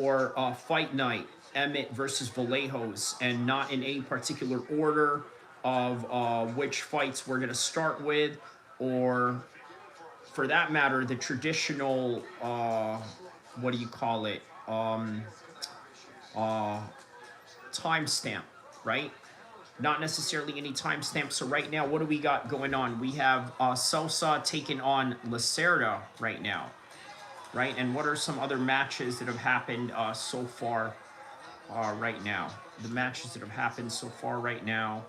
or Fight Night, Emmett versus Vallejos, and not in any particular order of which fights we're going to start with, or for that matter, the traditional, what do you call it, uh, timestamp, right? Not necessarily any timestamp. So right now, what do we got going on? We have Sosa taking on Lacerda right now, right? And what are some other matches that have happened so far right now? The matches that have happened so far right now.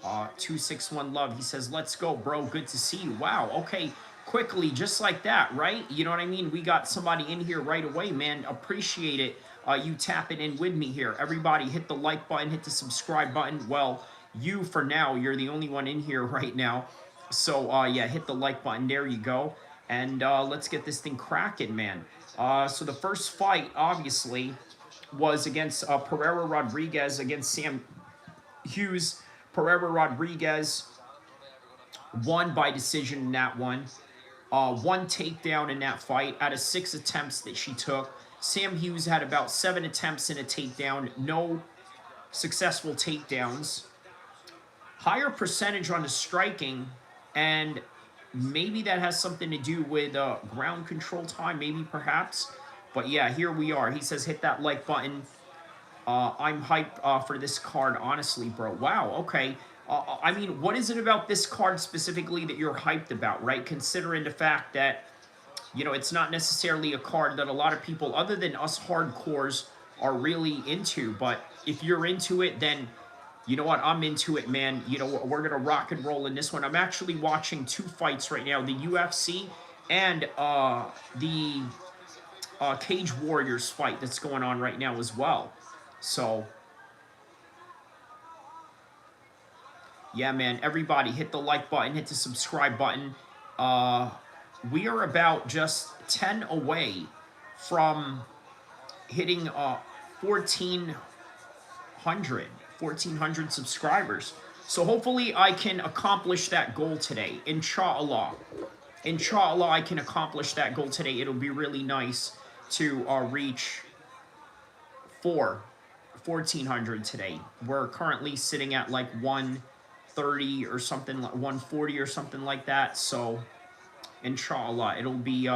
261 Love, he says, let's go, bro. Good to see you. Wow. Okay. Quickly, just like that, right? You know what I mean? We got somebody in here right away, man. Appreciate it. You tapping in with me here. Everybody hit the like button, hit the subscribe button. Well, you for now, you're the only one in here right now. So, yeah, hit the like button. There you go. And let's get this thing cracking, man. So the first fight, obviously, was against Pereira Rodriguez against Sam Hughes. Pereira Rodriguez won by decision in that one. One takedown in that fight out of 6 attempts that she took. Sam Hughes had about 7 attempts in a takedown. No successful takedowns. Higher percentage on the striking, and maybe that has something to do with ground control time, maybe perhaps. But yeah, here we are. He says hit that like button. I'm hyped for this card, honestly, bro. Wow, okay. I mean, what is it about this card specifically that you're hyped about, right? Considering the fact that, you know, it's not necessarily a card that a lot of people, other than us hardcores, are really into. But if you're into it, then, you know what? I'm into it, man. You know, we're going to rock and roll in this one. I'm actually watching 2 fights right now, the UFC and the Cage Warriors fight that's going on right now as well. So, yeah, man, everybody hit the like button, hit the subscribe button. We are about just 10 away from hitting 1,400 subscribers. So hopefully I can accomplish that goal today. Inshallah. Inshallah, I can accomplish that goal today. It'll be really nice to reach 1,400 today. We're currently sitting at like 130 or something, 140 or something like that. So inshallah, it'll be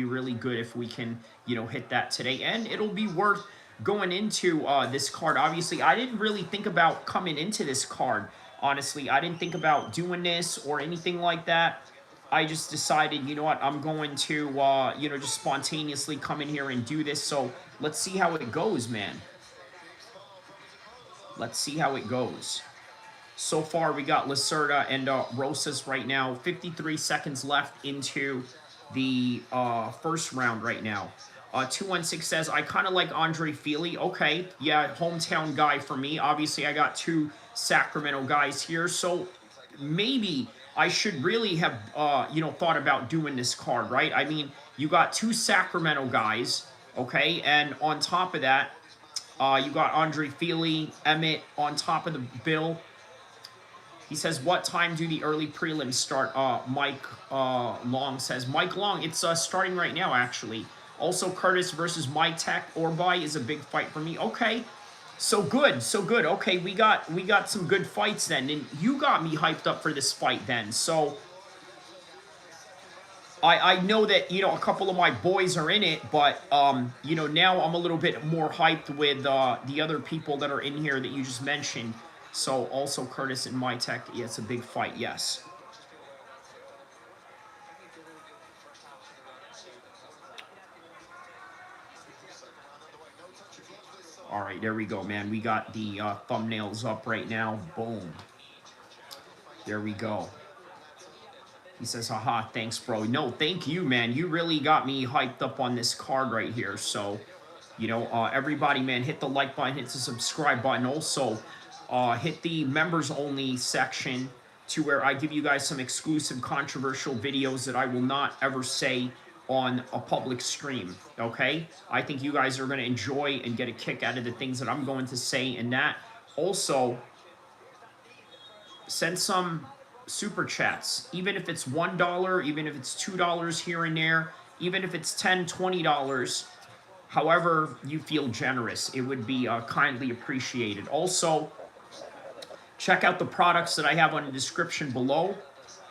really good if we can, you know, hit that today, and it'll be worth going into this card. Obviously, I didn't really think about coming into this card. Honestly, I didn't think about doing this or anything like that. I just decided, you know what, I'm going to, you know, just spontaneously come in here and do this. So let's see how it goes, man. Let's see how it goes. So far, we got Lacerda and Rosas right now. 53 seconds left into the first round right now. 216 says, I kind of like Andre Fili. Okay, yeah, hometown guy for me. Obviously, I got 2 Sacramento guys here. So maybe I should really have, you know, thought about doing this card, right? I mean, you got 2 Sacramento guys, okay? And on top of that, you got Andre Fili, Emmett on top of the bill. He says, what time do the early prelims start? Mike Long says. Mike Long, it's starting right now, actually. Also, Curtis versus MyTech Orbai is a big fight for me. Okay, so good, so good. Okay, we got some good fights then, and you got me hyped up for this fight then. So I know that, you know, a couple of my boys are in it, but, you know, now I'm a little bit more hyped with the other people that are in here that you just mentioned. So also Curtis and MyTech, yeah, it's a big fight, yes. All right, there we go, man. We got the thumbnails up right now. Boom. There we go. He says, haha, thanks, bro. No, thank you, man. You really got me hyped up on this card right here. So, you know, everybody, man, hit the like button, hit the subscribe button. Also, hit the members-only section to where I give you guys some exclusive controversial videos that I will not ever say on a public stream, okay? I think you guys are going to enjoy and get a kick out of the things that I'm going to say in that. Also, send some super chats, even if it's $1, even if it's $2 here and there, even if it's $10, $20, However you feel generous, it would be kindly appreciated. Also, check out the products that I have on the description below.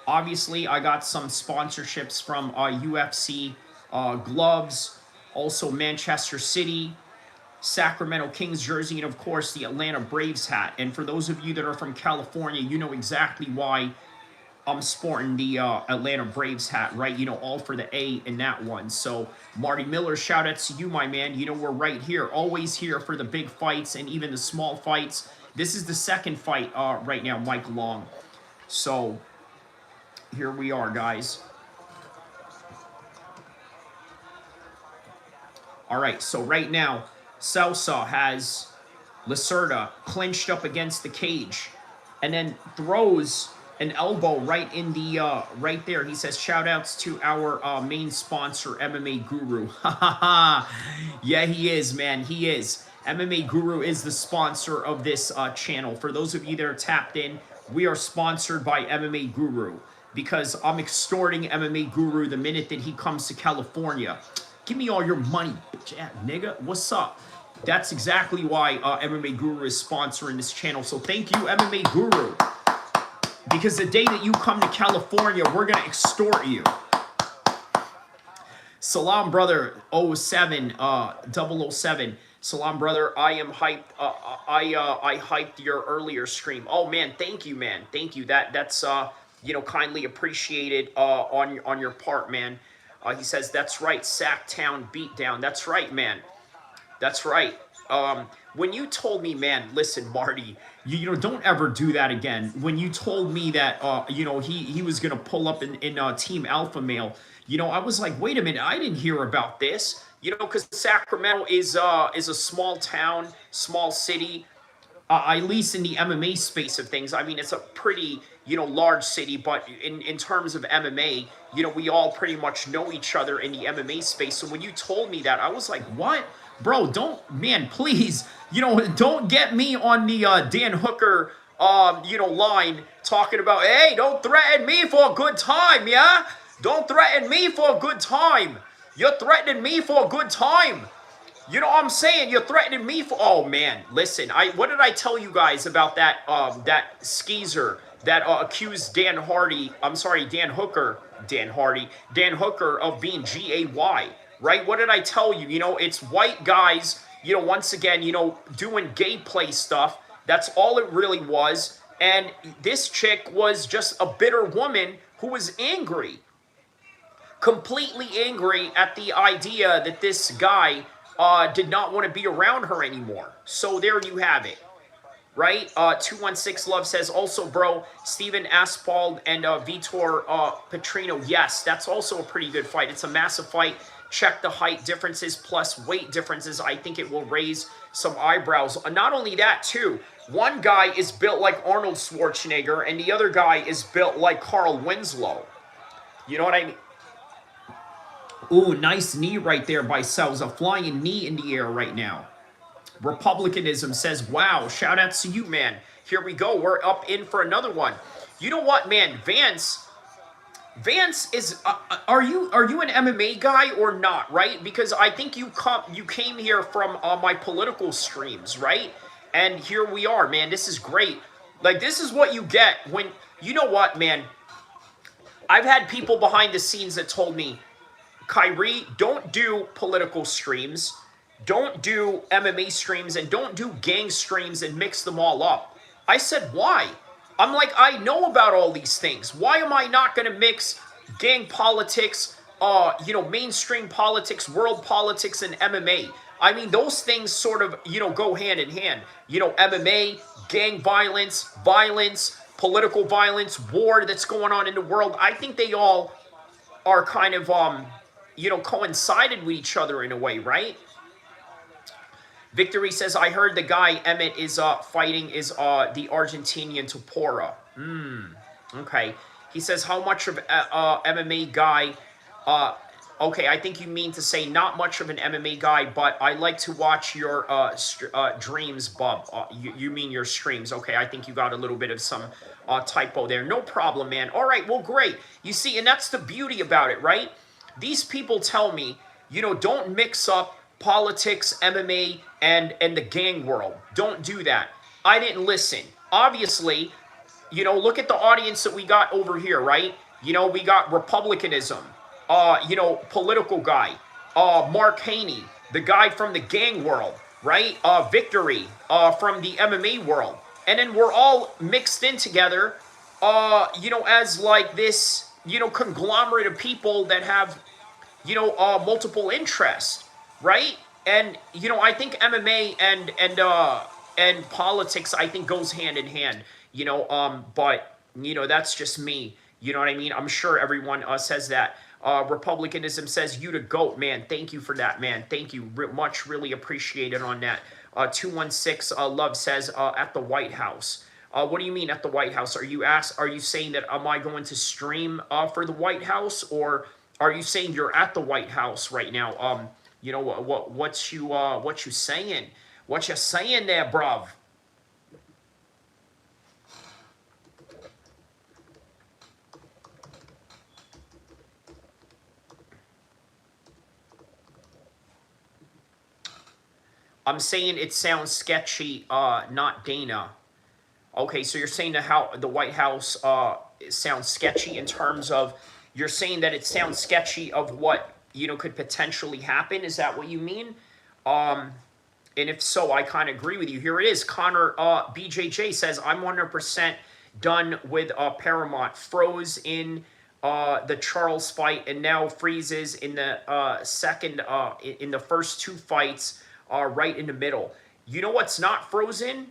Obviously, I got some sponsorships from UFC gloves, also Manchester City, Sacramento Kings jersey, and of course the Atlanta Braves hat. And for those of you that are from California, you know exactly why I'm sporting the Atlanta Braves hat, right? You know, all for the A in that one. So, Marty Miller, shout out to you, my man. You know, we're right here, always here for the big fights and even the small fights. This is the second fight right now, Mike Long. So, here we are, guys. All right, so right now, Sousa has Lacerda clinched up against the cage and then throws an elbow right in the right there. He says, shout outs to our main sponsor, MMA Guru. Ha ha ha. Yeah, he is, man. He is. MMA Guru is the sponsor of this channel. For those of you that are tapped in, we are sponsored by MMA Guru because I'm extorting MMA Guru the minute that he comes to California. Give me all your money, bitch ass nigga. What's up? That's exactly why MMA Guru is sponsoring this channel. So thank you, MMA Guru. Because the day that you come to California, we're going to extort you. Salam, brother, 07, 007. Salam, brother, I am hyped. I hyped your earlier stream. Oh, man, thank you, man. Thank you. That's you know, kindly appreciated on your part, man. He says, that's right, Sacktown Beatdown. That's right, man. That's right. When you told me, man, listen, Marty, you know, don't ever do that again. When you told me that, you know, he was going to pull up in Team Alpha Male, you know, I was like, wait a minute, I didn't hear about this. You know, because Sacramento is a small town, small city. At least in the MMA space of things. I mean, it's a pretty, you know, large city, but in terms of MMA, you know, we all pretty much know each other in the MMA space. So when you told me that, I was like, what? Bro, don't, man, please, you know, don't get me on the Dan Hooker, you know, line talking about, hey, don't threaten me for a good time, yeah? Don't threaten me for a good time. You're threatening me for a good time. You know what I'm saying? You're threatening me for... Oh, man. Listen, what did I tell you guys about that that skeezer that accused Dan Hooker of being G-A-Y, right? What did I tell you? You know, it's white guys, you know, once again, you know, doing gay play stuff. That's all it really was. And this chick was just a bitter woman who was angry. Completely angry at the idea that this guy... did not want to be around her anymore. So there you have it, right? 216 Love says, also, bro, Steven Aspald and Vitor Petrino. Yes, that's also a pretty good fight. It's a massive fight. Check the height differences plus weight differences. I think it will raise some eyebrows. Not only that, too, one guy is built like Arnold Schwarzenegger and the other guy is built like Carl Winslow. You know what I mean? Ooh, nice knee right there by Sousa. Flying knee in the air right now. Republicanism says, wow, shout out to you, man. Here we go. We're up in for another one. You know what, man? Vance is, are you an MMA guy or not, right? Because I think you came here from my political streams, right? And here we are, man. This is great. Like, this is what you get when, you know what, man? I've had people behind the scenes that told me, Kyrie, don't do political streams, don't do MMA streams, and don't do gang streams and mix them all up. I said, why? I'm like, I know about all these things. Why am I not going to mix gang politics, you know, mainstream politics, world politics, and MMA? I mean, those things sort of, you know, go hand in hand. You know, MMA, gang violence, political violence, war that's going on in the world. I think they all are kind of, you know, coincided with each other in a way, right? Victory says, I heard the guy Emmett is fighting is the Argentinian Topora. Okay. He says, how much of MMA guy... okay, I think you mean to say not much of an MMA guy, but I like to watch your dreams, Bub. You mean your streams. Okay, I think you got a little bit of some typo there. No problem, man. All right, well, great. You see, and that's the beauty about it, right? These people tell me, you know, don't mix up politics, MMA, and the gang world. Don't do that. I didn't listen. Obviously, look at the audience that we got over here, right? We got Republicanism, political guy, Mark Haney, the guy from the gang world, right? Victory, from the MMA world. And then we're all mixed in together, as like this, conglomerate of people that have, multiple interests, right? And I think MMA and politics, I think, goes hand in hand. But that's just me. You know what I mean? I'm sure everyone says that. Republicanism says you to goat, man. Thank you for that, man. Thank you much, really appreciated on that. 216 Love says at the White House. What do you mean at the White House? Are you saying that am I going to stream for the White House, or are you saying you're at the White House right now? What you saying? What you saying there, bruv? I'm saying it sounds sketchy, not Dana. Okay, so you're saying the White House sounds sketchy in terms of, you're saying that it sounds sketchy of what could potentially happen. Is that what you mean? And if so, I kind of agree with you. Here it is. Connor BJJ says, I'm 100% done with Paramount. Froze in the Charles fight and now freezes in the second, in the first two fights, right in the middle. You know what's not frozen?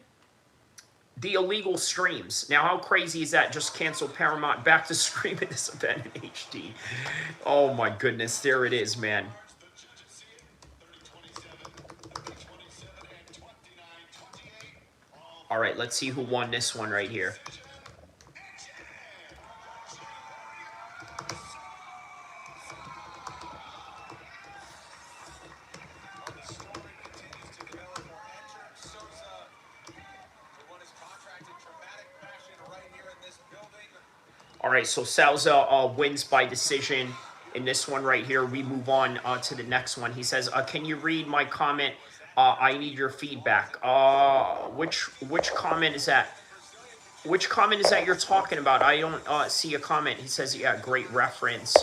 The illegal streams. Now, how crazy is that? Just cancel Paramount, back to streaming this event in HD. Oh my goodness, there it is, man. All right, let's see who won this one right here. All right, so Souza wins by decision in this one right here. We move on to the next one. He says, can you read my comment? I need your feedback. Which comment is that? Which comment is that you're talking about? I don't see a comment. He says, yeah, great reference.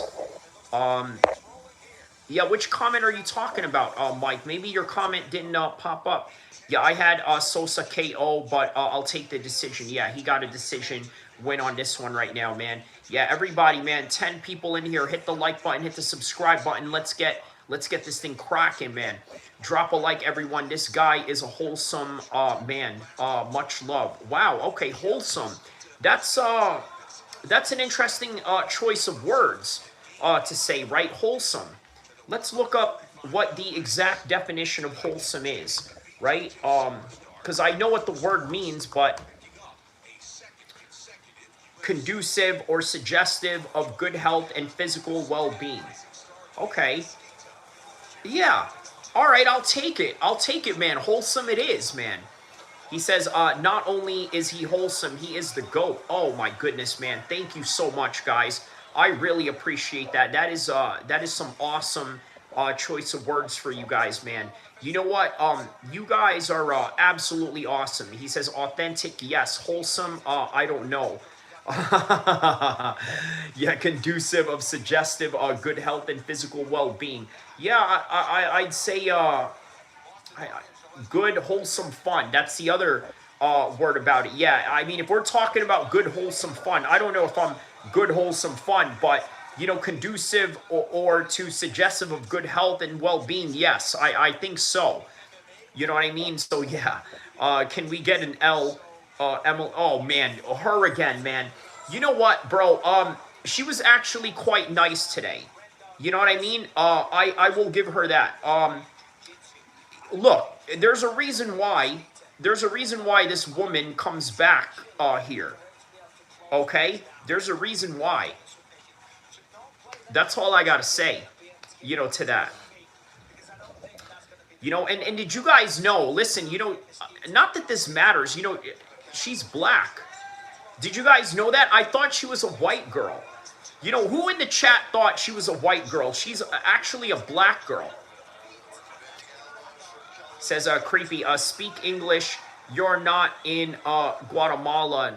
Yeah, which comment are you talking about, Mike? Maybe your comment didn't pop up. Yeah, I had Sosa KO, but I'll take the decision. Yeah, he got a decision win on this one right now, man. Yeah, everybody, man, 10 people in here. Hit the like button, hit the subscribe button. Let's get this thing cracking, man. Drop a like, everyone. This guy is a wholesome man. Much love. Wow, okay, wholesome. That's an interesting choice of words to say, right? Wholesome. Let's look up what the exact definition of wholesome is, right? Because I know what the word means, but conducive or suggestive of good health and physical well-being. Okay. Yeah. All right, I'll take it. I'll take it, man. Wholesome it is, man. He says, not only is he wholesome, he is the GOAT. Oh, my goodness, man. Thank you so much, guys. I really appreciate that. That is some awesome choice of words for you guys, man. You know what? You guys are absolutely awesome. He says, authentic, yes. Wholesome, I don't know. Yeah, conducive of suggestive good health and physical well-being. Yeah, I'd say good, wholesome fun. That's the other word about it. Yeah, I mean, if we're talking about good, wholesome fun, I don't know if I'm good, wholesome fun, but, conducive or to suggestive of good health and well-being, yes, I think so. You know what I mean? So, yeah, can we get an L? Emily, oh, man, her again, man. You know what, bro? She was actually quite nice today. You know what I mean? I will give her that. Look, there's a reason why this woman comes back here. Okay? There's a reason why. That's all I gotta say, to that. And did you guys know, listen, not that this matters, she's black. Did you guys know that? I thought she was a white girl. Who in the chat thought she was a white girl? She's actually a black girl. Says, creepy, speak English. You're not in Guatemala,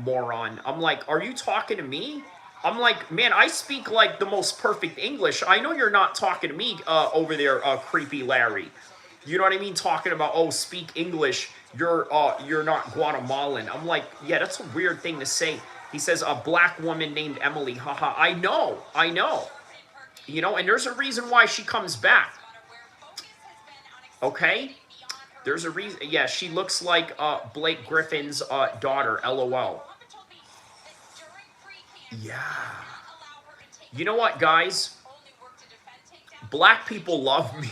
moron. I'm like, are you talking to me? I'm like, man, I speak like the most perfect English. I know you're not talking to me over there, creepy Larry. You know what I mean? Talking about, oh, speak English. You're not Guatemalan. I'm like, yeah, that's a weird thing to say. He says, a black woman named Emily. Haha. I know. You know, and there's a reason why she comes back. Okay? There's a reason. Yeah, she looks like Blake Griffin's daughter, LOL. Yeah. You know what, guys? Black people love me.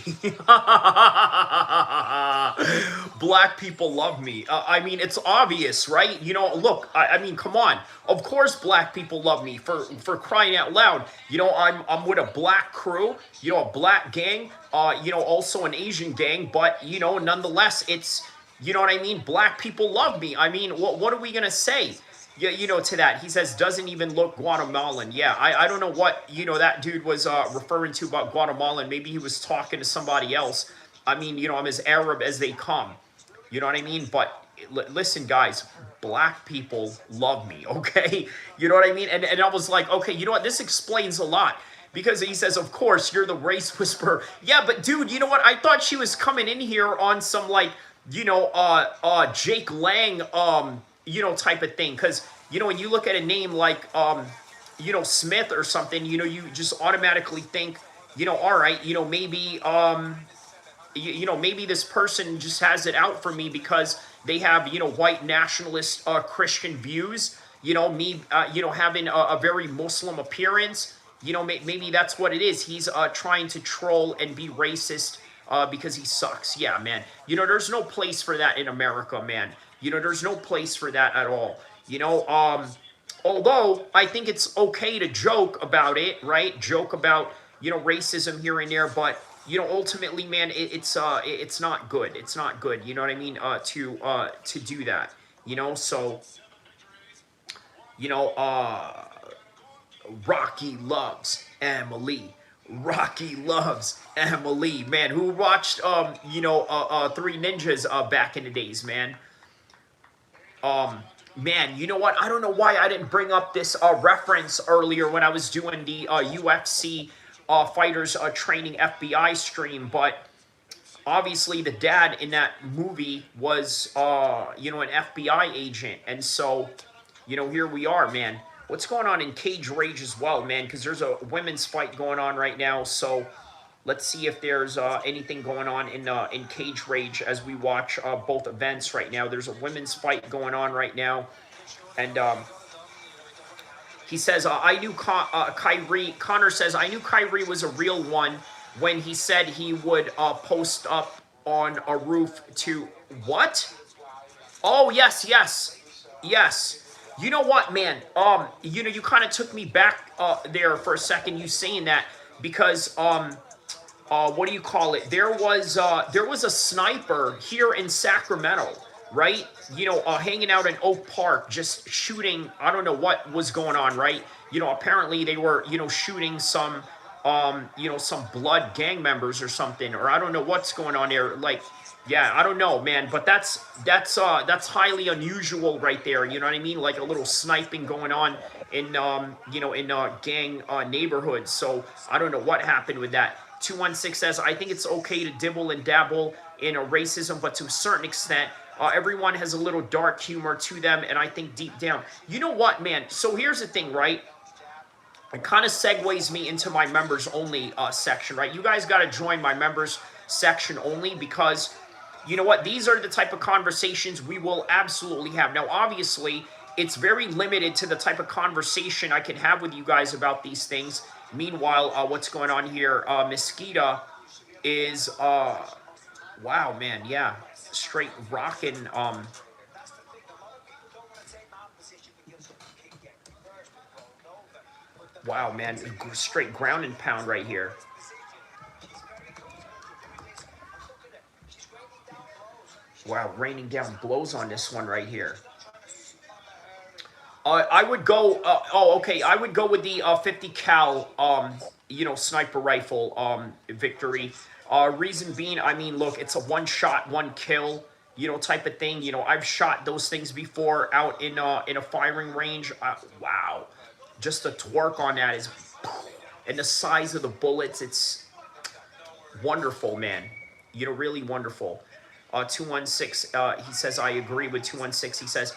Black people love me. I mean, it's obvious, right? You know, look, I mean, come on. Of course black people love me, for crying out loud. You know, I'm with a black crew, you know, a black gang, you know, also an Asian gang, but, you know, nonetheless, it's, you know what I mean? Black people love me. I mean, what are we going to say? Yeah, you know, to that. He says, doesn't even look Guatemalan. Yeah, I don't know what, you know, that dude was referring to about Guatemalan. Maybe he was talking to somebody else. I mean, you know, I'm as Arab as they come. You know what I mean? But listen, guys, black people love me, okay? You know what I mean? And I was like, okay, you know what? This explains a lot. Because he says, of course, you're the race whisperer. Yeah, but dude, you know what? I thought she was coming in here on some, like, you know, Jake Lang, you know, type of thing. Because, you know, when you look at a name like, you know, Smith or something, you know, you just automatically think, you know, all right, you know, maybe, you know, maybe this person just has it out for me because they have, you know, white nationalist Christian views. You know, me, you know, having a very Muslim appearance. You know, maybe that's what it is. He's trying to troll and be racist because he sucks. Yeah, man. You know, there's no place for that in America, man. You know, there's no place for that at all. You know, although I think it's okay to joke about it, right? Joke about, you know, racism here and there, but you know, ultimately, man, it's not good. It's not good. You know what I mean? To do that. You know, so you know, Rocky loves Emily. Rocky loves Emily. Man, who watched you know, Three Ninjas back in the days, man. Man, you know what? I don't know why I didn't bring up this reference earlier when I was doing the UFC fighters training FBI stream, but obviously the dad in that movie was, you know, an FBI agent, and so, you know, here we are, man. What's going on in Cage Rage as well, man? Because there's a women's fight going on right now, so let's see if there's anything going on in Cage Rage as we watch both events right now. There's a women's fight going on right now, and he says, I knew Kyrie. Connor says, I knew Kyrie was a real one when he said he would post up on a roof to what? Oh, yes, yes, yes. You know what, man? You know, you kind of took me back there for a second. You saying that because what do you call it? There was a sniper here in Sacramento, right? You know, hanging out in Oak Park, just shooting. I don't know what was going on, right? You know, apparently they were, you know, shooting some, you know, some blood gang members or something, or I don't know what's going on there. Like, yeah, I don't know, man, but that's highly unusual right there. You know what I mean? Like a little sniping going on in, you know, in gang neighborhoods. So I don't know what happened with that. 216 says, I think it's okay to dibble and dabble in a racism, but to a certain extent, everyone has a little dark humor to them, and I think deep down. You know what, man? So here's the thing, right? It kind of segues me into my members only section, right? You guys got to join my members section only because, you know what? These are the type of conversations we will absolutely have. Now, obviously, it's very limited to the type of conversation I can have with you guys about these things. Meanwhile, what's going on here? Mosquito is, wow, man, yeah, straight rocking, wow, man, straight ground and pound right here. Wow, raining down blows on this one right here. I would go. Oh, okay. I would go with the 50 cal, you know, sniper rifle, victory. Reason being, I mean, look, it's a one shot, one kill, type of thing. I've shot those things before out in a firing range. Wow, just the torque on that is, and the size of the bullets, it's wonderful, man. Really wonderful. 216, he says, I agree with 216. He says,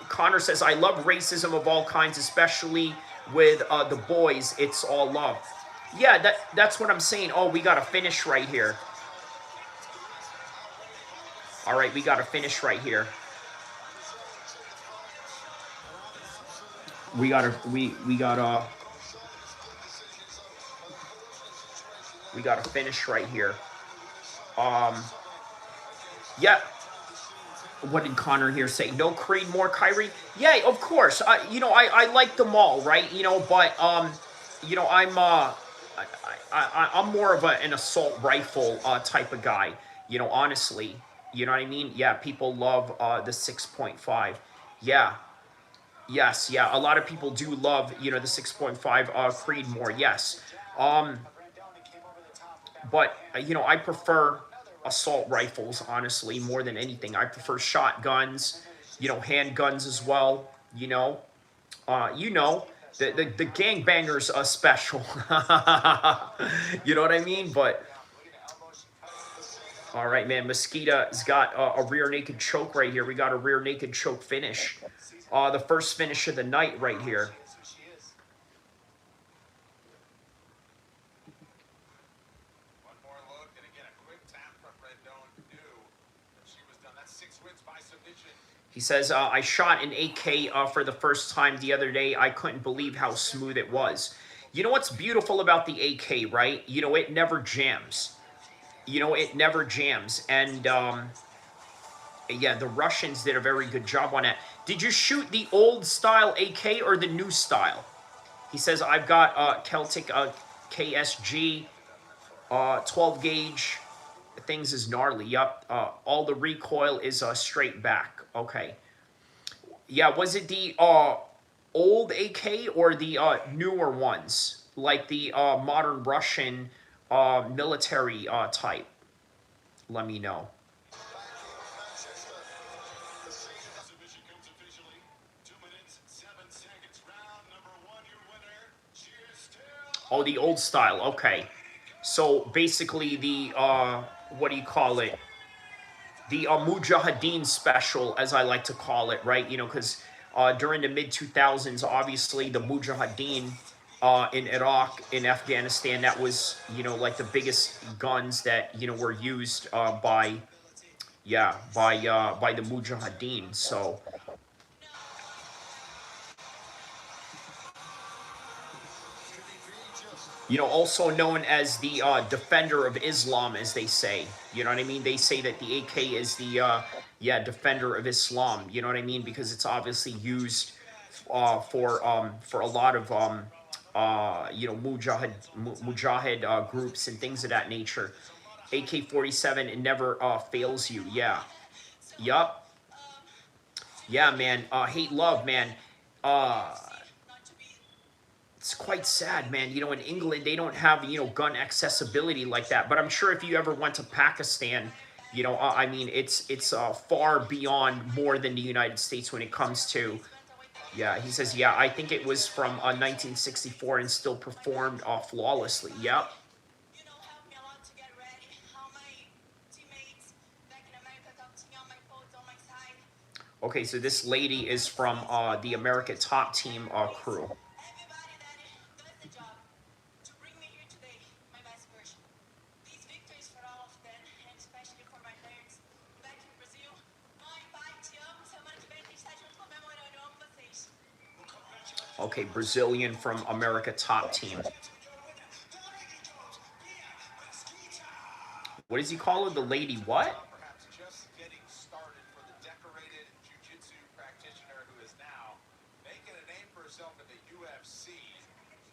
Connor says, I love racism of all kinds, especially with the boys. It's all love. Yeah, that's what I'm saying. Oh, we got to finish right here. All right, we got to finish right here. We got to finish right here. Yeah. What did Connor here say? No Creed, more Kyrie? Yeah, of course. I like them all, right? But I'm more of an assault rifle type of guy. Honestly, you know what I mean? Yeah, people love the 6.5. Yeah, yes, yeah. A lot of people do love the 6.5 Creed more. Yes, but I prefer assault rifles, honestly, more than anything. I prefer shotguns, handguns as well. The gangbangers special. You know what I mean? But all right, man. Mosquito's got a rear naked choke right here. We got a rear naked choke finish. The first finish of the night right here. He says, I shot an AK for the first time the other day. I couldn't believe how smooth it was. You know what's beautiful about the AK, right? It never jams. It never jams. And, yeah, the Russians did a very good job on that. Did you shoot the old style AK or the new style? He says, I've got Celtic KSG, 12 gauge. Things is gnarly. Yup. All the recoil is straight back. Okay. Yeah, was it the old AK or the newer ones? Like the modern Russian military type? Let me know. Oh, the old style. Okay. So basically the, what do you call it? The Mujahideen special, as I like to call it, right? Because during the mid-2000s, obviously, the Mujahideen in Iraq, in Afghanistan, that was, like the biggest guns that, were used by the Mujahideen. So, also known as the defender of Islam, as they say. You know what I mean? They say that the AK is the, defender of Islam. You know what I mean? Because it's obviously used for a lot of, mujahid groups and things of that nature. AK-47, it never fails you. Yeah. Yup. Yeah, man. Hate love, man. It's quite sad, man. In England, they don't have, gun accessibility like that. But I'm sure if you ever went to Pakistan, I mean, it's far beyond more than the United States when it comes to, yeah, he says, yeah, I think it was from 1964 and still performed flawlessly. Yep. Okay, so this lady is from the America Top Team crew. Okay, Brazilian from America Top Team. What does he call her? The lady what? Just getting started for the decorated jiu-jitsu practitioner who is now making a name for herself in the UFC.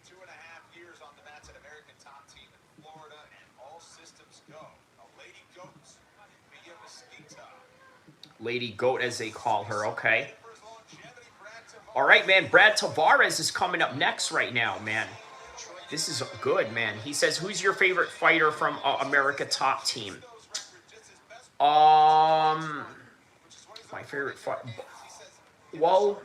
2.5 years on the mats at American Top Team in Florida, and all systems go. A Lady Goat, Mia Mesquita. Lady Goat, as they call her. Okay. All right, man. Brad Tavares is coming up next right now, man. This is good, man. He says, who's your favorite fighter from America Top Team? My favorite fight. Well,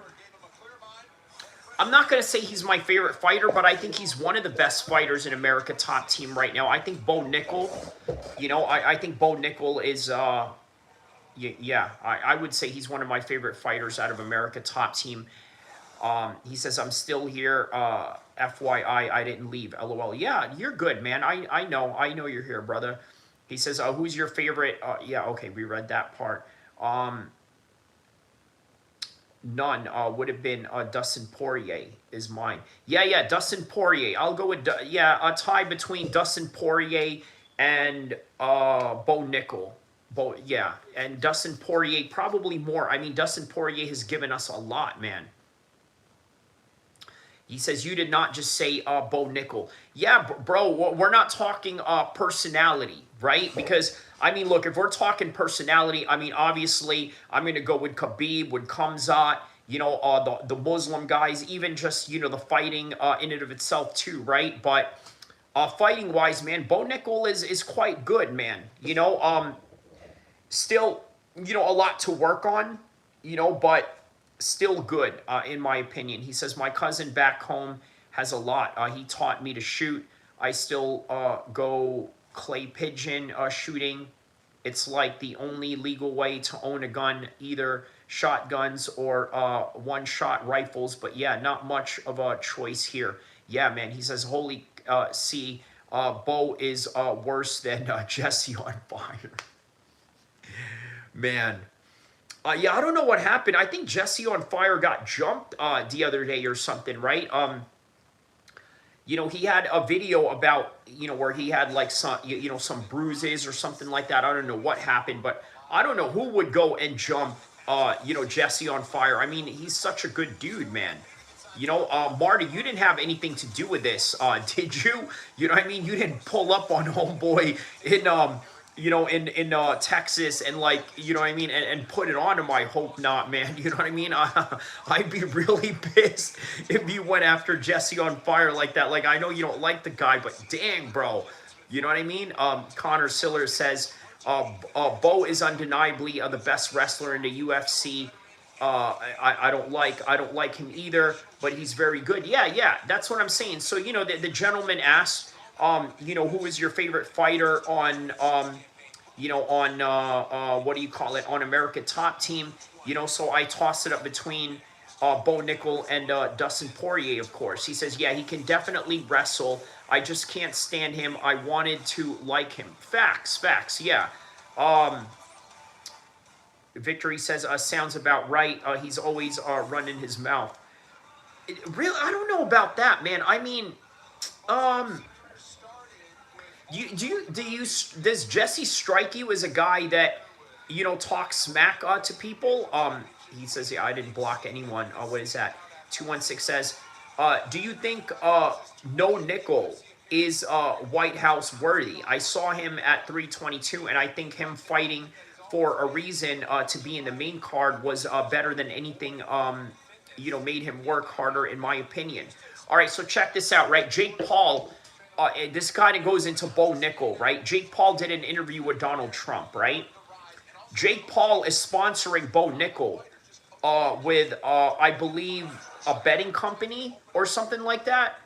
I'm not going to say he's my favorite fighter, but I think he's one of the best fighters in America Top Team right now. I think Bo Nickel, I think Bo Nickel is, yeah, I would say he's one of my favorite fighters out of America Top Team. He says, I'm still here. FYI, I didn't leave. LOL. Yeah, you're good, man. I know you're here, brother. He says, who's your favorite? Yeah, okay, we read that part. None would have been Dustin Poirier is mine. Yeah, Dustin Poirier. I'll go with, a tie between Dustin Poirier and Bo Nickel. Yeah, and Dustin Poirier probably more. I mean, Dustin Poirier has given us a lot, man. He says, you did not just say Bo Nickel. Yeah, bro, we're not talking personality, right? Because, I mean, look, if we're talking personality, I mean, obviously, I'm going to go with Khabib, with Khamzat, the Muslim guys, even just, the fighting in and of itself too, right? But fighting-wise, man, Bo Nickel is quite good, man. Still, a lot to work on, but still good, in my opinion. He says, my cousin back home has a lot. He taught me to shoot. I still go clay pigeon shooting. It's like the only legal way to own a gun, either shotguns or one-shot rifles. But yeah, not much of a choice here. Yeah, man, he says, holy Bo is worse than Jesse on fire. Man. Yeah, I don't know what happened. I think Jesse on Fire got jumped the other day or something, right? He had a video about, where he had like some bruises or something like that. I don't know what happened, but I don't know who would go and jump, Jesse on Fire. I mean, he's such a good dude, man. Marty, you didn't have anything to do with this, did you? You know what I mean? You didn't pull up on homeboy in Texas and like, you know what I mean, and put it on him. I hope not, man. You know what I mean? I'd be really pissed if you went after Jesse on Fire like that. Like, I know you don't like the guy, but dang, bro. You know what I mean? Connor Siller says, Bo is undeniably the best wrestler in the UFC. I don't like him either, but he's very good. Yeah, that's what I'm saying. So, the gentleman asked, who is your favorite fighter on, what do you call it, on America Top Team, so I tossed it up between Bo Nickel and Dustin Poirier, of course. He says, yeah, he can definitely wrestle. I just can't stand him. I wanted to like him. Facts, yeah. Victory says, sounds about right. He's always running his mouth. Really, I don't know about that, man. I mean, does Jesse strike you as a guy that, talks smack to people? He says, yeah, I didn't block anyone. What is that? 216 says, do you think No Nickel is White House worthy? I saw him at 322, and I think him fighting for a reason to be in the main card was better than anything, made him work harder, in my opinion. All right, so check this out, right? Jake Paul, this kind of goes into Bo Nickel, right? Jake Paul did an interview with Donald Trump, right? Jake Paul is sponsoring Bo Nickel with, I believe, a betting company or something like that.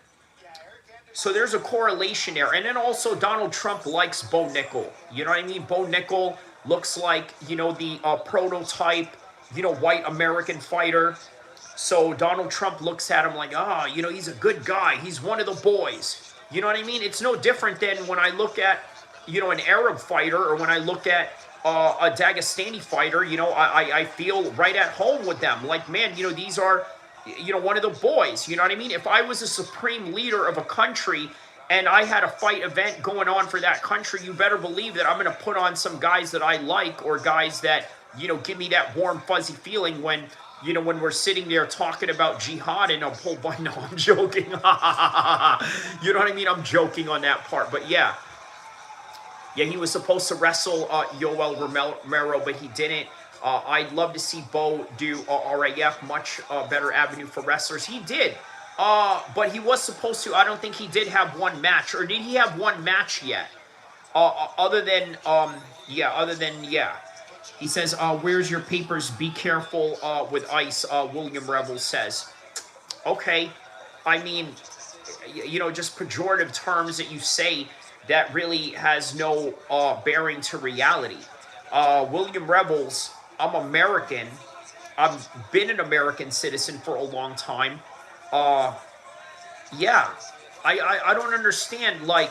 So there's a correlation there. And then also Donald Trump likes Bo Nickel. You know what I mean? Bo Nickel looks like, the prototype, white American fighter. So Donald Trump looks at him like, he's a good guy. He's one of the boys. You know what I mean? It's no different than when I look at, an Arab fighter, or when I look at a Dagestani fighter, I feel right at home with them. Like, man, these are, one of the boys. You know what I mean? If I was a supreme leader of a country and I had a fight event going on for that country, you better believe that I'm going to put on some guys that I like, or guys that, give me that warm, fuzzy feeling when, when we're sitting there talking about jihad and a whole bunch. No, I'm joking. You know what I mean? I'm joking on that part. But yeah. Yeah, he was supposed to wrestle Yoel Romero, but he didn't. I'd love to see Bo do RAF, much better avenue for wrestlers. He did. But he was supposed to. I don't think he did have one match. Or did he have one match yet? Other than, yeah. He says, where's your papers? Be careful with ice, William Rebel says. Okay. I mean, just pejorative terms that you say that really has no bearing to reality. William Rebels, I'm American. I've been an American citizen for a long time. Uh, yeah, I don't understand, like,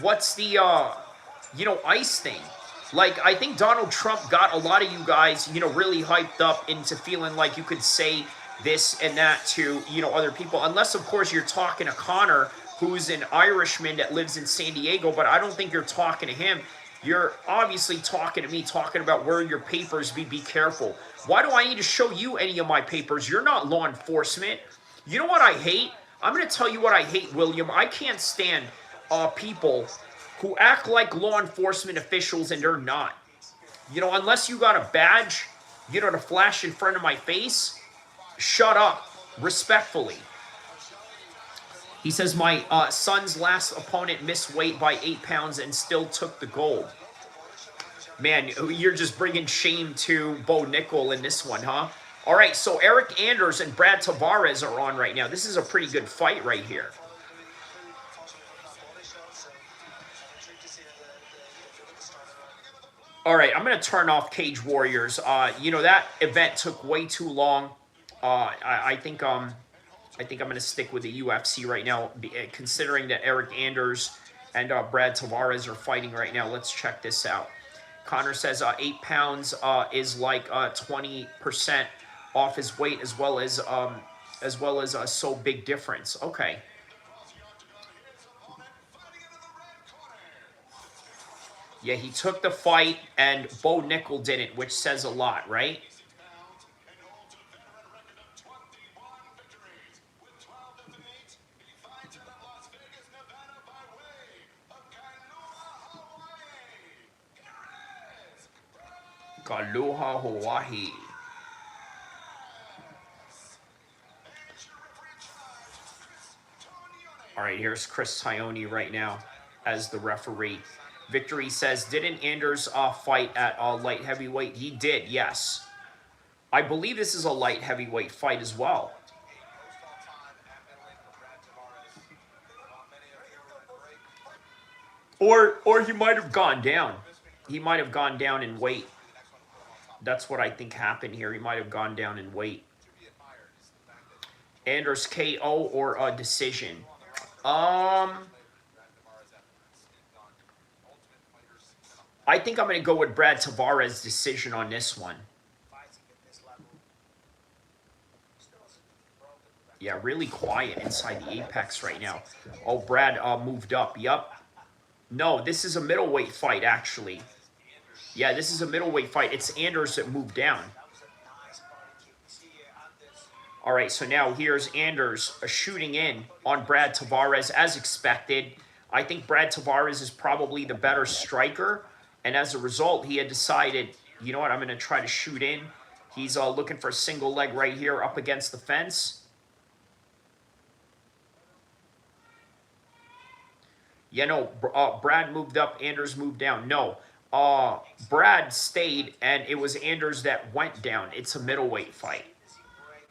what's the, ICE thing? Like, I think Donald Trump got a lot of you guys, really hyped up into feeling like you could say this and that to, other people. Unless, of course, you're talking to Connor, who's an Irishman that lives in San Diego, but I don't think you're talking to him. You're obviously talking to me, talking about where your papers be careful. Why do I need to show you any of my papers? You're not law enforcement. You know what I hate? I'm going to tell you what I hate, William. I can't stand people who act like law enforcement officials and they're not. Unless you got a badge, to flash in front of my face, shut up, respectfully. He says, my son's last opponent missed weight by 8 pounds and still took the gold. Man, you're just bringing shame to Bo Nickel in this one, huh? All right, so Eric Anders and Brad Tavares are on right now. This is a pretty good fight right here. All right, I'm going to turn off Cage Warriors. That event took way too long. I think I'm going to stick with the UFC right now, considering that Eric Anders and Brad Tavares are fighting right now. Let's check this out. Connor says 8 pounds is like 20% off his weight, as well as a so big difference. Okay. Yeah, he took the fight, and Bo Nickel didn't, which says a lot, right? Aloha, Hawaii. All right, here's Chris Tione right now as the referee. Victory says, didn't Anders fight at light heavyweight? He did, yes. I believe this is a light heavyweight fight as well. Or he might have gone down. He might have gone down in weight. That's what I think happened here. He might have gone down in weight. Anders KO or a decision? I think I'm going to go with Brad Tavares' decision on this one. Yeah, really quiet inside the Apex right now. Oh, Brad moved up. Yup. No, this is a middleweight fight, actually. Yeah, this is a middleweight fight. It's Anders that moved down. All right, so now here's Anders shooting in on Brad Tavares as expected. I think Brad Tavares is probably the better striker. And as a result, he had decided, you know what, I'm going to try to shoot in. He's looking for a single leg right here up against the fence. Yeah, no, Brad moved up, Anders moved down. No, Brad stayed, and it was Anders that went down. It's a middleweight fight,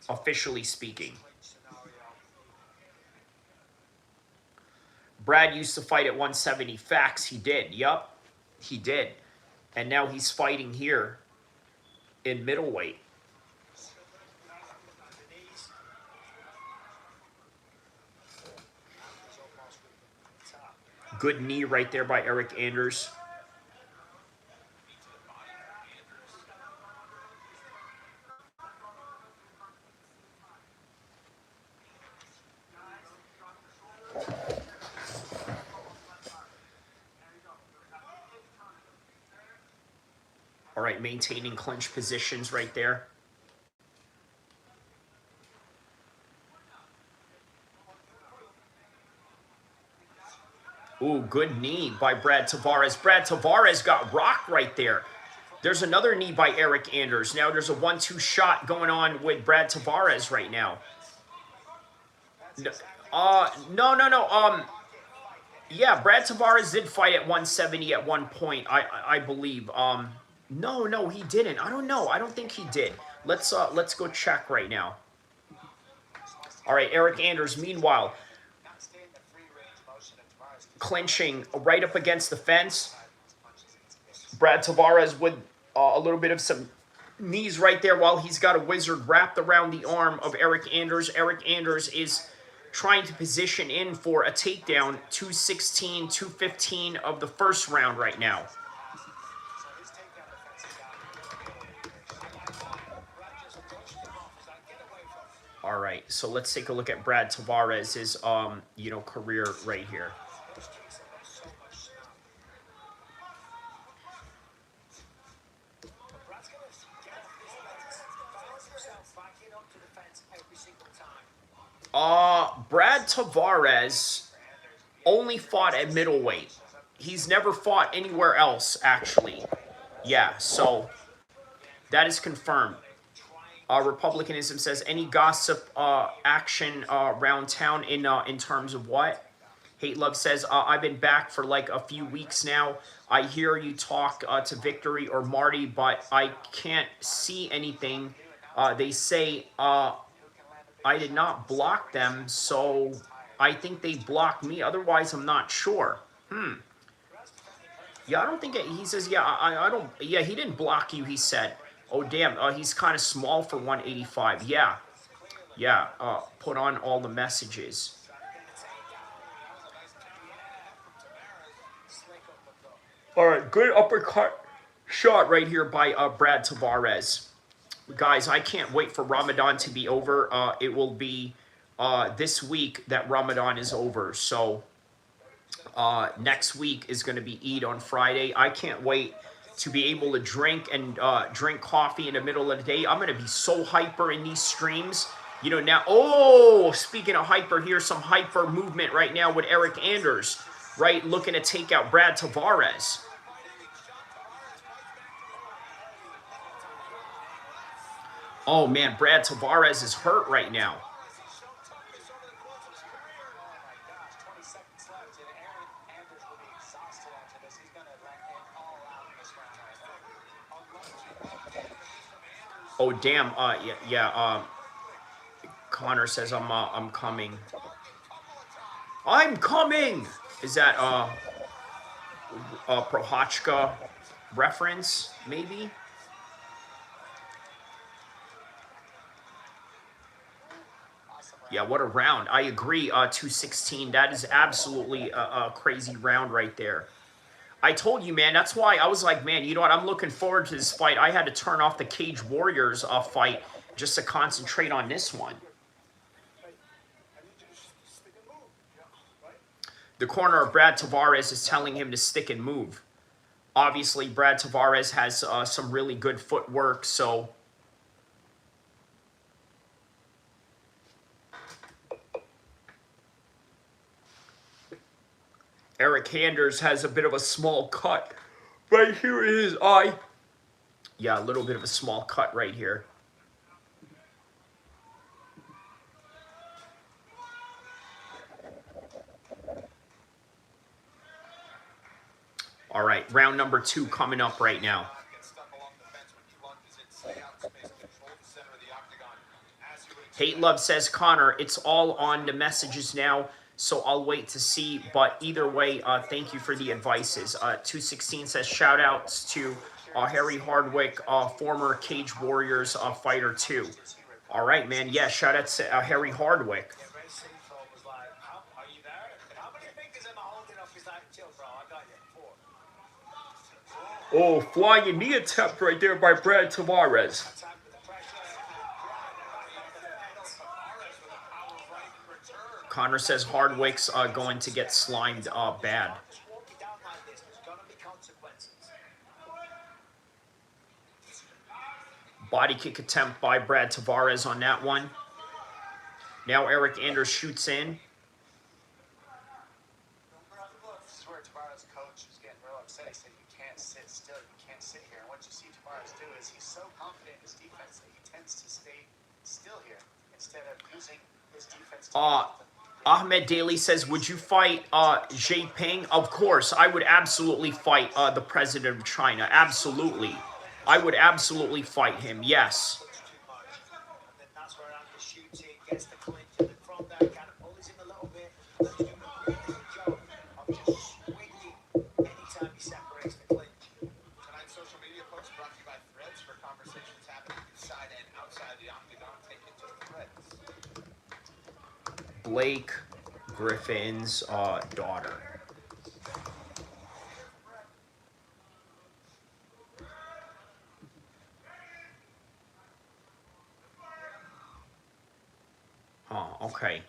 officially speaking. Brad used to fight at 170. Facts, he did. Yup. He did. And now he's fighting here in middleweight. Good knee right there by Eric Anders. All right, maintaining clinch positions right there. Ooh, good knee by Brad Tavares. Brad Tavares got rocked right there. There's another knee by Eric Anders. Now there's a 1-2 shot going on with Brad Tavares right now. No. Yeah, Brad Tavares did fight at 170 at one point, I believe. No, he didn't. I don't know. I don't think he did. Let's go check right now. All right, Eric Anders, meanwhile, clinching right up against the fence. Brad Tavares with a little bit of some knees right there while he's got a wizard wrapped around the arm of Eric Anders. Eric Anders is trying to position in for a takedown. 216, 215 of the first round right now. All right, so let's take a look at Brad Tavares' career right here. Brad Tavares only fought at middleweight. He's never fought anywhere else, actually. Yeah, so that is confirmed. Republicanism says any gossip action around town in terms of what? Hate Love says I've been back for like a few weeks now. I hear you talk to Victory or Marty, but I can't see anything. They say I did not block them, so I think they blocked me. Otherwise, I'm not sure. Yeah, I don't think he says. Yeah, I don't. Yeah, he didn't block you. He said. Oh damn, he's kind of small for 185. Yeah. Put on all the messages. All right, good uppercut shot right here by Brad Tavares. Guys, I can't wait for Ramadan to be over. It will be this week that Ramadan is over. So next week is going to be Eid on Friday. I can't wait to be able to drink coffee in the middle of the day. I'm going to be so hyper in these streams. You know, now, speaking of hyper, here's some hyper movement right now with Eric Anders, right? Looking to take out Brad Tavares. Oh, man, Brad Tavares is hurt right now. Oh, damn. Connor says I'm coming. I'm coming! Is that Prohachka reference, maybe? Yeah, what a round. I agree, 216. That is absolutely a crazy round right there. I told you, man, that's why I was like, man, you know what? I'm looking forward to this fight. I had to turn off the Cage Warriors fight just to concentrate on this one. The corner of Brad Tavares is telling him to stick and move. Obviously, Brad Tavares has some really good footwork, so... Eric Anders has a bit of a small cut right here in his eye. Yeah, a little bit of a small cut right here. All right, round number 2 coming up right now. Hate Love says, Connor, it's all on the messages now, so I'll wait to see. But either way, thank you for the advices. 216 says, shout outs to Harry Hardwick, former Cage Warriors fighter too. All right, man. Yeah, shout out to Harry Hardwick. Oh, flying knee attempt right there by Brad Tavares. Connor says Hardwick's going to get slimed bad. Body kick attempt by Brad Tavares on that one. Now Eric Anders shoots in. This is where Tavares' coach is getting real upset. He said, you can't sit still. You can't sit here. And what you see Tavares do is he's so confident in his defense that he tends to stay still here instead of using his defense. Ahmed Daly says, would you fight Xi Jinping? Of course, I would absolutely fight the president of China. Absolutely. I would absolutely fight him, yes. Then that's where Andy shoots it, gets the clinch, and then from there kind of bullies him a little bit. He's doing a really good job of just swinging anytime he separates the clinch. Tonight's social media post brought to you by Threads for conversations happening inside and outside the octagon. Take it to Threads. Blake Griffin's daughter. Oh, okay.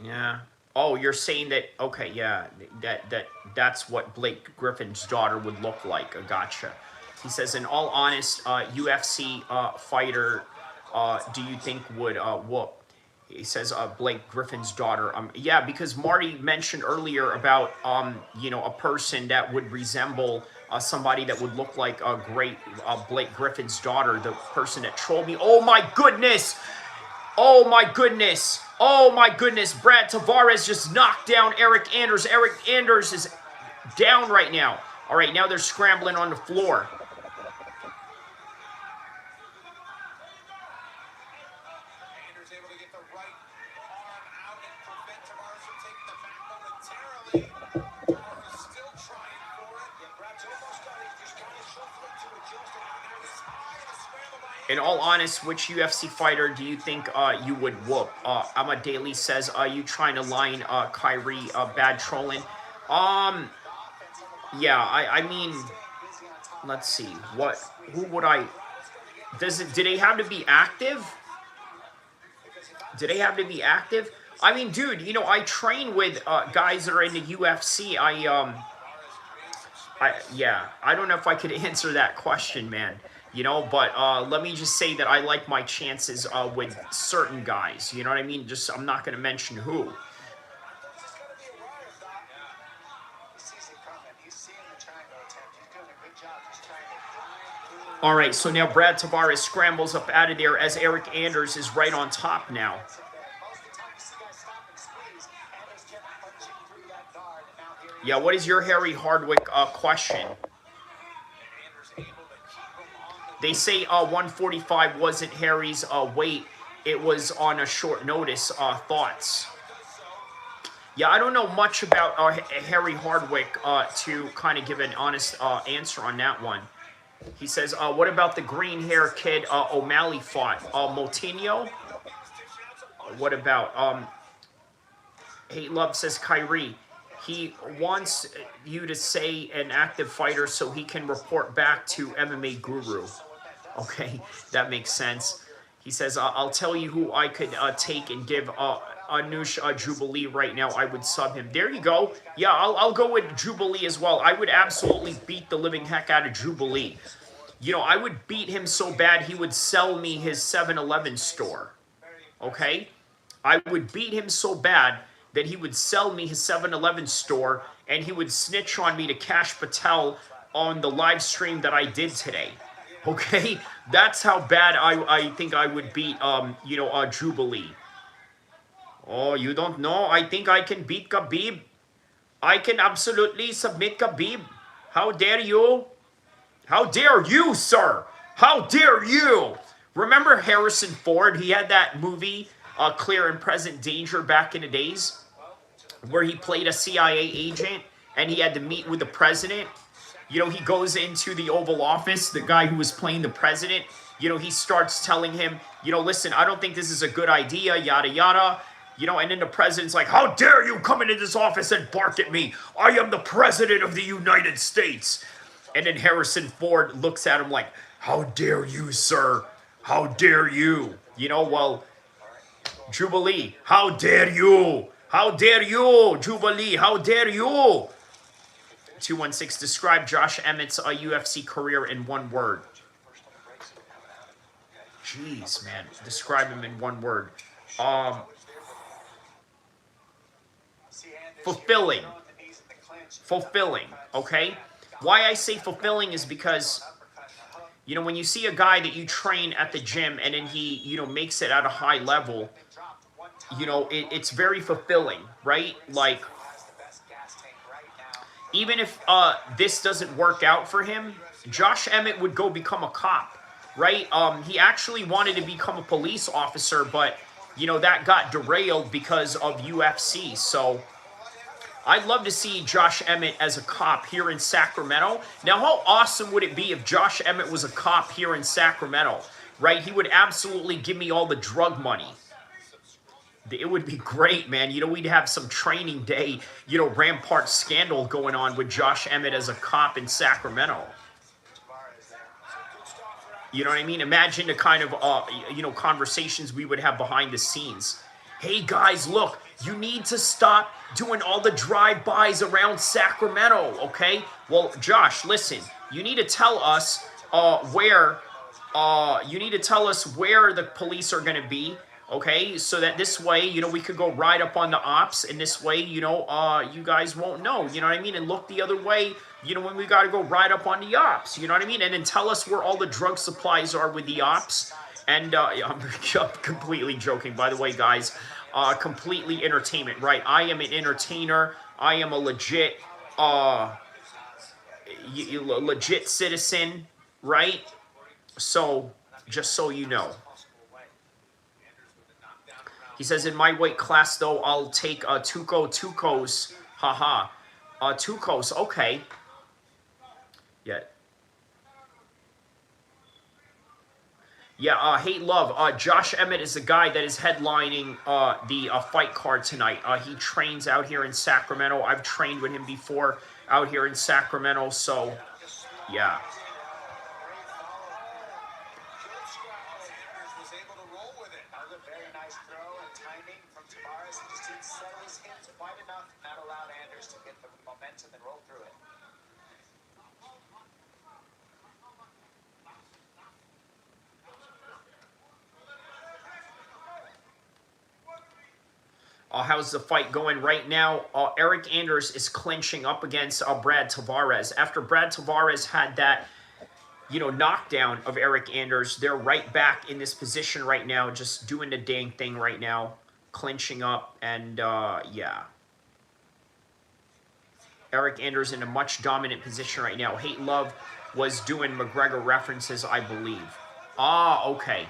Yeah. Oh, you're saying that, okay, yeah, that's what Blake Griffin's daughter would look like. Gotcha. He says, in all honest, UFC fighter, do you think would whoop? He says, Blake Griffin's daughter. Yeah, because Marty mentioned earlier about, a person that would resemble somebody that would look like a great Blake Griffin's daughter, the person that trolled me. Oh my goodness! Oh my goodness! Oh my goodness! Brad Tavares just knocked down Eric Anders. Eric Anders is down right now. All right, now they're scrambling on the floor. Anders able to get the right arm out and prevent Tavares from taking the back momentarily. Tavares still trying for it. Yeah, Brad's almost got it. Just kind of shuffling to adjust. And now he's high and a scramble by In all honest, which UFC fighter do you think you would whoop? Ahmad Daly says, are you trying to line Kyrie bad trolling? Yeah, I mean, let's see. Who would I... Do they have to be active? Do they have to be active? I mean, dude, I train with guys that are in the UFC. Yeah, I don't know if I could answer that question, man. But let me just say that I like my chances with certain guys. You know what I mean? Just, I'm not going to mention who. All right, so now Brad Tavares scrambles up out of there as Eric Anders is right on top now. Yeah, what is your Harry Hardwick question? They say 145 wasn't Harry's weight. It was on a short notice. Thoughts? Yeah, I don't know much about Harry Hardwick to kind of give an honest answer on that one. He says, what about the green hair kid O'Malley fought? Moutinho? What about... Hate Love says, Kyrie. He wants you to say an active fighter so he can report back to MMA Guru. Okay, that makes sense. He says, I'll tell you who I could take and give Anush Jubilee right now. I would sub him. There you go. Yeah, I'll go with Jubilee as well. I would absolutely beat the living heck out of Jubilee. I would beat him so bad he would sell me his 7-Eleven store. Okay? I would beat him so bad that he would sell me his 7-Eleven store and he would snitch on me to Cash Patel on the live stream that I did today. Okay? That's how bad I think I would beat, Jubilee. Oh, you don't know? I think I can beat Khabib. I can absolutely submit Khabib. How dare you? How dare you, sir? How dare you? Remember Harrison Ford? He had that movie, Clear and Present Danger, back in the days, where he played a CIA agent and he had to meet with the president. He goes into the Oval Office, the guy who was playing the president. He starts telling him, listen, I don't think this is a good idea, yada, yada. And then the president's like, how dare you come into this office and bark at me? I am the president of the United States. And then Harrison Ford looks at him like, how dare you, sir? How dare you? Well, Jubilee, how dare you? How dare you, Jubilee? How dare you? 216, describe Josh Emmett's UFC career in one word. Jeez, man. Describe him in one word. Fulfilling. Fulfilling, okay? Why I say fulfilling is because, when you see a guy that you train at the gym and then he, makes it at a high level, you know, it's very fulfilling, right? Like, Has the best gas tank right now. even if this doesn't work out for him, Josh Emmett would go become a cop, right? He actually wanted to become a police officer, but you know that got derailed because of UFC. So I'd love to see Josh Emmett as a cop here in Sacramento. Now, how awesome would it be if Josh Emmett was a cop here in Sacramento, right? He would absolutely give me all the drug money. It would be great, man. You know, we'd have some training day, you know, Rampart scandal going on with Josh Emmett as a cop in Sacramento. You know what I mean? Imagine the kind of, you know, conversations we would have behind the scenes. Hey, guys, look, you need to stop doing all the drive-bys around Sacramento, okay? Well, Josh, listen, you need to tell us where the police are going to be, okay? So that this way, you know, we could go ride up on the ops, and this way, you know, you guys won't know, you know what I mean? And look the other way, you know, when we got to go ride up on the ops, you know what I mean? And then tell us where all the drug supplies are with the ops. And I'm completely joking, by the way, guys. Completely entertainment, right? I am an entertainer. I am a legit, legit citizen, right? So, just so you know. He says, in my weight class, though, I'll take Tucos. Haha. Tucos, okay. Yeah. Yeah, Hate Love. Josh Emmett is the guy that is headlining the fight card tonight. He trains out here in Sacramento. I've trained with him before out here in Sacramento, so yeah. How's the fight going right now? Eric Anders is clinching up against Brad Tavares. After Brad Tavares had that, you know, knockdown of Eric Anders, they're right back in this position right now, just doing the dang thing right now, clinching up, and yeah. Eric Anders in a much dominant position right now. Hate Love was doing McGregor references, I believe. Ah, okay.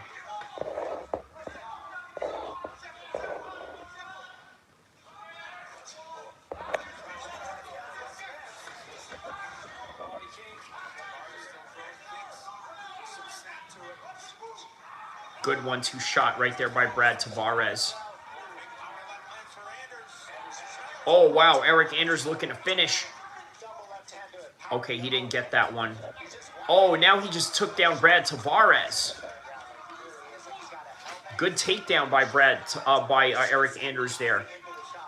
Good 1-2 shot right there by Brad Tavares. Oh, wow. Eric Anders looking to finish. Okay, he didn't get that one. Oh, now he just took down Brad Tavares. Good takedown by Eric Anders there.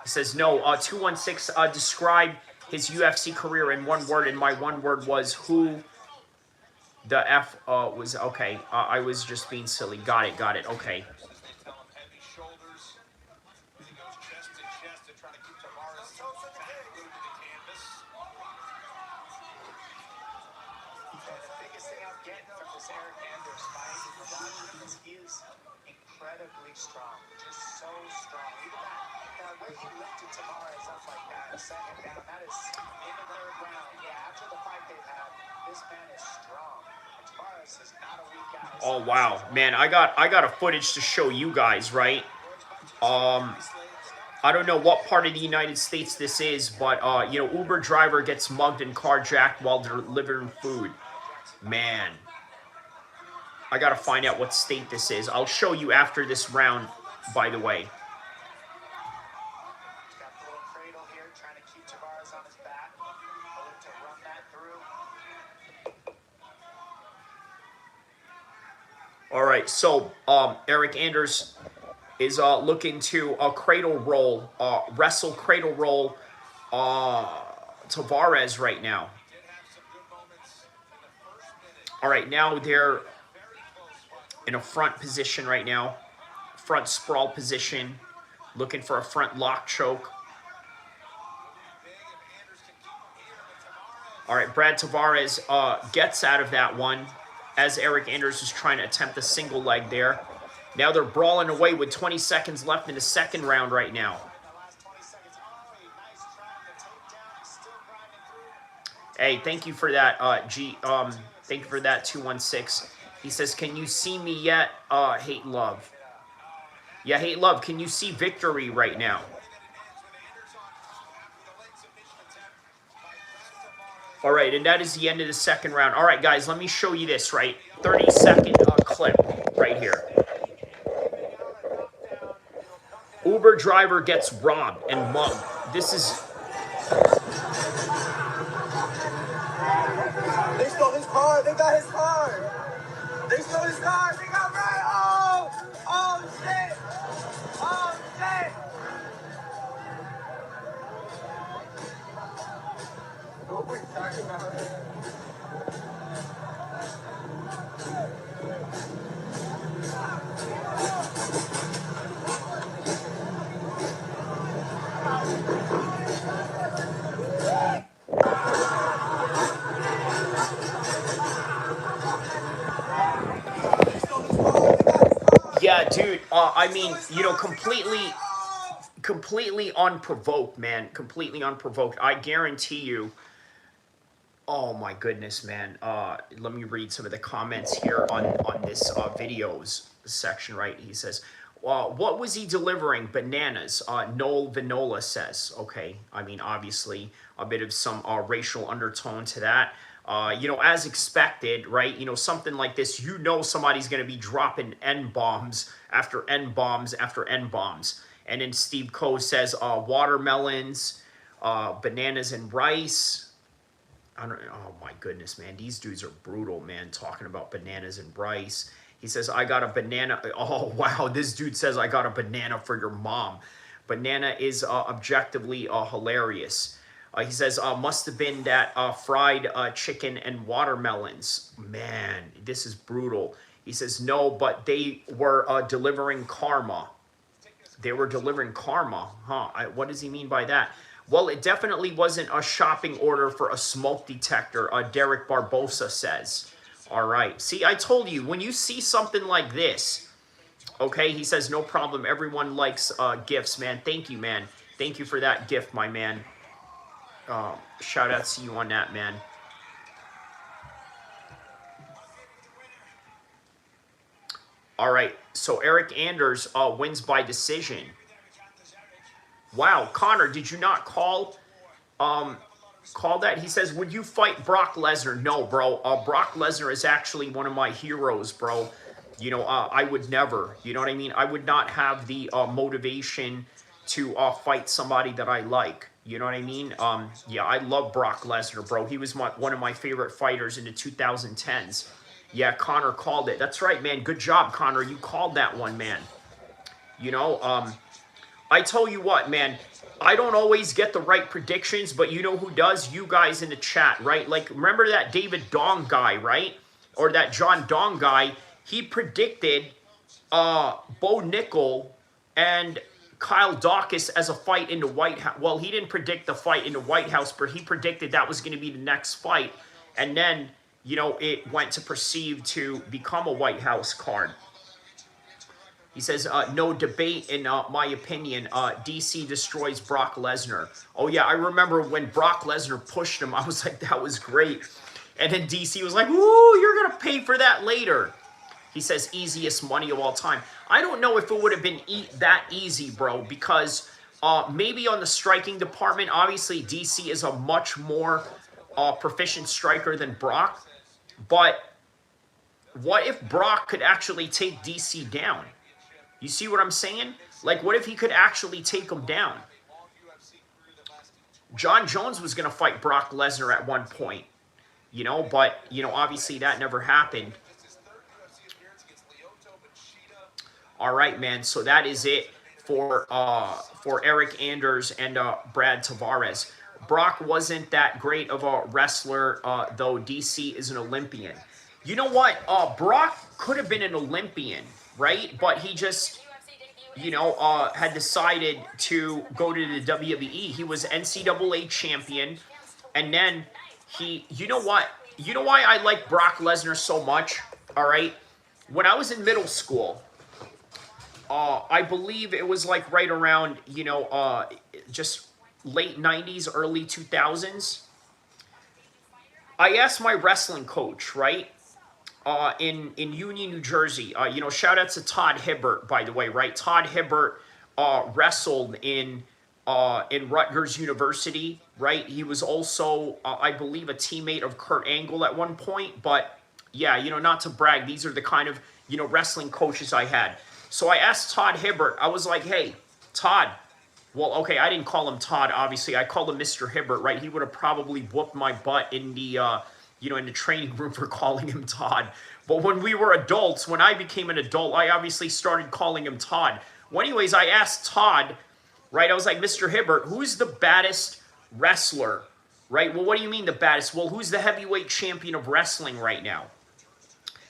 He says, no, 216 described his UFC career in one word, and my one word was who the F was. Okay, I was just being silly. Got it, okay. Strong, just so strong. Even that way he lifted Tavares up like that, second down, that is in the third round. Yeah, after the fight they've had, this man is strong. Tavares is not a weak guy. Oh wow, man, I got a footage to show you guys, right? I don't know what part of the United States this is, but you know, Uber driver gets mugged and carjacked while delivering food. Man. I gotta find out what state this is. I'll show you after this round, by the way. All right, so Eric Anders is looking to cradle roll, wrestle cradle roll Tavares right now. All right, now they're in a front position right now, front sprawl position, looking for a front lock choke. All right, Brad Tavares gets out of that one as Eric Anders is trying to attempt a single leg there. Now they're brawling away with 20 seconds left in the second round right now. Hey, thank you for that, thank you for that, 216. He says, can you see me yet? Hate Love. Yeah, Hate Love, can you see Victory right now? All right, and that is the end of the second round. All right, guys, let me show you this, right? 30-second clip right here. Uber driver gets robbed and mugged. This is... They stole his car. They got his car. They stole his car. They got right. Oh! Oh, shit! Oh, shit! What are we talking about? Yeah, dude, I mean, you know, completely unprovoked, man. Completely unprovoked. I guarantee you. Oh my goodness, man. Let me read some of the comments here on this videos section, right? He says, what was he delivering? Bananas. Noel Vinola says. Okay, I mean, obviously, a bit of some racial undertone to that. You know, as expected, right? You know, something like this, you know somebody's going to be dropping N-bombs after N-bombs after N-bombs. And then Steve Coe says, watermelons, bananas and rice. I don't, oh my goodness, man. These dudes are brutal, man, talking about bananas and rice. He says, I got a banana. Oh, wow. This dude says, I got a banana for your mom. Banana is objectively hilarious. He says, must have been that fried chicken and watermelons. Man, this is brutal. He says, no, but they were delivering karma. They were delivering karma. Huh? What does he mean by that? Well, it definitely wasn't a shopping order for a smoke detector, Derek Barbosa says. All right. See, I told you, when you see something like this, okay, he says, no problem. Everyone likes gifts, man. Thank you, man. Thank you for that gift, my man. Shout out to you on that, man. All right, so Eric Anders wins by decision. Wow, Connor, did you not call that? He says, would you fight Brock Lesnar? No, bro. Brock Lesnar is actually one of my heroes, bro. You know, I would never, you know what I mean? I would not have the motivation to fight somebody that I like. You know what I mean? Yeah, I love Brock Lesnar, bro. He was one of my favorite fighters in the 2010s. Yeah, Connor called it. That's right, man. Good job, Connor. You called that one, man. You know, I tell you what, man. I don't always get the right predictions, but you know who does? You guys in the chat, right? Like, remember that David Dong guy, right? Or that John Dong guy. He predicted Bo Nickel and Kyle Dawkins as a fight in the White House. Well, he didn't predict the fight in the White House, but he predicted that was going to be the next fight. And then, you know, it went to proceed to become a White House card. He says, no debate in my opinion. DC destroys Brock Lesnar. Oh, yeah, I remember when Brock Lesnar pushed him. I was like, that was great. And then DC was like, ooh, you're going to pay for that later. He says, easiest money of all time. I don't know if it would have been that easy, bro, because maybe on the striking department, obviously DC is a much more proficient striker than Brock. But what if Brock could actually take DC down? You see what I'm saying? Like, what if he could actually take him down? John Jones was going to fight Brock Lesnar at one point, you know, but, you know, obviously that never happened. All right, man. So that is it for Eric Anders and Brad Tavares. Brock wasn't that great of a wrestler, though. DC is an Olympian. You know what? Brock could have been an Olympian, right? But he just, you know, had decided to go to the WWE. He was NCAA champion. And then he, you know what? You know why I like Brock Lesnar so much? All right. When I was in middle school, I believe it was like right around, just late 90s, early 2000s. I asked my wrestling coach, right? In Union, New Jersey. Shout out to Todd Hibbert, by the way, right? Todd Hibbert wrestled in Rutgers University, right? He was also, I believe, a teammate of Kurt Angle at one point. But yeah, not to brag, these are the kind of wrestling coaches I had. So I asked Todd Hibbert. I was like, "Hey, Todd." Well, okay, I didn't call him Todd. Obviously, I called him Mr. Hibbert, right? He would have probably whooped my butt in the in the training room for calling him Todd. But when we were adults, when I became an adult, I obviously started calling him Todd. Well, anyways, I asked Todd, right? I was like, Mr. Hibbert, who's the baddest wrestler, right? Well, what do you mean the baddest? Well, who's the heavyweight champion of wrestling right now?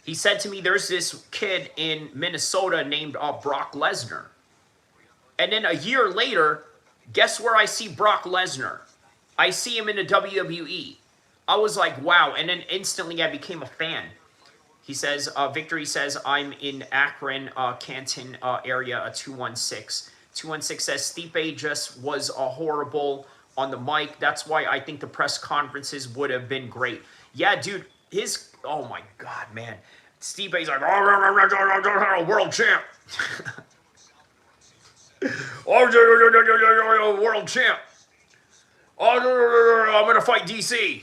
He said to me, there's this kid in Minnesota named Brock Lesnar. And then a year later, guess where I see Brock Lesnar? I see him in the WWE. I was like, wow. And then instantly I became a fan. He says, Victory says, I'm in Akron, Canton area, 216. 216 says, Stipe just was horrible on the mic. That's why I think the press conferences would have been great. Yeah, dude, oh my God, man. Stipe's like, world champ. World champ. I'm going to fight DC.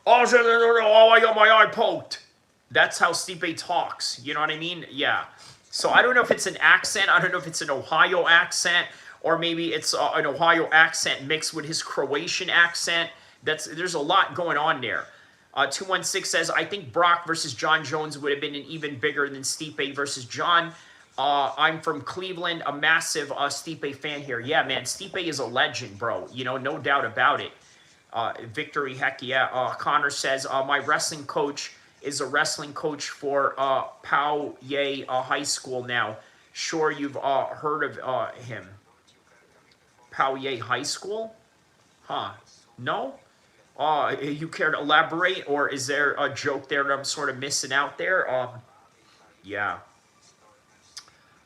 I got my eye poked. That's how Stipe talks. You know what I mean? Yeah. So I don't know if it's an accent. I don't know if it's an Ohio accent. Or maybe it's an Ohio accent mixed with his Croatian accent. There's a lot going on there. 216 says, I think Brock versus John Jones would have been an even bigger than Stipe versus John. I'm from Cleveland, a massive Stipe fan here. Yeah, man, Stipe is a legend, bro. No doubt about it. Victory, heck yeah. Connor says, my wrestling coach is a wrestling coach for Pao Ye High School now. Sure, you've heard of him. Pao Ye High School? Huh. No? You care to elaborate? Or is there a joke there that I'm sort of missing out there? Yeah.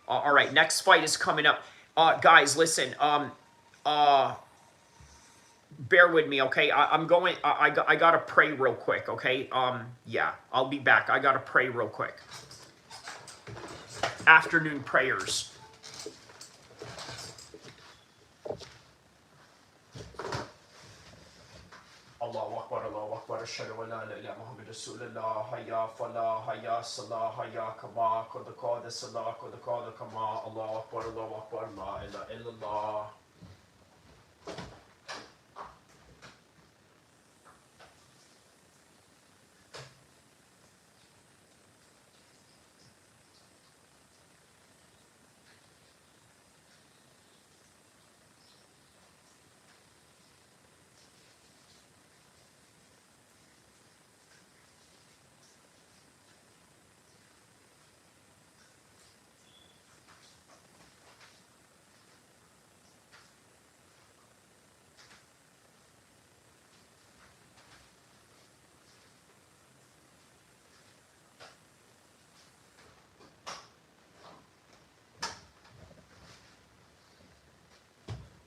All right, next fight is coming up. Guys, listen. Bear with me, okay? I'm going. I gotta pray real quick, okay? Yeah, I'll be back. I gotta pray real quick. Afternoon prayers. Allahu Akbar, Allahu Akbar, Ashhadu an la ilaha illa Muhammad Rasulullah, Hayya Falah, Hayya Salah, Hayya Kama, Qad Salah, Qad Kama, Allahu Akbar, La ilaha illallah.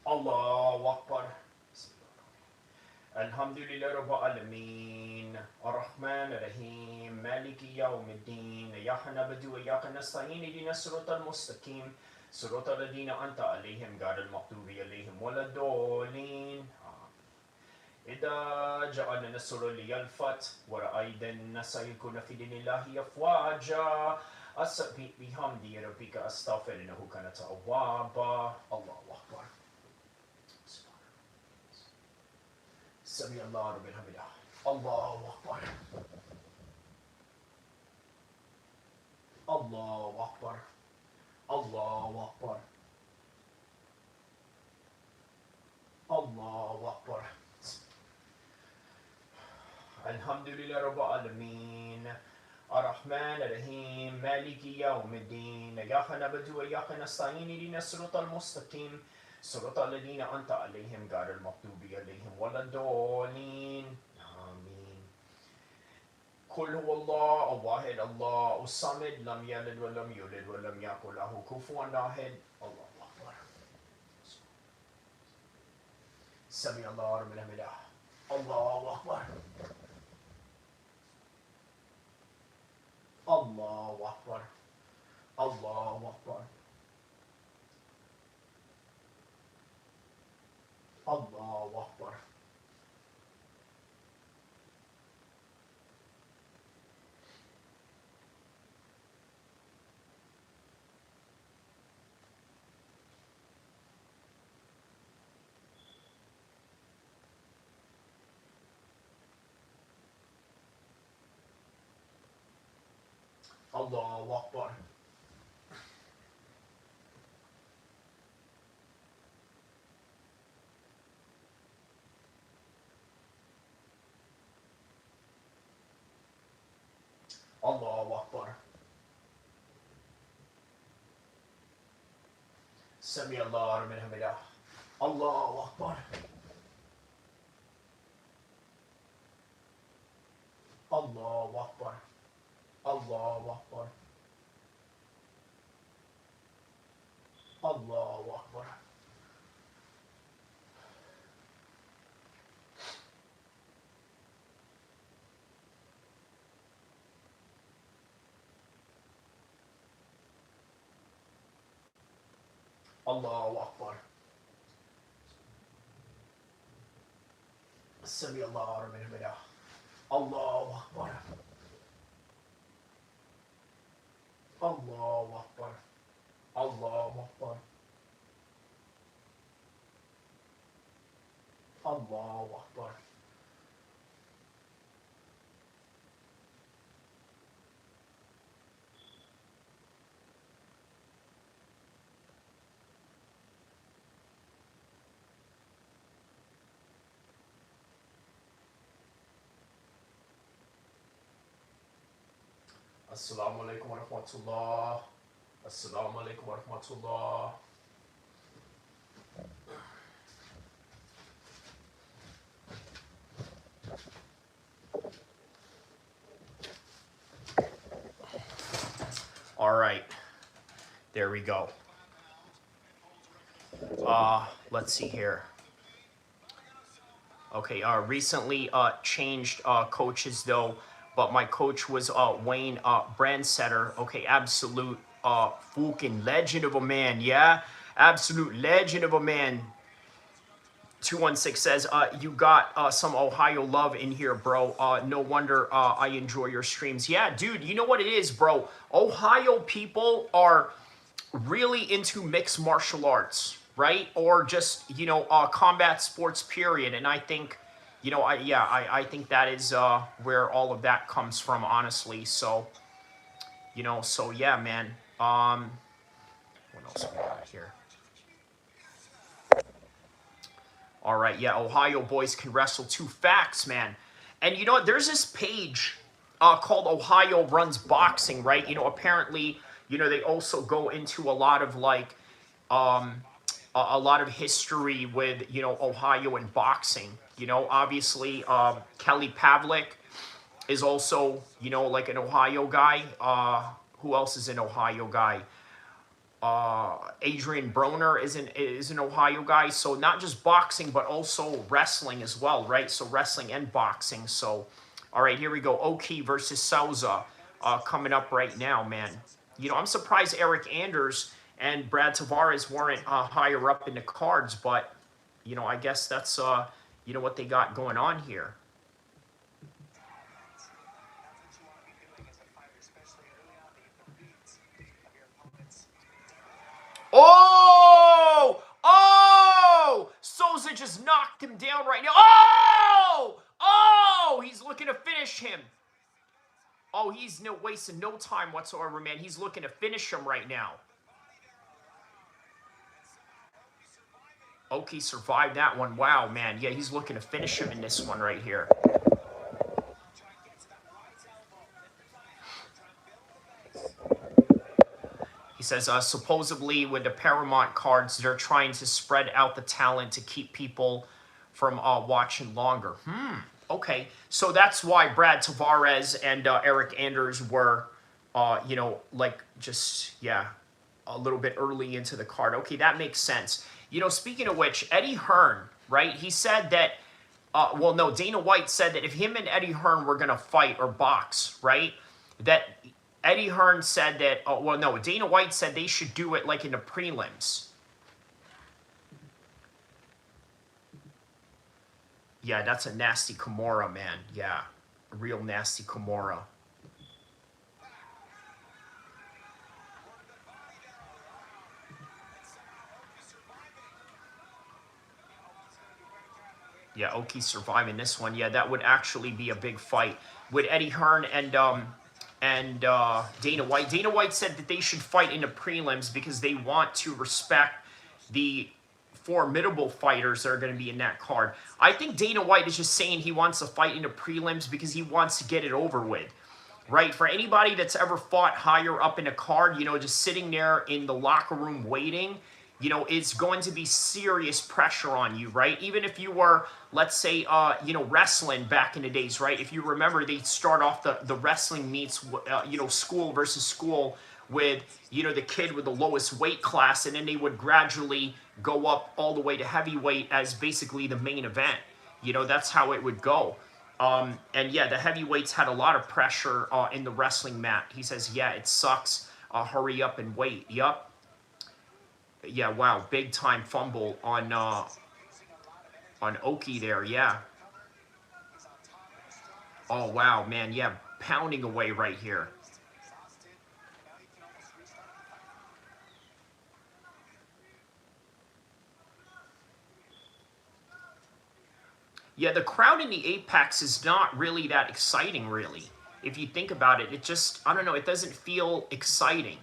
Allahu Akbar. Alhamdulillah Rabbil Alameen. Ar-Rahman Ar-Rahim. Maliki Yawmiddin. Iyyaka na'budu wa iyyaka nasta'in. Ihdinas siratal mustaqim. Siratal ladina anta alayhim ghayril maghdubi alayhim waladdallin. إذا جاء نصر الفتح ورأيت الناس يدخلون في دين الله أفواجا أسبح بحمد ربك أستغفر إنه كان توابا الله أكبر سمع الله رب الحمد الله أكبر الله أكبر الله أكبر الله أكبر الحمد لله رب العالمين الرحمن الرحيم مالك يوم الدين إياك نعبد وإياك نستعين اهدنا الصراط المستقيم صراط الذين أنعمت عليهم غير المغضوب عليهم ولا الضالين آمين قل هو الله الواحد الله الصمد لم يلد ولم يولد ولم يكن له كفوا أحد الله أكبر سمع الله لمن حمده الله أكبر الله أكبر الله أكبر الله أكبر الله أكبر الله أكبر سمع الله لمن حمده الله أكبر الله أكبر الله أكبر الله أكبر الله أكبر سمع الله لمن حمده الله أكبر الله أكبر الله أكبر الله أكبر السلام عليكم ورحمة الله السلام عليكم ورحمة الله All right, there we go. Let's see here. Okay, recently changed coaches though, but my coach was Wayne Brandsetter. Okay, absolute fucking legend of a man, yeah? Absolute legend of a man. 216 says, you got some Ohio love in here, bro. No wonder I enjoy your streams. Yeah, dude, you know what it is, bro? Ohio people are really into mixed martial arts, right? Or just, you know, combat sports, period. And I think, you know, I think that is where all of that comes from, honestly. So, you know, so yeah, man. What else we got here? All right, yeah, Ohio boys can wrestle. Two facts, man. And you know what? There's this page called Ohio Runs Boxing, right? You know, apparently, you know, they also go into a lot of like a lot of history with, you know, Ohio and boxing. You know, obviously, Kelly Pavlik is also, you know, like an Ohio guy. Who else is an Ohio guy? Adrian Broner is an Ohio guy. So not just boxing, but also wrestling as well, right? So wrestling and boxing. So, all right, here we go. El-Kheer versus Souza coming up right now, man. You know, I'm surprised Eric Anders and Brad Tavares weren't higher up in the cards, but, you know, I guess that's, you know, what they got going on here. Oh! Oh! Souza just knocked him down right now. Oh! Oh! He's looking to finish him. Oh, he's wasting no time whatsoever, man. He's looking to finish him right now. El-Kheer survived that one. Wow, man. Yeah, he's looking to finish him in this one right here. He says, supposedly with the Paramount cards, they're trying to spread out the talent to keep people from watching longer. Okay, so that's why Brad Tavares and Eric Anders were, you know, like just, yeah, a little bit early into the card. Okay, that makes sense. You know, speaking of which, Eddie Hearn, right? He said that, well, no, Dana White said that if him and Eddie Hearn were going to fight or box, right? That Eddie Hearn said that, well, no, Dana White said they should do it like in the prelims. Yeah, that's a nasty Kimura, man. Yeah, a real nasty Kimura. Yeah, Oki surviving this one. Yeah, that would actually be a big fight with Eddie Hearn and Dana White. Dana White said that they should fight in the prelims because they want to respect the formidable fighters that are going to be in that card. I think Dana White is just saying he wants to fight in the prelims because he wants to get it over with. Right? For anybody that's ever fought higher up in a card, you know, just sitting there in the locker room waiting, you know, it's going to be serious pressure on you, right? Even if you were, let's say, you know, wrestling back in the days, right? If you remember, they'd start off the wrestling meets, you know, school versus school with, you know, the kid with the lowest weight class, and then they would gradually go up all the way to heavyweight as basically the main event. You know, that's how it would go. And yeah, the heavyweights had a lot of pressure in the wrestling mat. He says, yeah, it sucks. Hurry up and wait. Yup. Yeah, wow, big time fumble on Oki there. Yeah. Oh wow, man. Yeah, pounding away right here. Yeah, the crowd in the Apex is not really that exciting, really. If you think about it, it just, I don't know, it doesn't feel exciting.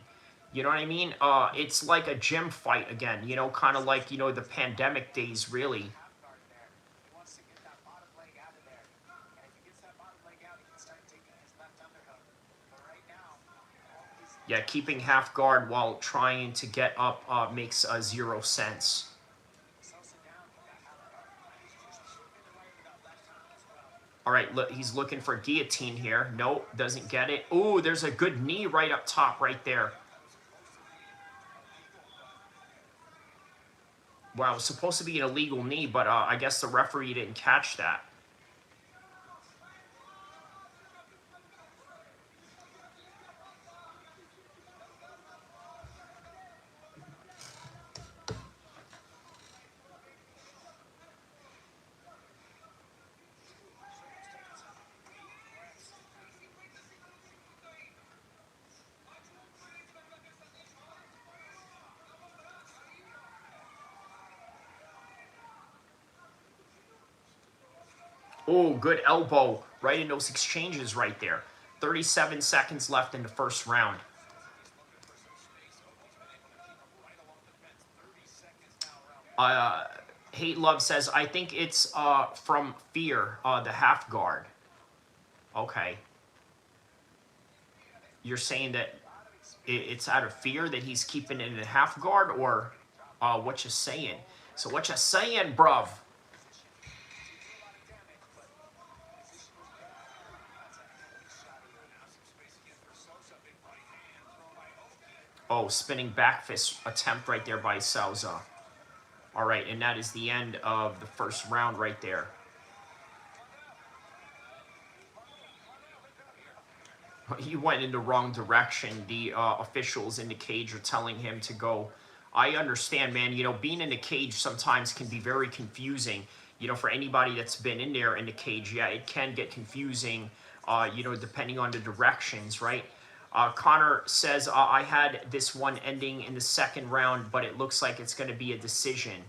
You know what I mean? It's like a gym fight again, you know, kind of like, you know, the pandemic days, really. Yeah, keeping half guard while trying to get up makes zero sense. All right, look, he's looking for guillotine here. Nope, doesn't get it. Ooh, there's a good knee right up top right there. Wow, it was supposed to be an illegal knee, but I guess the referee didn't catch that. Oh, good elbow right in those exchanges right there. 37 seconds left in the first round. Hate Love says, I think it's from Fear, the half guard. Okay. You're saying that it's out of fear that he's keeping it in a half guard, or what you saying? So what you saying, bruv? Oh, spinning back fist attempt right there by Souza. All right, and that is the end of the first round right there. He went in the wrong direction. The officials in the cage are telling him to go. I understand, man. You know, being in the cage sometimes can be very confusing. You know, for anybody that's been in there in the cage, yeah, it can get confusing, you know, depending on the directions, right? Connor says, I had this one ending in the second round, but it looks like it's going to be a decision.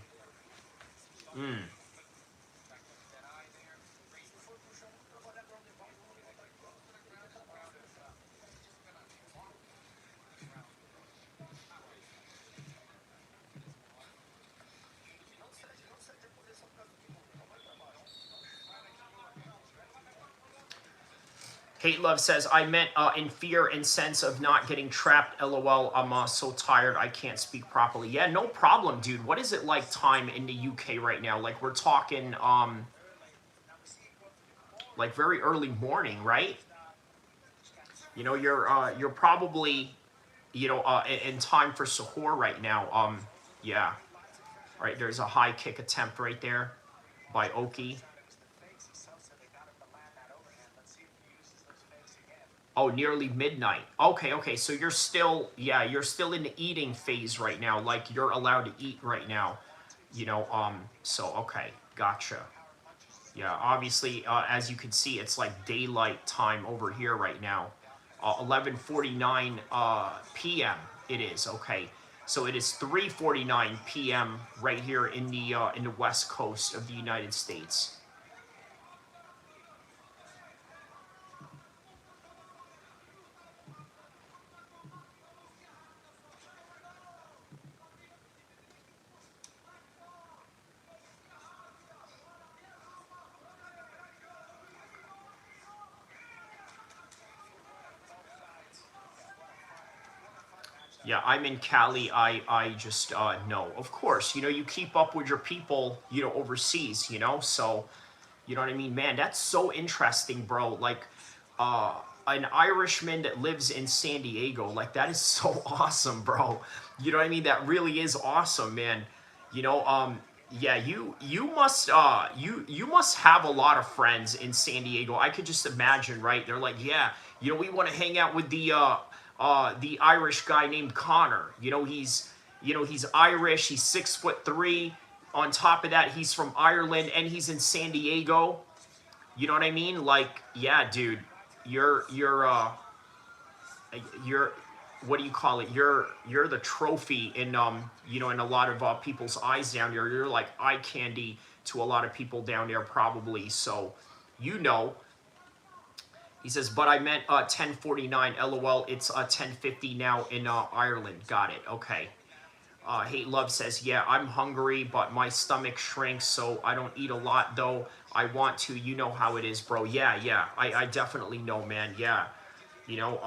Hate Love says, I meant in fear and sense of not getting trapped. LOL, I'm so tired. I can't speak properly. Yeah, no problem, dude. What is it like time in the UK right now? Like, we're talking, like very early morning, right? You know, you're probably, you know, in time for suhoor right now. Yeah, right. There's a high kick attempt right there by Oki. Oh, nearly midnight. Okay, okay. So you're still, yeah, you're still in the eating phase right now. Like you're allowed to eat right now. You know, so okay, gotcha. Yeah, obviously, as you can see, it's like daylight time over here right now. 11:49 p.m. It is, okay. So it is 3:49 p.m. right here in the west coast of the United States. Yeah, I'm in Cali. I just know. Of course, you know, you keep up with your people, you know, overseas, you know. So, you know what I mean? Man, that's so interesting, bro. Like uh an Irishman that lives in San Diego. Like that is so awesome, bro. You know what I mean? That really is awesome, man. You know, yeah, you must you must have a lot of friends in San Diego. I could just imagine, right? They're like, yeah, you know, we want to hang out with the Irish guy named Connor. You know, he's Irish, he's 6'3". On top of that, he's from Ireland and he's in San Diego. You know what I mean? Like, yeah, dude, you're what do you call it? You're the trophy in you know, in a lot of people's eyes down there. You're like eye candy to a lot of people down there probably. So, you know, he says, but I meant 10:49. LOL. It's 10:50 now in Ireland. Got it. Okay. Hate Love says, yeah, I'm hungry, but my stomach shrinks, so I don't eat a lot, though I want to. You know how it is, bro. Yeah, yeah, I definitely know, man. Yeah, you know,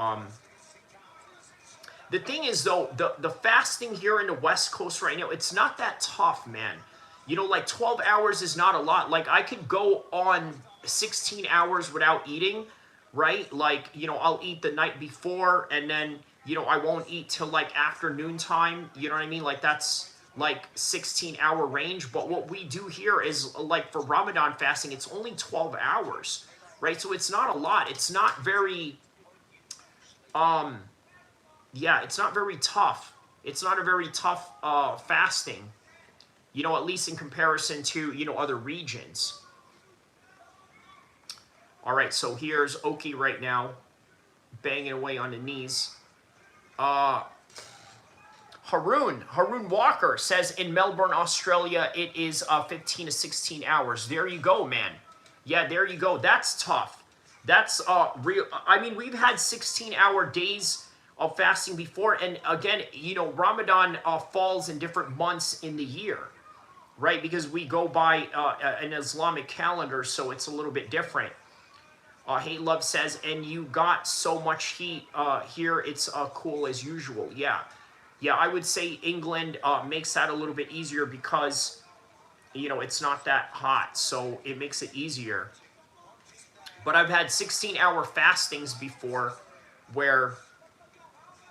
the thing is, though, the fasting here in the West Coast right now, it's not that tough, man. You know, like 12 hours is not a lot. Like, I could go on 16 hours without eating, right? Like, you know, I'll eat the night before and then, you know, I won't eat till like afternoon time. You know what I mean? Like, that's like 16-hour range. But what we do here is like for Ramadan fasting, it's only 12 hours, right? So it's not a lot. It's not very, um, yeah, it's not very tough. It's not a very tough fasting, you know, at least in comparison to, you know, other regions. All right, so here's Oki right now, banging away on the knees. Uh, Haroon Walker says in Melbourne, Australia, it is 15 to 16 hours. There you go, man. Yeah, there you go. That's tough. That's real. I mean, we've had 16-hour days of fasting before, and again, you know, Ramadan falls in different months in the year, right? Because we go by an Islamic calendar, so it's a little bit different. Hate Love says, and you got so much heat here, it's cool as usual. Yeah. Yeah, I would say England makes that a little bit easier because, you know, it's not that hot, so it makes it easier. But I've had 16-hour fastings before where,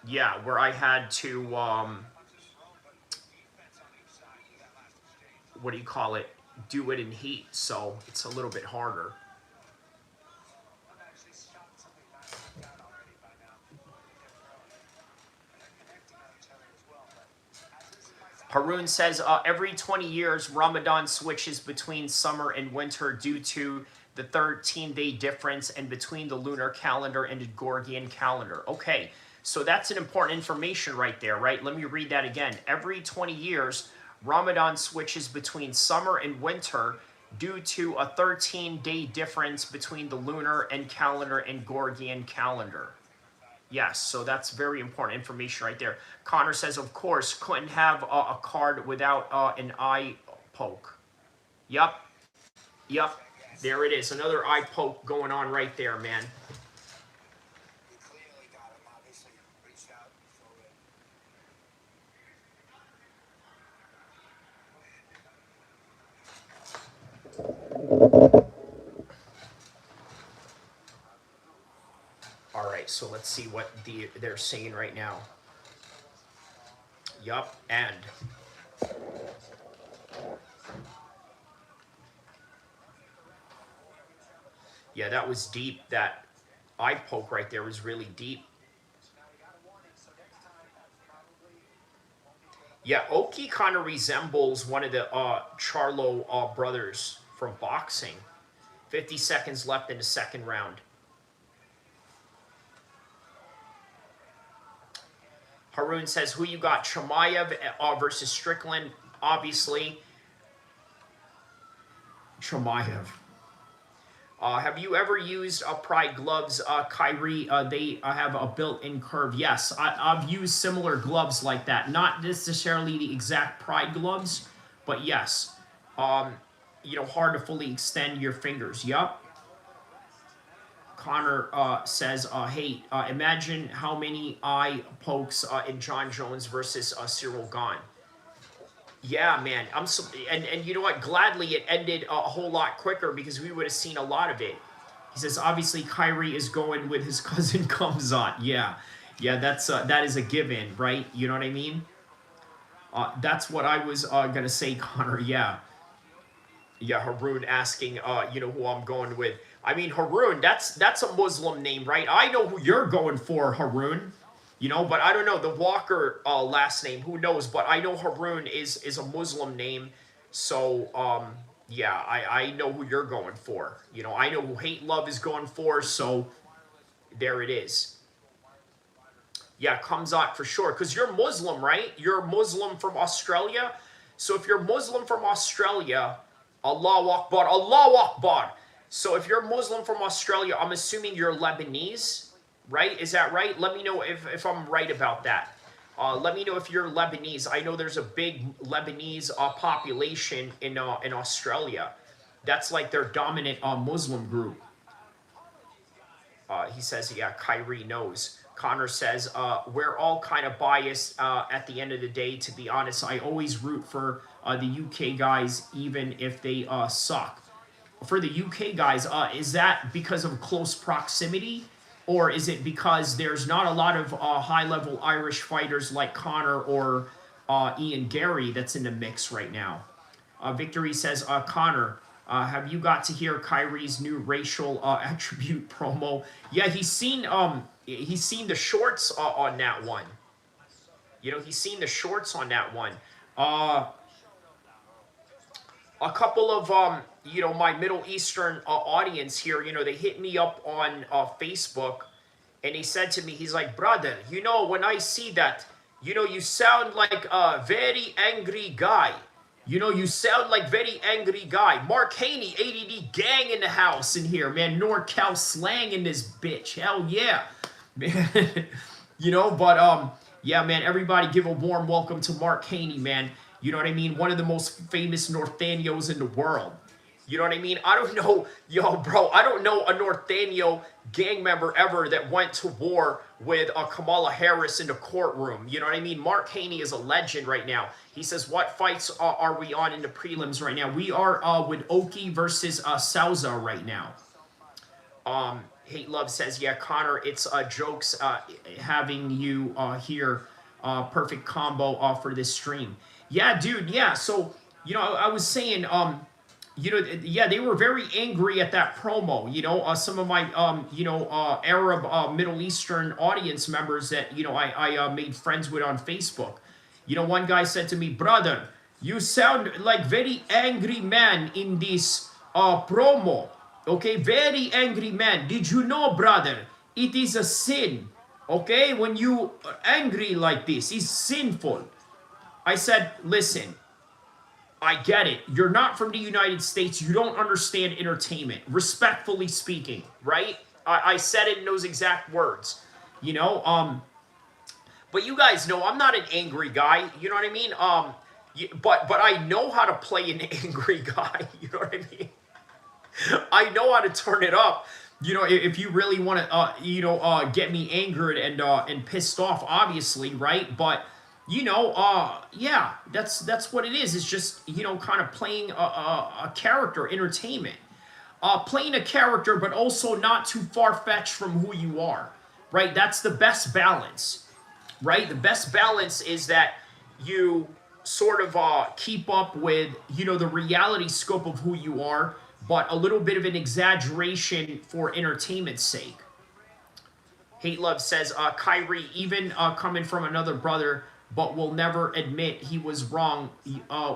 yeah, where I had to, what do you call it, do it in heat, so it's a little bit harder. Haroon says, every 20 years, Ramadan switches between summer and winter due to the 13-day difference and between the lunar calendar and the Gregorian calendar. Okay, so that's an important information right there, right? Let me read that again. Every 20 years, Ramadan switches between summer and winter due to a 13-day difference between the lunar and calendar and Gregorian calendar. Yes, so that's very important information right there. Connor says, of course, couldn't have a card without an eye poke. Yup, yup. There it is. Another eye poke going on right there, man. So let's see what they're saying right now. Yup, and yeah, that was deep. That eye poke right there was really deep. Yeah, Oki kind of resembles one of the Charlo brothers from boxing. 50 seconds left in the second round. Haroon says, who you got? Chimaev versus Strickland. Obviously, Chimaev. Have you ever used Pride gloves, Kyrie? They have a built-in curve. Yes, I've used similar gloves like that. Not necessarily the exact Pride gloves, but yes. You know, hard to fully extend your fingers. Yup. Connor says, hey, imagine how many eye pokes in John Jones versus Cyril Gane. Yeah, man. And you know what? Gladly it ended a whole lot quicker because we would have seen a lot of it. He says, obviously Kyrie is going with his cousin Kamzat. Yeah. Yeah, that is a given, right? You know what I mean? That's what I was going to say, Connor. Yeah. Yeah, Haroon asking, you know, who I'm going with. I mean, Haroon, that's a Muslim name, right? I know who you're going for, Haroon. You know, but I don't know the Walker last name. Who knows? But I know Haroon is a Muslim name. So, yeah, I know who you're going for. You know, I know who Hate Love is going for. So, there it is. Yeah, Kamzat for sure. Because you're Muslim, right? You're Muslim from Australia. So, if you're Muslim from Australia, Allahu Akbar, Allahu Akbar. So, if you're Muslim from Australia, I'm assuming you're Lebanese. Right? Is that right? Let me know if I'm right about that. Let me know if you're Lebanese. I know there's a big Lebanese population in Australia. That's like their dominant Muslim group. He says, yeah, Kyrie knows. Connor says, we're all kind of biased at the end of the day. To be honest, I always root for the UK guys, even if they suck. For the UK guys, is that because of close proximity? Or is it because there's not a lot of high-level Irish fighters like Connor or Ian Gary that's in the mix right now? Victory says, Connor, have you got to hear Kyrie's new racial attribute promo? Yeah, he's seen the shorts on that one. You know, he's seen the shorts on that one. A couple of you know, my Middle Eastern audience here, you know, they hit me up on Facebook, and he said to me, he's like, brother, you know, when I see that, you know, you sound like a very angry guy. You know, you sound like very angry guy. Mark Haney, ADD gang in the house in here, man. NorCal slang in this bitch. Hell yeah. Man. You know, but, yeah, man, everybody give a warm welcome to Mark Haney, man. You know what I mean? One of the most famous Northanios in the world. You know what I mean? I don't know, yo, bro, I don't know a Northano gang member ever that went to war with Kamala Harris in the courtroom. You know what I mean? Mark Haney is a legend right now. He says, what fights are we on in the prelims right now? We are with Oki versus Souza right now. Hate Love says, yeah, Connor, it's jokes having you here. Perfect combo for this stream. Yeah, dude, yeah. So, you know, I was saying, you know, yeah, they were very angry at that promo. You know, some of my, you know, Arab, Middle Eastern audience members that, you know, I made friends with on Facebook. You know, one guy said to me, brother, you sound like very angry man in this promo. Okay, very angry man. Did you know, brother, it is a sin. Okay, when you are angry like this, it's sinful. I said, listen, I get it. You're not from the United States. You don't understand entertainment, respectfully speaking, right? I said it in those exact words, you know? But you guys know I'm not an angry guy, you know what I mean? But I know how to play an angry guy, you know what I mean? I know how to turn it up. You know, if you really want to, you know, get me angered and pissed off, obviously, right? But you know, yeah, that's what it is. It's just, you know, kind of playing a character, entertainment. Playing a character, but also not too far-fetched from who you are. right? That's the best balance, right? The best balance is that you sort of keep up with, you know, the reality scope of who you are, but a little bit of an exaggeration for entertainment's sake. Hate Love says, Kyrie, even coming from another brother, but will never admit he was wrong.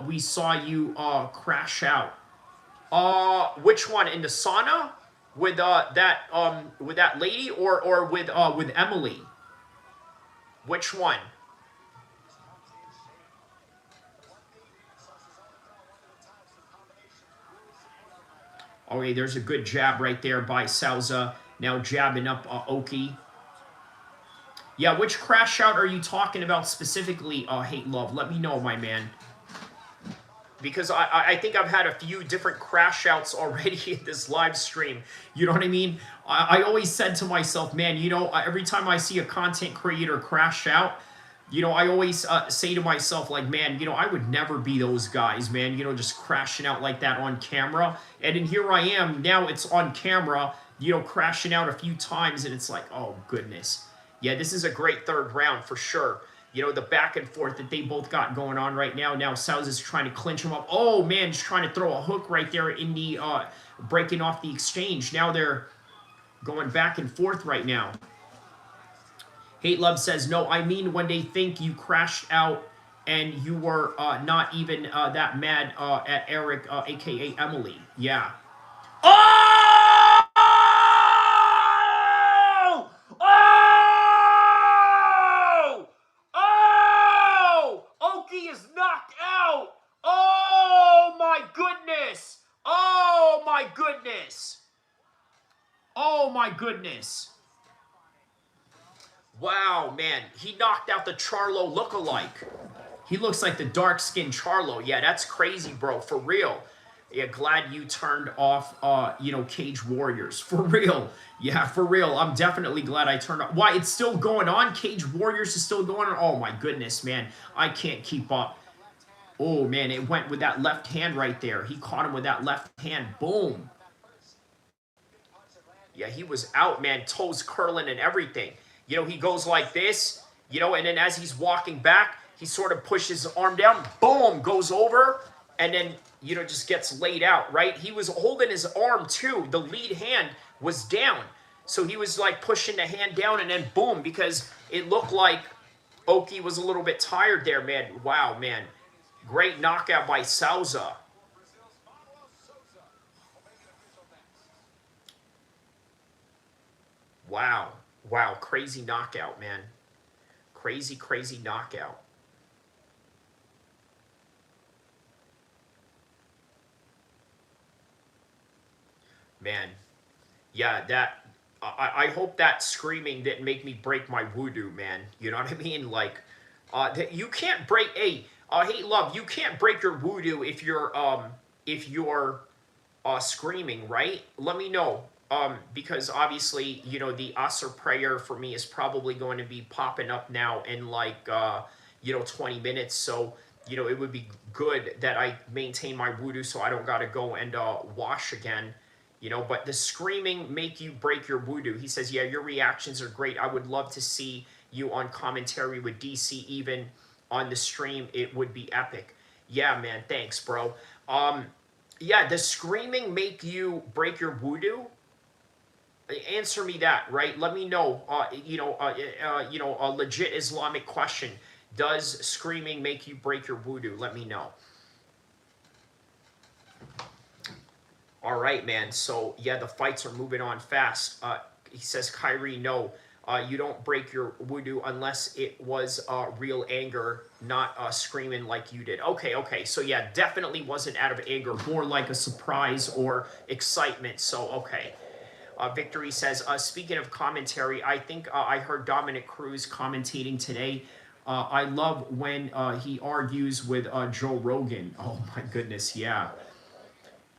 We saw you crash out. Which one, in the sauna with that lady, or with Emily? Which one? Okay, there's a good jab right there by Souza. Now jabbing up Oki. Yeah, which crash out are you talking about specifically, Hate Love? Let me know, my man. Because I think I've had a few different crash outs already in this live stream. You know what I mean? I always said to myself, man, you know, every time I see a content creator crash out, you know, I always say to myself, like, man, you know, I would never be those guys, man, you know, just crashing out like that on camera. And then here I am, now it's on camera, you know, crashing out a few times, and it's like, oh, goodness. Yeah, this is a great third round for sure. You know, the back and forth that they both got going on right now. Now South is trying to clinch him up. Oh, man, just trying to throw a hook right there in the breaking off the exchange. Now they're going back and forth right now. Hate Love says, no, I mean when they think you crashed out and you were not even that mad at Eric, a.k.a. Emily. Yeah. Oh! Oh! Oh! Oki is knocked out. Oh, my goodness. Oh, my goodness. Oh, my goodness. Wow, man. He knocked out the Charlo lookalike. He looks like the dark-skinned Charlo. Yeah, that's crazy, bro. For real. Yeah, glad you turned off, you know, Cage Warriors. For real. Yeah, for real. I'm definitely glad I turned off. Why, it's still going on? Cage Warriors is still going on? Oh, my goodness, man. I can't keep up. Oh, man, it went with that left hand right there. He caught him with that left hand. Boom. Yeah, he was out, man. Toes curling and everything. You know, he goes like this, you know, and then as he's walking back, he sort of pushes his arm down, boom, goes over, and then, you know, just gets laid out, right? He was holding his arm, too. The lead hand was down. So he was, like, pushing the hand down, and then boom, because it looked like Oki was a little bit tired there, man. Wow, man. Great knockout by Souza. Wow. Wow, crazy knockout, man. Crazy, crazy knockout. Man, yeah, that, I hope that screaming didn't make me break my voodoo, man. You know what I mean? Like, you can't break, hey, Hate Love, you can't break your voodoo if you're screaming, right? Let me know. Because obviously, you know, the Asr prayer for me is probably going to be popping up now in like, you know, 20 minutes. So, you know, it would be good that I maintain my voodoo so I don't got to go and wash again, you know. But the screaming make you break your voodoo. He says, yeah, your reactions are great. I would love to see you on commentary with DC even on the stream. It would be epic. Yeah, man. Thanks, bro. Yeah, does screaming make you break your voodoo? Answer me that, right? Let me know. You know, a legit Islamic question. Does screaming make you break your voodoo? Let me know. All right, man. So yeah, the fights are moving on fast. He says, Kyrie, no, you don't break your voodoo unless it was real anger, not screaming like you did. Okay. So yeah, definitely wasn't out of anger, more like a surprise or excitement. So okay. Victory says, speaking of commentary, I think I heard Dominic Cruz commentating today. I love when he argues with Joe Rogan. Oh my goodness, yeah.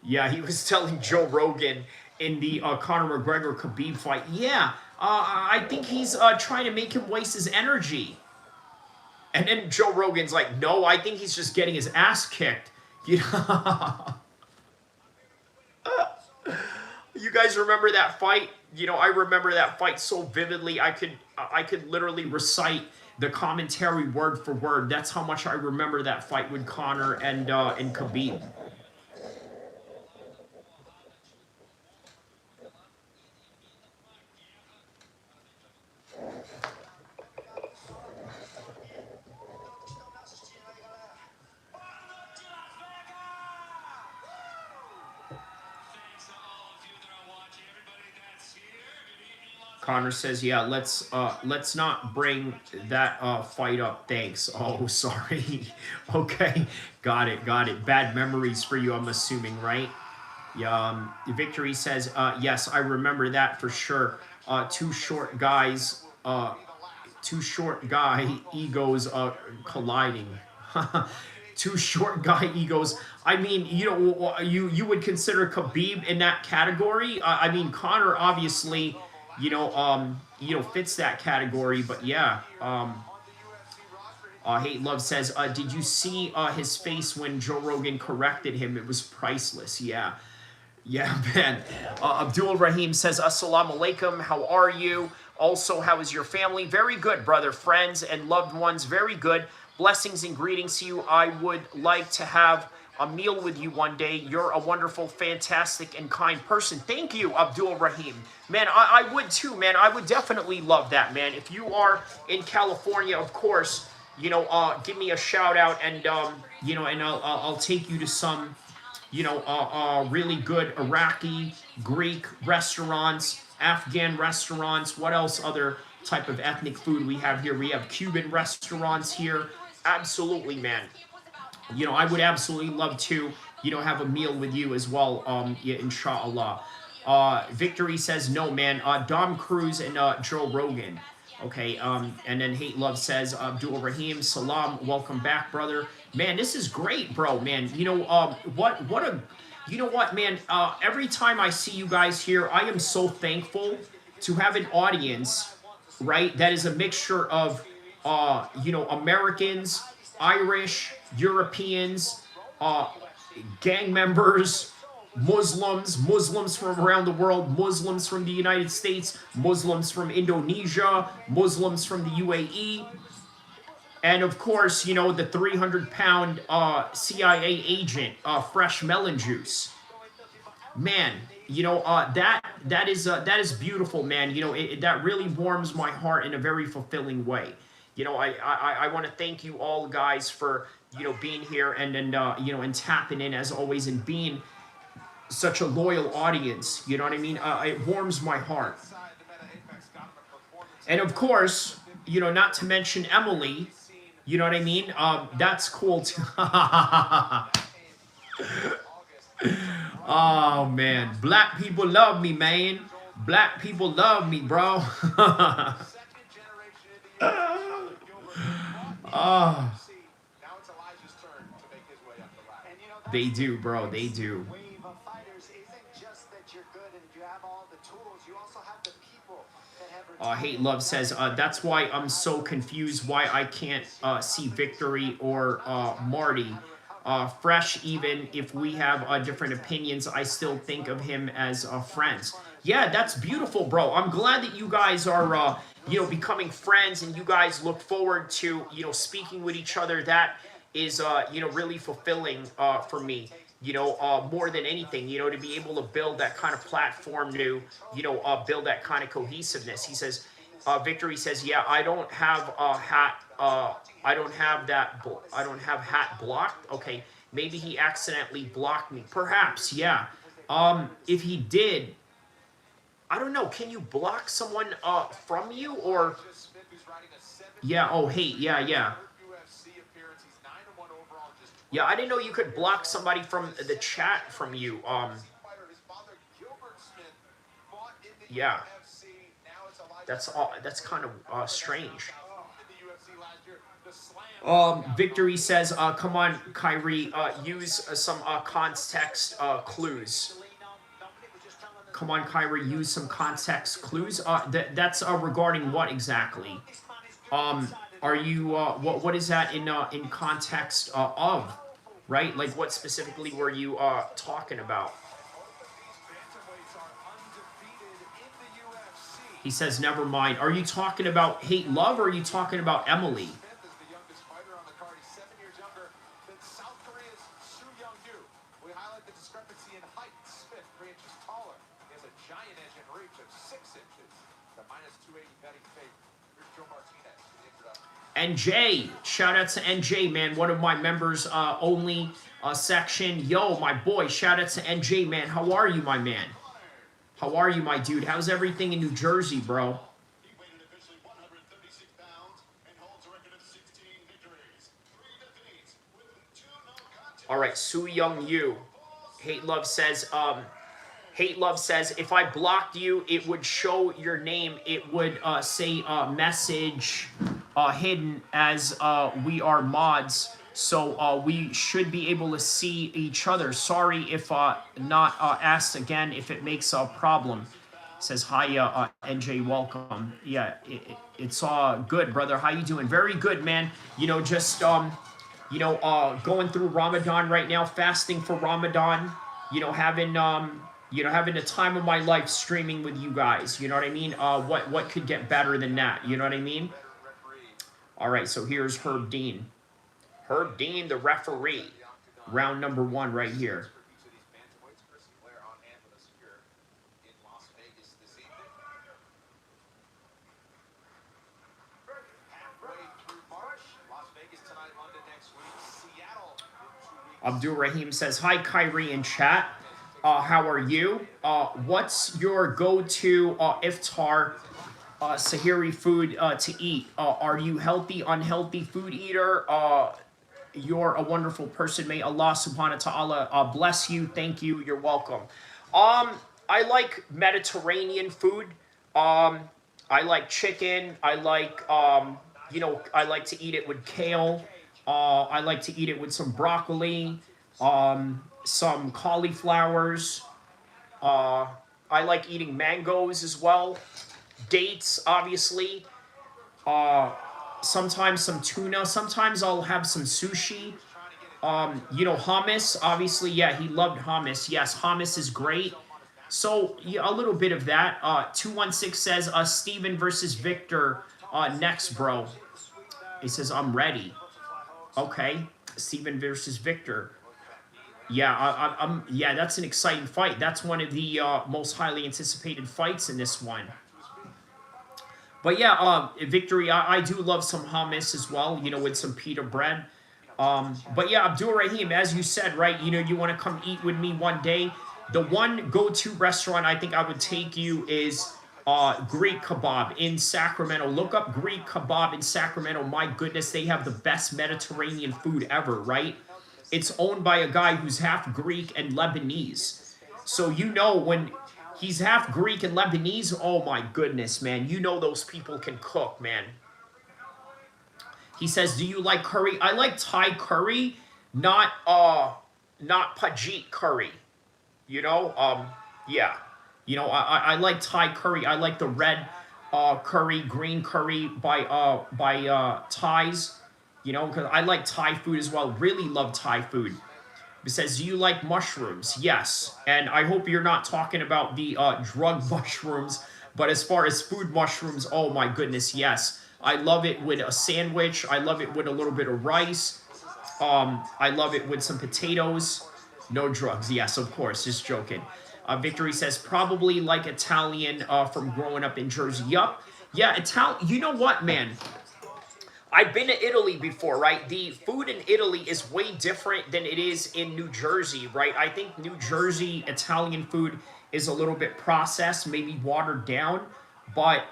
Yeah, he was telling Joe Rogan in the Conor McGregor-Khabib fight, yeah, I think he's trying to make him waste his energy. And then Joe Rogan's like, no, I think he's just getting his ass kicked. You know? You guys remember that fight? You know, I remember that fight so vividly. I could literally recite the commentary word for word. That's how much I remember that fight with Conor and Khabib. Connor says, "Yeah, let's not bring that fight up. Thanks." Oh, sorry. Okay, got it. Bad memories for you, I'm assuming, right? Yeah. Victory says, "Yes, I remember that for sure. Two short guys, two short guy egos colliding." Two short guy egos. I mean, you know, you would consider Khabib in that category. I mean, Connor obviously, fits that category. But yeah, Hate Love says, did you see his face when Joe Rogan corrected him? It was priceless. Yeah. Yeah, man. Abdul Rahim says, Assalamu alaikum. How are you? Also, how is your family? Very good, brother. Friends and loved ones, very good. Blessings and greetings to you. I would like to have a meal with you one day. You're a wonderful, fantastic, and kind person. Thank you, Abdul Rahim. Man, I would too, man. I would definitely love that, man. If you are in California, of course, give me a shout out and, and I'll take you to some really good Iraqi, Greek restaurants, Afghan restaurants. What else other type of ethnic food we have here? We have Cuban restaurants here. Absolutely, man. I would absolutely love to, have a meal with you as well, yeah, inshallah. Victory says, no, man, Dom Cruz and Joe Rogan. Okay, and then Hate Love says, Abdul Rahim, salam, welcome back, brother. Man, this is great, bro, man. You know what, man, every time I see you guys here, I am so thankful to have an audience, right, that is a mixture of, Americans, Irish, Europeans, gang members, Muslims from around the world, Muslims from the United States, Muslims from Indonesia, Muslims from the UAE, and of course, the 300-pound CIA agent, Fresh Melon Juice. Man, that is beautiful, man. That really warms my heart in a very fulfilling way. I want to thank you all guys for being here and tapping in as always and being such a loyal audience. You know what I mean? It warms my heart. And of course, not to mention Emily. You know what I mean? That's cool too. Oh man, black people love me, man. Black people love me, bro. They do, bro. They do. Hate Love says, that's why I'm so confused why I can't see Victory or Marty. Fresh, even if we have different opinions, I still think of him as friends. Yeah, that's beautiful, bro. I'm glad that you guys are, becoming friends and you guys look forward to, speaking with each other. That is, really fulfilling for me. More than anything, to be able to build that kind of platform to, build that kind of cohesiveness. He says, Victory says, yeah, I don't have a hat. I don't have hat blocked. Okay, maybe he accidentally blocked me. Perhaps, yeah. If he did, I don't know. Can you block someone from you or? Yeah. Oh, hey. Yeah. Yeah, I didn't know you could block somebody from the chat from you. Yeah. That's kind of strange. Victory says, come on, Kyrie, use some context clues. Come on, Kyrie, use some context clues. That's regarding what exactly? Are you, what is that in context of? Right? Like, what specifically were you talking about? He says, never mind. Are you talking about Hate Love or are you talking about Emily? Smith is the youngest fighter on the card. He's 7 years younger than South Korea's Soo Young-yu. We highlight the discrepancy in height. Smith 3 inches taller. He has a giant edge in reach of 6 inches. The -280 betting fate. Here's Joe Martinez for the introduction. NJ, shout out to NJ, man. One of my members only section. Yo, my boy, shout out to NJ, man. How are you, my man? How are you, my dude? How's everything in New Jersey, bro? He weighed in officially 136 pounds and holds a record of 16 victories, 3 defeats, with 2 no contests. All right, Soo Young Yu. Hate Love says, if I blocked you, it would show your name. It would say message hidden as we are mods. So we should be able to see each other. Sorry if not asked again if it makes a problem. Says, hi, NJ, welcome. Yeah, it's good, brother. How you doing? Very good, man. You know, just, going through Ramadan right now, fasting for Ramadan. You know, having the time of my life streaming with you guys. You know what I mean? What could get better than that? You know what I mean? All right, so here's Herb Dean. Herb Dean, the referee. Round number 1 right here. Abdul Rahim says, hi, Kyrie in chat. How are you? What's your go-to iftar Sahiri food to eat? Are you healthy, unhealthy food eater? You're a wonderful person. May Allah subhanahu wa ta'ala bless you. Thank you. You're welcome. I like Mediterranean food. I like chicken. I like, I like to eat it with kale. I like to eat it with some broccoli, some cauliflowers. I like eating mangoes as well. Dates, obviously. Sometimes some tuna. Sometimes I'll have some sushi. Hummus. Obviously, yeah, he loved hummus. Yes, hummus is great. So, yeah, a little bit of that. 216 says, Steven versus Victor next, bro. He says, I'm ready. Okay, Steven versus Victor. Yeah, yeah, that's an exciting fight. That's one of the most highly anticipated fights in this one. But yeah, Victory, I do love some hummus as well, with some pita bread. But yeah, Abdul Rahim, as you said, right, you want to come eat with me one day. The one go-to restaurant I think I would take you is Greek Kebab in Sacramento. Look up Greek Kebab in Sacramento. My goodness, they have the best Mediterranean food ever, right? It's owned by a guy who's half Greek and Lebanese. So when he's half Greek and Lebanese, oh my goodness, man. Those people can cook, man. He says, do you like curry? I like Thai curry, not Pajit curry. Yeah. I like Thai curry. I like the red curry, green curry by Thais. Because I like Thai food as well. Really love Thai food. It says, do you like mushrooms? Yes. And I hope you're not talking about the drug mushrooms. But as far as food mushrooms, oh my goodness, yes. I love it with a sandwich. I love it with a little bit of rice. I love it with some potatoes. No drugs. Yes, of course. Just joking. Victory says, probably like Italian from growing up in Jersey. Yup. Yeah, Italian. You know what, man? I've been to Italy before, right? The food in Italy is way different than it is in New Jersey, right? I think New Jersey Italian food is a little bit processed, maybe watered down. But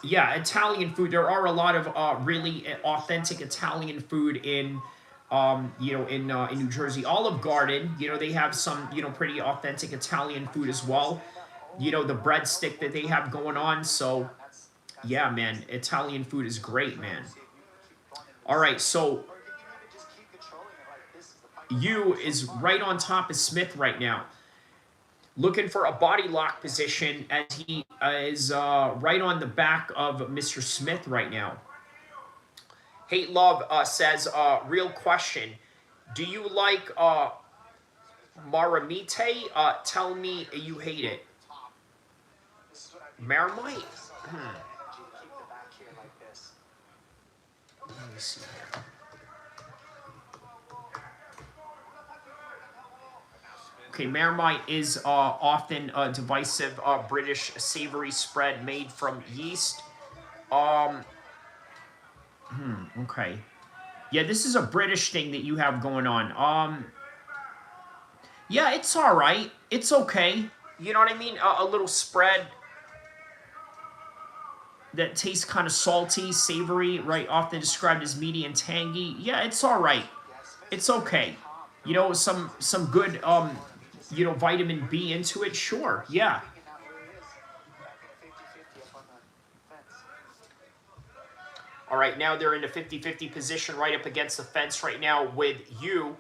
yeah, Italian food, there are a lot of really authentic Italian food in New Jersey. Olive Garden, they have some, pretty authentic Italian food as well. The breadstick that they have going on. So, yeah, man, Italian food is great, man. All right, so Yu is right on top of Smith right now. Looking for a body lock position as he is right on the back of Mr. Smith right now. Hate Love says, real question. Do you like Maramite? Tell me you hate it. Marmite? energy to keep the back here like this. Let me see here. Okay, Marmite is often a divisive British savory spread made from yeast. Okay. Yeah, this is a British thing that you have going on. Yeah, it's all right. It's okay. You know what I mean? A little spread that tastes kind of salty, savory, right? Often described as meaty and tangy. Yeah, it's all right. It's okay. You know, some good you know, vitamin B into it. Sure. Yeah. Thinking that where he is. Back in 50-50 up on the fence. All right, now they're in a 50-50 position right up against the fence right now with you.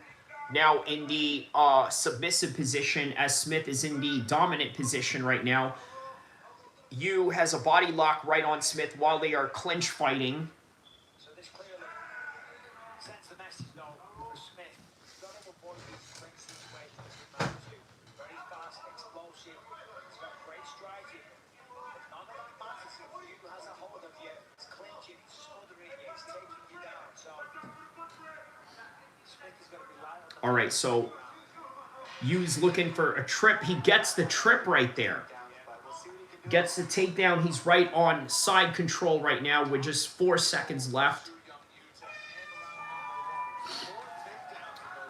Now in the submissive position as Smith is in the dominant position right now. Yu has a body lock right on Smith while they are clinch fighting. So this clearly sends the message though for Smith. He's got to avoid these clinch situations as we man to. Very fast, explosive. He's got great strides in. But none of that matters if Yu has a hold of you. He's clinching, he's smothering you, he's taking you down. So Smith is going to rely on the All right, so Yu's looking for a trip. He gets the trip right there. but we'll see what he can do. Gets the takedown. He's right on side control right now with just 4 seconds left.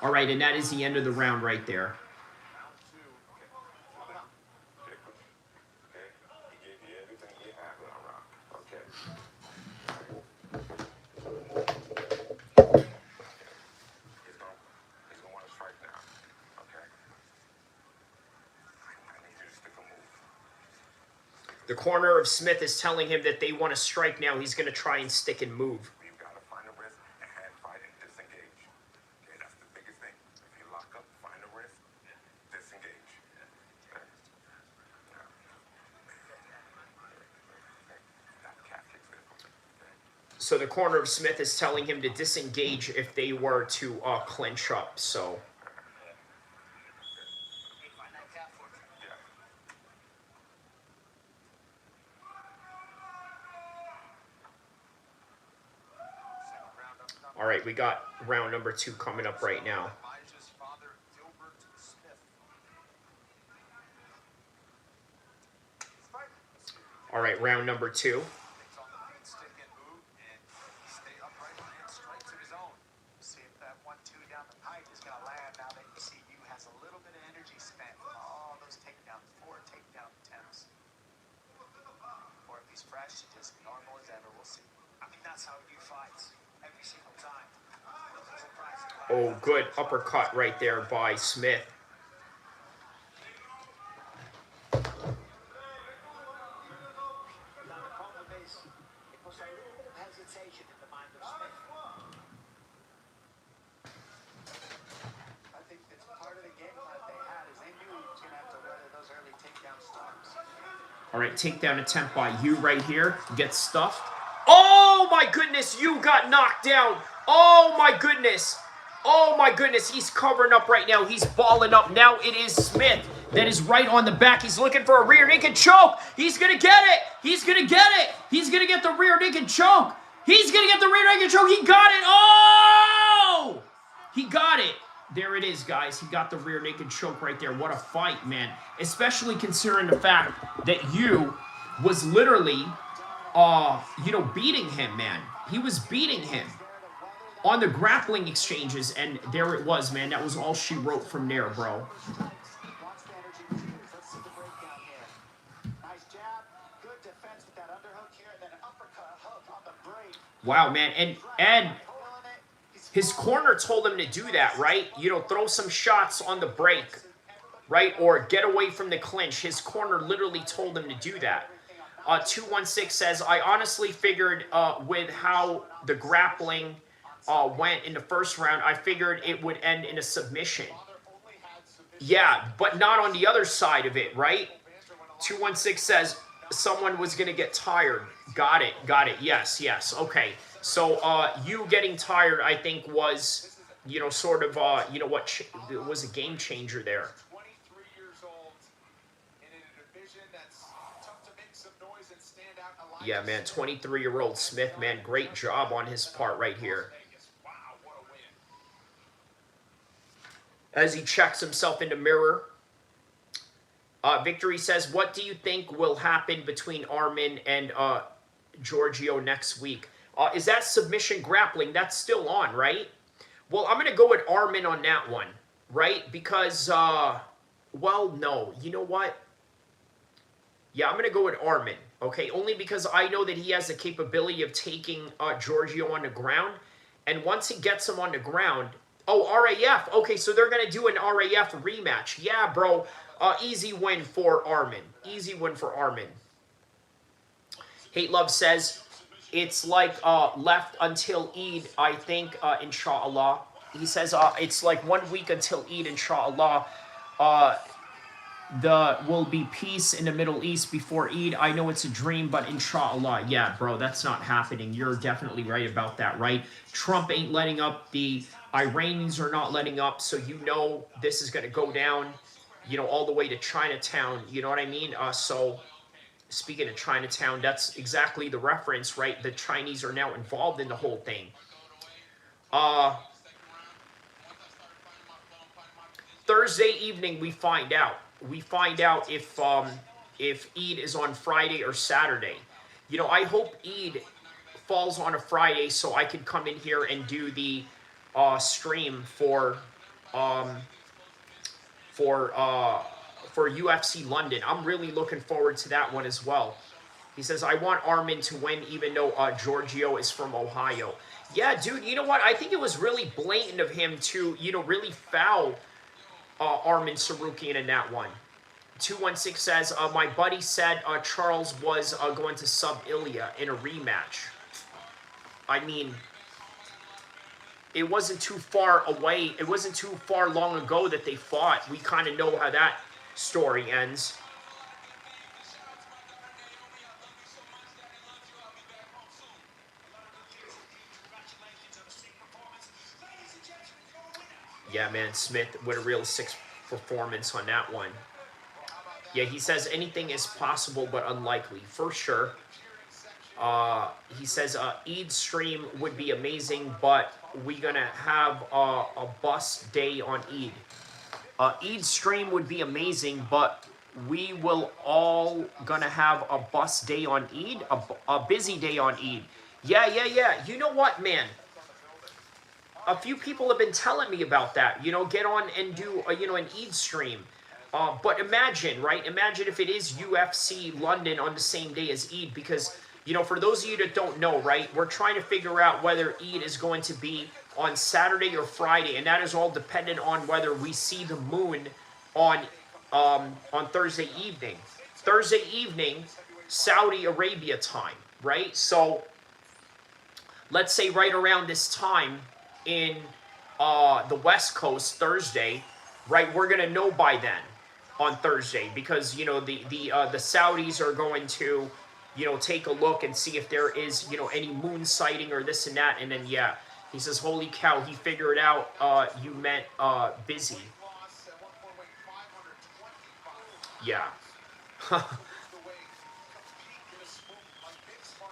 All right, and that is the end of the round right there. The corner of Smith is telling him that they want to strike now. He's going to try and stick and move. You've got to find a wrist and hand fight and disengage. Okay, that's the biggest thing. If you lock up, find a wrist, disengage. Okay? That calf kicks there. Okay? So the corner of Smith is telling him to disengage if they were to clinch up. So Hey, find that calf for me. Yeah. all right, we got round number 2 coming up right now. Elijah's father, Gilbert Smith. All right, round number 2. Takes on the feet, stick and move, and stay upright and strikes of his own. See if that 1-2 down the pipe is going to land now that you see Yu has a little bit of energy spent from all those takedowns, 4 takedown attempts. Or if he's fresh, just normal as ever, we'll see. I mean, that's how Yu fights every single time. Oh, good uppercut right there by Smith. Now the problem is, it puts a little bit of hesitation in the mind of Smith. I think it's part of the game plan they had is they knew he was going to have to weather those early takedown storms. All right, takedown attempt by Yu right here. Gets stuffed. Oh my goodness, Yu got knocked down. Oh my goodness. Oh my goodness, he's covering up right now. He's balling up. Now it is Smith that is right on the back. He's looking for a rear naked choke. He's going to get it. He's going to get it. He's going to get the rear naked choke. He's going to get the rear naked choke. He got it. Oh! He got it. There it is, guys. He got the rear naked choke right there. What a fight, man. Especially considering the fact that Yu was literally, you know, beating him, man. He was beating him on the grappling exchanges, and there it was, man. That was all she wrote from there, bro. Watch the energy meters. Let's see the breakdown here. Nice jab. Good defense with that underhook here. Then an uppercut hook on the break. Wow, man. And Pulling it. He's his corner told him to do that, right? You know, throw some shots on the break, right? Or get away from the clinch. His corner literally told him to do that. 216 says, I honestly figured with how the grappling went in the first round, I figured it would end in a submission. Yeah, but not on the other side of it, right? 216 says someone was going to get tired. Got it. Yes. Okay. So you getting tired, I think, was, you know, sort of, you know what, it was a game changer there. 23 years old, and in a division that's tough to make some noise and stand out. Yeah, man, 23-year-old Smith, man, great job on his part right here. As he checks himself in the mirror, Victory says, what do you think will happen between Armin and Giorgio next week? Is that submission grappling? That's still on, right? Well, I'm going to go with Armin on that one, right? Because, well, no. You know what? Yeah, I'm going to go with Armin, okay? Only because I know that he has the capability of taking Giorgio on the ground. And once he gets him on the ground... Oh, RAF. Okay, so they're going to do an RAF rematch. Yeah, bro. Easy win for Armin. Easy win for Armin. Hate Love says, it's like left until Eid, I think, inshallah. He says it's like 1 week until Eid, inshallah. Will be peace in the Middle East before Eid. I know it's a dream, but inshallah. Yeah, bro, that's not happening. You're definitely right about that, right? Trump ain't letting up. The Iranians are not letting up. So you know this is going to go down, you know, all the way to Chinatown. You know what I mean? So speaking of Chinatown, that's exactly the reference, right? The Chinese are now involved in the whole thing. Thursday evening, we find out. We find out if Eid is on Friday or Saturday. You know, I hope Eid falls on a Friday so I can come in here and do the stream for UFC London. I'm really looking forward to that one as well. He says, I want Armin to win even though Giorgio is from Ohio. Yeah, dude, you know what? I think it was really blatant of him to, you know, really foul Armin Sarukian in that one. 216 says, my buddy said Charles was going to sub Ilya in a rematch. I mean, it wasn't too far away. It wasn't too far long ago that they fought. We kind of know how that story ends. Yeah, man, Smith with a real 6 performance on that one. Yeah, he says anything is possible but unlikely, for sure. He says Eid stream would be amazing, but we're going to have a bus day on Eid. Eid stream would be amazing, but we will all going to have a bus day on Eid, a busy day on Eid. Yeah. You know what, man? A few people have been telling me about that. You know, get on and do, you know, an Eid stream. But imagine, right? Imagine if it is UFC London on the same day as Eid, because, you know, for those of you that don't know, right, we're trying to figure out whether Eid is going to be on Saturday or Friday, and that is all dependent on whether we see the moon on Thursday evening. Thursday evening, Saudi Arabia time, right? So let's say right around this time in the West Coast Thursday, right, we're going to know by then on Thursday, because, you know, the Saudis are going to, you know, take a look and see if there is, you know, any moon sighting or this and that. And then, yeah, he says, holy cow, he figured out you meant busy. Yeah.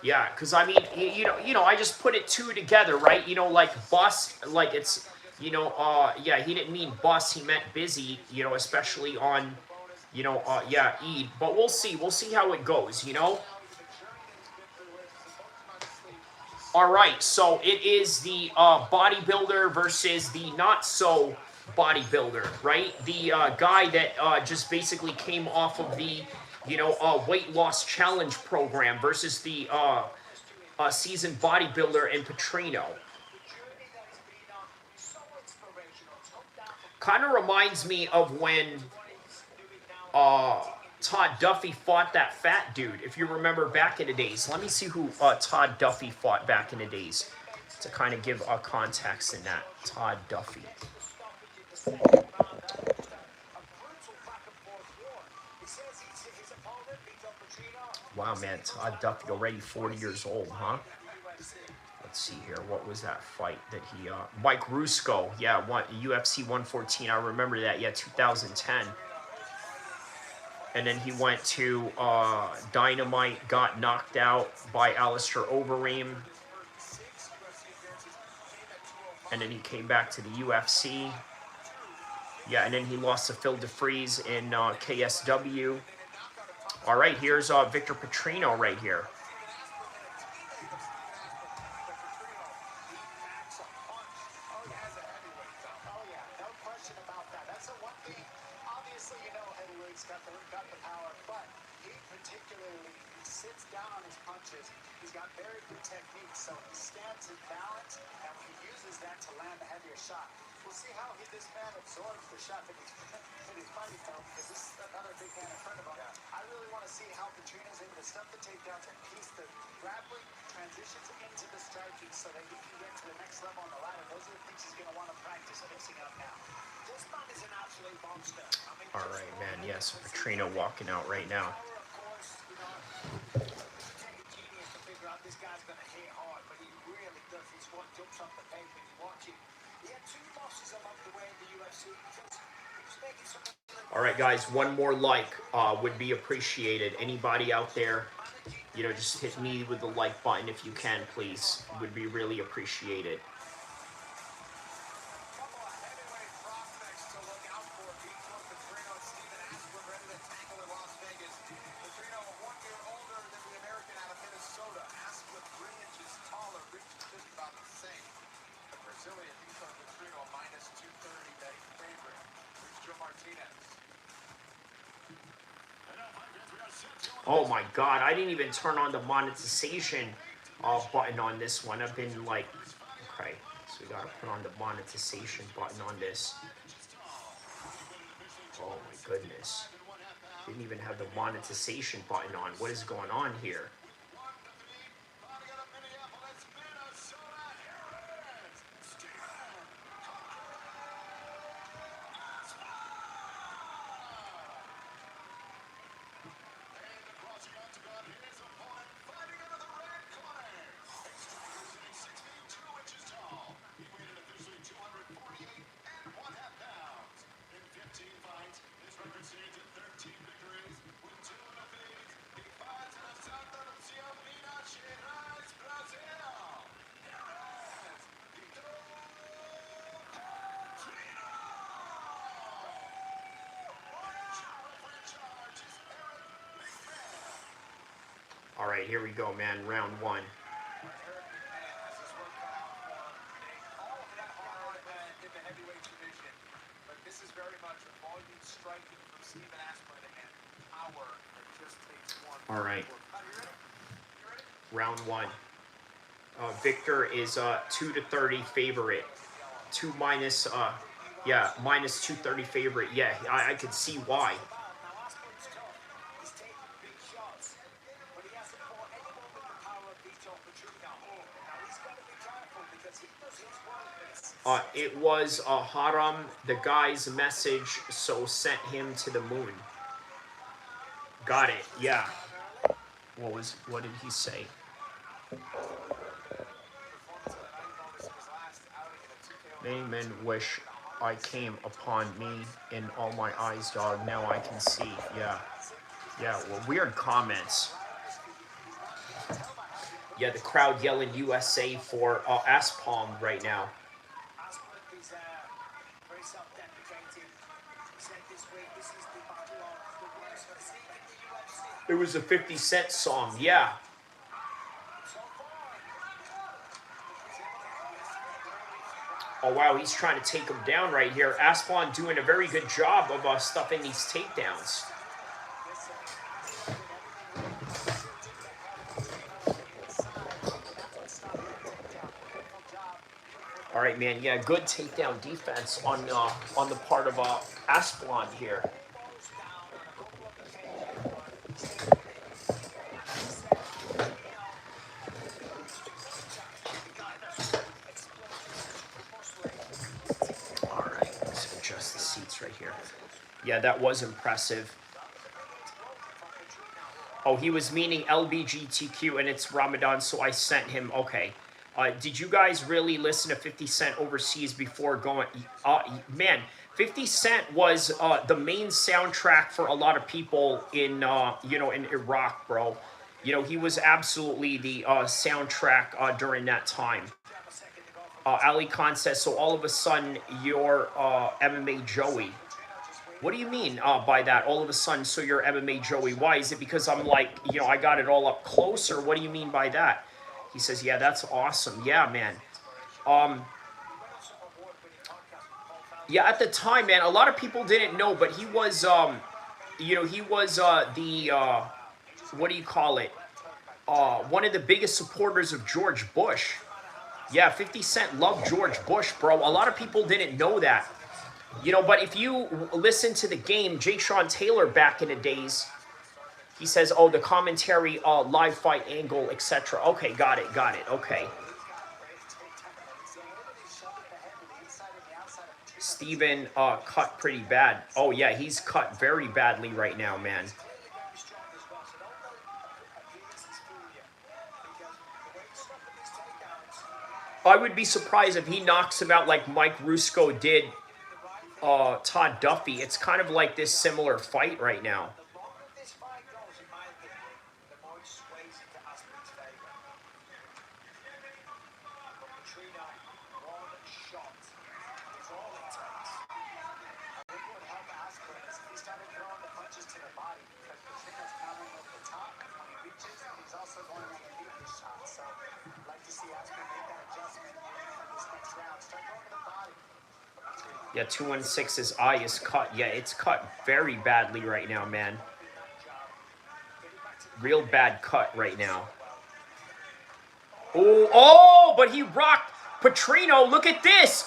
Yeah, because I mean, you know, I just put it two together, right? You know, like bus, like it's, you know, yeah, he didn't mean bus, he meant busy, you know, especially on, you know, yeah, Eid. But we'll see how it goes, you know? All right, so it is the bodybuilder versus the not-so bodybuilder, right? The guy that just basically came off of the, you know, weight loss challenge program versus the seasoned bodybuilder in Petrino. Kind of reminds me of when Todd Duffy fought that fat dude, if you remember back in the days. Let me see who Todd Duffy fought back in the days to kind of give a context in that. Todd Duffy. Wow, man, Todd Duffy already 40 years old, huh? Let's see here. What was that fight that he... Mike Rusko. Yeah, UFC 114. I remember that. Yeah, 2010. And then he went to Dynamite, got knocked out by Alistair Overeem. And then he came back to the UFC. Yeah, and then he lost to Phil DeFries in KSW. All right, here's Victor Petrino right here. He's got very good technique, so he stands in balance, and he uses that to land a heavier shot. We'll see how this man absorbs the shot that he's fighting from, because this is another big man in front of him. Yeah. I really want to see how Petrino's able to stuff the takedowns and piece the grappling transitions into the striking so that he can get to the next level on the ladder. Those are the things he's going to want to practice mixing up now. This man is an absolute monster. All right, man. Yes, Petrino walking out right now. This guy's going to hit hard, but he really does. He's one jumps off the paper and you watch him. He had 2 losses along the way in the UFC because he was making some... All right, guys, one more like would be appreciated. Anybody out there, you know, just hit me with the like button if you can, please. It would be really appreciated. Oh my God, I didn't even turn on the monetization button on this one. I've been like, okay, so we gotta put on the monetization button on this. Oh my goodness. Didn't even have the monetization button on. What is going on here? All right, here we go, man. Round 1. This is very much a volume striking from Stephen Asplen and power that just takes one. All right. Round 1. Victor is 2-30 favorite. Minus 230 favorite. Yeah, I could see why. It was Haram, the guy's message, so sent him to the moon. Got it, yeah. What did he say? Many men wish I came upon me in all my eyes, dog. Now I can see. Yeah. Yeah, well, weird comments. Yeah, the crowd yelling USA for Aspalm right now. It was a 50 Cent song, yeah. Oh, wow, he's trying to take him down right here. Aspalm doing a very good job of stuffing these takedowns. All right, man, yeah, good takedown defense on the part of Aspalm here. Right here. Yeah, that was impressive. Oh, he was meaning LBGTQ and it's Ramadan, so I sent him. Okay. Did you guys really listen to 50 Cent overseas before going? Man, 50 Cent was the main soundtrack for a lot of people in, you know, in Iraq, bro. You know, he was absolutely the soundtrack during that time. Ali Khan says, so all of a sudden you're MMA Joey. What do you mean by that? All of a sudden, so you're MMA Joey. Why? Is it because I'm like, you know, I got it all up close, or what do you mean by that? He says, yeah, that's awesome. Yeah, man. Yeah, at the time, man, a lot of people didn't know, but he was, you know, he was what do you call it? One of the biggest supporters of George Bush. Yeah, 50 Cent loved George Bush, bro. A lot of people didn't know that. You know, but if you listen to the game, Jake Sean Taylor back in the days, he says, oh, the commentary, live fight angle, etc. Okay, got it, okay. Steven cut pretty bad. Oh, yeah, he's cut very badly right now, man. I would be surprised if he knocks him out like Mike Russo did Todd Duffy. It's kind of like this similar fight right now. Yeah, 216's eye is cut. Yeah, it's cut very badly right now, man. Real bad cut right now. Oh, but he rocked Petrino. Look at this.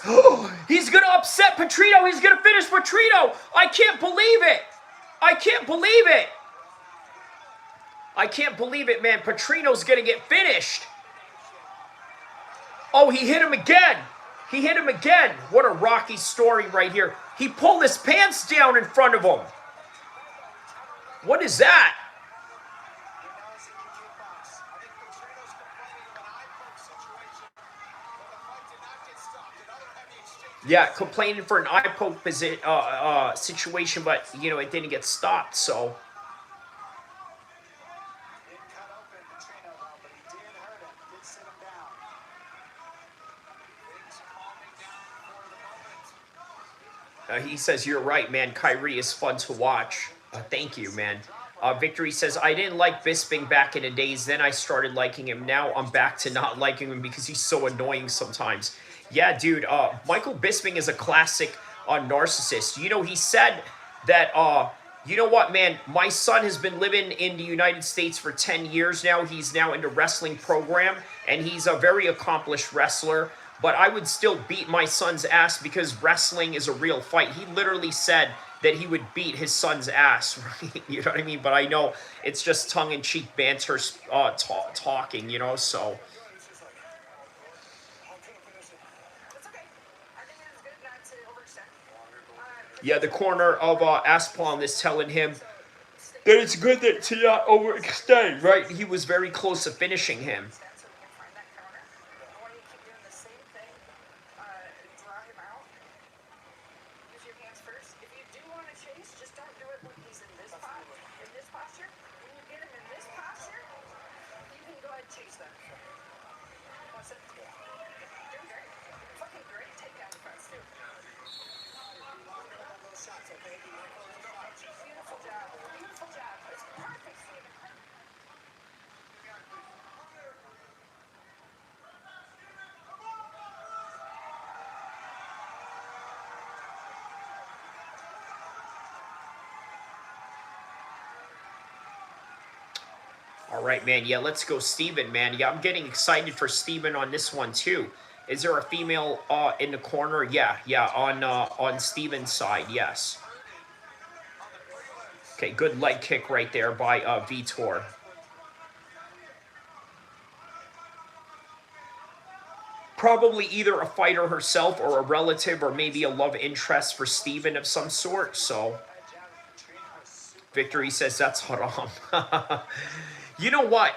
He's going to upset Petrino. He's going to finish Petrino. I can't believe it. I can't believe it. I can't believe it, man. Petrino's going to get finished. Oh, he hit him again. He hit him again. What a rocky story right here. He pulled his pants down in front of him. What is that? Yeah, complaining for an eye poke situation, but, you know, it didn't get stopped, so... He says, you're right, man. Kyrie is fun to watch. Thank you, man. Victory says, I didn't like Bisping back in the days. Then I started liking him. Now I'm back to not liking him because he's so annoying sometimes. Yeah, dude. Michael Bisping is a classic narcissist. You know, he said that, you know what, man? My son has been living in the United States for 10 years now. He's now in the wrestling program, and he's a very accomplished wrestler. But I would still beat my son's ass because wrestling is a real fight. He literally said that he would beat his son's ass, right? You know what I mean? But I know it's just tongue-in-cheek banter talking, you know, so... Yeah, the corner of Asplan is telling him that it's good that to not overextend, right? He was very close to finishing him. All right, man. Yeah, let's go Steven, man. Yeah, I'm getting excited for Steven on this one, too. Is there a female in the corner? Yeah, on Steven's side, yes. Okay, good leg kick right there by Vitor. Probably either a fighter herself or a relative or maybe a love interest for Steven of some sort, so... Victory says that's haram. You know what?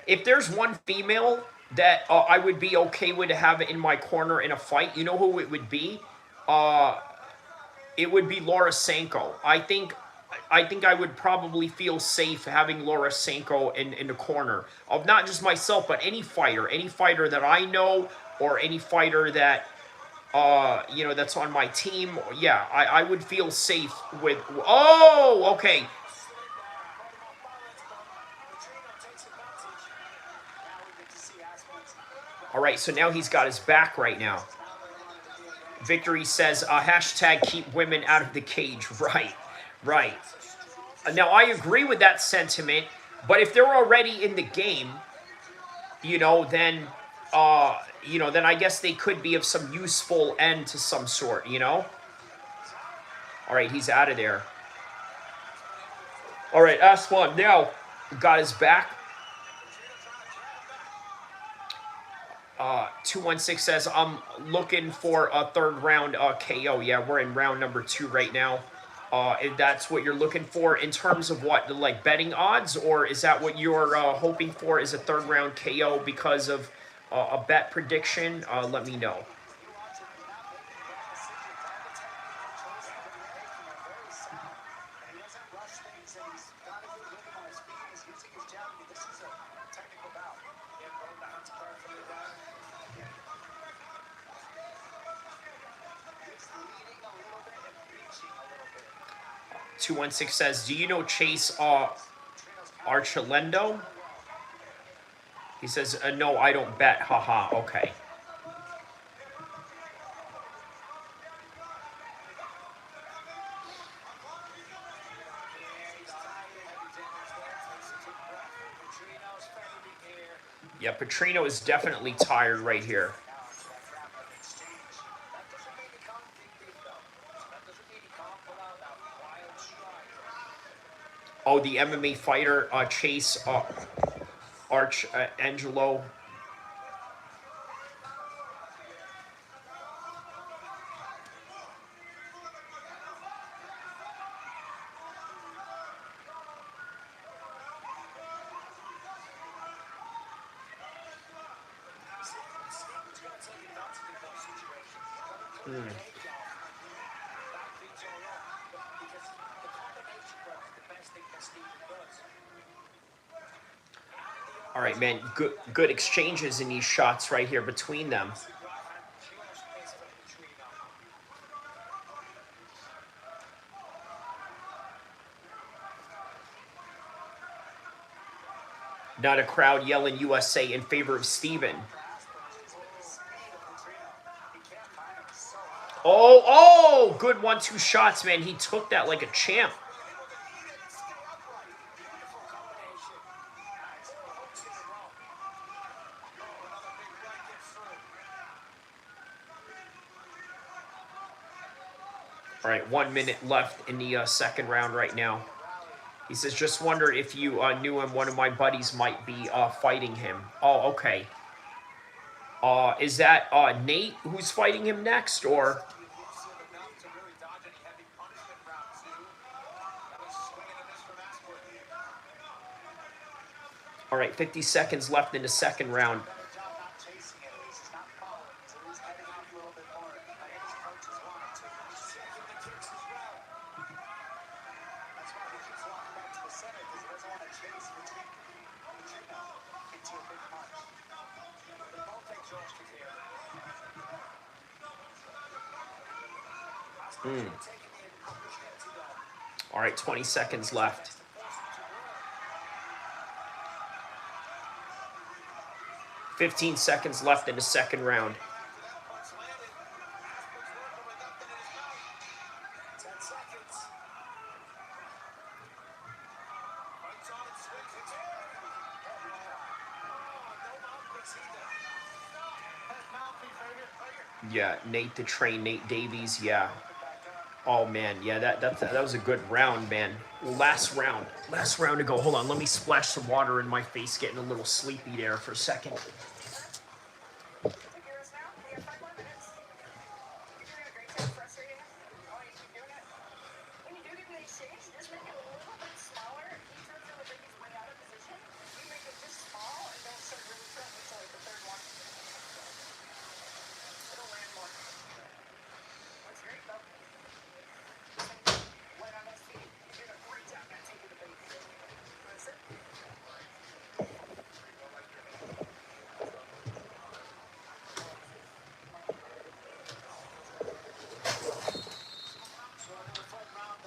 If there's one female that I would be okay with to have in my corner in a fight, you know who it would be? it would be Laura Sanko. I think I would probably feel safe having Laura Sanko in the corner of not just myself, but any fighter that I know, or any fighter that that's on my team. Yeah, I would feel safe with. Oh, okay. All right, so now he's got his back right now. Victory says, hashtag keep women out of the cage. Right, right. Now, I agree with that sentiment, but if they're already in the game, then, then I guess they could be of some useful end to some sort. All right, he's out of there. All right, Aswan now got his back. 216 says, I'm looking for a third round KO. Yeah, we're in round number 2 right now. If that's what you're looking for in terms of what, like betting odds, or is that what you're hoping for, is a third round KO because of a bet prediction? Let me know. Reaching a little bit. 216 says, do you know Chase Archulendo? He says, no, I don't bet. Haha, okay. Yeah, Petrino is definitely tired right here. Oh, the MMA fighter, Chase Angelo. All right, man. Good exchanges in these shots right here between them. Not a crowd yelling USA in favor of Steven. Oh, good 1-2 shots, man. He took that like a champ. All right, 1 minute left in the second round right now. He says, just wondered if you knew him. One of my buddies might be fighting him. Oh, okay. Is that Nate who's fighting him next, or? All right, 50 seconds left in the second round. All right, 20 seconds left. $15 seconds left in the second round. Yeah, Nate the Train, Nate Davies, yeah. Oh, man, yeah, that was a good round, man. Last round to go. Hold on, let me splash some water in my face, getting a little sleepy there for a second.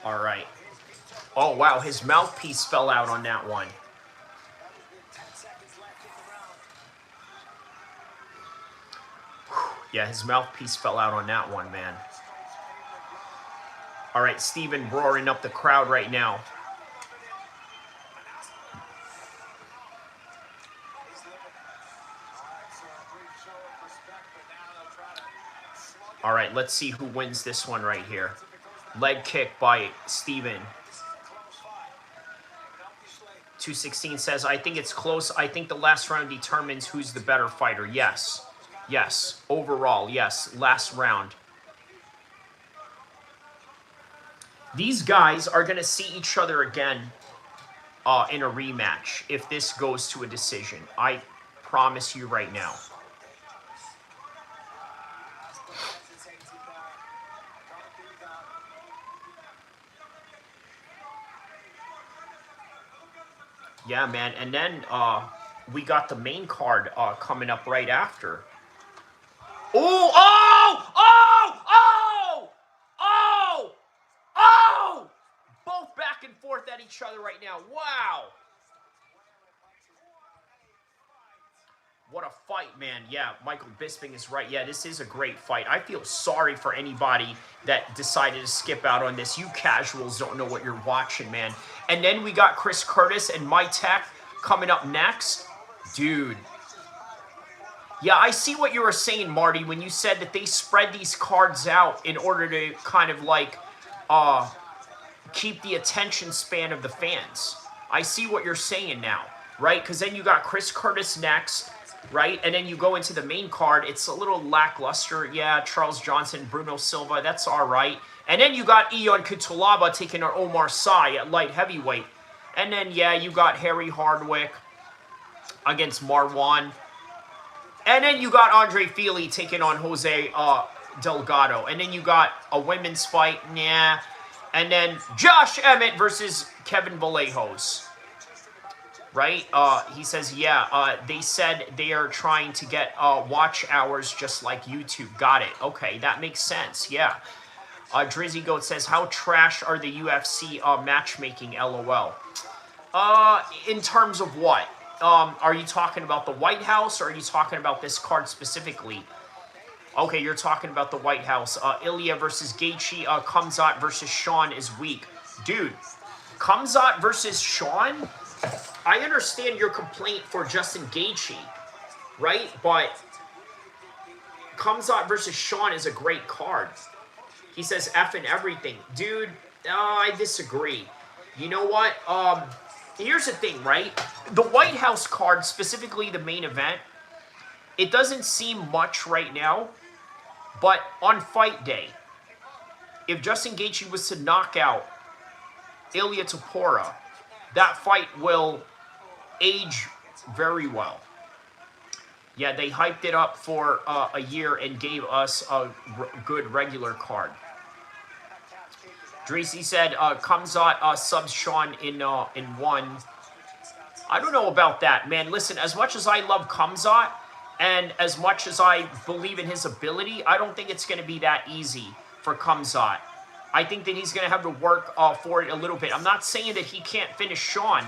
All right. Oh, wow. His mouthpiece fell out on that one. Yeah, his mouthpiece fell out on that one, man. All right, Steven roaring up the crowd right now. All right, let's see who wins this one right here. Leg kick by Steven. 216 says, I think it's close. I think the last round determines who's the better fighter. Yes. Yes. Overall, yes. Last round. These guys are going to see each other again in a rematch if this goes to a decision. I promise you right now. Yeah, man. And then we got the main card coming up right after. Oh, oh, oh, oh, oh, oh! Both back and forth at each other right now. Wow. What a fight, man. Yeah, Michael Bisping is right. Yeah, this is a great fight. I feel sorry for anybody that decided to skip out on this. You casuals don't know what you're watching, man. And then we got Chris Curtis and My Tech coming up next. Dude. Yeah, I see what you were saying, Marty, when you said that they spread these cards out in order to kind of like keep the attention span of the fans. I see what you're saying now, right? Because then you got Chris Curtis next, right? And then you go into the main card. It's a little lackluster. Yeah, Charles Johnson, Bruno Silva, that's all right. And then you got Ion Kutulaba taking on Omar Sy at light heavyweight. And then, yeah, you got Harry Hardwick against Marwan. And then you got Andre Fili taking on Jose Delgado. And then you got a women's fight. Nah. And then Josh Emmett versus Kevin Vallejos. Right? He says, yeah, they said they are trying to get watch hours just like YouTube. Got it. Okay, that makes sense. Yeah. Drizzy Goat says, how trash are the UFC matchmaking, LOL? In terms of what? Are you talking about the White House, or are you talking about this card specifically? Okay, you're talking about the White House. Ilya versus Gaethje, Khamzat versus Sean is weak. Dude, Khamzat versus Sean? I understand your complaint for Justin Gaethje, right? But Khamzat versus Sean is a great card. He says F and everything. Dude, I disagree. You know what? Here's the thing, right? The White House card, specifically the main event, it doesn't seem much right now, but on fight day, if Justin Gaethje was to knock out Ilia Topuria, that fight will age very well. Yeah, they hyped it up for a year and gave us a good regular card. Dracy said, Khamzat subs Sean in one. I don't know about that, man. Listen, as much as I love Khamzat, and as much as I believe in his ability, I don't think it's going to be that easy for Khamzat. I think that he's going to have to work for it a little bit. I'm not saying that he can't finish Sean.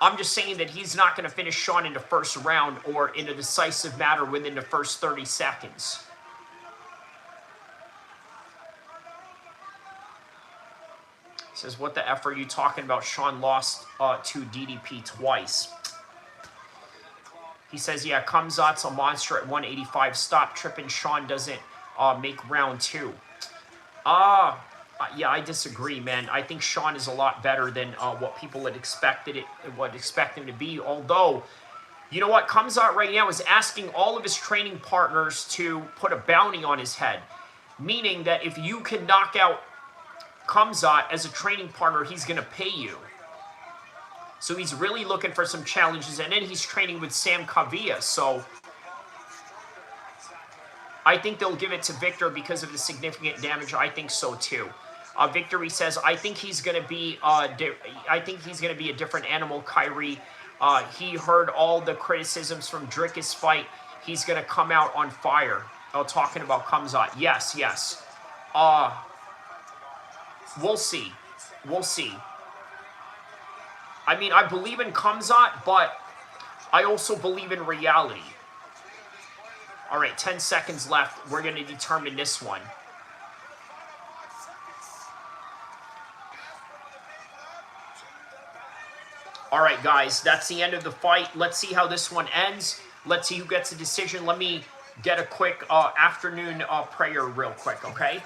I'm just saying that he's not going to finish Sean in the first round or in a decisive matter within the first 30 seconds. Says, what the F are you talking about? Sean lost to DDP twice. He says, yeah, Khamzat's a monster at 185. Stop tripping. Sean doesn't make round two. Yeah, I disagree, man. I think Sean is a lot better than what people had expected him to be. Although, you know what? Khamzat right now is asking all of his training partners to put a bounty on his head. Meaning that if you can knock out Khamzat as a training partner, he's going to pay you. So he's really looking for some challenges. And then he's training with Sam Kavia. So I think they'll give it to Victor because of the significant damage. I think so too. Victory says, I think he's going to be a different animal, Kyrie. He heard all the criticisms from Drickus' fight. He's going to come out on fire. Talking about Khamzat. Yes. We'll see. We'll see. I mean, I believe in Kamzat, but I also believe in reality. All right, 10 seconds left. We're going to determine this one. All right, guys, that's the end of the fight. Let's see how this one ends. Let's see who gets a decision. Let me get a quick afternoon prayer real quick, okay?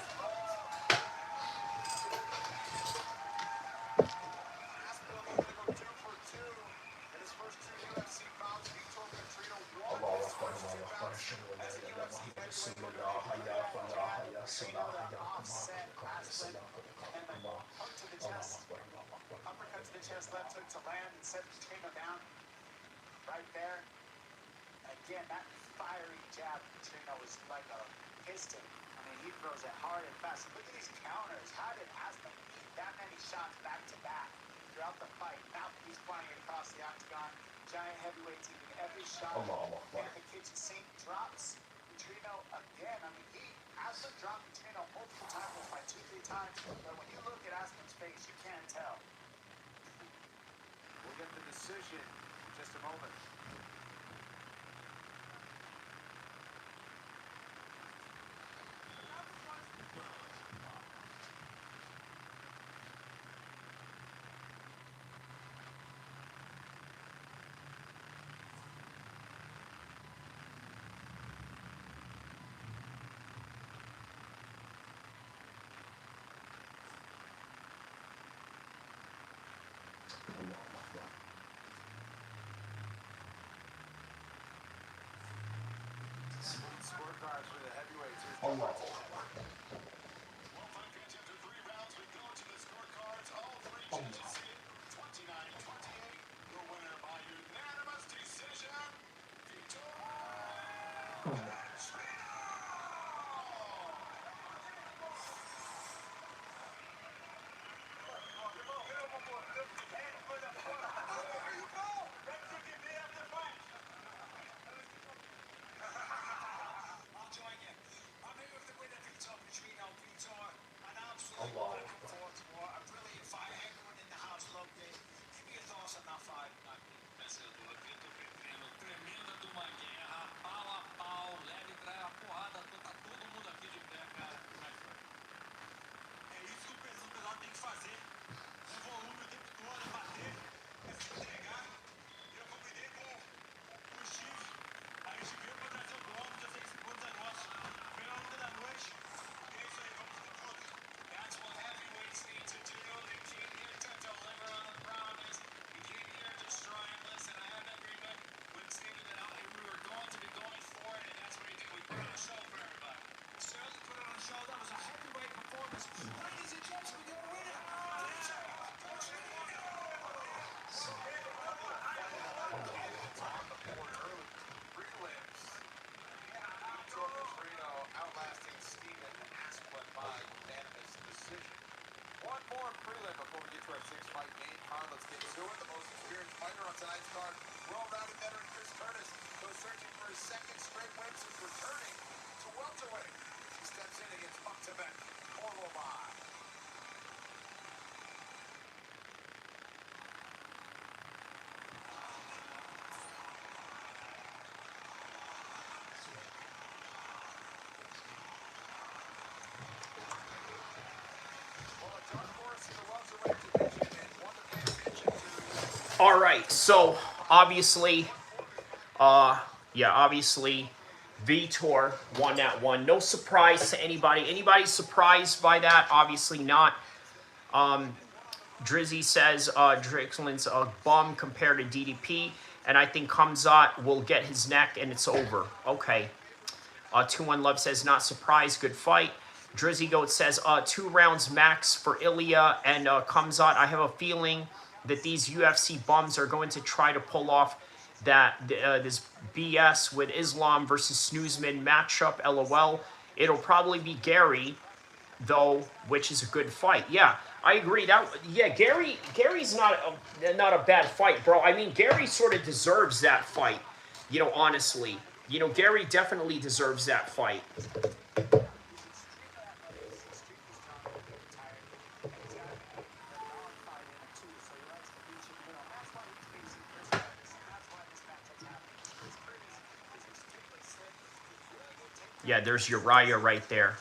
Uppercut to the chest, left hook to land and set Trino down right there. Again, that fiery jab from Trino was like a piston. I mean, he throws it hard and fast. Look at these counters. How did Aspen eat that many shots back to back throughout the fight? Now he's flying across the octagon. Giant heavyweight taking every shot. And the kitchen sink drops Trino again. I mean, Aspen dropped Trino multiple times, like 2-3 times. But when you look at Aspen's face, you can't tell. We'll get the decision in just a moment. Scorecards for the heavyweights. Here's Tremenda de uma guerra, pau a pau, leve trai a porrada, tá todo mundo aqui de pé, cara. É isso que o peso pesado tem que fazer. O volume o tempo todo, bater, é se entregar. E eu combinei com o Steve. A gente veio pra trazer o bloco, 16 segundos é nosso. Primeira luta da noite. E é isso aí, vamos com tudo. That's what heavyweights need to do. They came here to deliver on the promise. We came here to destroy and listen. I have every bit when stated that we were going to be going for it, and that's what we did. We put on a show for everybody. Certainly put on a show. That was a heavyweight performance. Ladies and gents, we got a winner. prelims. Trino outlasting Steven Asplin by unanimous decision. One more prelim before we get to our six-fight main card. Let's get to it. The most experienced fighter on tonight's card, well-rounded veteran Chris Curtis, goes searching for his second straight win since returning to welterweight. He steps in against Buck-to-Beck Orlovai. All right, so obviously, obviously, Vitor won that one. No surprise to anybody. Anybody surprised by that? Obviously not. Drizzy says Drixlin's a bum compared to DDP, and I think Kamzat will get his neck and it's over. Okay. 2-1 Love says not surprised. Good fight. Drizzy Goat says 2 rounds max for Ilya and Kamzat. I have a feeling that these UFC bums are going to try to pull off that this BS with Islam versus Snoozman matchup. LOL. It'll probably be Gary, though, which is a good fight. Yeah, I agree. Gary's not a bad fight, bro. I mean, Gary sort of deserves that fight. You know, honestly, Gary definitely deserves that fight. Yeah, there's Uriah right there.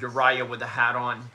Uriah with the hat on.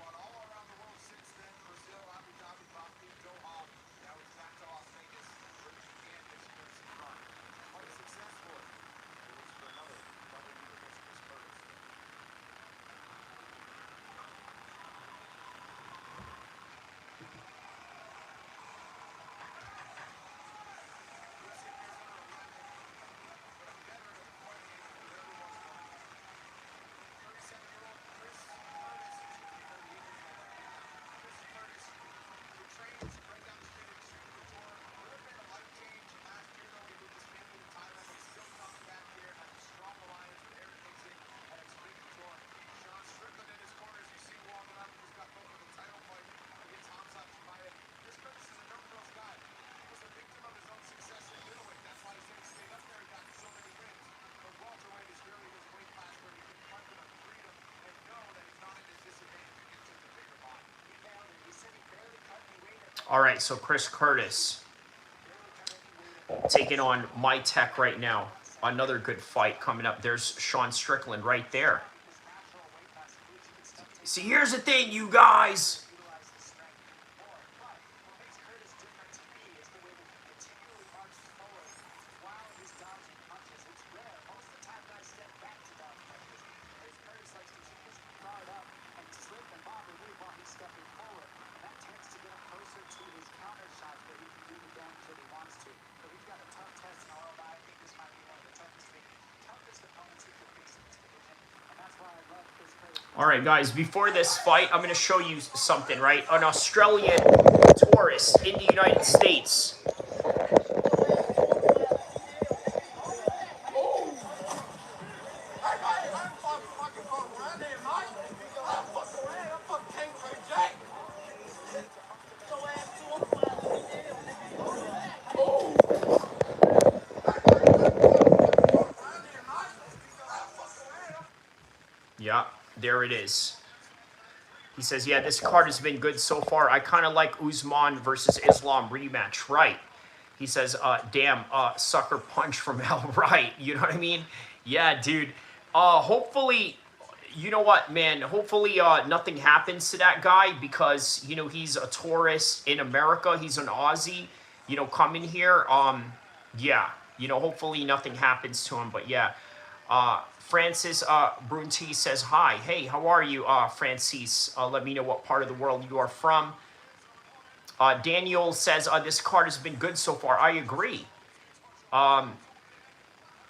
All right, so Chris Curtis taking on My Tech right now. Another good fight coming up. There's Sean Strickland right there. See, here's the thing, you guys. All right, guys, before this fight, I'm going to show you something, right? An Australian tourist in the United States. Yeah, there it is. He says, yeah, this card has been good so far. I kind of like Usman versus Islam rematch. Right. He says, damn, sucker punch from hell. Right. You know what I mean? Yeah, dude. Hopefully, you know what, man? Hopefully nothing happens to that guy because, you know, he's a tourist in America. He's an Aussie, you know, coming here. Yeah, you know, hopefully nothing happens to him. But yeah, Francis Brunti says, hi. Hey, how are you, Francis? Let me know what part of the world you are from. Daniel says, this card has been good so far. I agree.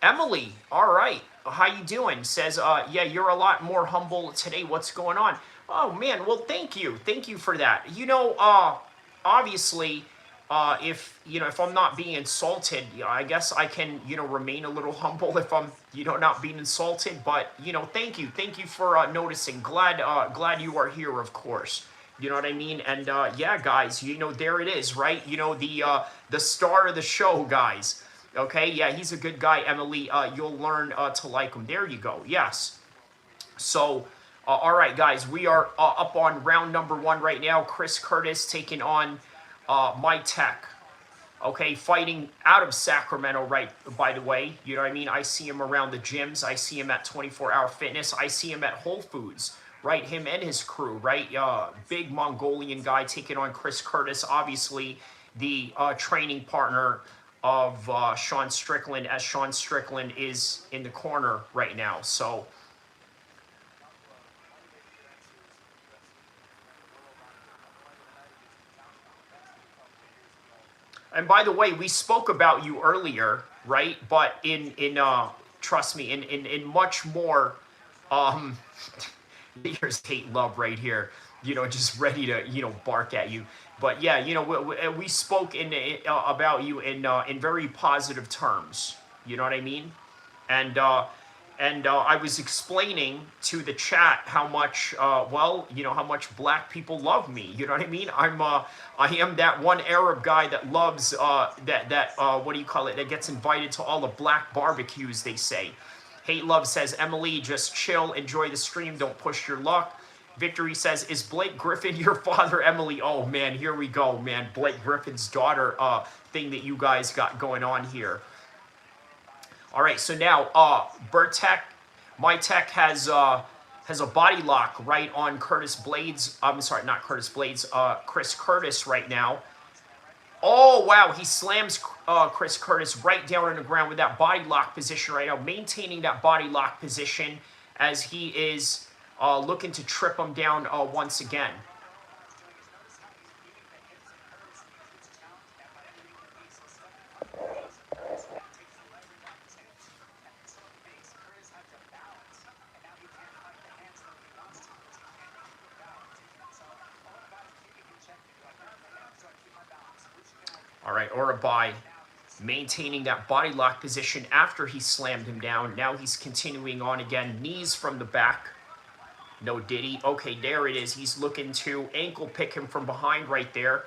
Emily, all right. How you doing? Says, yeah, you're a lot more humble today. What's going on? Oh, man. Well, thank you. Thank you for that. You know, obviously, if, you know, if I'm not being insulted, I guess I can, you know, remain a little humble if I'm, you know, not being insulted. But, you know, thank you. Thank you for noticing. Glad you are here, of course. You know what I mean? And, yeah, guys, you know, there it is, right? You know, the star of the show, guys. Okay, yeah, he's a good guy, Emily. You'll learn to like him. There you go. Yes. So, all right, guys, we are up on round number 1 right now. Chris Curtis taking on My Tech. Okay, fighting out of Sacramento, right, by the way. You know what I mean? I see him around the gyms. I see him at 24-Hour Fitness. I see him at Whole Foods, right? Him and his crew, right? Big Mongolian guy taking on Chris Curtis. Obviously, the training partner of Sean Strickland, as Sean Strickland is in the corner right now. So, and by the way, we spoke about you earlier, right? But in trust me, in much more, here's Kate Love right here, you know, just ready to, you know, bark at you. But yeah, you know, we spoke about you in very positive terms. You know what I mean? And I was explaining to the chat how much, well, you know, how much black people love me. You know what I mean? I am that one Arab guy that loves what do you call it? That gets invited to all the black barbecues. They say. Hate Love says, Emily, just chill, enjoy the stream, don't push your luck. Victory says, is Blake Griffin your father, Emily? Oh, man, here we go, man. Blake Griffin's daughter thing that you guys got going on here. All right, so now, Burtek, my tech has a body lock right on Curtis Blades. I'm sorry, not Curtis Blades, Chris Curtis right now. Oh, wow, he slams Chris Curtis right down on the ground with that body lock position right now, maintaining that body lock position as he is looking to trip him down once again. All right, Orabai maintaining that body lock position after he slammed him down. Now he's continuing on again. Knees from the back. No diddy. Okay, there it is. He's looking to ankle pick him from behind right there.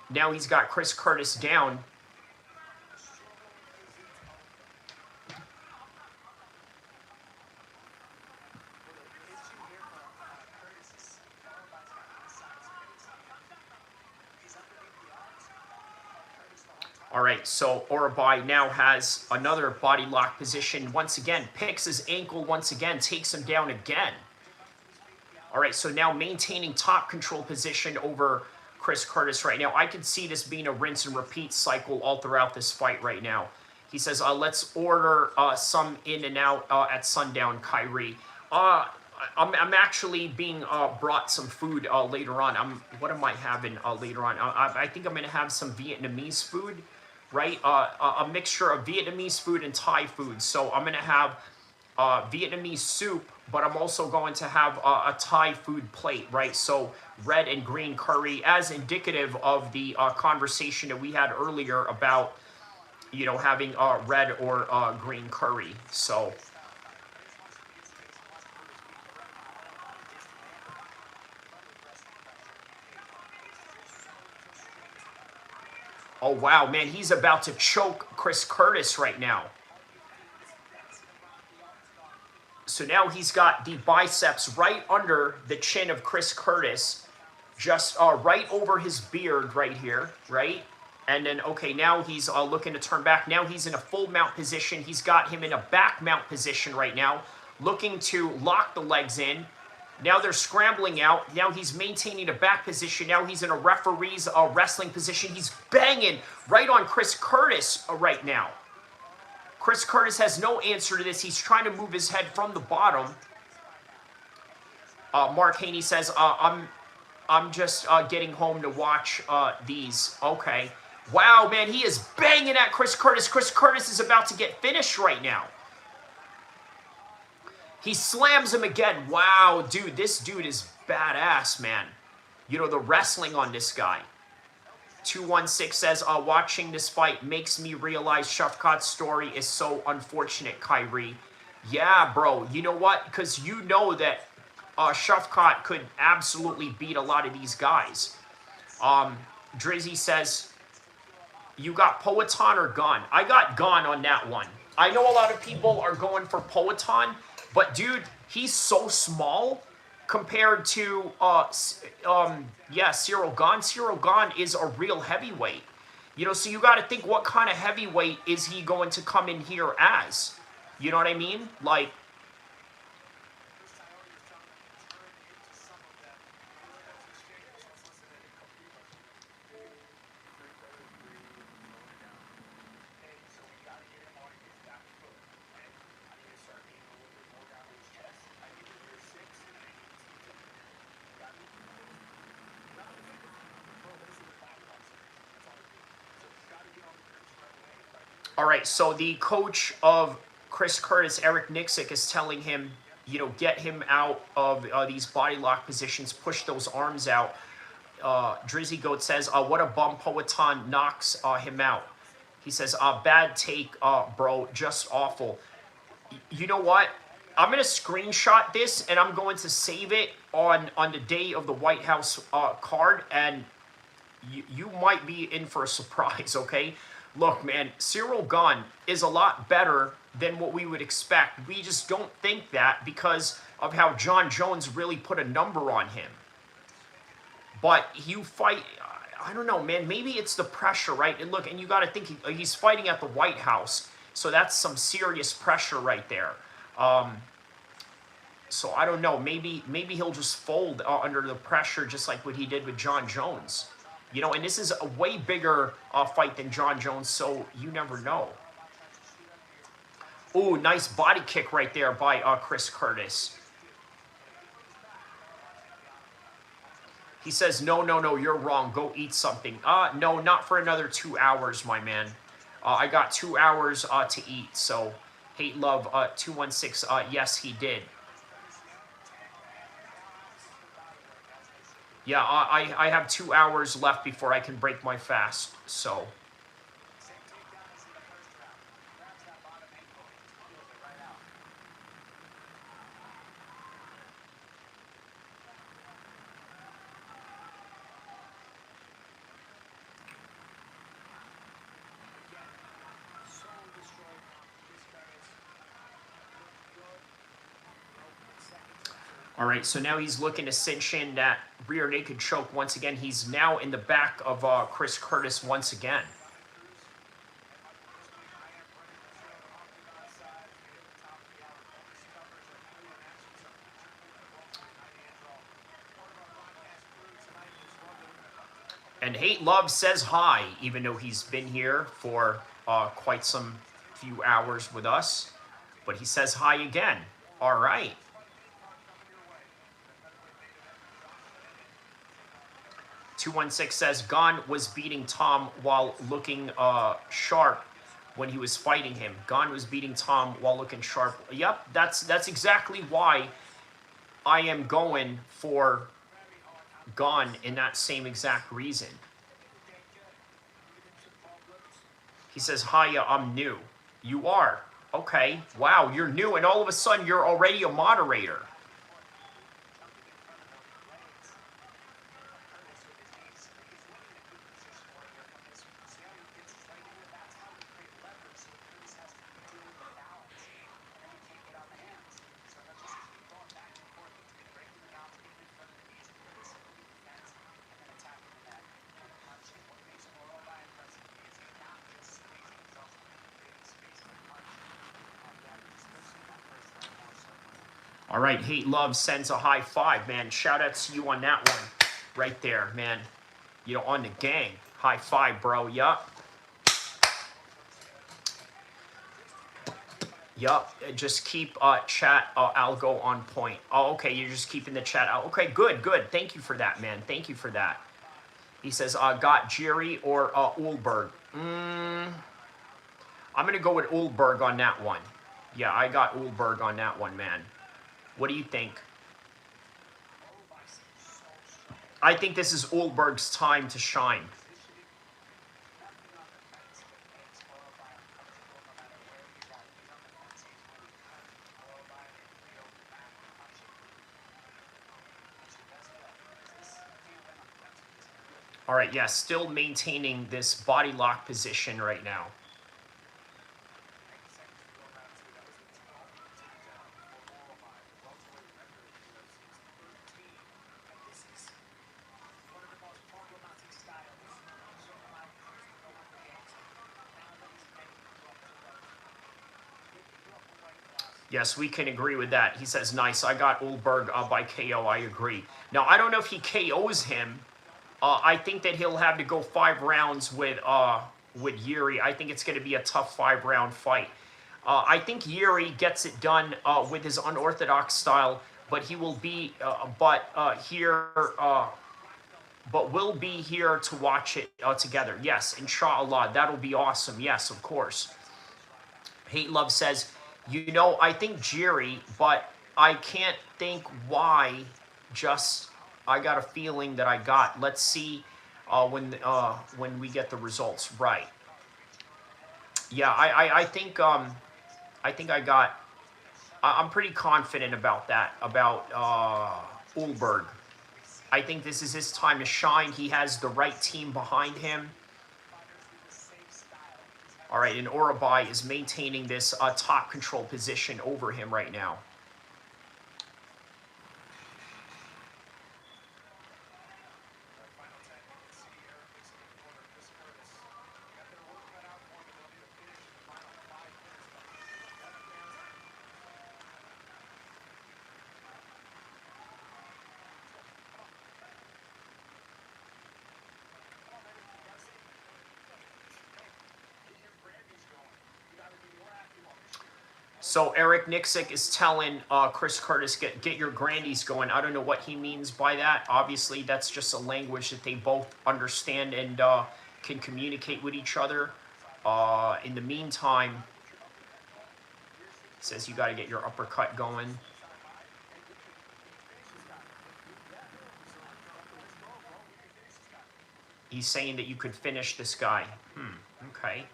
Now he's got Chris Curtis down. All right, so Orabai now has another body lock position. Once again, picks his ankle once again, takes him down again. All right, so now maintaining top control position over Chris Curtis right now. I could see this being a rinse and repeat cycle all throughout this fight right now. He says, let's order some in and out at sundown, Kyrie. I'm actually being brought some food later on. What am I having later on? I think I'm going to have some Vietnamese food, right? A mixture of Vietnamese food and Thai food. So I'm going to have Vietnamese soup, but I'm also going to have a Thai food plate, right? So red and green curry, as indicative of the conversation that we had earlier about, you know, having red or green curry. So oh, wow, man, he's about to choke Chris Curtis right now. So now he's got the biceps right under the chin of Chris Curtis, just right over his beard right here, right? And then, okay, now he's looking to turn back. Now he's in a full mount position. He's got him in a back mount position right now, looking to lock the legs in. Now they're scrambling out. Now he's maintaining a back position. Now he's in a referee's wrestling position. He's banging right on Chris Curtis right now. Chris Curtis has no answer to this. He's trying to move his head from the bottom. Mark Haney says, I'm just getting home to watch these. Okay. Wow, man, he is banging at Chris Curtis. Chris Curtis is about to get finished right now. He slams him again. Wow, dude, this dude is badass, man. You know, the wrestling on this guy. 216 says, watching this fight makes me realize Shafkat's story is so unfortunate, Kyrie. Yeah, bro. You know what? Because you know that Shafkat could absolutely beat a lot of these guys. Drizzy says, you got Poatan or Gun? I got Gun on that one. I know a lot of people are going for Poatan, but dude, he's so small compared to, Cyril Gane. Cyril Gane is a real heavyweight. You know, so you got to think, what kind of heavyweight is he going to come in here as? You know what I mean? Like, all right, so the coach of Chris Curtis, Eric Nixick, is telling him, you know, get him out of these body lock positions, push those arms out. Drizzy Goat says, what a bum, Poatan knocks him out. He says, bad take, bro, just awful. You know what? I'm going to screenshot this, and I'm going to save it on the day of the White House card, and you might be in for a surprise, okay? Look, man, Cyril Gane is a lot better than what we would expect. We just don't think that because of how John Jones really put a number on him. But you fight, I don't know, man, maybe it's the pressure, right? And look, and you got to think he's fighting at the White House, so that's some serious pressure right there. So I don't know, maybe he'll just fold under the pressure just like what he did with John Jones. You know, and this is a way bigger fight than John Jones, so you never know. Ooh, nice body kick right there by Chris Curtis. He says, no, you're wrong. Go eat something. No, not for another 2 hours, my man. I got 2 hours to eat. So, Hate Love 216, yes, he did. Yeah, I have 2 hours left before I can break my fast. So... All right, so now he's looking to cinch in that rear naked choke once again. He's now in the back of Chris Curtis once again. And Hate Love says hi, even though he's been here for quite some few hours with us. But he says hi again. All right. 216 says Gon was beating Tom while looking sharp when he was fighting him. Gon was beating Tom while looking sharp. Yep, that's exactly why I am going for Gon in that same exact reason. He says, hiya, I'm new. You are? Okay. Wow, you're new, and all of a sudden you're already a moderator. All right, Hate Love sends a high five, man. Shout out to you on that one. Right there, man. You know, on the gang. High five, bro. Yup. Yup. Just keep chat algo on point. Oh, okay. You're just keeping the chat out. Okay, good. Thank you for that, man. Thank you for that. He says, got Jerry or Ulberg. I'm going to go with Ulberg on that one. Yeah, I got Ulberg on that one, man. What do you think? I think this is Ulberg's time to shine. All right, yeah, still maintaining this body lock position right now. Yes, we can agree with that. He says, nice. I got Ulberg by KO. I agree. Now, I don't know if he KOs him. I think that he'll have to go 5 rounds with Yuri. I think it's going to be a tough 5-round fight. I think Yuri gets it done with his unorthodox style, but he will be, but we'll be here to watch it together. Yes, inshallah, that'll be awesome. Yes, of course. Hate Love says, you know, I think Jerry, but I can't think why. Just, I got a feeling that I got. Let's see when we get the results right. Yeah, I think I got. I'm pretty confident about that. About Ulberg. I think this is his time to shine. He has the right team behind him. All right, and Urabai is maintaining this top control position over him right now. So Eric Nixick is telling Chris Curtis, get your grandies going. I don't know what he means by that. Obviously, that's just a language that they both understand and can communicate with each other. In the meantime, says you got to get your uppercut going. He's saying that you could finish this guy. Okay.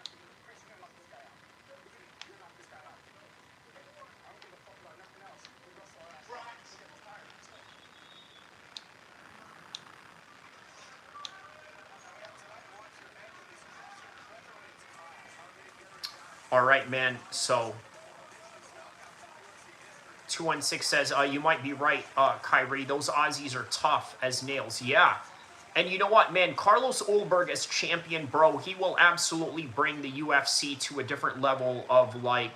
All right, man. So 216 says, you might be right, Kyrie. Those Aussies are tough as nails. Yeah. And you know what, man? Carlos Ulberg as champion, bro, he will absolutely bring the UFC to a different level of, like,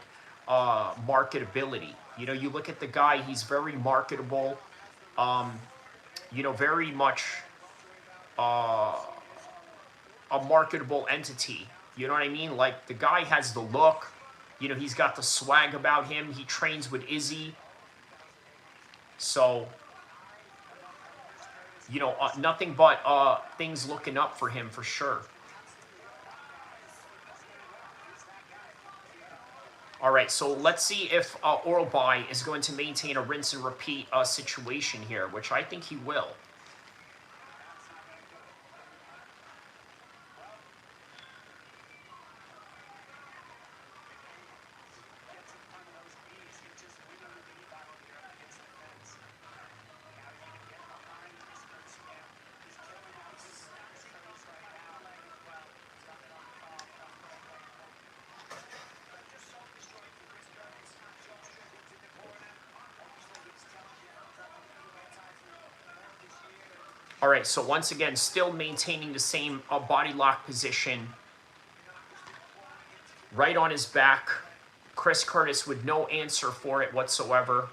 marketability. You know, you look at the guy, he's very marketable. You know, very much a marketable entity. You know what I mean? Like, the guy has the look. You know, he's got the swag about him. He trains with Izzy. So, you know, nothing but things looking up for him for sure. All right, so let's see if Urabai is going to maintain a rinse and repeat situation here, which I think he will. All right, so once again, still maintaining the same body lock position. Right on his back. Chris Curtis with no answer for it whatsoever.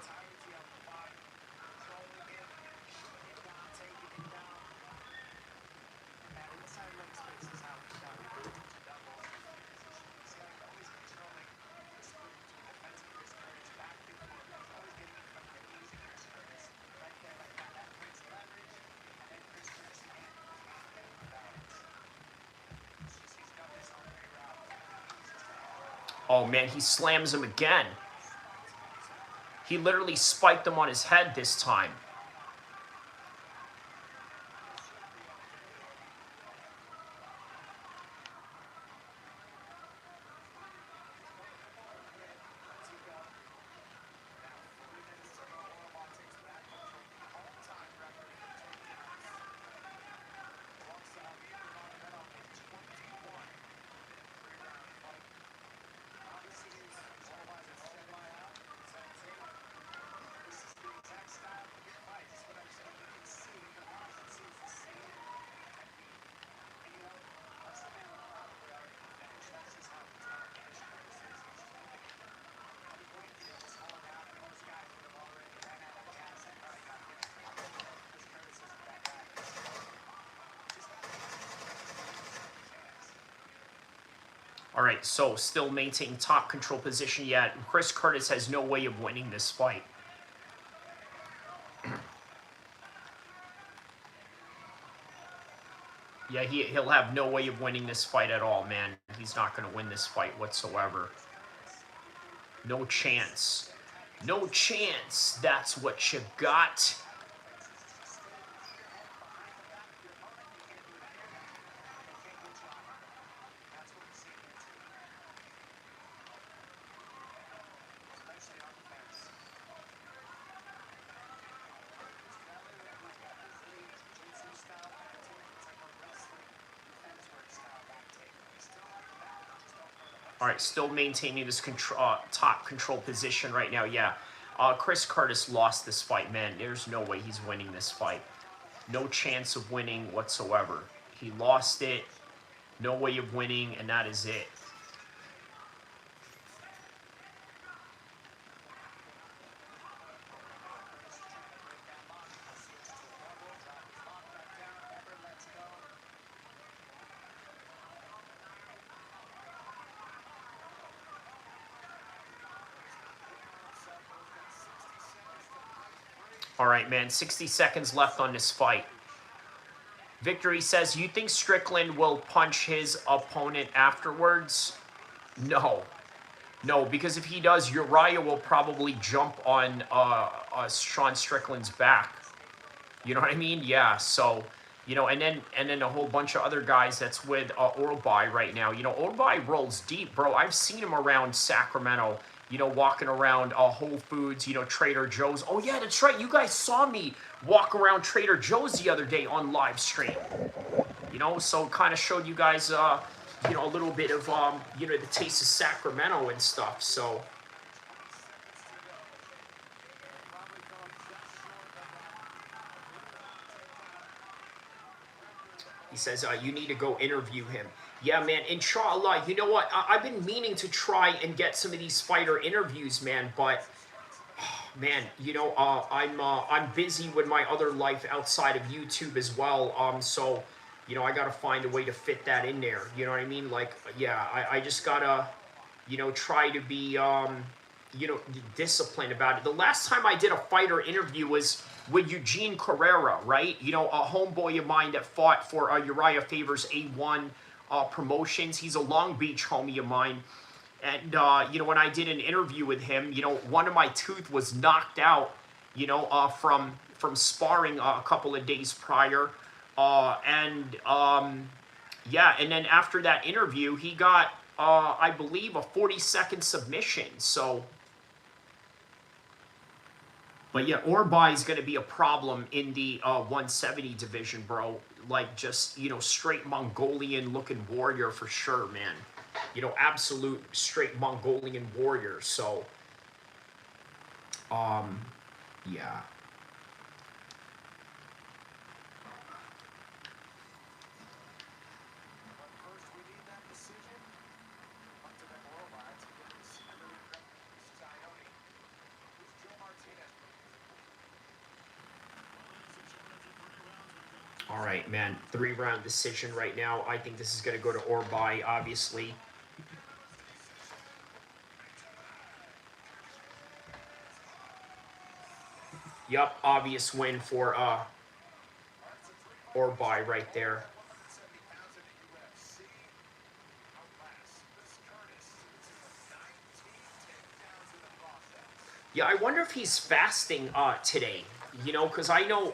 Oh, man, he slams him again. He literally spiked him on his head this time. All right, so still maintaining top control position yet. Chris Curtis has no way of winning this fight. Yeah, he'll have no way of winning this fight at all, man. He's not going to win this fight whatsoever. No chance. No chance. That's what you got. All right, still maintaining this top control position right now. Yeah, Chris Curtis lost this fight, man. There's no way he's winning this fight. No chance of winning whatsoever. He lost it. No way of winning, and that is it. All right, man, 60 seconds left on this fight. Victory says, you think Strickland will punch his opponent afterwards? No. No, because if he does, Uriah will probably jump on Sean Strickland's back. You know what I mean? Yeah, so, you know, and then a whole bunch of other guys that's with Orbai right now. You know, Orbai rolls deep, bro. I've seen him around Sacramento, you know, walking around Whole Foods, you know, Trader Joe's. Oh, yeah, that's right. You guys saw me walk around Trader Joe's the other day on live stream. You know, so kind of showed you guys, you know, a little bit of, you know, the taste of Sacramento and stuff, so. He says, you need to go interview him. Yeah, man, inshallah. You know what? I've been meaning to try and get some of these fighter interviews, man, but, man, you know, I'm busy with my other life outside of YouTube as well, so, you know, I gotta find a way to fit that in there, you know what I mean? Like, yeah, I just gotta, you know, try to be, you know, disciplined about it. The last time I did a fighter interview was with Eugene Carrera, right? You know, a homeboy of mine that fought for Uriah Faber's A1 Promotions. He's a Long Beach homie of mine. And, you know, when I did an interview with him, you know, one of my tooth was knocked out, you know, from sparring a couple of days prior. Yeah, and then after that interview, he got, I believe, a 40-second submission. So, but yeah, Orbai is going to be a problem in the 170 division, bro. Like, just, you know, straight Mongolian-looking warrior for sure, man. You know, absolute straight Mongolian warrior. So, yeah. All right, man. 3-round decision right now. I think this is going to go to Orbai, obviously. Yup, obvious win for Orbai right there. Yeah, I wonder if he's fasting today. You know, because I know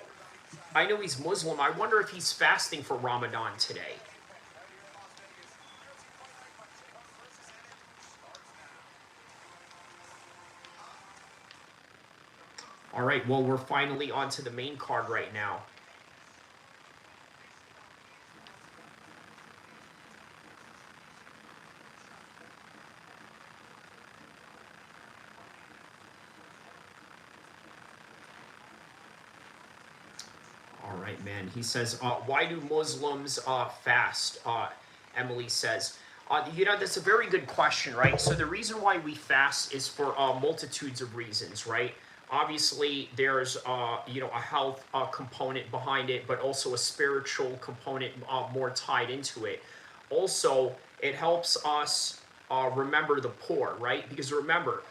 he's Muslim. I wonder if he's fasting for Ramadan today. All right, well, we're finally on to the main card right now. All right, man. He says, why do Muslims fast? Emily says. You know, that's a very good question, right? So the reason why we fast is for multitudes of reasons, right? Obviously, there's, you know, a health component behind it, but also a spiritual component more tied into it. Also, it helps us remember the poor, right? Because remember,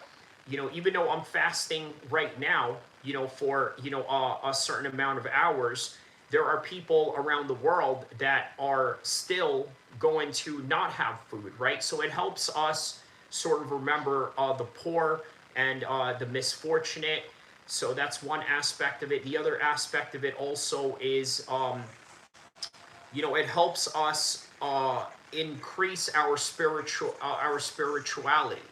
you know, even though I'm fasting right now, you know, for, you know, a certain amount of hours, there are people around the world that are still going to not have food, right? So it helps us sort of remember the poor and the misfortunate. So that's one aspect of it. The other aspect of it also is, you know, it helps us increase our spirituality,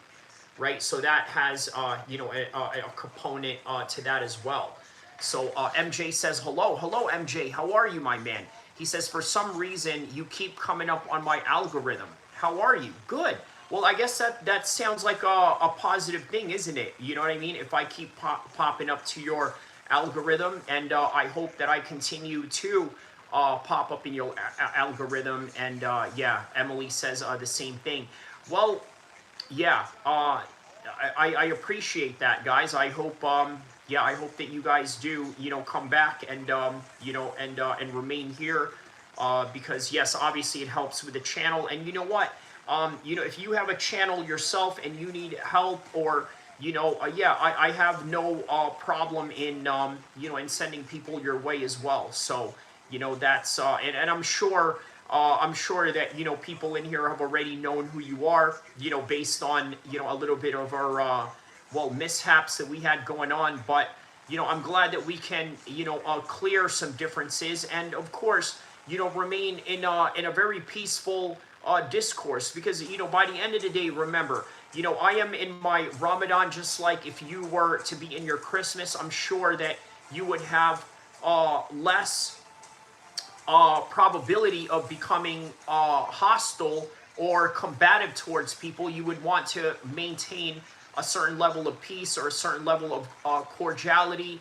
right? So that has, you know, a component to that as well. So MJ says, hello, MJ, how are you, my man? He says, for some reason, you keep coming up on my algorithm. How are you? Good. Well, I guess that sounds like a positive thing, isn't it? You know what I mean? If I keep popping up to your algorithm, and I hope that I continue to pop up in your algorithm. And yeah, Emily says the same thing. Well, yeah, I appreciate that, guys. I hope yeah, I hope that you guys do, you know, come back and you know, and remain here, because yes, obviously it helps with the channel. And you know what, you know, if you have a channel yourself and you need help, or you know, yeah, I have no problem in you know, in sending people your way as well. So you know, that's and I'm sure that, you know, people in here have already known who you are, you know, based on, you know, a little bit of our well, mishaps that we had going on. But you know, I'm glad that we can, you know, clear some differences, and of course, you know, remain in a very peaceful discourse, because you know, by the end of the day, remember, you know, I am in my Ramadan, just like if you were to be in your Christmas. I'm sure that you would have less probability of becoming hostile or combative towards people. You would want to maintain a certain level of peace or a certain level of cordiality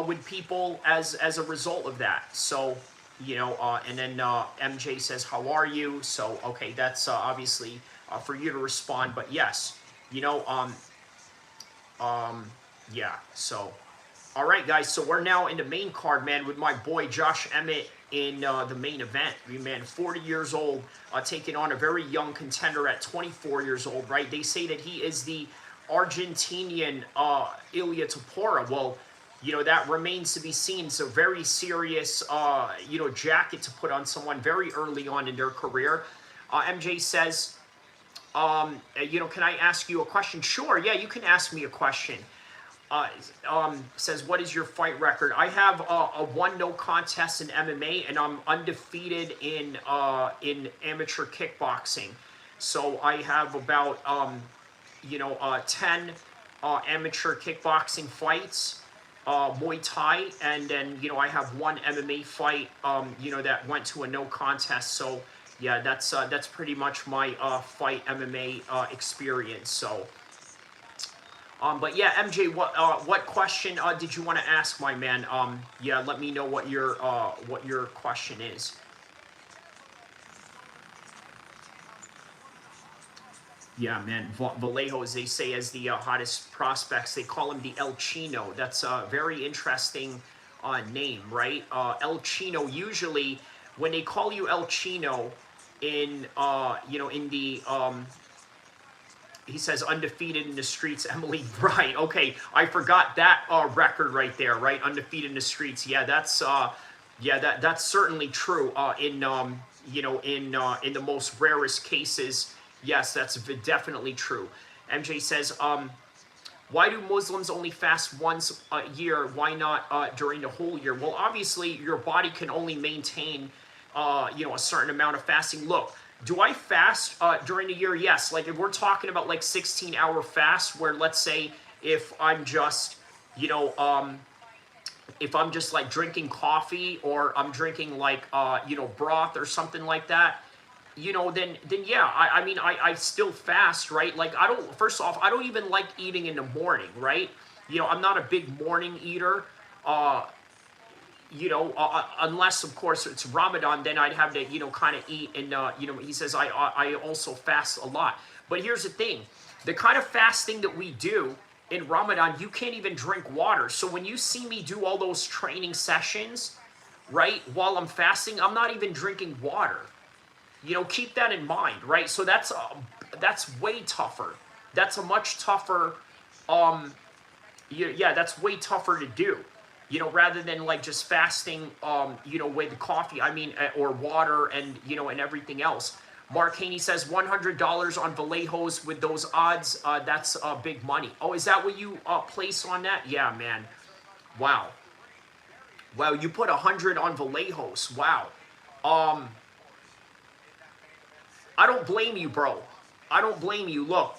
with people as a result of that. So, you know, and then MJ says, "How are you?" So, okay, that's obviously for you to respond. But yes, you know, yeah. So, all right, guys. So we're now in the main card, man, with my boy Josh Emmett in the main event. Man, 40 years old, taking on a very young contender at 24 years old, right? They say that he is the Argentinian Ilia Topuria. Well, you know, that remains to be seen. It's a very serious, you know, jacket to put on someone very early on in their career. MJ says, you know, can I ask you a question? Sure, yeah, you can ask me a question. Says, what is your fight record? I have a one no contest in MMA, and I'm undefeated in amateur kickboxing. So I have about you know, 10 amateur kickboxing fights, Muay Thai, and then you know, I have one MMA fight, you know, that went to a no contest. So yeah, that's pretty much my fight MMA experience. So. But yeah, MJ, what question did you want to ask, my man? Yeah, let me know what your question is. Yeah, man, Vallejos, they say, as the hottest prospects. They call him the El Chino. That's a very interesting name, right? El Chino. Usually, when they call you El Chino, in you know, in the he says undefeated in the streets, Emily. Right. Okay. I forgot that record right there. Right. Undefeated in the streets. Yeah. That's yeah. That's certainly true. In you know, in the most rarest cases. Yes, that's definitely true. MJ says, why do Muslims only fast once a year? Why not during the whole year? Well, obviously, your body can only maintain, you know, a certain amount of fasting. Look, do I fast during the year? Yes. Like if we're talking about like 16-hour fast, where let's say if I'm just, you know, if I'm just like drinking coffee, or I'm drinking like, you know, broth or something like that, you know, then yeah, I mean, I still fast, right? Like I don't, first off, I don't even like eating in the morning, right? You know, I'm not a big morning eater. You know, unless of course it's Ramadan, then I'd have to, you know, kind of eat. And you know, he says I also fast a lot. But here's the thing, the kind of fasting that we do in Ramadan, you can't even drink water. So when you see me do all those training sessions, right, while I'm fasting, I'm not even drinking water. You know, keep that in mind, right? So that's way tougher. That's a much tougher, yeah, that's way tougher to do. You know, rather than like just fasting, you know, with coffee. I mean, or water, and you know, and everything else. Mark Haney says $100 on Vallejos with those odds. That's big money. Oh, is that what you place on that? Yeah, man. Wow. Wow, you put 100 on Vallejos. Wow. I don't blame you, bro. I don't blame you. Look,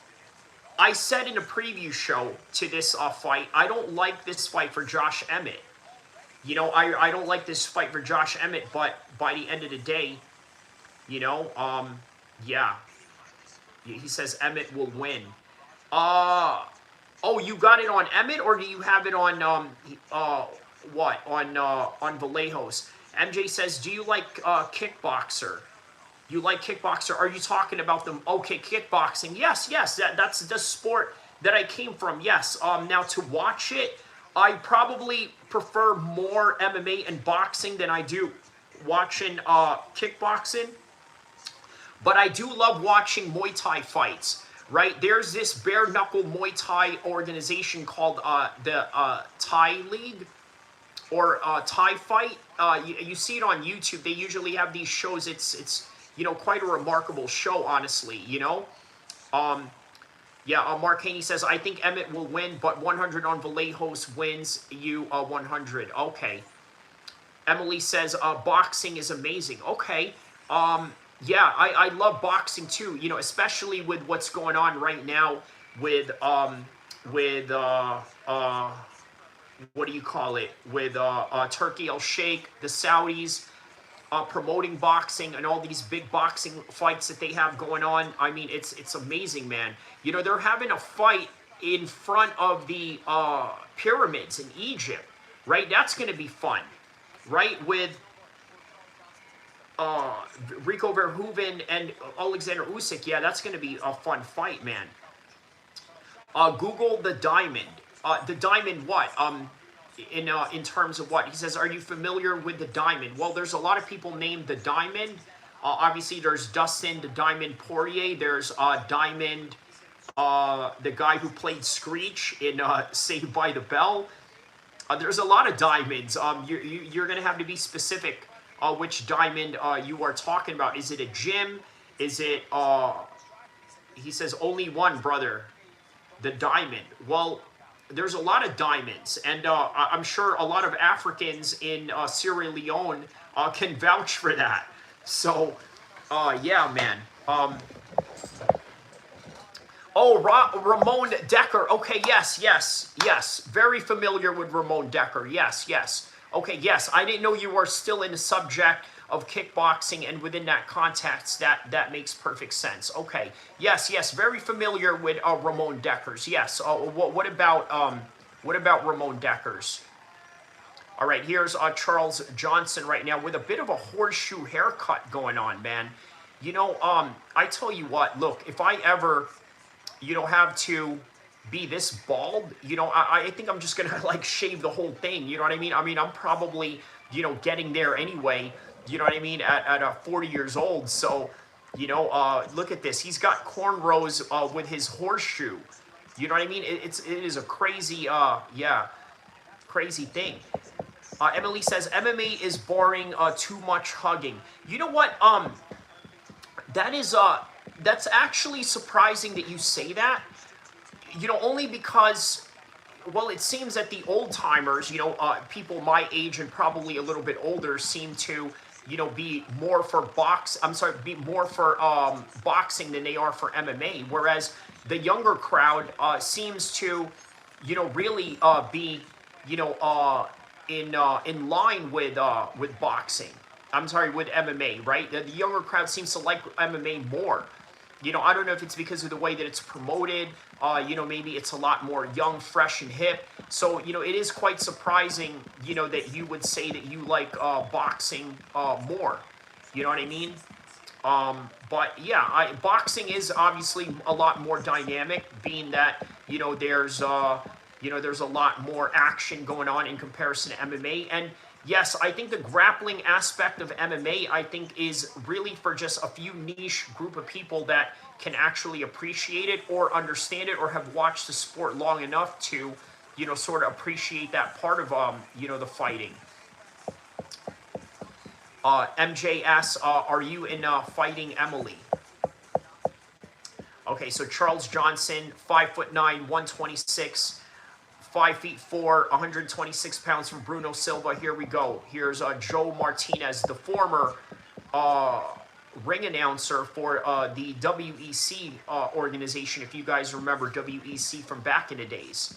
I said in a preview show to this fight, I don't like this fight for Josh Emmett. You know, I don't like this fight for Josh Emmett, but by the end of the day, you know, yeah. He says Emmett will win. Oh, you got it on Emmett, or do you have it on what on Vallejos? MJ says, do you like kickboxer? You like kickboxer? Are you talking about them? Okay, kickboxing. Yes, yes. That's the sport that I came from. Yes. Now to watch it, I probably prefer more MMA and boxing than I do watching kickboxing. But I do love watching Muay Thai fights, right? There's this bare knuckle Muay Thai organization called the Thai League or Thai Fight. You see it on YouTube. They usually have these shows. It's quite a remarkable show, honestly. Yeah. Mark Haney says I think Emmett will win, but 100 on Vallejos wins you 100. Okay. Emily says boxing is amazing. Okay. Yeah, I love boxing too. Especially with what's going on right now with what do you call it? With Turkey Al-Sheikh, the Saudis promoting boxing and all these big boxing fights that they have going on. I mean, it's amazing, man. They're having a fight in front of the pyramids in Egypt, right? That's going to be fun, right? With Rico Verhoeven and Alexander Usyk. Yeah, that's going to be a fun fight, man. Google the diamond. The diamond what? In terms of what? He says, are you familiar with the diamond? Well, there's a lot of people named the diamond. Obviously, there's Dustin the Diamond Poirier. There's Diamond, the guy who played Screech in Saved by the Bell. There's a lot of diamonds. You're going to have to be specific which diamond you are talking about. Is it a gym? Is it, he says, only one, brother. The diamond. Well, there's a lot of diamonds, and I'm sure a lot of Africans in Sierra Leone can vouch for that. So, yeah, man. Ramon Decker. Okay, yes. Very familiar with Ramon Decker. Yes. Okay, yes. I didn't know you were still in the subject of kickboxing, and within that context, that makes perfect sense. Okay, yes. Very familiar with Ramon Deckers. Yes. What about Ramon Deckers? All right, here's Charles Johnson right now with a bit of a horseshoe haircut going on, man. I tell you what. Look, if I ever have to be this bald, I think I'm just gonna like shave the whole thing. You know what I mean? I'm probably getting there anyway. You know what I mean? At 40 years old. So look at this. He's got cornrows with his horseshoe. You know what I mean? It is a crazy crazy thing. Emily says MMA is boring. Too much hugging. You know what? That's actually surprising that you say that. Only because, well, it seems that the old timers, people my age and probably a little bit older, seem to, be more for boxing than they are for MMA. Whereas the younger crowd seems to, really be, in line with boxing. I'm sorry, with MMA, right? The younger crowd seems to like MMA more. I don't know if it's because of the way that it's promoted. Maybe it's a lot more young, fresh, and hip. So, it is quite surprising, that you would say that you like boxing more. You know what I mean? But yeah, boxing is obviously a lot more dynamic, being that there's a lot more action going on in comparison to MMA. And yes, I think the grappling aspect of MMA, I think, is really for just a few niche group of people that can actually appreciate it or understand it or have watched the sport long enough to, sort of appreciate that part of, the fighting. MJS, are you in Fighting Emily? Okay, so Charles Johnson, 5'9", 126. 5'4", 126 pounds from Bruno Silva. Here we go. Here's Joe Martinez, the former ring announcer for the WEC organization, if you guys remember WEC from back in the days.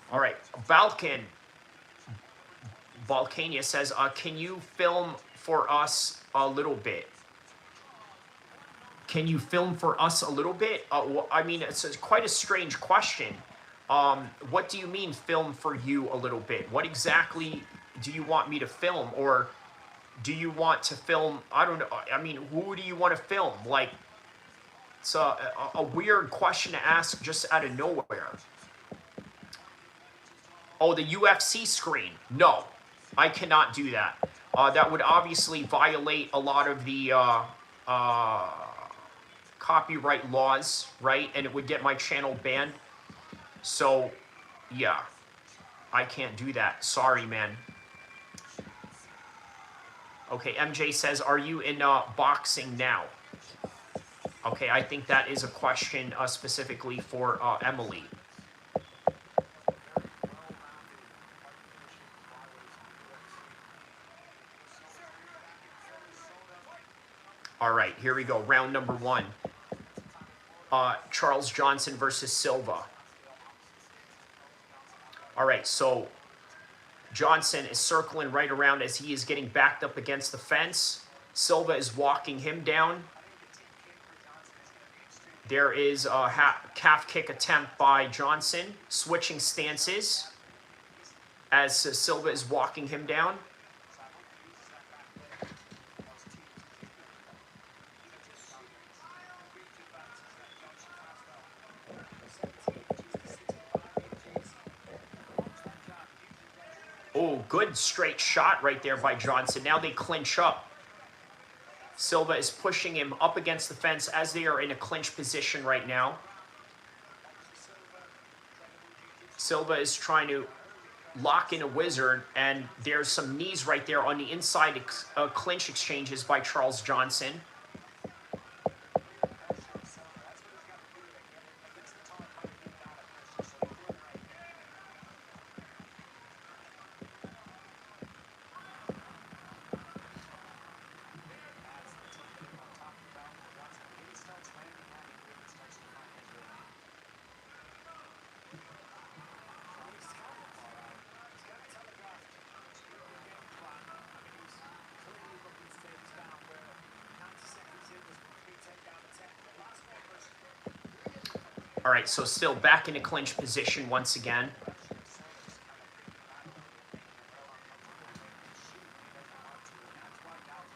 All right, Balkania says, can you film for us a little bit? Can you film for us a little bit? I mean, it's quite a strange question. What do you mean film for you a little bit? What exactly do you want me to film? Or do you want to film, I don't know, I mean, who do you want to film? Like, it's a weird question to ask just out of nowhere. Oh, the UFC screen. No, I cannot do that. That would obviously violate a lot of the copyright laws, right? And it would get my channel banned. So, yeah, I can't do that. Sorry, man. Okay, MJ says, are you in boxing now? Okay, I think that is a question specifically for Emily. All right, here we go. Round number 1. Charles Johnson versus Silva. All right, so Johnson is circling right around as he is getting backed up against the fence. Silva is walking him down. There is a calf kick attempt by Johnson, switching stances as Silva is walking him down. Oh, good straight shot right there by Johnson. Now they clinch up. Silva is pushing him up against the fence as they are in a clinch position right now. Silva is trying to lock in a wizard, and there's some knees right there on the inside clinch exchanges by Charles Johnson. All right, so still back in a clinch position once again.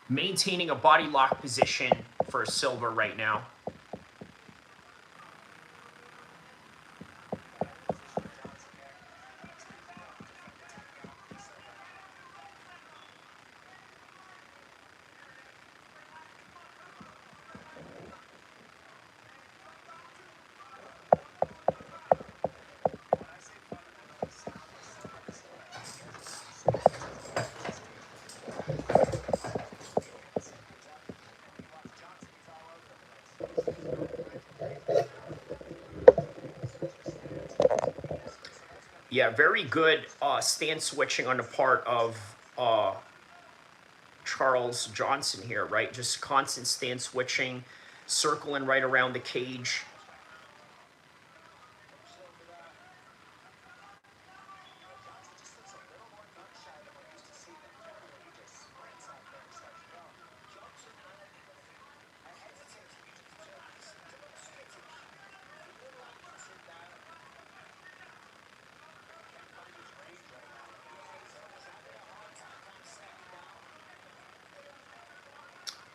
Maintaining a body lock position for Silva right now. Yeah, very good stance switching on the part of Charles Johnson here, right? Just constant stance switching, circling right around the cage.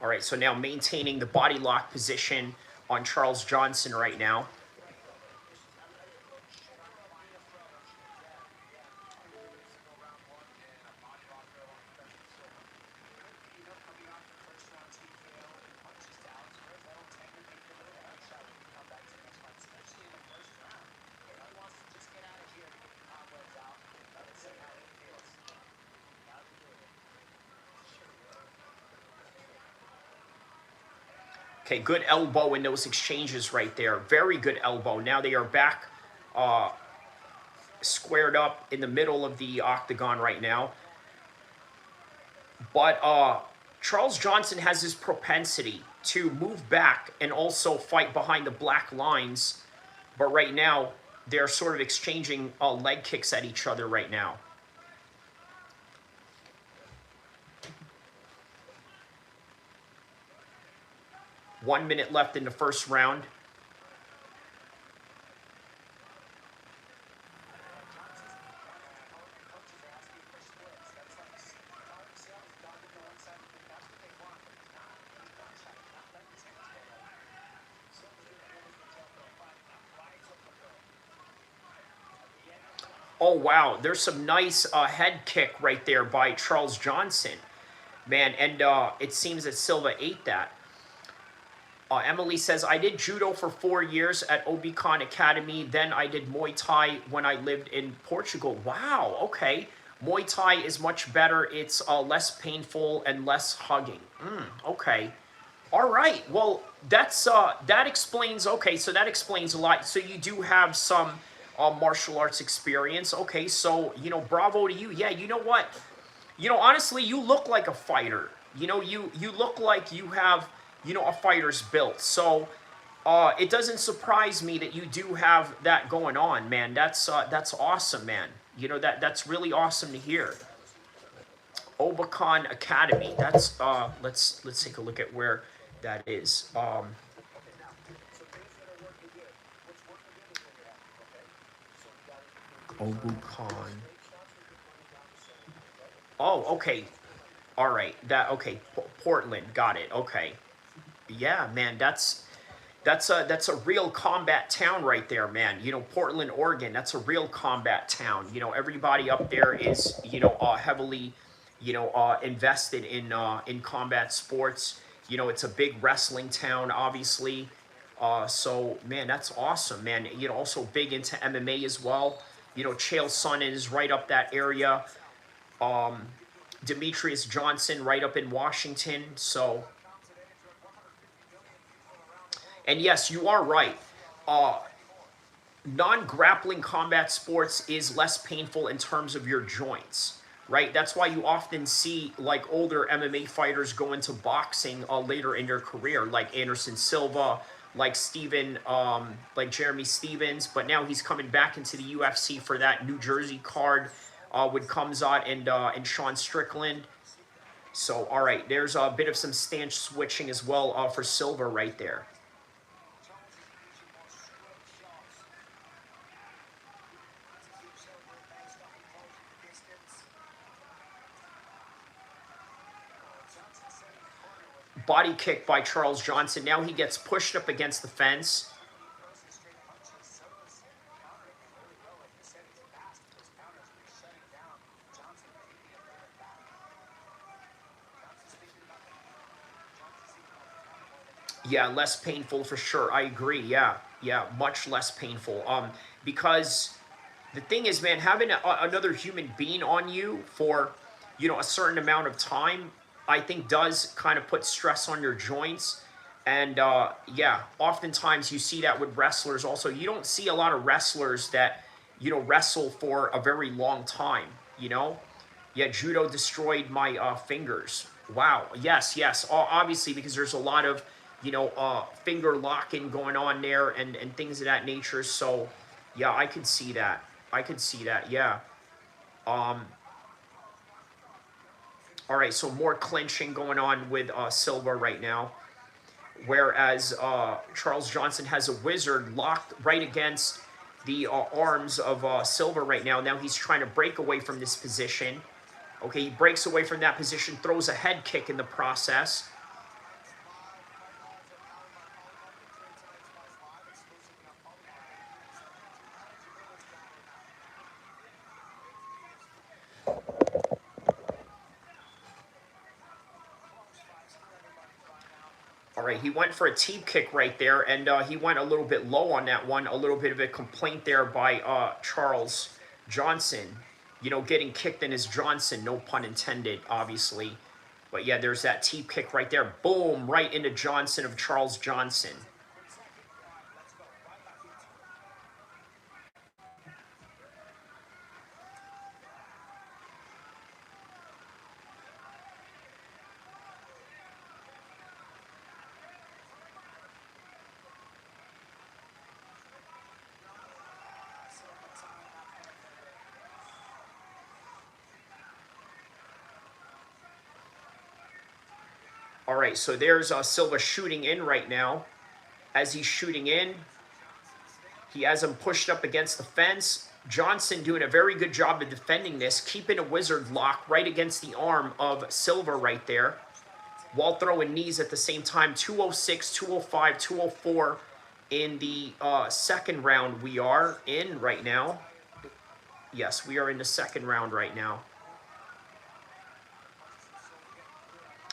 All right, so now maintaining the body lock position on Charles Johnson right now. Okay, good elbow in those exchanges right there. Very good elbow. Now they are back squared up in the middle of the octagon right now. But Charles Johnson has this propensity to move back and also fight behind the black lines. But right now, they're sort of exchanging leg kicks at each other right now. One minute left in the first round. Oh, wow. There's some nice head kick right there by Charles Johnson. Man, and it seems that Silva ate that. Emily says, I did judo for 4 years at Obikan Academy. Then I did Muay Thai when I lived in Portugal. Wow, okay. Muay Thai is much better. It's less painful and less hugging. Okay. All right. Well, that explains. Okay, so that explains a lot. So you do have some martial arts experience. Okay, so bravo to you. Yeah, you know what? Honestly, you look like a fighter. You look like you have a fighter's built. So it doesn't surprise me that you do have that going on, man. That's awesome, man. That's really awesome to hear. Obakan Academy. That's let's take a look at where that is. Obukan. Oh, okay. All right. Okay. Portland. Got it. Okay. Yeah, man. That's a real combat town right there, man. Portland, Oregon. That's a real combat town. Everybody up there is heavily invested in combat sports. It's a big wrestling town, obviously. So man, that's awesome, man. Also big into MMA as well. Chael Sonnen is right up that area. Demetrius Johnson right up in Washington. So, and yes, you are right. Non-grappling combat sports is less painful in terms of your joints, right? That's why you often see like older MMA fighters go into boxing later in their career, like Anderson Silva, like like Jeremy Stevens. But now he's coming back into the UFC for that New Jersey card with Kamzat and Sean Strickland. So, all right, there's a bit of some stance switching as well for Silva right there. Body kick by Charles Johnson. Now he gets pushed up against the fence. Yeah, less painful for sure. I agree. Yeah, much less painful. Because the thing is, man, having another human being on you for, a certain amount of time, I think does kind of put stress on your joints. And yeah, oftentimes you see that with wrestlers also. You don't see a lot of wrestlers that, wrestle for a very long time. Yeah, judo destroyed my fingers. Wow. Yes. Obviously, because there's a lot of, finger locking going on there and things of that nature. So, yeah, I could see that. Yeah. All right, so more clinching going on with Silva right now. Whereas Charles Johnson has a wizard locked right against the arms of Silva right now. Now he's trying to break away from this position. Okay, he breaks away from that position, throws a head kick in the process. All right, he went for a teep kick right there, and he went a little bit low on that one. A little bit of a complaint there by Charles Johnson. Getting kicked in his Johnson, no pun intended, obviously. But yeah, there's that teep kick right there. Boom, right into Johnson of Charles Johnson. All right, so there's Silva shooting in right now. As he's shooting in, he has him pushed up against the fence. Johnson doing a very good job of defending this, keeping a wizard lock right against the arm of Silva right there, while throwing knees at the same time. 206, 205, 204 in the second round we are in right now. Yes, we are in the second round right now.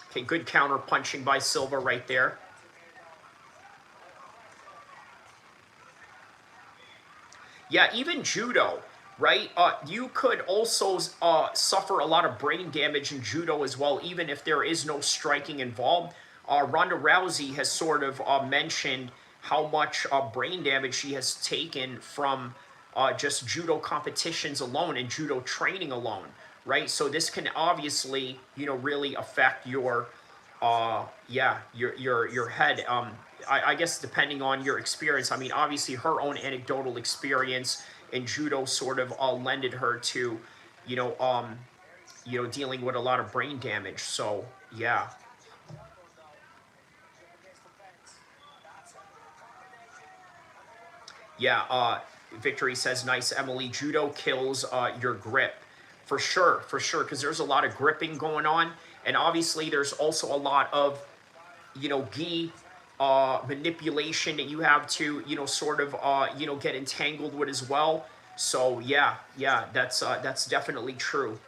Okay, good counter punching by Silva right there. Yeah, even judo, right? You could also suffer a lot of brain damage in judo as well, even if there is no striking involved. Ronda Rousey has sort of mentioned how much brain damage she has taken from just judo competitions alone and judo training alone, right? So this can obviously, really affect your your head. I guess depending on your experience. I mean, obviously her own anecdotal experience in judo sort of lended her to, dealing with a lot of brain damage. So yeah. Yeah, Victory says, nice, Emily. Judo kills your grip. For sure, because there's a lot of gripping going on. And obviously there's also a lot of, gi manipulation that you have to, sort of, get entangled with as well. So yeah, that's definitely true.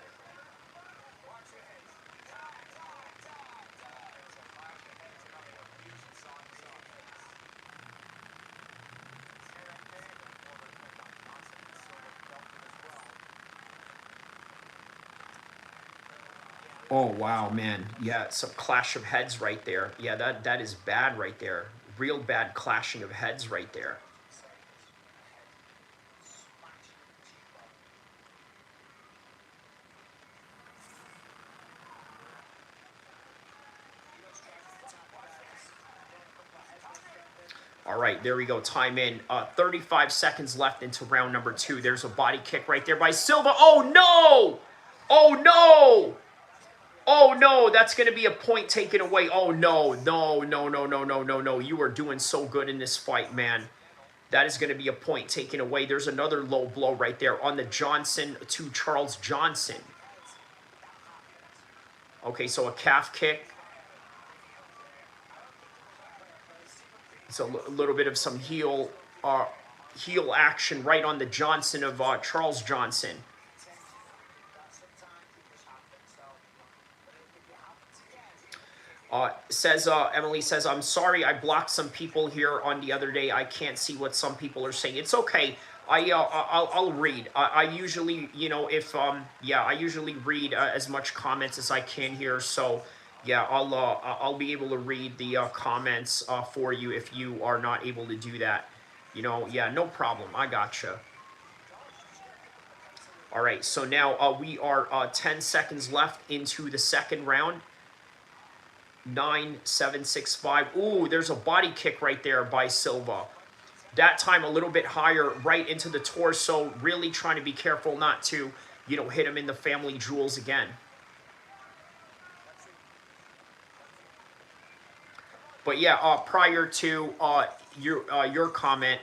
Oh wow, man. Yeah, some clash of heads right there. Yeah, that is bad right there. Real bad clashing of heads right there. All right, there we go. Time in. 35 seconds left into round number 2. There's a body kick right there by Silva. Oh no! Oh no! Oh no, that's going to be a point taken away. Oh no, no. You are doing so good in this fight, man. That is going to be a point taken away. There's another low blow right there on the Johnson to Charles Johnson. Okay, so a calf kick. It's a little bit of some heel action right on the Johnson of Charles Johnson. Emily says, I'm sorry I blocked some people here on the other day. I can't see what some people are saying. It's okay. I'll read. I usually, I usually read as much comments as I can here. So yeah, I'll be able to read the comments for you if you are not able to do that. Yeah, no problem. I gotcha. All right, so now we are 10 seconds left into the second round. 9, 7, 6, 5. Ooh, there's a body kick right there by Silva. That time a little bit higher, right into the torso. Really trying to be careful not to, hit him in the family jewels again. But yeah, prior to your comment,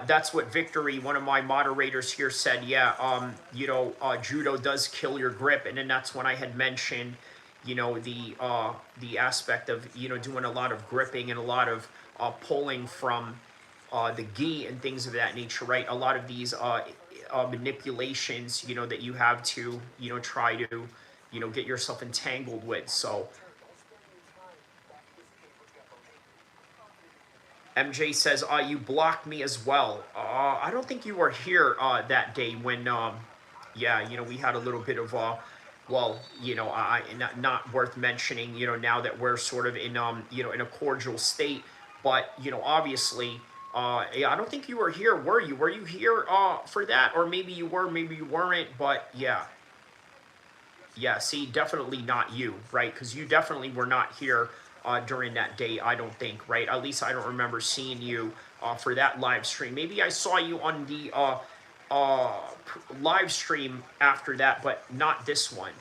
that's what Victory, one of my moderators here, said. Yeah, judo does kill your grip, and then that's when I had mentioned, the aspect of doing a lot of gripping and a lot of pulling from the gi and things of that nature, right? A lot of these manipulations, that you have to try to get yourself entangled with. So MJ says, you blocked me as well. I don't think you were here that day when, we had a little bit of, not worth mentioning, now that we're sort of in, in a cordial state. But, obviously, I don't think you were here, were you? Were you here for that? Or maybe you were, maybe you weren't, but yeah. Yeah, see, definitely not you, right? Because you definitely were not here during that day, I don't think, right? At least I don't remember seeing you for that live stream. Maybe I saw you on the live stream after that, but not this one.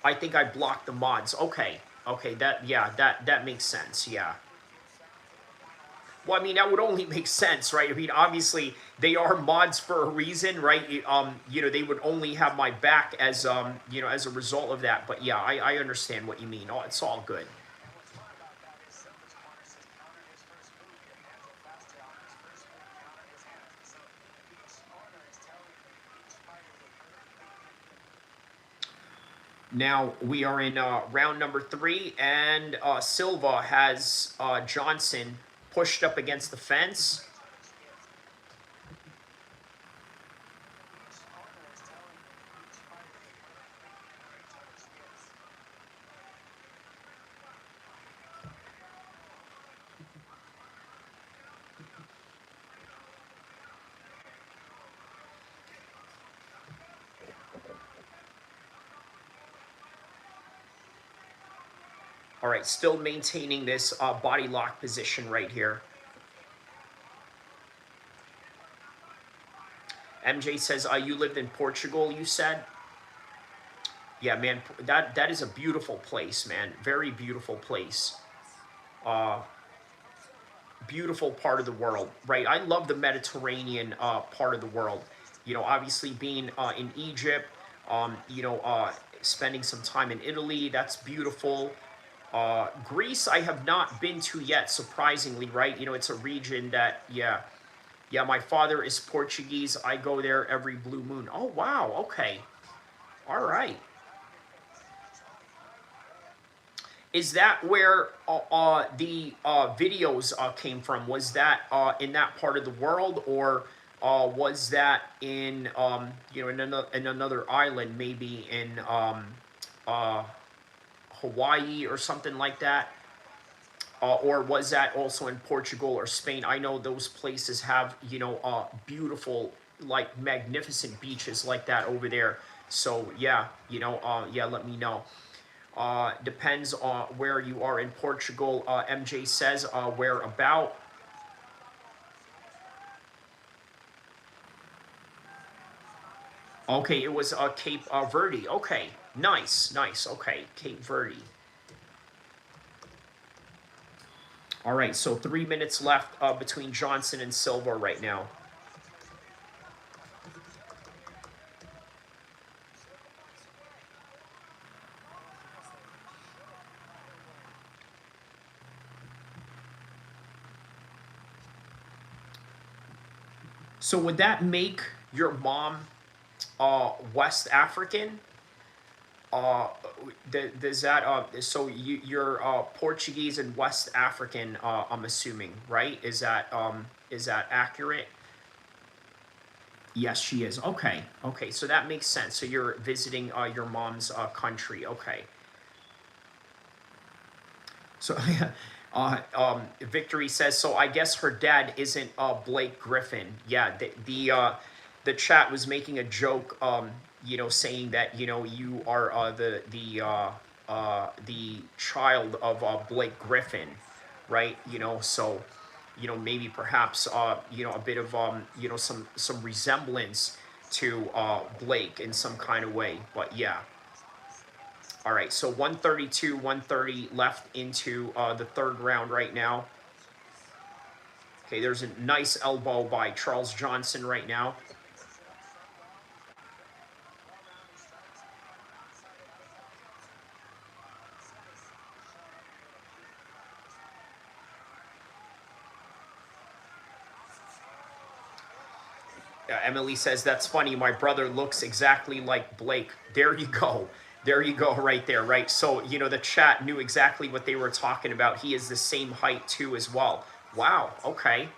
I think I blocked the mods. Okay. Okay, that makes sense. Yeah. Well, I mean, that would only make sense, right? I mean, obviously they are mods for a reason, right? They would only have my back as as a result of that. But yeah, I understand what you mean. Oh, it's all good. And what's fun about that is Silva's corner says counter his first move, get hands on fast tail on his first move, counter his hands. And so each corner is telling each fighter the Now we are in round number 3, and Silva has Johnson pushed up against the fence. All right, still maintaining this body lock position right here. MJ says, you lived in Portugal, you said? Yeah, man, that is a beautiful place, man. Very beautiful place. Beautiful part of the world, right? I love the Mediterranean part of the world. Obviously being in Egypt, spending some time in Italy, that's beautiful. Greece, I have not been to yet, surprisingly, right? It's a region that, yeah, my father is Portuguese. I go there every blue moon. Oh, wow, okay. All right. Is that where the videos came from? Was that in that part of the world, or was that in in another island, maybe in Hawaii or something like that? Or was that also in Portugal or Spain? I know those places have beautiful, like magnificent beaches like that over there. So yeah, yeah, let me know. Depends on where you are in Portugal. MJ says where about. Okay, it was Cape Verde. Okay, nice, nice. Okay, Cape Verde. All right, so 3 minutes left between Johnson and Silva right now. So would that make your mom West African? Uh, does that so you're Portuguese and West African? I'm assuming, right? Is that accurate? Yes, she is. Okay, okay, so that makes sense. So you're visiting your mom's country. Okay. So, Victory says, so I guess her dad isn't Blake Griffin. Yeah, the chat was making a joke, saying that you are the child of Blake Griffin, right? So maybe perhaps a bit of some resemblance to Blake in some kind of way. But yeah. All right, so 132, 130 left into the third round right now. Okay, there's a nice elbow by Charles Johnson right now. Emily says, that's funny. My brother looks exactly like Blake. There you go. There you go right there, right? So, the chat knew exactly what they were talking about. He is the same height, too, as well. Wow, okay.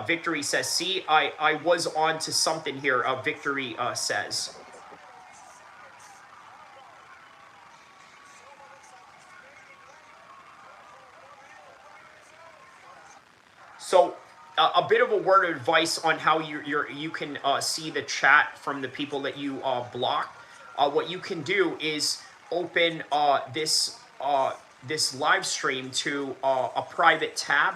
Victory says, see, I was on to something here, Victory says. So, a bit of a word of advice on how you can see the chat from the people that you block. What you can do is open this live stream to a private tab,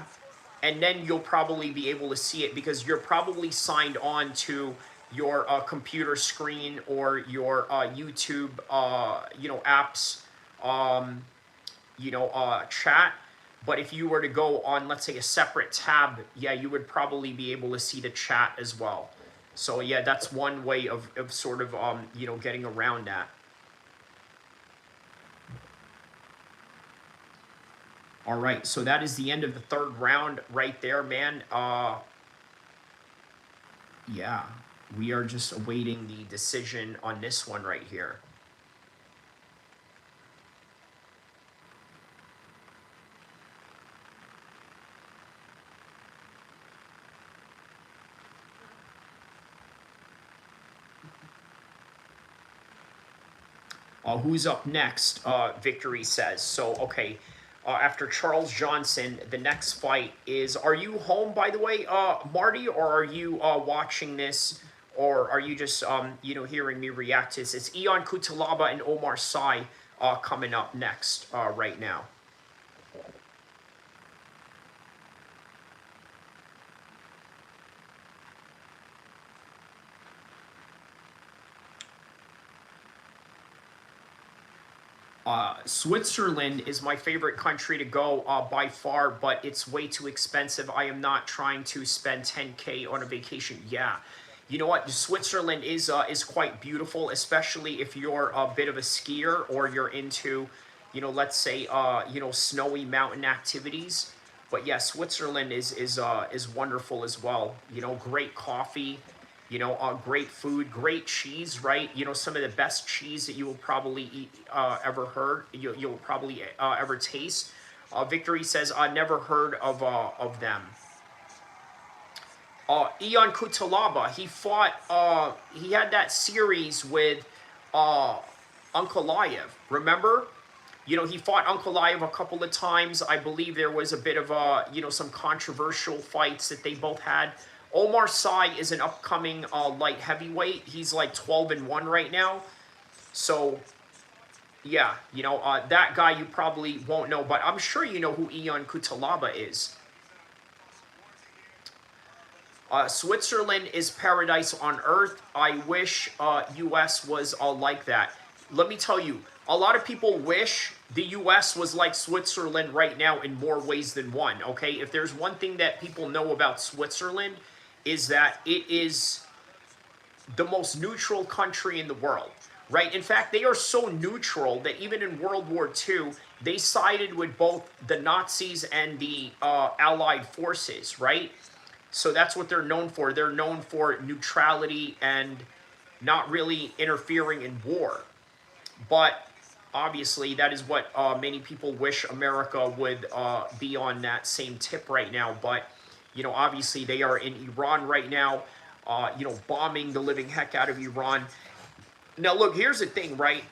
and then you'll probably be able to see it because you're probably signed on to your computer screen or your YouTube, apps, chat. But if you were to go on, let's say, a separate tab, yeah, you would probably be able to see the chat as well. So yeah, that's one way of sort of, getting around that. All right, so that is the end of the third round right there, man. Yeah, we are just awaiting the decision on this one right here. Who's up next? Victory says. So, okay. After Charles Johnson, the next fight is. Are you home, by the way, Marty, or are you watching this, or are you just hearing me react to this? It's Ion Cutelaba and Omar Sy coming up next right now. Switzerland is my favorite country to go by far, but it's way too expensive. I am not trying to spend 10K on a vacation. Yeah, you know what? Switzerland is quite beautiful, especially if you're a bit of a skier or you're into, let's say, snowy mountain activities. But yeah, Switzerland is wonderful as well. Great coffee, great food, great cheese, right? Some of the best cheese that you will probably eat, you'll probably ever taste. Victory says, I never heard of them. Ion Cutelaba, he had that series with uh, Ankalaev, remember? He fought Ankalaev a couple of times. I believe there was a bit of some controversial fights that they both had. Omar Sy is an upcoming light heavyweight. He's like 12-1 right now. So, yeah, that guy you probably won't know, but I'm sure you know who Ion Cutelaba is. Switzerland is paradise on earth. I wish U.S. was like that. Let me tell you, a lot of people wish the U.S. was like Switzerland right now in more ways than one, okay? If there's one thing that people know about Switzerland, is that it is the most neutral country in the world, right? In fact, they are so neutral that even in World War II, they sided with both the Nazis and the Allied forces, right? So that's what they're known for. They're known for neutrality and not really interfering in war. But obviously, that is what many people wish America would be on that same tip right now. But, obviously they are in Iran right now, bombing the living heck out of Iran. Now, look, here's the thing, right?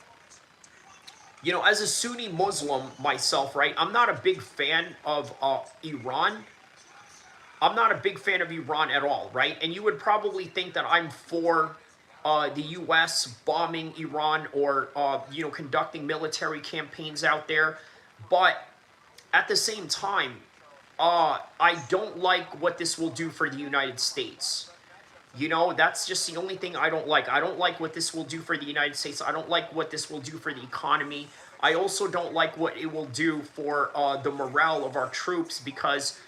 As a Sunni Muslim myself, right, I'm not a big fan of Iran. I'm not a big fan of Iran at all, right? And you would probably think that I'm for the U.S. bombing Iran or, conducting military campaigns out there. But at the same time, I don't like what this will do for the United States. That's just the only thing I don't like. I don't like what this will do for the United States. I don't like what this will do for the economy. I also don't like what it will do for the morale of our troops, because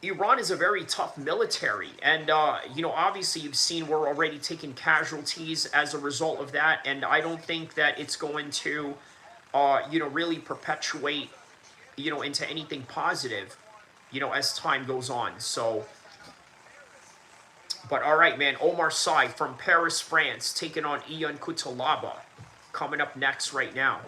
Iran is a very tough military, and obviously you've seen we're already taking casualties as a result of that, and I don't think that it's going to, really perpetuate, into anything positive, as time goes on. So, but all right, man, Omar Sy from Paris, France, taking on Ion Cutelaba, coming up next right now.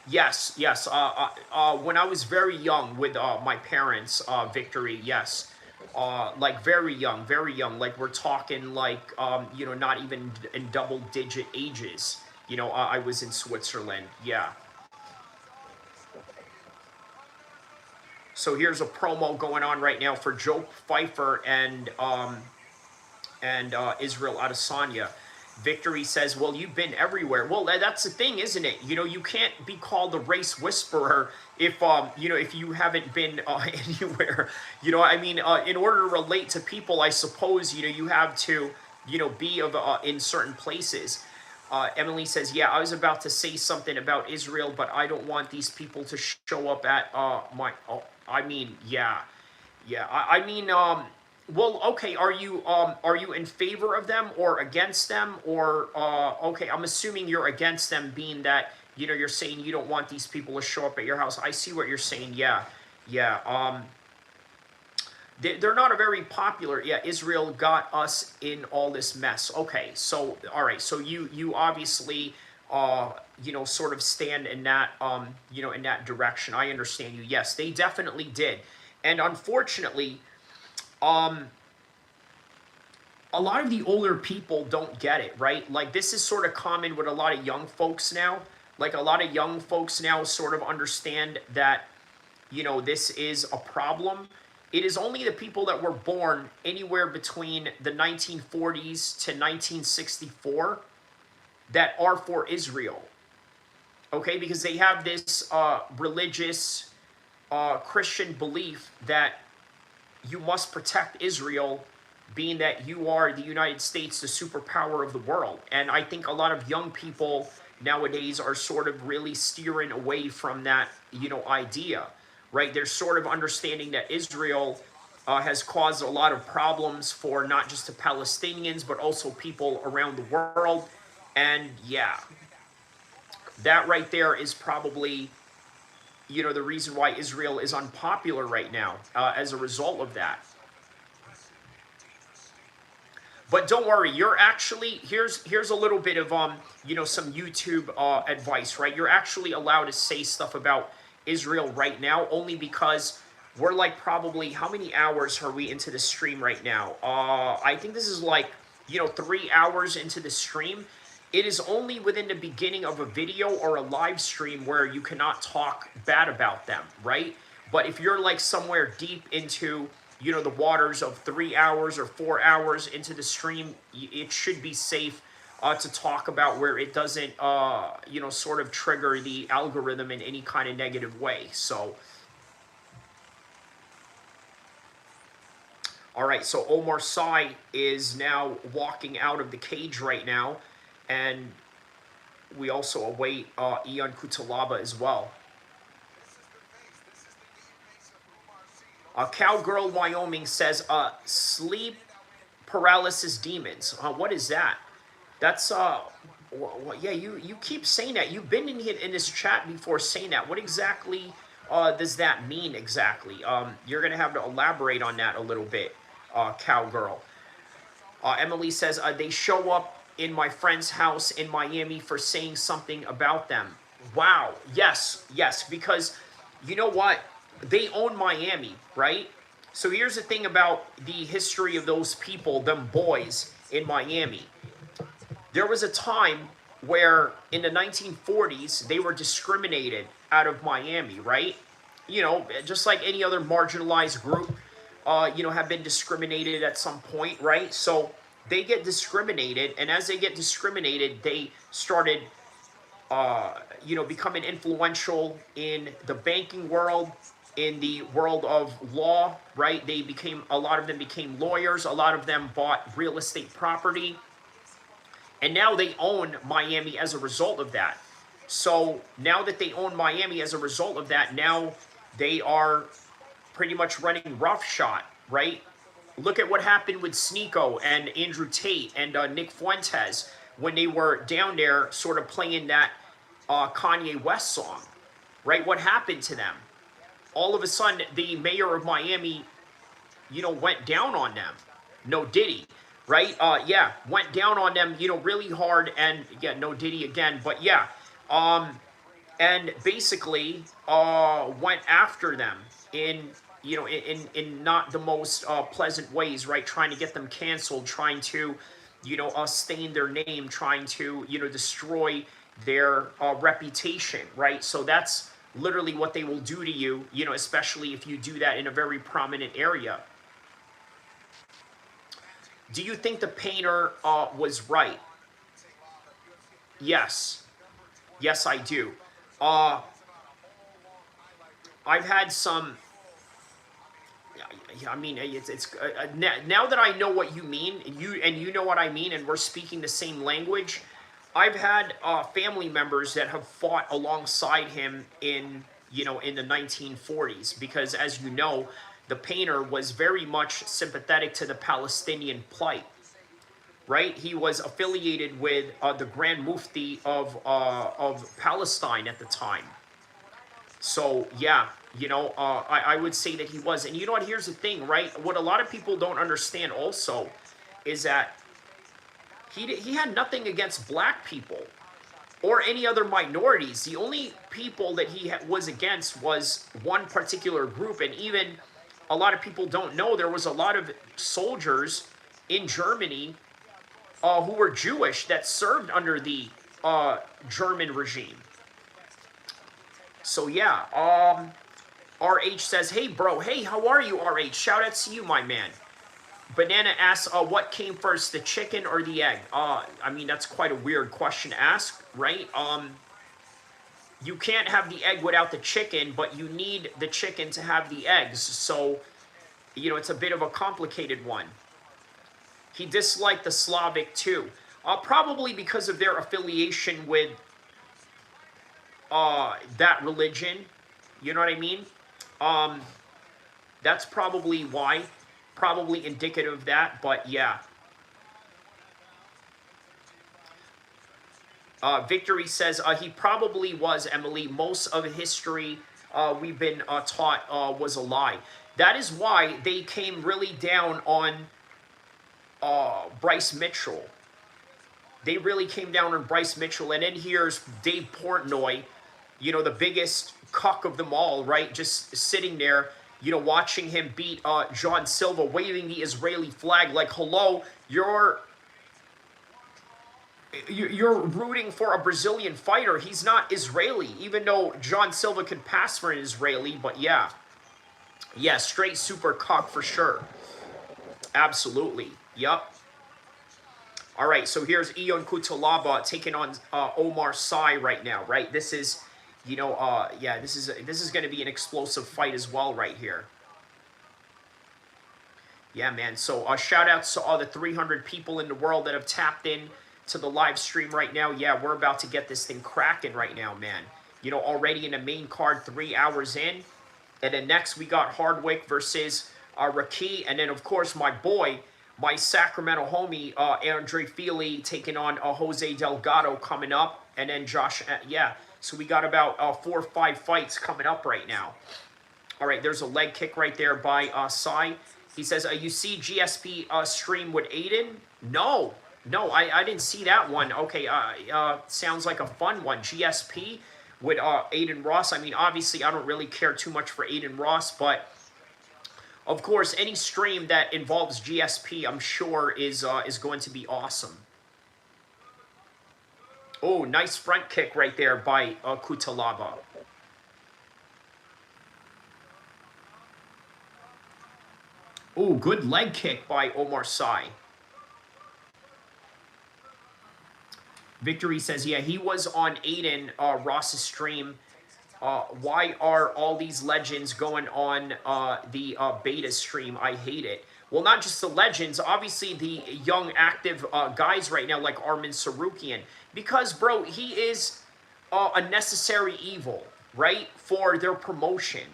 Yes, yes. When I was very young with my parents, Victory, yes. Like very young, very young. Like we're talking like, not even in double digit ages. I was in Switzerland. Yeah. So here's a promo going on right now for Joe Pfeiffer and Israel Adesanya. Victory says, well, you've been everywhere. Well, that's the thing, isn't it? You know, you can't be called a race whisperer if, you know, if you haven't been anywhere. You know, I mean, in order to relate to people, I suppose, you know, you have to, you know, be of in certain places. Emily says, yeah, I was about to say something about Israel, but I don't want these people to show up at my, I mean, yeah. Yeah, I mean, well, okay. Are you in favor of them or against them, or okay? I'm assuming you're against them, being that you know you're saying you don't want these people to show up at your house. I see what you're saying. Yeah, yeah. They're not a very popular. Yeah, Israel got us in all this mess. Okay, so all right. So you obviously you know sort of stand in that you know in that direction. I understand you. Yes, they definitely did, and unfortunately a lot of the older people don't get it, right? Like this is sort of common with a lot of young folks now. Like a lot of young folks now sort of understand that, you know, this is a problem. It is only the people that were born anywhere between the 1940s to 1964 that are for Israel. Okay, because they have this religious Christian belief that you must protect Israel, being that you are the United States, the superpower of the world. And I think a lot of young people nowadays are sort of really steering away from that, you know, idea, right? They're sort of understanding that Israel has caused a lot of problems for not just the Palestinians, but also people around the world. And yeah, that right there is probably, you know, the reason why Israel is unpopular right now as a result of that. But don't worry, you're actually here's a little bit of you know some YouTube advice, right? You're actually allowed to say stuff about Israel right now, only because we're like probably how many hours are we into the stream right now? I think this is like you know 3 hours into the stream. It is only within the beginning of a video or a live stream where you cannot talk bad about them, right? But if you're like somewhere deep into you know the waters of 3 hours or 4 hours into the stream, it should be safe to talk about where it doesn't you know sort of trigger the algorithm in any kind of negative way. So all right, so Omar Sy is now walking out of the cage right now, and we also await Ion Kutalaba as well. Cowgirl Wyoming says, sleep paralysis demons. What is that? That's, yeah, you keep saying that. You've been in this chat before saying that. What exactly does that mean exactly? You're going to have to elaborate on that a little bit, Cowgirl. Emily says, they show up in my friend's house in Miami for saying something about them. Wow. Yes, yes, because you know what? They own Miami, right? So here's the thing about the history of those people, them boys in Miami. There was a time where in the 1940s they were discriminated out of Miami, right? You know, just like any other marginalized group, you know, have been discriminated at some point, right? So they get discriminated, and as they get discriminated, they started you know, becoming influential in the banking world, in the world of law, right? They became, a lot of them became lawyers, a lot of them bought real estate property, and now they own Miami as a result of that. So now that they own Miami as a result of that, now they are pretty much running roughshod, right? Look at what happened with Sneeko and Andrew Tate and Nick Fuentes when they were down there sort of playing that Kanye West song, right? What happened to them? All of a sudden, the mayor of Miami, you know, went down on them. No Diddy, right? Yeah, went down on them, you know, really hard, and yeah, no Diddy again, but yeah, and basically went after them in you know in not the most pleasant ways, right? Trying to get them canceled, trying to you know stain their name, trying to you know destroy their reputation, right? So that's literally what they will do to you, you know, especially if you do that in a very prominent area. Do you think the painter was right? Yes. Yes, I do. Uh, I've had some. I mean, now that I know what you mean, and you know what I mean, and we're speaking the same language. I've had family members that have fought alongside him in in the 1940s because, as you know, the painter was very much sympathetic to the Palestinian plight. Right, he was affiliated with the Grand Mufti of Palestine at the time. So yeah, I would say that he was. And you know what? Here's the thing, right? What a lot of people don't understand also is that he had nothing against black people or any other minorities. The only people that he was against was one particular group, and even a lot of people don't know there was a lot of soldiers in Germany who were Jewish that served under the German regime. So yeah, RH says, hey bro, hey, how are you, RH? Shout out to you, my man. Banana asks, what came first, the chicken or the egg? I mean, that's quite a weird question to ask, right? You can't have the egg without the chicken, but you need the chicken to have the eggs. So, it's a bit of a complicated one. He disliked the Slavic too. Probably because of their affiliation with that religion. You know what I mean? That's probably why. Probably indicative of that, but yeah. Victory says he probably was, Emily. Most of history we've been taught was a lie. That is why they came really down on Bryce Mitchell. They really came down on Bryce Mitchell. And then here's Dave Portnoy, the biggest cuck of them all, right? Just sitting there, watching him beat John Silva, waving the Israeli flag like, hello, you're rooting for a Brazilian fighter. He's not Israeli, even though John Silva could pass for an Israeli. But yeah. Yeah, straight super cuck for sure. Absolutely. Yup. All right, so here's Ion Kutalaba taking on Omar Sy right now, right? This is, yeah, this is going to be an explosive fight as well right here. Yeah, man. So shout outs to all the 300 people in the world that have tapped in to the live stream right now. Yeah, we're about to get this thing cracking right now, man. Already in the main card, 3 hours in. And then next we got Hardwick versus Raki. And then, of course, my boy, my Sacramento homie, Andre Fili taking on Jose Delgado coming up. And then Josh, yeah. So we got about 4 or 5 fights coming up right now. All right, there's a leg kick right there by Sy. He says, you see GSP stream with Aiden? No, I didn't see that one. Okay, sounds like a fun one. GSP with Aiden Ross. I mean, obviously, I don't really care too much for Aiden Ross, but of course, any stream that involves GSP, I'm sure, is going to be awesome. Oh, nice front kick right there by Kutalaba. Oh, good leg kick by Omar Sy. Victory says, yeah, he was on Aiden Ross's stream. Why are all these legends going on the beta stream? I hate it. Well, not just the legends, obviously the young active guys right now like Armin Sarukian. Because, bro, he is a necessary evil, right, for their promotion.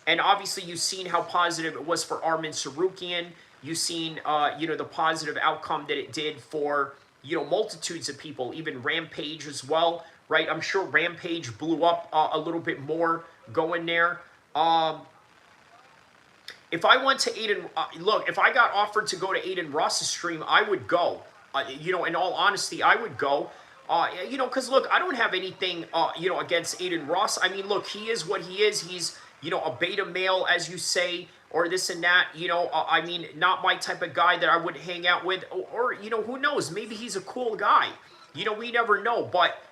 And obviously you've seen how positive it was for Armin Sarukian. You've seen, the positive outcome that it did for, multitudes of people, even Rampage as well, right? I'm sure Rampage blew up a little bit more going there. If I went to Aiden, look, if I got offered to go to Aiden Ross's stream, I would go. In all honesty, I would go. Because look, I don't have anything, against Aiden Ross. I mean, look, he is what he is. He's, a beta male, as you say, or this and that, I mean, not my type of guy that I would hang out with, or who knows, maybe he's a cool guy. We never know, but,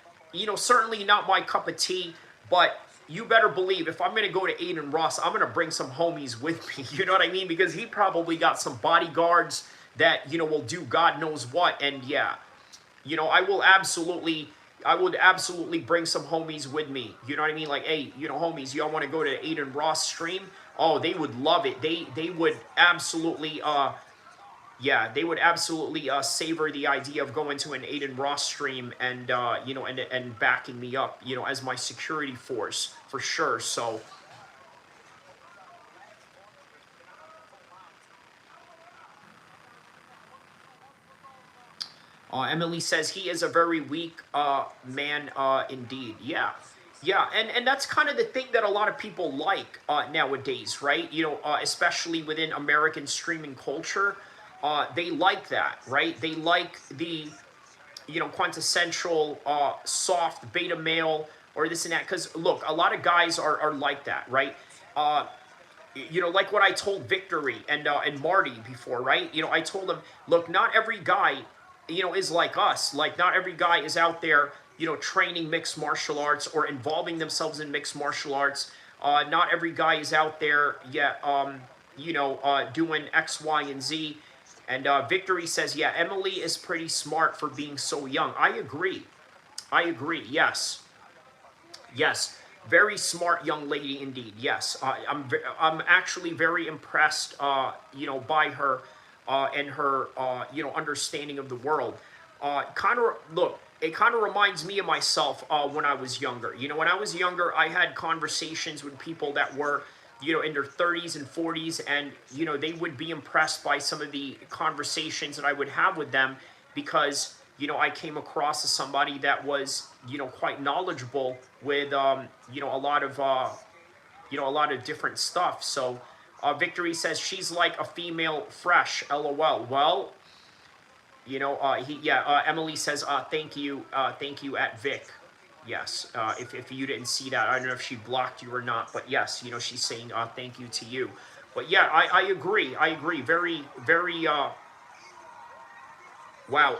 certainly not my cup of tea, but you better believe if I'm going to go to Aiden Ross, I'm going to bring some homies with me, you know what I mean? Because he probably got some bodyguards that, will do God knows what, and yeah, I will absolutely I would absolutely bring some homies with me. You know what I mean? Like, hey, homies, y'all want to go to Aiden Ross stream? Oh, they would love it. They would absolutely yeah, they would absolutely savor the idea of going to an Aiden Ross stream and and backing me up, as my security force for sure. So Emily says he is a very weak man indeed. Yeah. Yeah, and that's kind of the thing that a lot of people like nowadays, right? Especially within American streaming culture, they like that, right? They like the quintessential soft beta male or this and that. Because look, a lot of guys are like that, right? Uh, like what I told Victory and Marty before, right? I told them, look, not every guy, is like us. Like not every guy is out there, training mixed martial arts or involving themselves in mixed martial arts. Not every guy is out there yet, doing X, Y, and Z. And Victory says, yeah, Emily is pretty smart for being so young. I agree. I agree. Yes. Yes, very smart young lady indeed. Yes, I'm actually very impressed, by her, and her, understanding of the world. Kind of look, it kind of reminds me of myself when I was younger. When I was younger, I had conversations with people that were, in their 30s and 40s, and they would be impressed by some of the conversations that I would have with them because I came across as somebody that was, quite knowledgeable with, a lot of, a lot of different stuff. So, Victory says she's like a female fresh. LOL. Well, Emily says, thank you at Vic. Yes, if you didn't see that, I don't know if she blocked you or not, but yes, she's saying thank you to you. But yeah, I agree. I agree. Very, very, wow.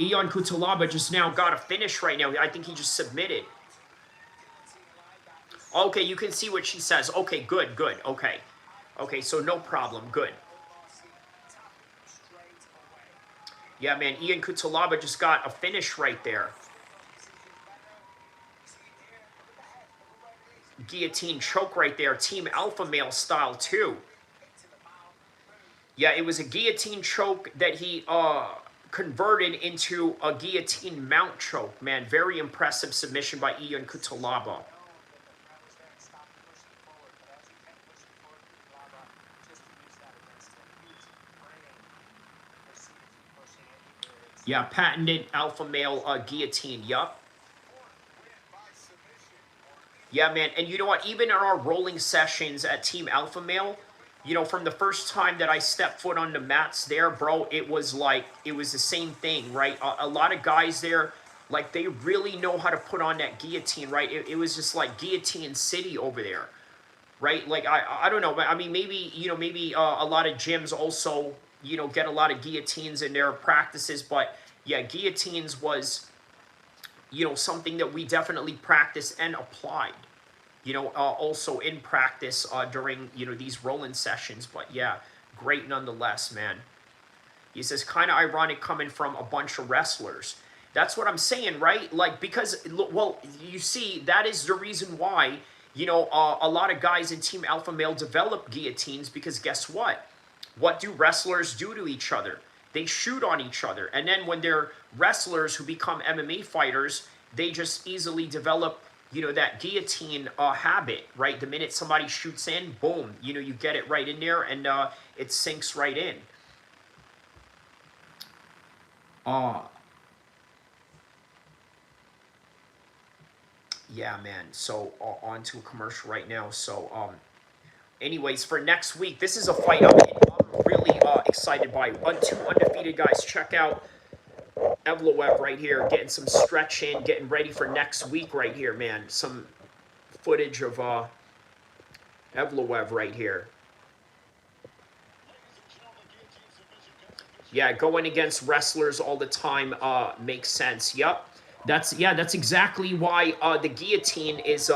Ion Kutalaba just now got a finish right now. I think he just submitted. Okay, you can see what she says. Okay, good, good. Okay. Okay, so no problem. Good. Yeah, man, Ian Kutalaba just got a finish right there. Guillotine choke right there. Team Alpha Male style, too. Yeah, it was a guillotine choke that he converted into a guillotine mount choke, man. Very impressive submission by Ian Kutalaba. Yeah, patented alpha male guillotine. Yup. Yeah, man. And you know what? Even in our rolling sessions at Team Alpha Male, from the first time that I stepped foot on the mats there, bro, it was like, it was the same thing, right? A lot of guys there, like, they really know how to put on that guillotine, right? It was just like guillotine city over there, right? Like, I don't know, but I mean, maybe, maybe a lot of gyms also, get a lot of guillotines in their practices, but yeah, guillotines was, something that we definitely practiced and applied, also in practice during, these rolling sessions. But yeah, great nonetheless, man. He says, kind of ironic coming from a bunch of wrestlers. That's what I'm saying, right? Like, because, well, you see, that is the reason why, a lot of guys in Team Alpha Male develop guillotines, because guess what? What do wrestlers do to each other? They shoot on each other. And then when they're wrestlers who become MMA fighters, they just easily develop, that guillotine habit, right? The minute somebody shoots in, boom, you get it right in there, and it sinks right in. Yeah, man. So on to a commercial right now. So anyways, for next week, this is a fight I'm really excited by. Two undefeated guys. Check out Evloev right here, getting some stretch in, getting ready for next week right here, man. Some footage of Evloev right here. Yeah, going against wrestlers all the time makes sense. Yep. That's exactly why the guillotine is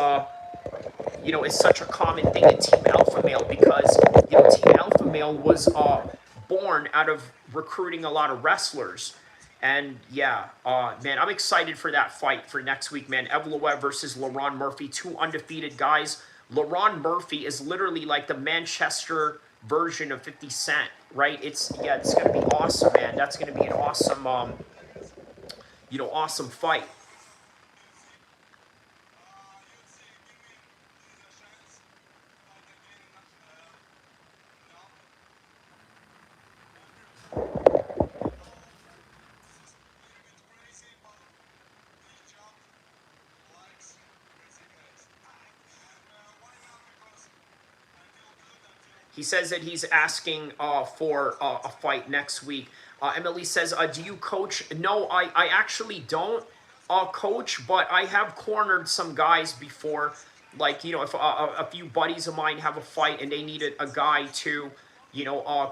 is such a common thing in Team Alpha Male, because Team Alpha Male was born out of recruiting a lot of wrestlers. And yeah, man, I'm excited for that fight for next week, man. Evloev versus Laron Murphy, two undefeated guys. Laron Murphy is literally like the Manchester version of 50 Cent, right? It's gonna be awesome, man. That's gonna be an awesome, awesome fight. He says that he's asking for a fight next week. Emily says, do you coach? No, I actually don't coach, but I have cornered some guys before. Like, if a few buddies of mine have a fight and they needed a guy to,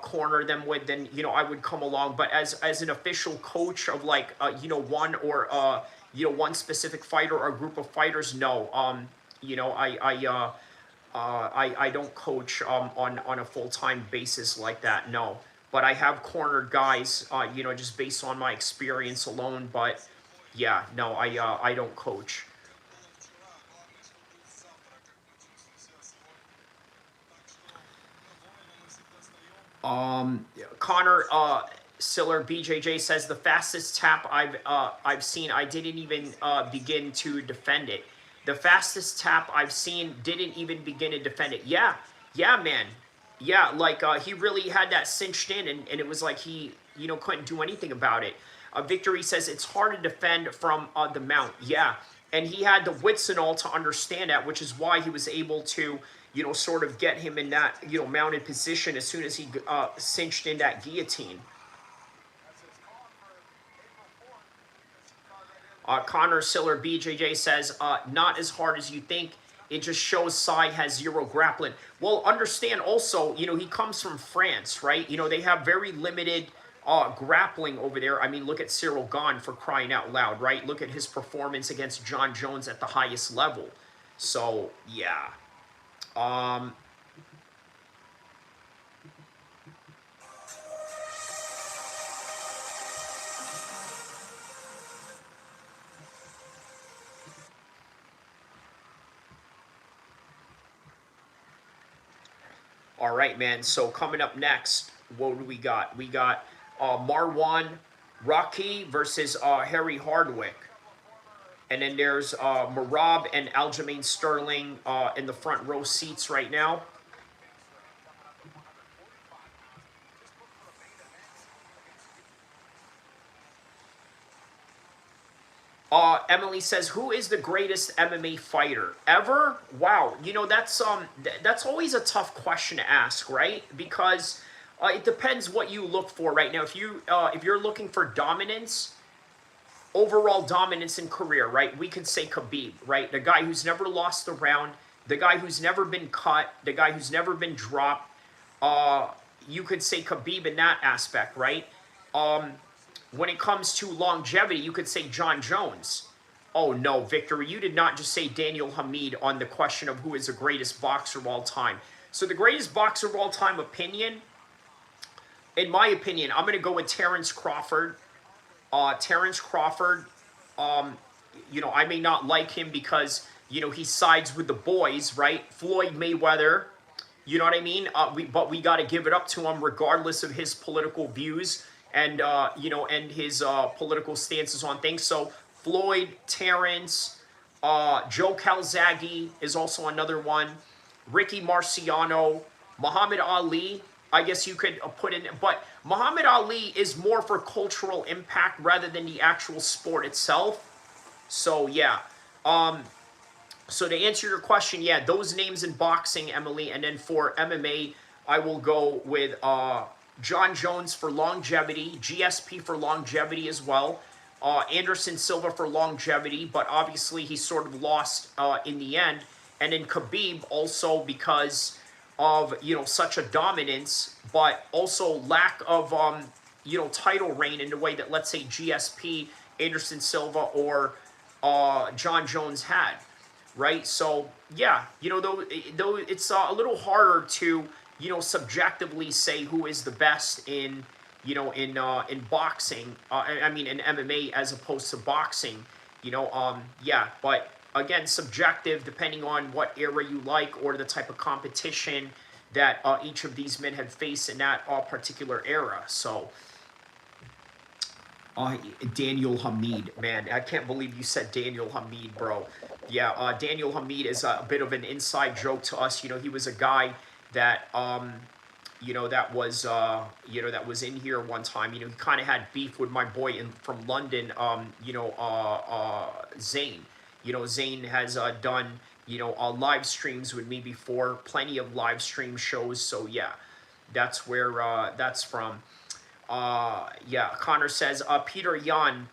corner them with, then, I would come along. But as an official coach of like, one or, one specific fighter or group of fighters, no. I don't coach on a full time basis like that. No, but I have cornered guys, just based on my experience alone. But yeah, no, I don't coach. Connor Siller BJJ says the fastest tap I've seen. I didn't even begin to defend it. The fastest tap I've seen didn't even begin to defend it. Yeah, yeah, man. Yeah, like he really had that cinched in, and it was like he couldn't do anything about it. Victory says it's hard to defend from the mount. Yeah, and he had the wits and all to understand that, which is why he was able to sort of get him in that mounted position as soon as he cinched in that guillotine. Connor Siller BJJ says, not as hard as you think. It just shows Sai has zero grappling. Well, understand also, he comes from France, right? They have very limited grappling over there. I mean, look at Cyril Gahn, for crying out loud, right? Look at his performance against John Jones at the highest level. So, yeah. All right, man. So coming up next, what do we got? We got Marwan Rocky versus Harry Hardwick. And then there's Marab and Aljamain Sterling in the front row seats right now. Emily says, "Who is the greatest MMA fighter ever?" Wow, that's always a tough question to ask, right? Because it depends what you look for right now. If you're looking for dominance, overall dominance in career, right? We could say Khabib, right? The guy who's never lost a round, the guy who's never been cut, the guy who's never been dropped. You could say Khabib in that aspect, right? When it comes to longevity, you could say John Jones. Oh no, Victor, you did not just say Daniel Hamid on the question of who is the greatest boxer of all time. So the greatest boxer of all time in my opinion, I'm going to go with Terrence Crawford. Terrence Crawford, I may not like him because, he sides with the boys, right? Floyd Mayweather, you know what I mean? But we got to give it up to him regardless of his political views and his political stances on things. So Floyd, Terrence, Joe Calzaghe is also another one. Ricky Marciano, Muhammad Ali, I guess you could put in, but Muhammad Ali is more for cultural impact rather than the actual sport itself. So yeah. So to answer your question, yeah, those names in boxing, Emily, and then for MMA, I will go with John Jones for longevity, GSP for longevity as well, Anderson Silva for longevity, but obviously he sort of lost in the end, and then Khabib also because of such a dominance, but also lack of title reign in the way that, let's say, GSP, Anderson Silva, or John Jones had, right? So yeah, though it's a little harder to subjectively say who is the best in in boxing. I mean, in MMA as opposed to boxing. Yeah. But again, subjective, depending on what era you like or the type of competition that each of these men had faced in that particular era. So, Daniel Hamid, man, I can't believe you said Daniel Hamid, bro. Yeah, Daniel Hamid is a bit of an inside joke to us. He was a guy that that was in here one time. He kind of had beef with my boy from London, Zane. Zane has done live streams with me before, plenty of live stream shows. So yeah, that's where that's from. Yeah, Connor says Peter Yan,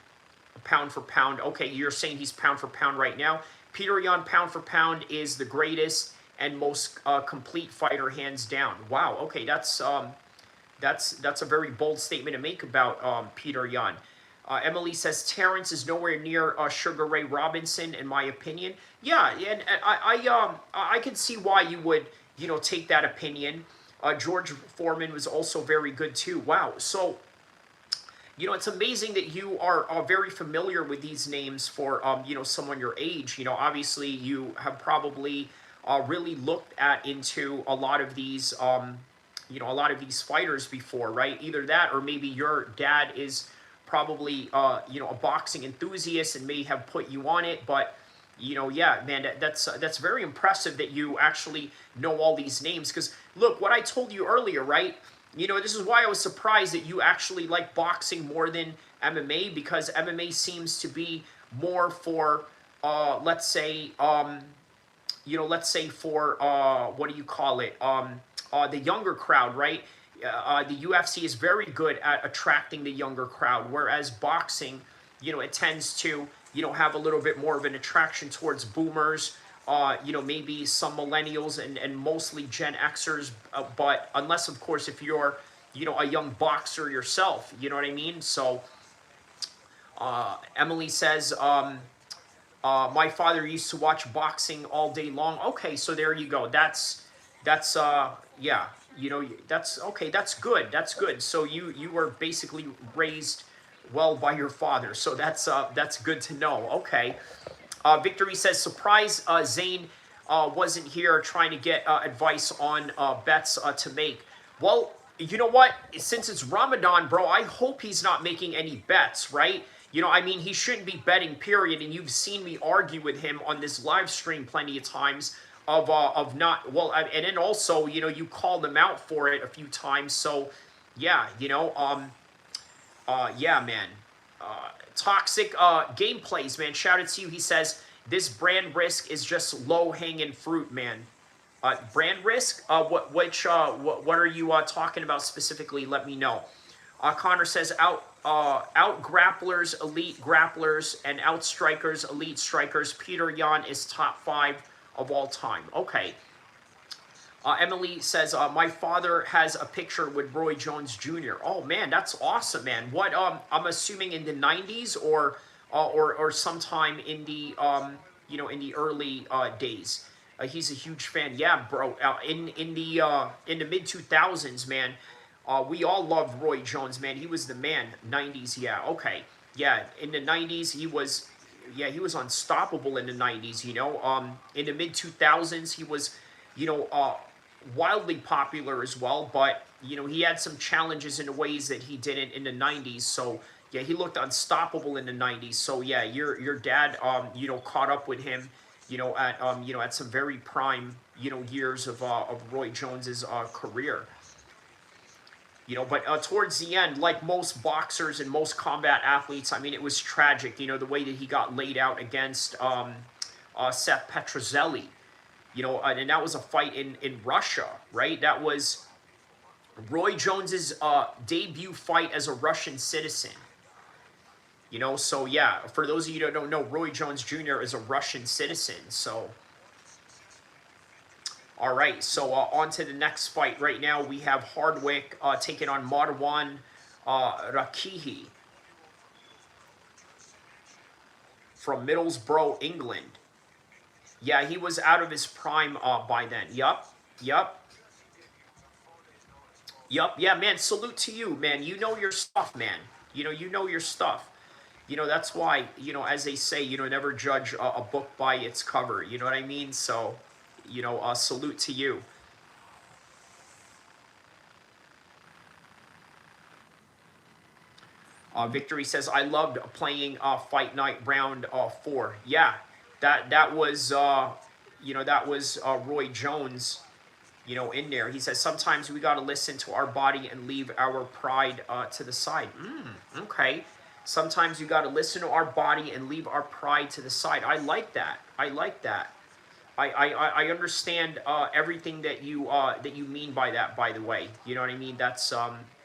pound for pound. Okay, you're saying he's pound for pound right now. Peter Yan, pound for pound, is the greatest and most complete fighter, hands down. Wow. Okay, that's a very bold statement to make about Peter Yan. Emily says Terrence is nowhere near Sugar Ray Robinson, in my opinion. Yeah, and I can see why you would take that opinion. George Foreman was also very good too. Wow. So it's amazing that you are very familiar with these names for someone your age. Obviously you have probably really looked into a lot of these fighters before, right? Either that or maybe your dad is probably a boxing enthusiast and may have put you on it. But yeah, man, that's very impressive that you actually know all these names. Because look, what I told you earlier, right? This is why I was surprised that you actually like boxing more than MMA, because MMA seems to be more for, let's say for, what do you call it? The younger crowd, right? The UFC is very good at attracting the younger crowd, whereas boxing, it tends to, have a little bit more of an attraction towards boomers, maybe some millennials and mostly Gen Xers, but unless, of course, if you're, a young boxer yourself, you know what I mean? So, Emily says, my father used to watch boxing all day long. Okay, so there you go. That's yeah, that's okay. That's good. That's good. So you were basically raised well by your father. So that's good to know. Okay. Victory says, surprise Zane wasn't here trying to get advice on bets to make. Well, you know what? Since it's Ramadan, bro, I hope he's not making any bets, right? I mean, he shouldn't be betting, period. And you've seen me argue with him on this live stream plenty of times of not, well, and then also, you called him out for it a few times. So, yeah, yeah, man. Toxic gameplays, man. Shout out to you. He says, this brand risk is just low-hanging fruit, man. Brand risk? What are you talking about specifically? Let me know. Connor says, out grapplers, elite grapplers, and out strikers, elite strikers. Peter Yan is top 5 of all time. Okay. Emily says, my father has a picture with Roy Jones Jr. Oh man, that's awesome, man. What I'm assuming in the 90s or sometime in the in the early days. He's a huge fan. Yeah, bro. In the mid 2000s, man. We all loved Roy Jones, man. He was the man. 90s, yeah. Okay. Yeah, in the 90s he was unstoppable in the 90s, in the mid 2000s he was wildly popular as well, but he had some challenges in the ways that he didn't in the 90s. So yeah, he looked unstoppable in the 90s. So yeah, your dad caught up with him at some very prime years of Roy Jones's career. But towards the end, like most boxers and most combat athletes, I mean, it was tragic, the way that he got laid out against Seth Petrozelli. And that was a fight in Russia, right? That was Roy Jones's debut fight as a Russian citizen. So yeah, for those of you that don't know, Roy Jones Jr. is a Russian citizen. So, all right. So on to the next fight. Right now we have Hardwick taking on Marwan Rakihi from Middlesbrough, England. Yeah, he was out of his prime by then. Yup. Yup, yeah, man. Salute to you, man. You know your stuff, man. You know your stuff. That's why, as they say, never judge a book by its cover. You know what I mean? So, salute to you. Victory says, I loved playing Fight Night Round 4. Yeah, that was, that was Roy Jones, in there. He says, sometimes we got to listen to our body and leave our pride to the side. Okay. Sometimes you got to listen to our body and leave our pride to the side. I like that. I like that. I understand everything that you mean by that. By the way, you know what I mean. That's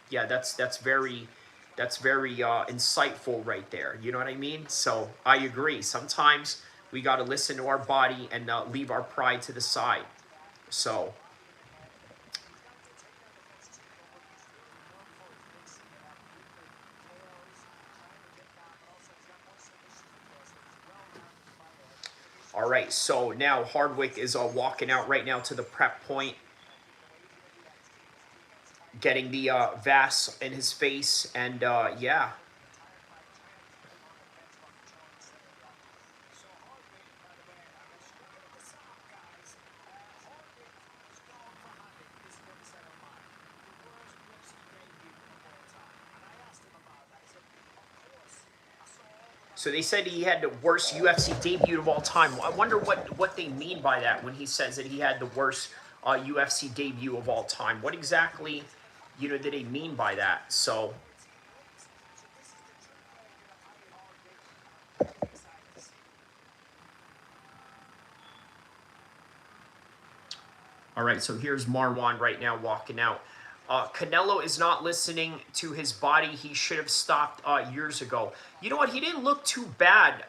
yeah. That's very insightful right there. You know what I mean. So I agree. Sometimes we got to listen to our body and leave our pride to the side. So. All right, so now Hardwick is walking out right now to the prep point, getting the Vass in his face, and yeah. So they said he had the worst UFC debut of all time. I wonder what they mean by that when he says that he had the worst UFC debut of all time. What exactly, did they mean by that? So, all right, so here's Marwan right now walking out. Canelo is not listening to his body. He should have stopped years ago. You know what? He didn't look too bad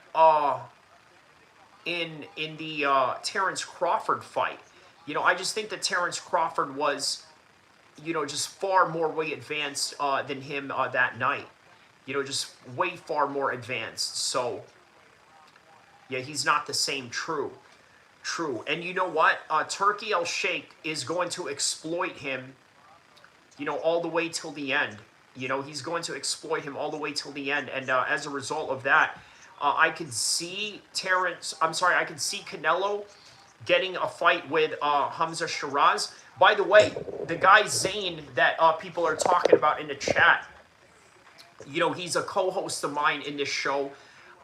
in the Terrence Crawford fight. I just think that Terrence Crawford was, just far more way advanced than him that night. Just way far more advanced. So, yeah, he's not the same. True. True. And you know what? Turkey El-Sheikh is going to exploit him, all the way till the end. He's going to exploit him all the way till the end. And as a result of that, I could see I could see Canelo getting a fight with Hamza Shiraz. By the way, the guy Zane that people are talking about in the chat, he's a co-host of mine in this show,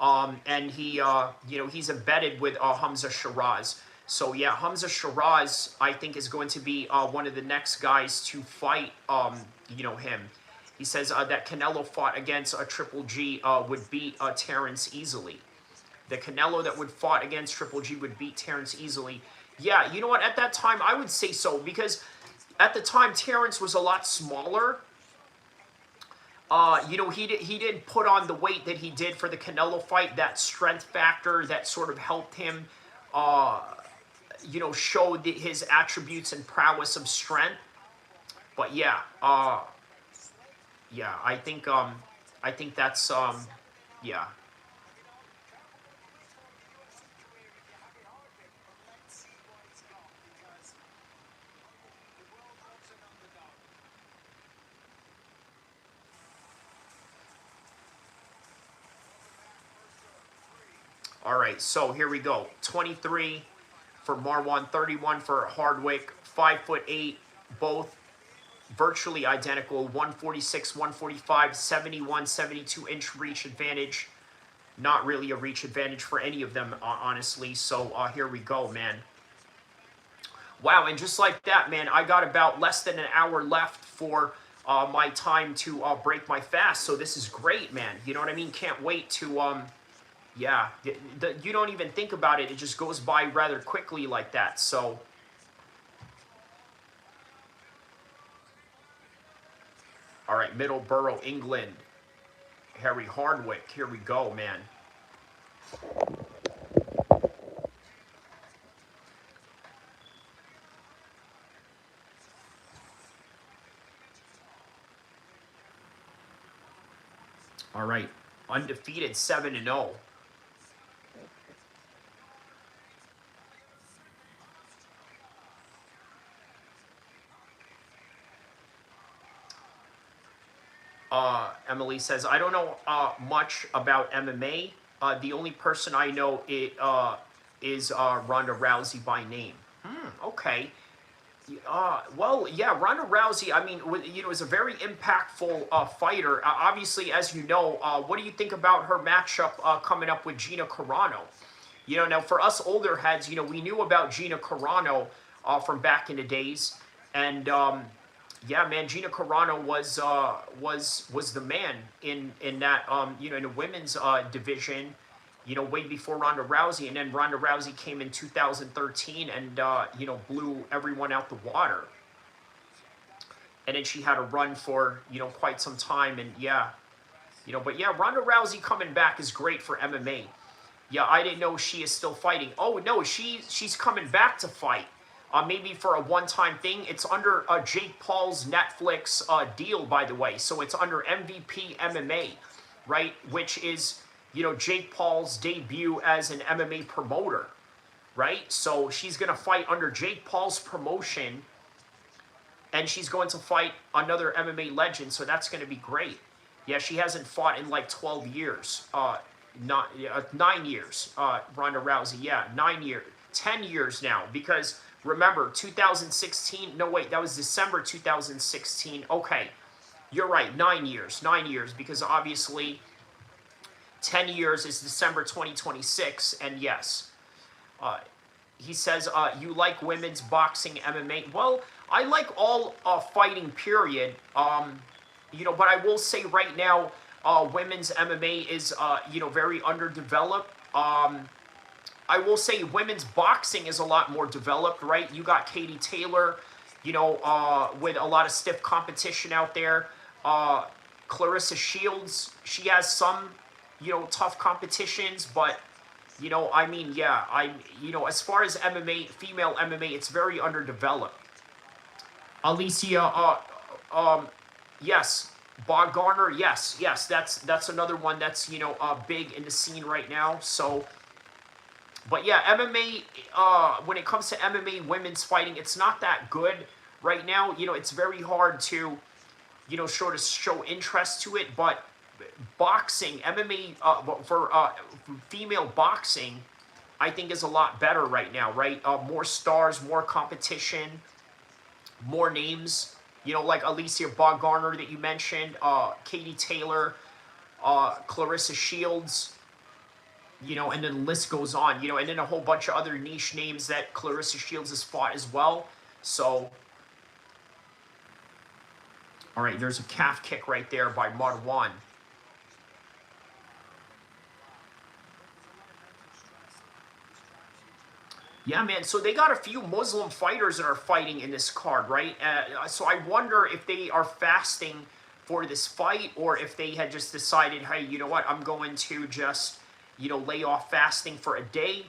and he's embedded with Hamza Shiraz. So yeah, Hamza Shiraz, I think, is going to be one of the next guys to fight, him. He says that Canelo fought against Triple G would beat Terrence easily. The Canelo that would fought against Triple G would beat Terrence easily. Yeah, you know what? At that time, I would say so, because at the time, Terrence was a lot smaller. He didn't put on the weight that he did for the Canelo fight. That strength factor that sort of helped him, show his attributes and prowess of strength. But yeah, yeah, I think that's, yeah. All right, so here we go. 23 for Marwan, 31 for Hardwick, 5'8", both virtually identical, 146, 145, 71, 72-inch reach advantage. Not really a reach advantage for any of them, honestly. So here we go, man. Wow, and just like that, man, I got about less than an hour left for my time to break my fast. So this is great, man. You know what I mean? Can't wait to, yeah. You don't even think about it. It just goes by rather quickly like that. So, all right, Middleborough, England. Harry Hardwick. Here we go, man. All right, undefeated 7-0. Emily says, I don't know much about MMA. The only person I know is Ronda Rousey by name. Okay. Well, yeah, Ronda Rousey, I mean, is a very impactful fighter. Obviously, as you know, what do you think about her matchup coming up with Gina Carano? Now for us older heads, we knew about Gina Carano from back in the days, and yeah, man, Gina Carano was the man in that in the women's division, way before Ronda Rousey, and then Ronda Rousey came in 2013 and blew everyone out the water, and then she had a run for quite some time, and yeah, but yeah, Ronda Rousey coming back is great for MMA. Yeah, I didn't know she is still fighting. Oh no, she's coming back to fight. Maybe for a one-time thing. It's under Jake Paul's Netflix deal, by the way. So it's under MVP MMA, right? Which is Jake Paul's debut as an MMA promoter, right? So she's gonna fight under Jake Paul's promotion, and she's going to fight another MMA legend. So that's gonna be great. Yeah, she hasn't fought in like 12 years. 9 years, Ronda Rousey. Yeah, 9 years, 10 years now. Because remember, 2016. No, wait, that was December 2016. Okay, you're right. 9 years. 9 years. Because obviously, 10 years is December 2026. And yes, he says you like women's boxing, MMA. Well, I like all fighting. Period. But I will say right now, women's MMA is, very underdeveloped. I will say women's boxing is a lot more developed, right? You got Katie Taylor, with a lot of stiff competition out there. Clarissa Shields, she has some, tough competitions, but, I mean, yeah, as far as MMA, female MMA, it's very underdeveloped. Alicia, yes. Bob Garner, yes, that's another one that's big in the scene right now. So, but yeah, MMA. When it comes to MMA women's fighting, it's not that good right now. It's very hard to, sort of show interest to it. But boxing, MMA, for female boxing, I think is a lot better right now. Right, more stars, more competition, more names. Like Alicia Boggarner that you mentioned, Katie Taylor, Clarissa Shields, and then the list goes on, and then a whole bunch of other niche names that Clarissa Shields has fought as well. So, all right, there's a calf kick right there by Marwan. Yeah, man. So they got a few Muslim fighters that are fighting in this card, right? So I wonder if they are fasting for this fight, or if they had just decided, hey, you know what? I'm going to just, lay off fasting for a day,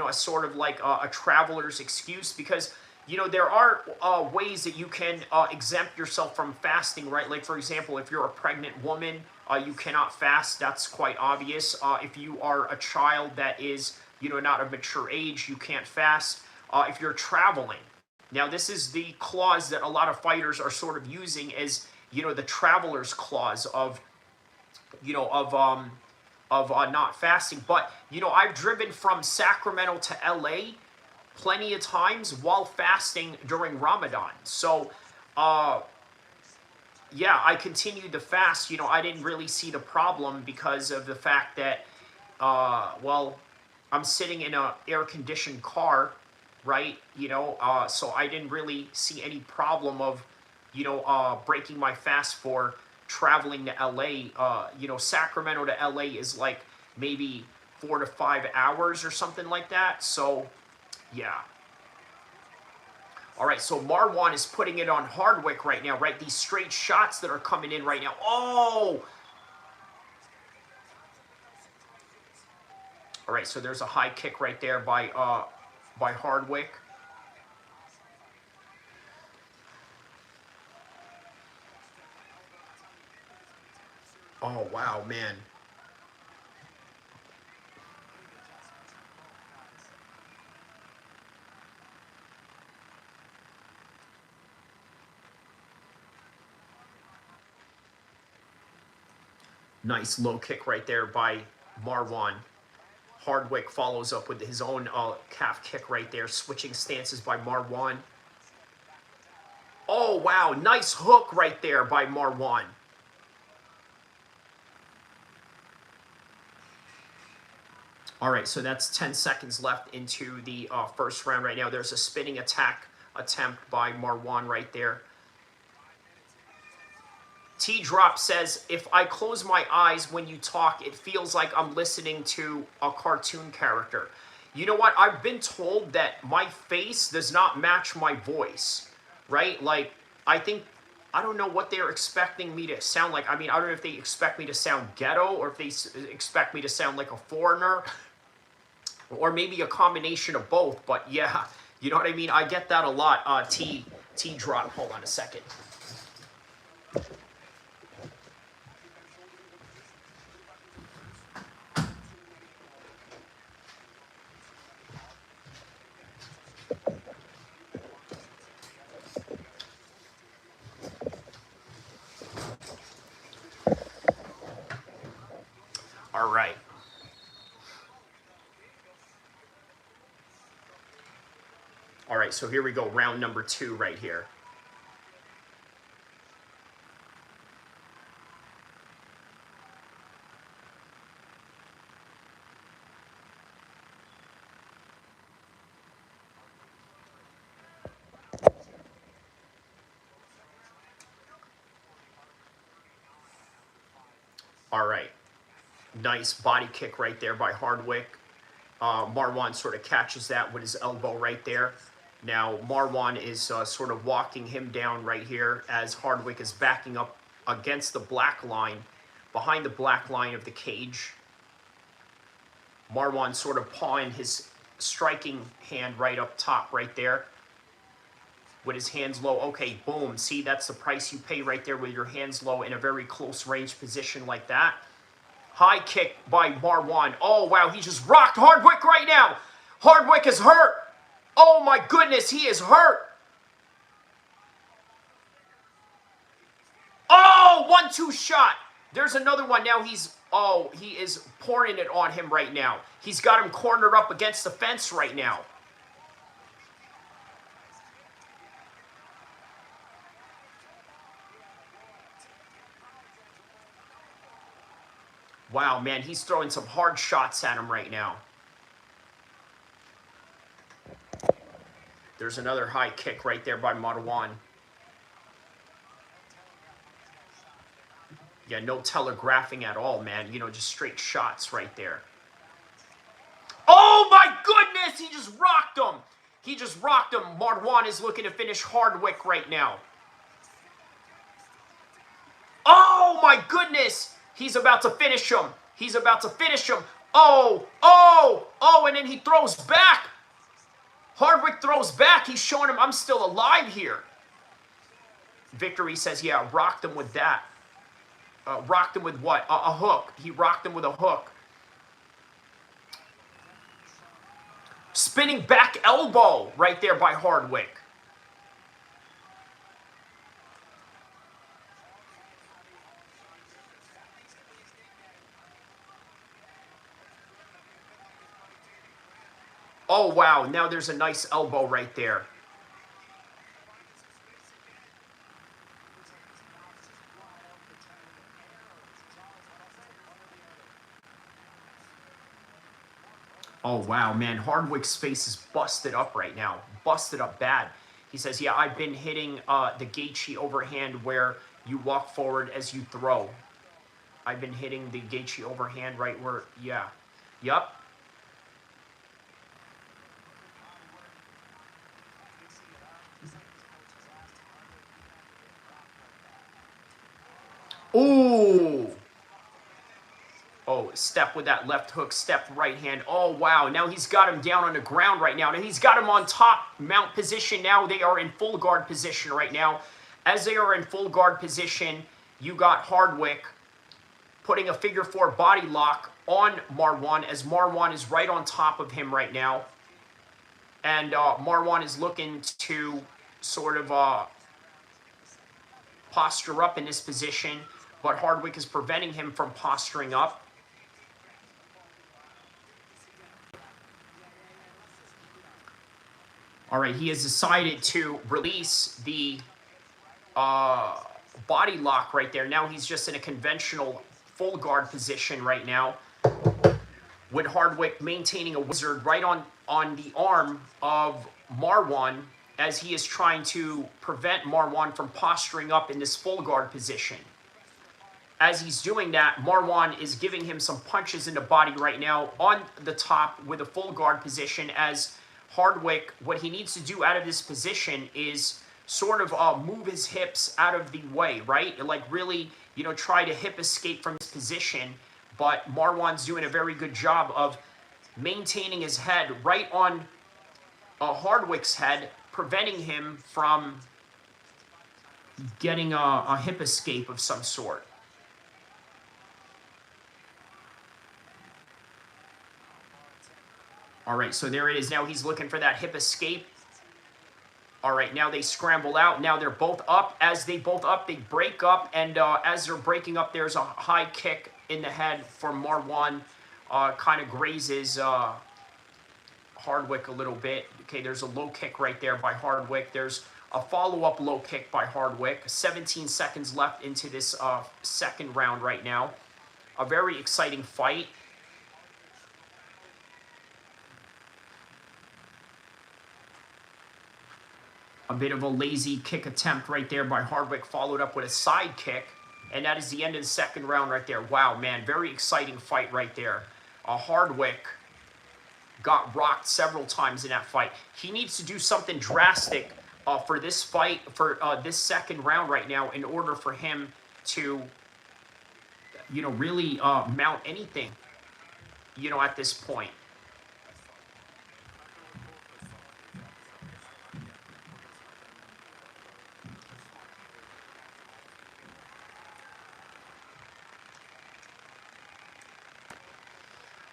as sort of like a traveler's excuse. Because, there are ways that you can exempt yourself from fasting, right? Like, for example, if you're a pregnant woman, you cannot fast. That's quite obvious. If you are a child that is not of mature age, you can't fast. If you're traveling. Now, this is the clause that a lot of fighters are sort of using as, the traveler's clause of, not fasting. But, I've driven from Sacramento to LA plenty of times while fasting during Ramadan. So, yeah, I continued to fast. I didn't really see the problem because of the fact that, well, I'm sitting in a air-conditioned car, right? So I didn't really see any problem of, breaking my fast for traveling to LA. Sacramento to LA is like maybe 4 to 5 hours or something like that. So, yeah. All right, so Marwan is putting it on Hardwick right now, right? These straight shots that are coming in right now. Oh! All right, so there's a high kick right there by Hardwick. Oh, wow, man. Nice low kick right there by Marwan. Hardwick follows up with his own calf kick right there. Switching stances by Marwan. Oh, wow. Nice hook right there by Marwan. All right, so that's 10 seconds left into the first round right now. There's a spinning attack attempt by Marwan right there. T-Drop says, if I close my eyes when you talk, it feels like I'm listening to a cartoon character. You know what? I've been told that my face does not match my voice, right? Like, I don't know what they're expecting me to sound like. I mean, I don't know if they expect me to sound ghetto or if they expect me to sound like a foreigner or maybe a combination of both. But yeah, you know what I mean? I get that a lot. T-Drop, hold on a second. All right. All right, so here we go. Round number 2 right here. All right. Nice body kick right there by Hardwick. Marwan sort of catches that with his elbow right there. Now, Marwan is sort of walking him down right here as Hardwick is backing up against the black line, behind the black line of the cage. Marwan sort of pawing his striking hand right up top right there with his hands low. Okay, boom. See, that's the price you pay right there with your hands low in a very close range position like that. High kick by Marwan. Oh, wow, he just rocked Hardwick right now. Hardwick is hurt. Oh, my goodness, he is hurt. Oh, 1-2 shot. There's another one. Now he is pouring it on him right now. He's got him cornered up against the fence right now. Wow, man, he's throwing some hard shots at him right now. There's another high kick right there by Marwan. Yeah, no telegraphing at all, man. You know, just straight shots right there. Oh, my goodness! He just rocked him. He just rocked him. Marwan is looking to finish Hardwick right now. Oh, my goodness! He's about to finish him. He's about to finish him. Oh, oh, oh, and then he throws back. Hardwick throws back. He's showing him, I'm still alive here. Victory says, yeah, rocked him with that. Rocked him with what? A hook. He rocked him with a hook. Spinning back elbow right there by Hardwick. Oh, wow. Now there's a nice elbow right there. Oh, wow, man. Hardwick's face is busted up right now. Busted up bad. He says, yeah, I've been hitting the Gaethje overhand where you walk forward as you throw. I've been hitting the Gaethje overhand right where, yeah. Yup. Ooh. Oh, step with that left hook, step right hand. Oh, wow. Now he's got him down on the ground right now. Now he's got him on top mount position. Now they are in full guard position right now. As they are in full guard position, you got Hardwick putting a figure 4 body lock on Marwan as Marwan is right on top of him right now. And Marwan is looking to sort of posture up in this position. but Hardwick is preventing him from posturing up. All right, he has decided to release the body lock right there. Now he's just in a conventional full guard position right now, with Hardwick maintaining a wizard right on the arm of Marwan, as he is trying to prevent Marwan from posturing up in this full guard position. As he's doing that, Marwan is giving him some punches in the body right now on the top with a full guard position, as Hardwick, what he needs to do out of this position is sort of move his hips out of the way, right? Like really, you know, try to hip escape from this position. But Marwan's doing a very good job of maintaining his head right on Hardwick's head, preventing him from getting a hip escape of some sort. All right, so there it is. Now he's looking for that hip escape. All right, now they scramble out. Now they're both up. As they both up, they break up. And as they're breaking up, there's a high kick in the head for Marwan. Kind of grazes Hardwick a little bit. Okay, there's a low kick right there by Hardwick. There's a follow-up low kick by Hardwick. 17 seconds left into this second round right now. A very exciting fight. A bit of a lazy kick attempt right there by Hardwick, followed up with a side kick. And that is the end of the second round right there. Wow, man, very exciting fight right there. Hardwick got rocked several times in that fight. He needs to do something drastic for this fight, for this second round right now, in order for him to, you know, really mount anything, you know, at this point.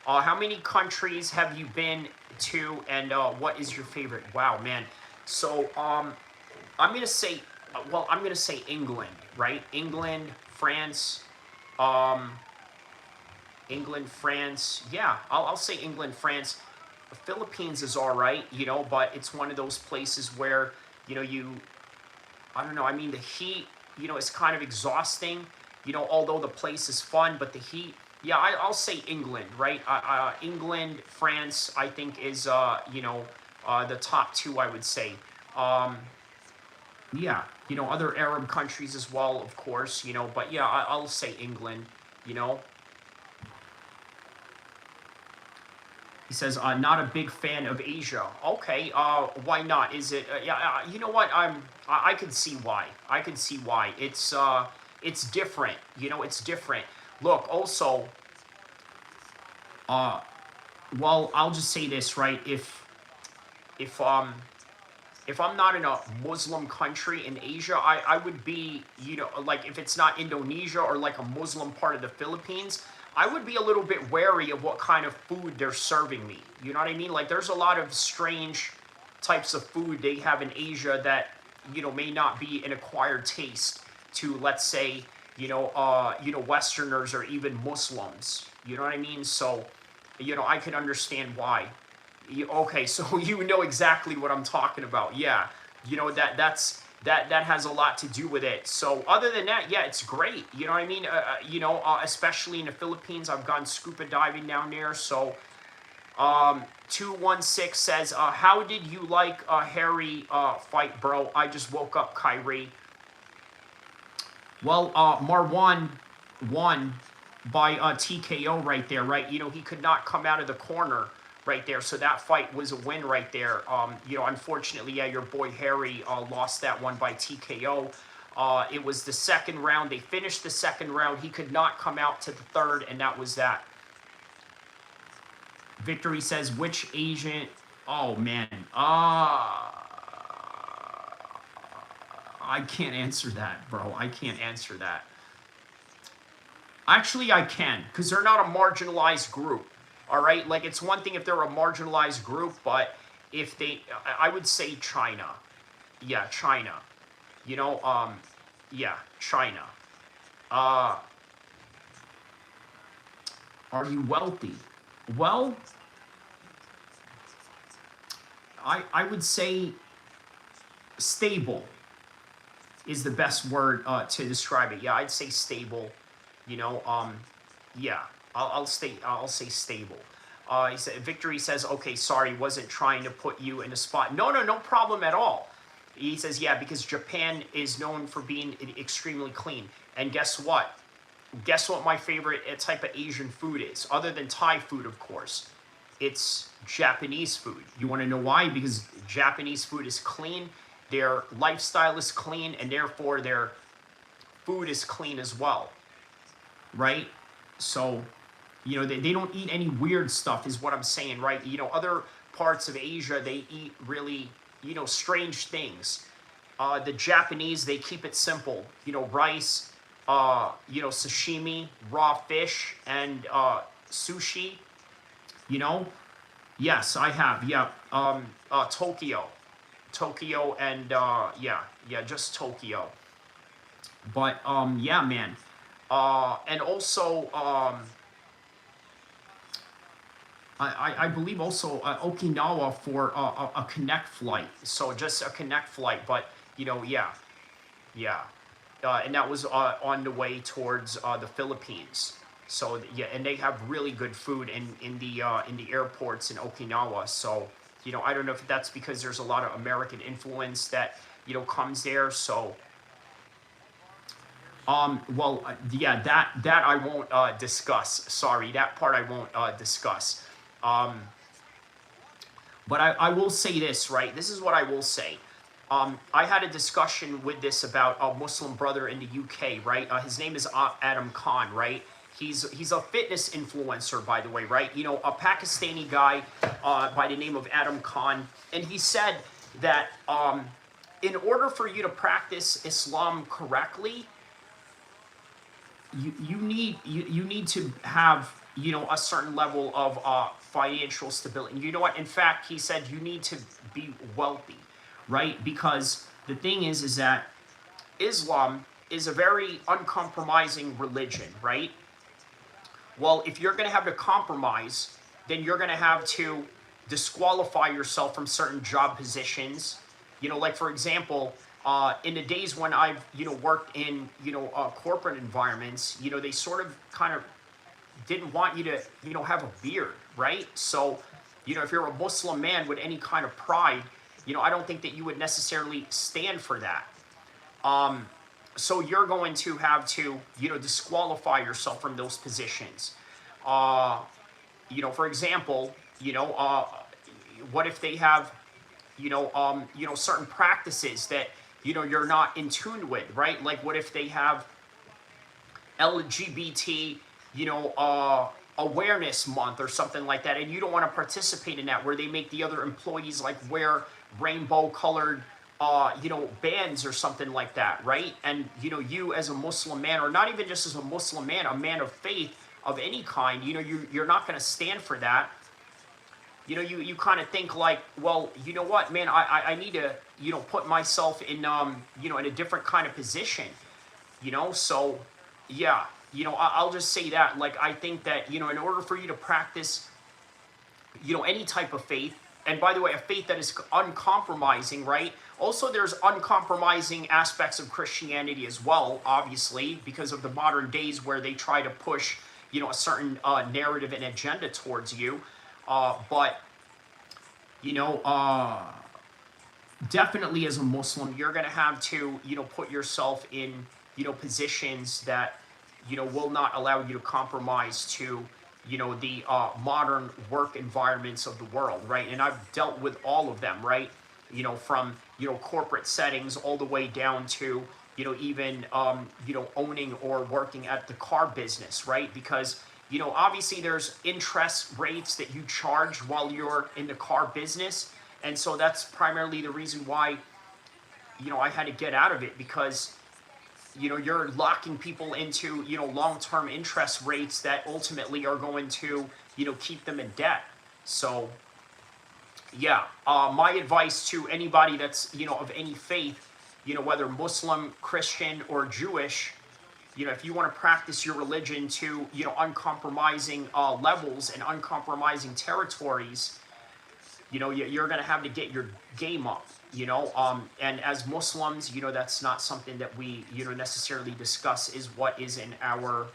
How many countries have you been to, and what is your favorite? Wow, man. So, I'm gonna say, well, I'm gonna say England, right? England, France, England, France. Yeah, I'll say England, France. The Philippines is all right, you know, but it's one of those places where, you know, I don't know. I mean, the heat, you know, is kind of exhausting. You know, although the place is fun, but the heat. Yeah, I'll say England, right? England, France, I think is, you know, the top two, I would say. Yeah, you know, other Arab countries as well, of course, you know, but yeah, I'll say England, you know. He says, not a big fan of Asia. Okay, why not? Is it, yeah, you know what, I can see why. I can see why. It's different, you know, it's different. Look, also, well, I'll just say this, right? If I'm not in a Muslim country in Asia, I would be, you know, like if it's not Indonesia or like a Muslim part of the Philippines, I would be a little bit wary of what kind of food they're serving me. You know what I mean? Like there's a lot of strange types of food they have in Asia that, you know, may not be an acquired taste to, let's say, you know, Westerners or even Muslims. You know what I mean? So, you know, I can understand why. Okay, so you know exactly what I'm talking about. Yeah, you know, that has a lot to do with it. So other than that, yeah, it's great. You know what I mean? You know, especially in the Philippines, I've gone scuba diving down there. So 216 says, how did you like Harry fight, bro? I just woke up, Kyrie. Well, Marwan won by TKO right there, right? You know, he could not come out of the corner right there. So that fight was a win right there. You know, unfortunately, yeah, your boy Harry lost that one by TKO. It was the second round. They finished the second round. He could not come out to the third, and that was that. Victory says, which Asian... Oh, man. I can't answer that, bro. I can't answer that. Actually, I can, because they're not a marginalized group. All right? Like, it's one thing if they're a marginalized group, but if they... I would say China. Yeah, China. You know, yeah, China. Uh, are you wealthy? Well, I would say stable is the best word to describe it. Yeah, I'd say stable. You know, yeah, I'll say stable. He said, Victory says, okay, sorry, wasn't trying to put you in a spot. No, no, no problem at all. He says, yeah, because Japan is known for being extremely clean. And guess what? Guess what my favorite type of Asian food is? Other than Thai food, of course. It's Japanese food. You want to know why? Because Japanese food is clean, their lifestyle is clean, and therefore their food is clean as well, right? So, you know, they don't eat any weird stuff is what I'm saying, right? You know, other parts of Asia, they eat really, you know, strange things. The Japanese, they keep it simple. You know, rice, you know, sashimi, raw fish, and sushi. You know, yes, I have. Yeah, Tokyo, and yeah, just Tokyo. But yeah, man. And also, I believe also Okinawa for a connect flight. So just a connect flight, but you know, yeah, yeah, and that was on the way towards the Philippines. So yeah, and they have really good food in the airports in Okinawa. So you know, I don't know if that's because there's a lot of American influence that you know comes there. So well, yeah, that I won't discuss. Sorry, that part I won't discuss. Um, but I will say this, right? This is what I will say. I had a discussion with this about a Muslim brother in the UK, right? His name is Adam Khan, right? He's a fitness influencer, by the way, right? You know, a Pakistani guy by the name of Adam Khan, and he said that in order for you to practice Islam correctly, you need to have you know a certain level of financial stability. And you know what? In fact, he said you need to be wealthy, right? Because the thing is that Islam is a very uncompromising religion, right? Well, if you're going to have to compromise, then you're going to have to disqualify yourself from certain job positions. You know, like for example, in the days when I've you know worked in you know corporate environments, you know they sort of kind of didn't want you to you know have a beard, right? So, you know if you're a Muslim man with any kind of pride, you know I don't think that you would necessarily stand for that. So you're going to have to you know disqualify yourself from those positions. Uh, you know, for example, what if they have you know certain practices that you know you're not in tune with, right? Like what if they have LGBT, awareness month or something like that, and you don't want to participate in that, where they make the other employees like wear rainbow colored, bands or something like that, right? And you as a Muslim man, or not even just as a Muslim man, a man of faith of any kind, you're not going to stand for that. You kind of think like, well, you know what, man, I need to, put myself in, in a different kind of position, so yeah, I'll just say that, like, I think that, in order for you to practice, any type of faith, and by the way, a faith that is uncompromising, right? Also, there's uncompromising aspects of Christianity as well, obviously, because of the modern days where they try to push, a certain narrative and agenda towards you. But, you know, definitely as a Muslim, you're going to have to, put yourself in, positions that, will not allow you to compromise to, the modern work environments of the world, right? And I've dealt with all of them, right? From, corporate settings all the way down to, even, owning or working at the car business, right? Because, obviously there's interest rates that you charge while you're in the car business. And so that's primarily the reason why, I had to get out of it, because, you're locking people into, long-term interest rates that ultimately are going to, keep them in debt. So, yeah, my advice to anybody that's, of any faith, whether Muslim, Christian, or Jewish, you know, if you want to practice your religion to, you know, uncompromising levels and uncompromising territories, you know, you're going to have to get your game up, you know. And as Muslims, you know, that's not something that we, you know, necessarily discuss is what is in our,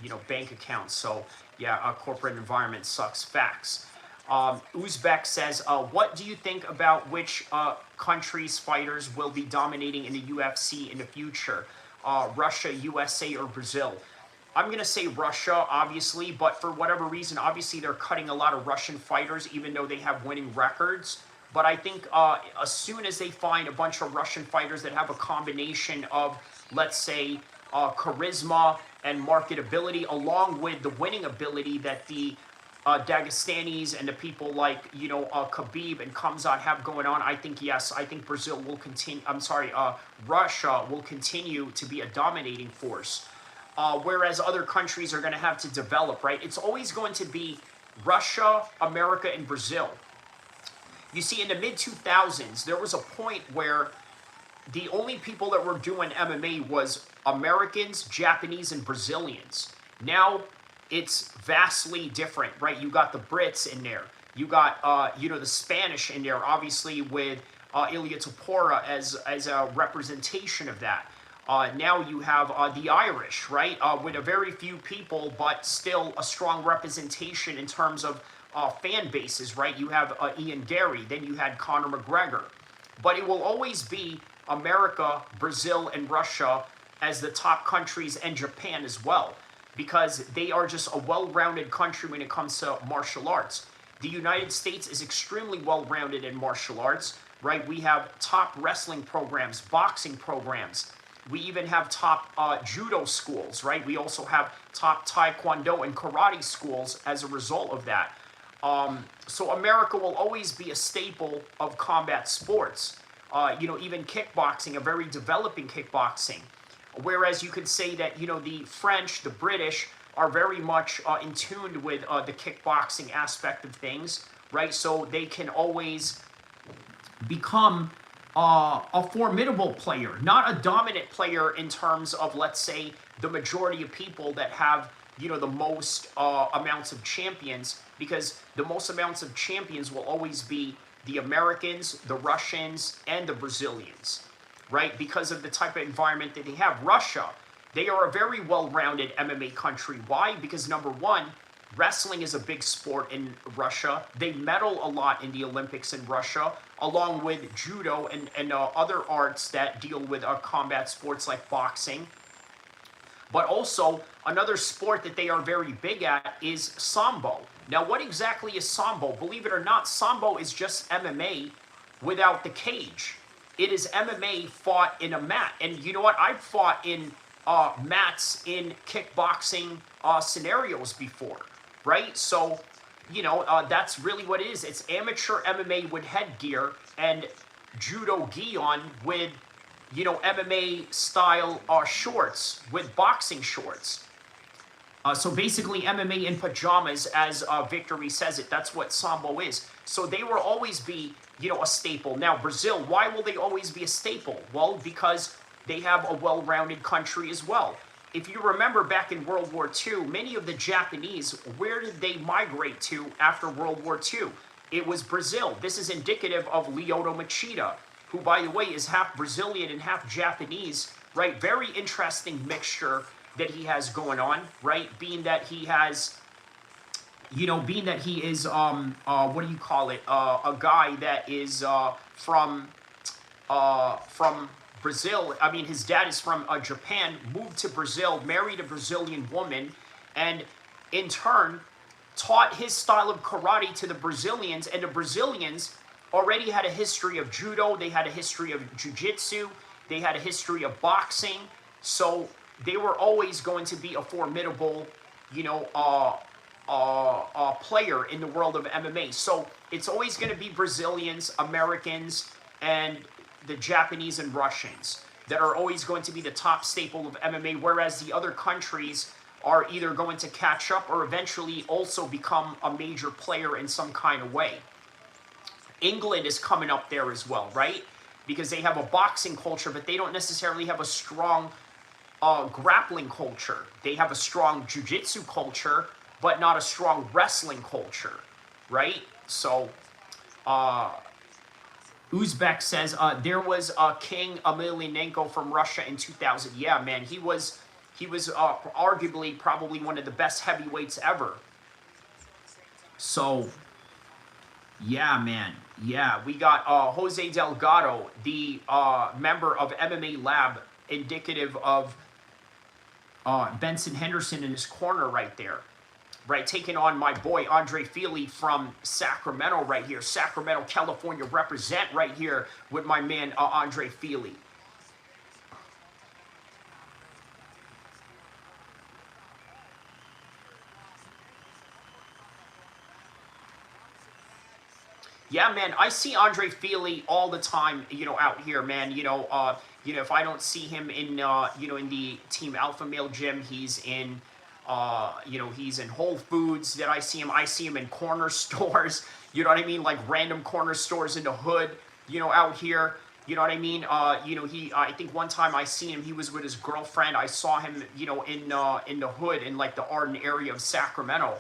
you know, bank accounts. So yeah, corporate environment sucks. Facts. Uzbek says, what do you think about which countries' fighters will be dominating in the UFC in the future? Russia, USA, or Brazil? I'm going to say Russia, obviously, but for whatever reason, obviously they're cutting a lot of Russian fighters, even though they have winning records. But I think as soon as they find a bunch of Russian fighters that have a combination of, let's say, charisma and marketability, along with the winning ability that the Dagestanis and the people like, you know, Khabib and Khamzat have going on, I think, yes, I think Brazil will continue, Russia will continue to be a dominating force. Whereas other countries are going to have to develop, right? It's always going to be Russia, America, and Brazil. You see, in the mid-2000s, there was a point where the only people that were doing MMA was Americans, Japanese, and Brazilians. Now, it's vastly different, right? You got the Brits in there. You got, you know, the Spanish in there, obviously, with Ilia Topuria as a representation of that. Now you have the Irish, right, with a very few people, but still a strong representation in terms of fan bases, right? You have Ian Gary, then you had Conor McGregor. But it will always be America, Brazil, and Russia as the top countries, and Japan as well, because they are just a well-rounded country when it comes to martial arts. The United States is extremely well-rounded in martial arts, right? We have top wrestling programs, boxing programs. We even have top judo schools, right? We also have top taekwondo and karate schools as a result of that. So America will always be a staple of combat sports. You know, even kickboxing, a very developing kickboxing. Whereas you could say that, you know, the French, the British are very much in tune with the kickboxing aspect of things, right? So they can always become a formidable player, not a dominant player in terms of, let's say, the majority of people that have, you know, the most amounts of champions, because the most amounts of champions will always be the Americans, the Russians, and the Brazilians, right? Because of the type of environment that they have. Russia, they are a very well-rounded MMA country. Why? Because number one, wrestling is a big sport in Russia. They medal a lot in the Olympics in Russia, along with judo and other arts that deal with combat sports like boxing. But also, another sport that they are very big at is Sambo. Now, what exactly is Sambo? Believe it or not, Sambo is just MMA without the cage. It is MMA fought in a mat. And you know what? I've fought in mats in kickboxing scenarios before, right? So, you know, that's really what it is. It's amateur MMA with headgear and judo gi on with, you know, MMA style shorts with boxing shorts. So basically MMA in pajamas, as Victory says it. That's what Sambo is. So they will always be, you know, a staple. Now, Brazil, why will they always be a staple? Well, because they have a well-rounded country as well. If you remember back in World War II, many of the Japanese, where did they migrate to after World War II? It was Brazil. This is indicative of Lyoto Machida, who, by the way, is half Brazilian and half Japanese, right? Very interesting mixture that he has going on, right? Being that he has, you know, being that he is, what do you call it? A guy that is from Brazil. I mean, his dad is from Japan, moved to Brazil, married a Brazilian woman, and in turn taught his style of karate to the Brazilians, and the Brazilians already had a history of judo, they had a history of jiu-jitsu, they had a history of boxing, so they were always going to be a formidable, you know, player in the world of MMA. So it's always going to be Brazilians, Americans, and the Japanese and Russians that are always going to be the top staple of MMA, whereas the other countries are either going to catch up or eventually also become a major player in some kind of way. England is coming up there as well, right? Because they have a boxing culture, but they don't necessarily have a strong grappling culture. They have a strong jiu-jitsu culture, but not a strong wrestling culture, right? So, Uzbek says there was King Emelianenko from Russia in 2000. Yeah, man, he was arguably probably one of the best heavyweights ever. So, yeah, man. Yeah, we got Jose Delgado, the member of MMA Lab, indicative of Benson Henderson in his corner right there. Right, taking on my boy Andre Feely from Sacramento right here. Sacramento, California represent right here with my man Andre Feely. Yeah, man, I see Andre Feely all the time, out here, man. If I don't see him in, in the Team Alpha Male gym, he's in, he's in Whole Foods. That I see him in corner stores. You know what I mean? Like random corner stores in the hood, out here. You know what I mean? I think one time I seen him. He was with his girlfriend. I saw him, in the hood in like the Arden area of Sacramento.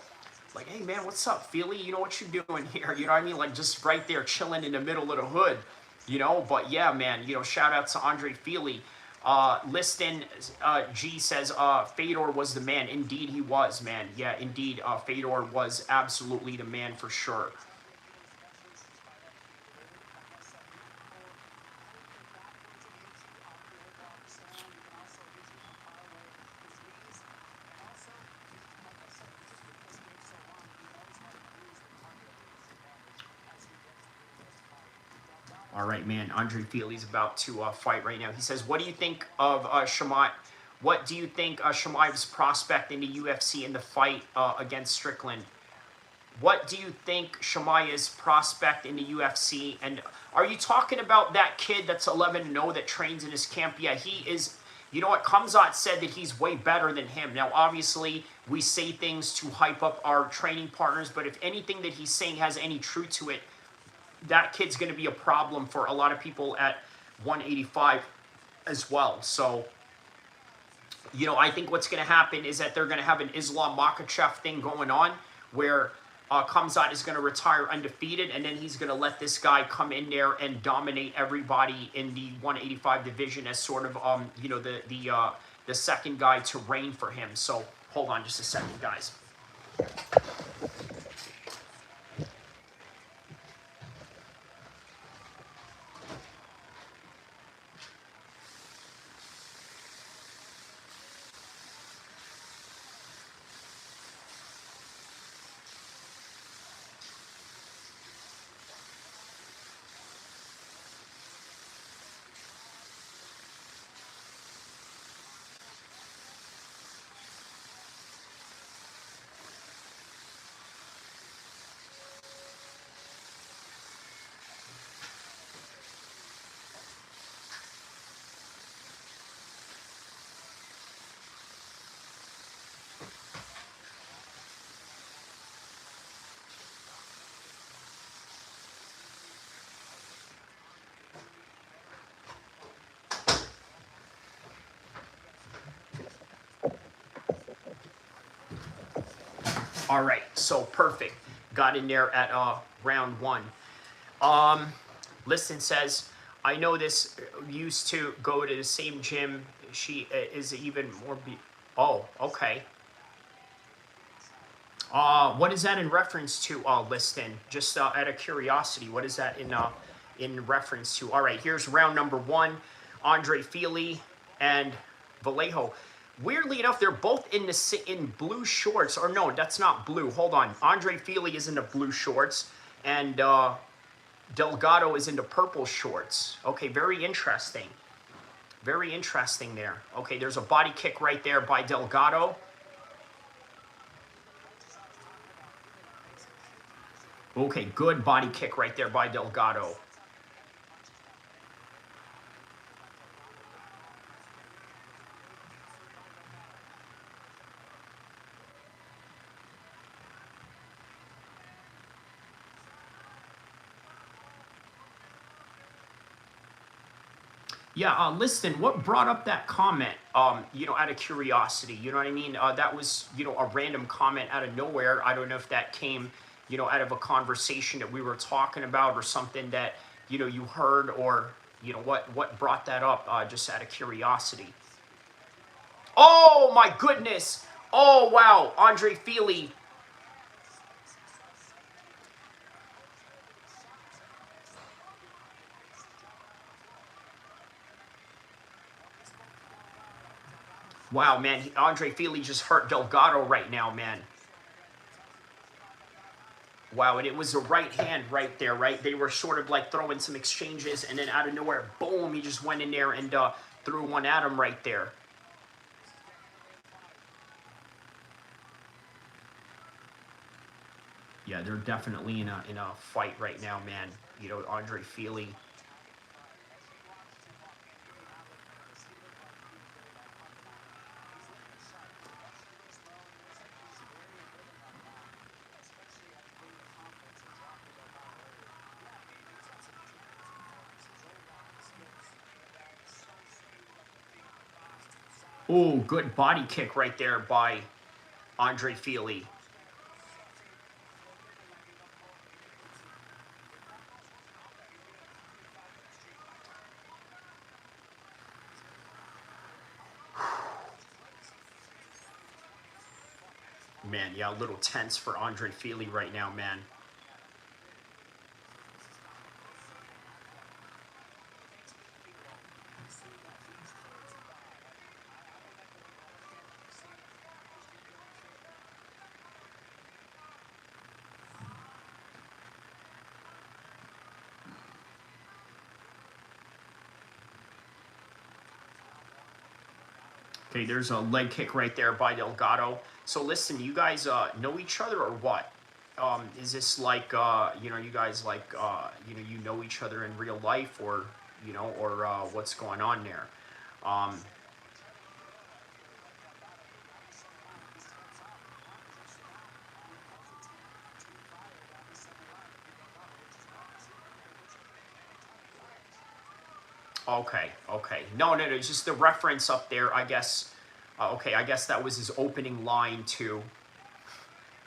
Like, hey man, what's up, Philly? You know what you doing here? You know what I mean? Like just right there chilling in the middle of the hood, But yeah, man, shout out to Andre Feely. Liston G says Fedor was the man. Indeed he was, man. Yeah, indeed, Fedor was absolutely the man for sure. All right, man. Andre Feely's about to fight right now. He says, "What do you think of Shamaev? What do you think Shamaev's prospect in the UFC in the fight against Strickland? What do you think Shamaev's prospect in the UFC? And are you talking about that kid that's 11-0 that trains in his camp? Yeah, he is. You know what? Kamzat said that he's way better than him. Now, obviously, we say things to hype up our training partners, but if anything that he's saying has any truth to it, that kid's going to be a problem for a lot of people at 185 as well. So, I think what's going to happen is that they're going to have an Islam Makhachev thing going on where Kamzat is going to retire undefeated, and then he's going to let this guy come in there and dominate everybody in the 185 division as sort of, the second guy to reign for him. So, hold on just a second, guys. All right, so perfect. Got in there at round one. Liston says, I know this used to go to the same gym. She is even more. Oh, okay. What is that in reference to, Liston? Just out of curiosity, what is that in reference to? All right, here's round number one. Andre Feely and Vallejo. Weirdly enough, they're both in blue shorts. Or no, that's not blue. Hold on. Andre Feely is in the blue shorts, and Delgado is in the purple shorts. Okay, very interesting. Very interesting there. Okay, there's a body kick right there by Delgado. Okay, good body kick right there by Delgado. Yeah, listen, what brought up that comment, out of curiosity, you know what I mean? That was, a random comment out of nowhere. I don't know if that came, out of a conversation that we were talking about or something that, you heard or, what brought that up, just out of curiosity. Oh, my goodness. Oh, wow. Andre Feely. Wow, man. Andre Feely just hurt Delgado right now, man. Wow, and it was a right hand right there, right? They were sort of like throwing some exchanges, and then out of nowhere, boom, he just went in there and threw one at him right there. Yeah, they're definitely in a fight right now, man. Andre Feely. Oh, good body kick right there by Andre Feely. Man, yeah, a little tense for Andre Feely right now, man. Okay, there's a leg kick right there by Delgado. So listen, you guys know each other or what? Is this like you guys like you know each other in real life or or what's going on there? Um, okay, okay. No. It's just the reference up there. I guess. Okay, I guess that was his opening line too.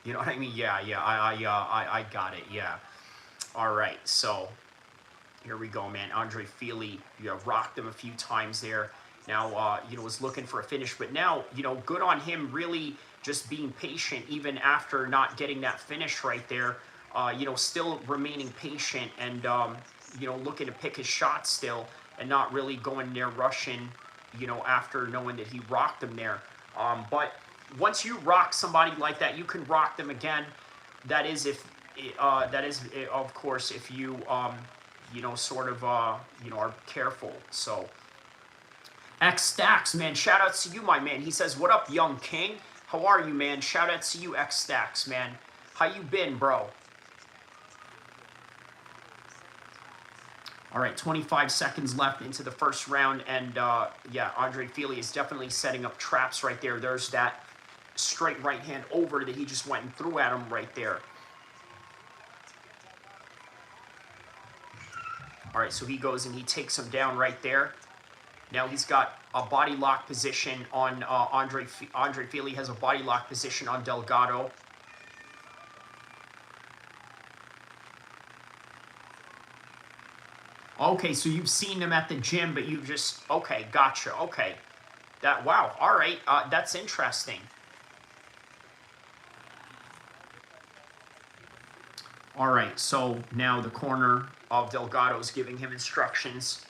You know what I mean? Yeah. I got it. Yeah. All right. So here we go, man. Andre Feely, rocked him a few times there. Now, was looking for a finish, but now, good on him really just being patient even after not getting that finish right there. Still remaining patient and, looking to pick his shot still and not really going there rushing, after knowing that he rocked him there. But once you rock somebody like that, you can rock them again. That is if, of course, if you, sort of, are careful. So, X Stacks, man, shout outs to you, my man. He says, "What up, young king? How are you, man? Shout outs to you, X Stacks, man. How you been, bro?" All right, 25 seconds left into the first round, and yeah, Andre Feely is definitely setting up traps right there. There's that straight right hand over that he just went and threw at him right there. All right, so he goes and he takes him down right there. Now he's got a body lock position on Andre Feely has a body lock position on Delgado. Okay, so you've seen him at the gym, but you just okay, gotcha. Okay, wow. All right, that's interesting. All right, so now the corner of Delgado is giving him instructions.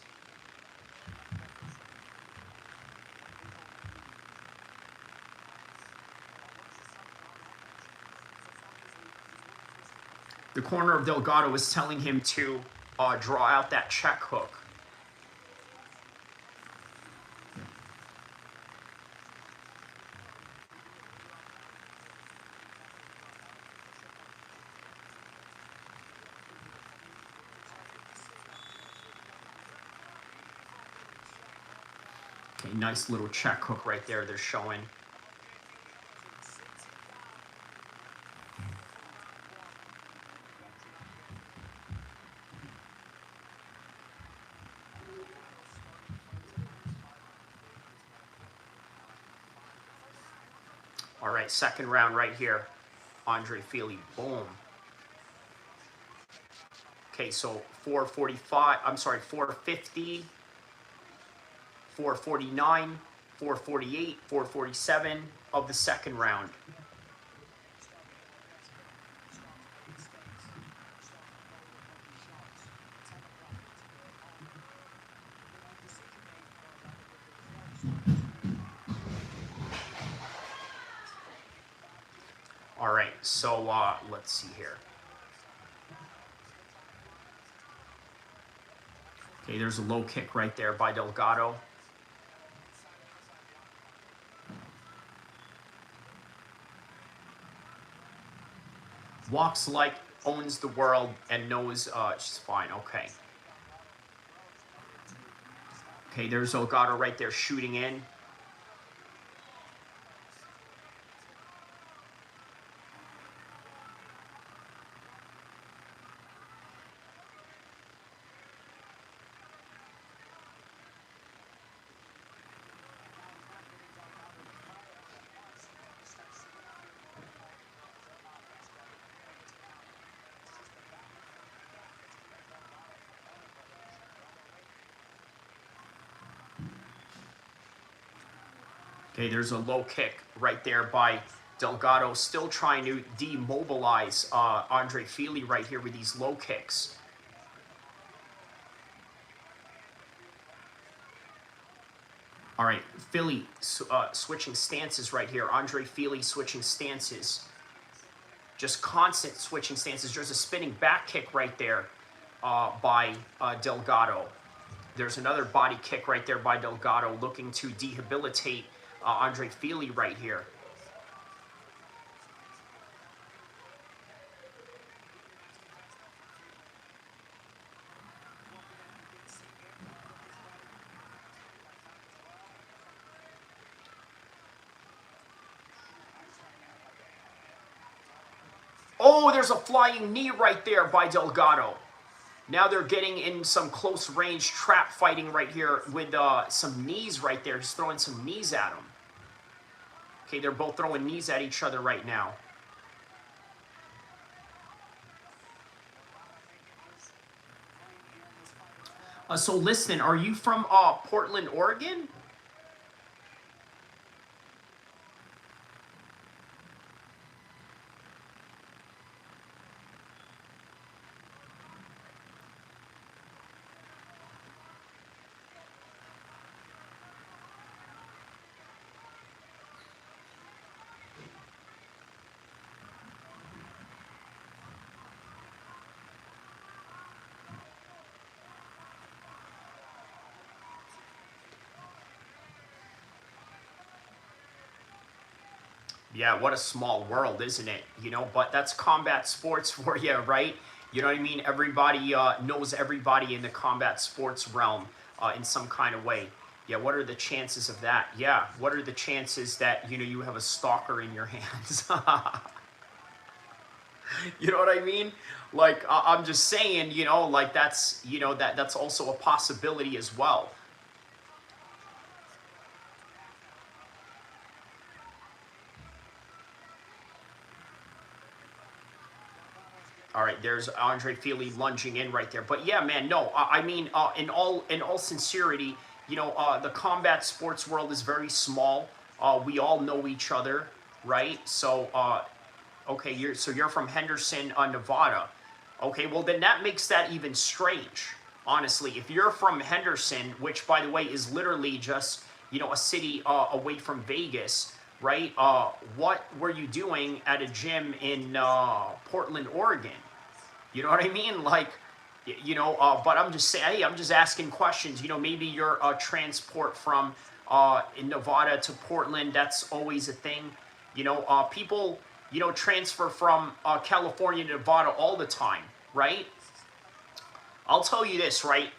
The corner of Delgado is telling him to draw out that check hook. Okay, nice little check hook right there they're showing. All right, second round right here. Andre Fili, boom. Okay, so 445, I'm sorry, 450, 449, 448, 447 of the second round. All right, so let's see here. Okay, there's a low kick right there by Delgado. Walks like owns the world and knows she's fine. Okay. Okay, there's Delgado right there shooting in. Okay, there's a low kick right there by Delgado, still trying to demobilize Andre Fili right here with these low kicks. All right, Fili switching stances right here. Andre Fili switching stances. Just constant switching stances. There's a spinning back kick right there by Delgado. There's another body kick right there by Delgado, looking to debilitate Andre Fili right here. Oh, there's a flying knee right there by Delgado. Now they're getting in some close range trap fighting right here with some knees right there. He's throwing some knees at him. Okay, they're both throwing knees at each other right now. So listen, are you from Portland, Oregon? Yeah, what a small world, isn't it? You know, but that's combat sports for you, right? You know what I mean? Everybody knows everybody in the combat sports realm in some kind of way. Yeah, what are the chances of that? Yeah, what are the chances that, you know, you have a stalker in your hands? You know what I mean? Like, I'm just saying, you know, like that's, you know, that's also a possibility as well. All right, there's Andre Fili lunging in right there. But yeah, man, no, I mean, in all sincerity, you know, the combat sports world is very small. We all know each other, right? So, okay, you're from Henderson, Nevada. Okay, well then that makes that even strange. Honestly, if you're from Henderson, which by the way is literally just, you know, a city away from Vegas, right? What were you doing at a gym in Portland, Oregon? You know what I mean? Like, you know, but I'm just saying, hey, I'm just asking questions. You know, maybe you're transport from in Nevada to Portland. That's always a thing. You know, people, you know, transfer from California to Nevada all the time, right? I'll tell you this, right?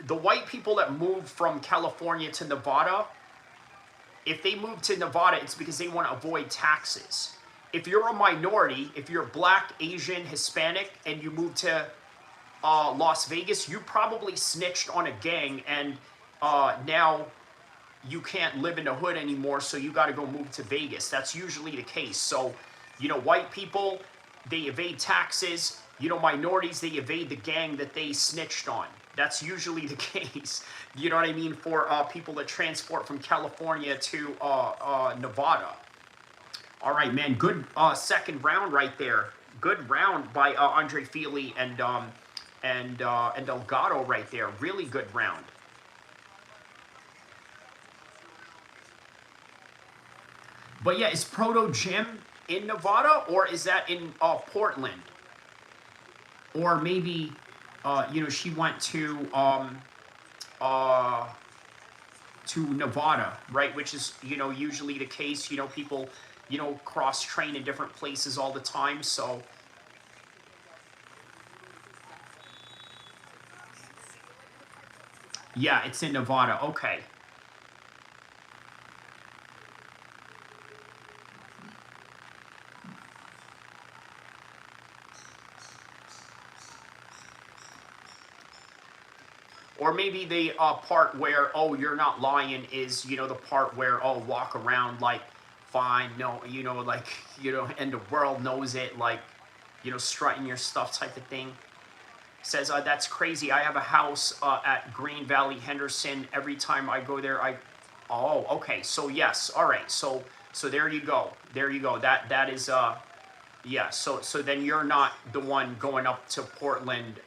The white people that move from California to Nevada, if they move to Nevada, it's because they want to avoid taxes. If you're a minority, if you're black, Asian, Hispanic, and you move to Las Vegas, you probably snitched on a gang, and now you can't live in the hood anymore, so you got to go move to Vegas. That's usually the case. So, you know, white people, they evade taxes. You know, minorities, they evade the gang that they snitched on. That's usually the case. You know what I mean? For people that transport from California to Nevada. All right, man. Good second round right there. Good round by Andre Fili and Delgado right there. Really good round. But yeah, is Proto Gym in Nevada, or is that in Portland? Or maybe, you know, she went to Nevada, right? Which is, you know, usually the case. You know, people, you know, cross train in different places all the time. So, yeah, it's in Nevada. Okay. Or maybe the part where, oh, you're not lying is, you know, the part where, oh, walk around like, fine, no, you know, like, you know, and the world knows it, like, you know, strutting your stuff type of thing. Says, that's crazy. I have a house at Green Valley, Henderson. Every time I go there, oh, okay. So, yes. All right. So there you go. There you go. That is, yeah. So then you're not the one going up to Portland,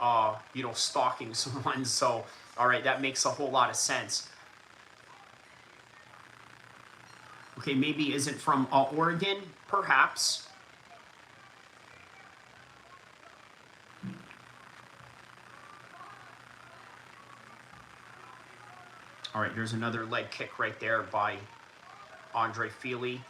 you know, stalking someone. So, all right. That makes a whole lot of sense. Okay. Maybe isn't from Oregon, perhaps. All right, there's another leg kick right there by Andre Fili.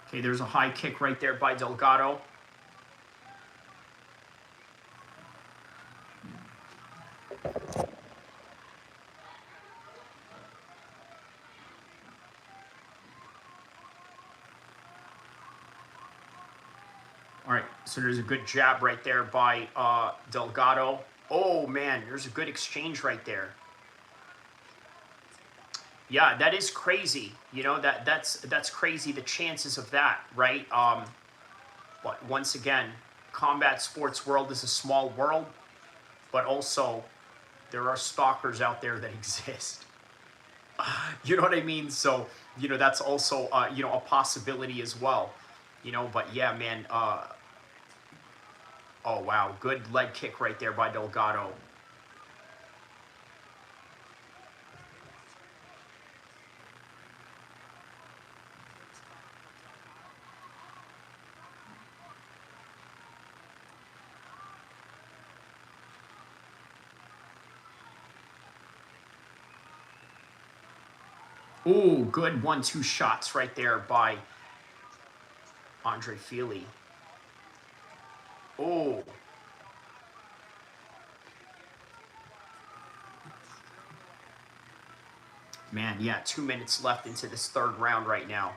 Okay, there's a high kick right there by Delgado. All right, so there's a good jab right there by Delgado. Oh man, there's a good exchange right there. Yeah, that is crazy. You know, that's crazy. The chances of that, right? But once again, combat sports world is a small world, but also there are stalkers out there that exist. You know what I mean? So, you know, that's also you know, a possibility as well. You know, but yeah, man. Oh wow, good leg kick right there by Delgado. Ooh, good 1-2 shots right there by Andre Fili. Oh. Man, yeah, 2 minutes left into this third round right now.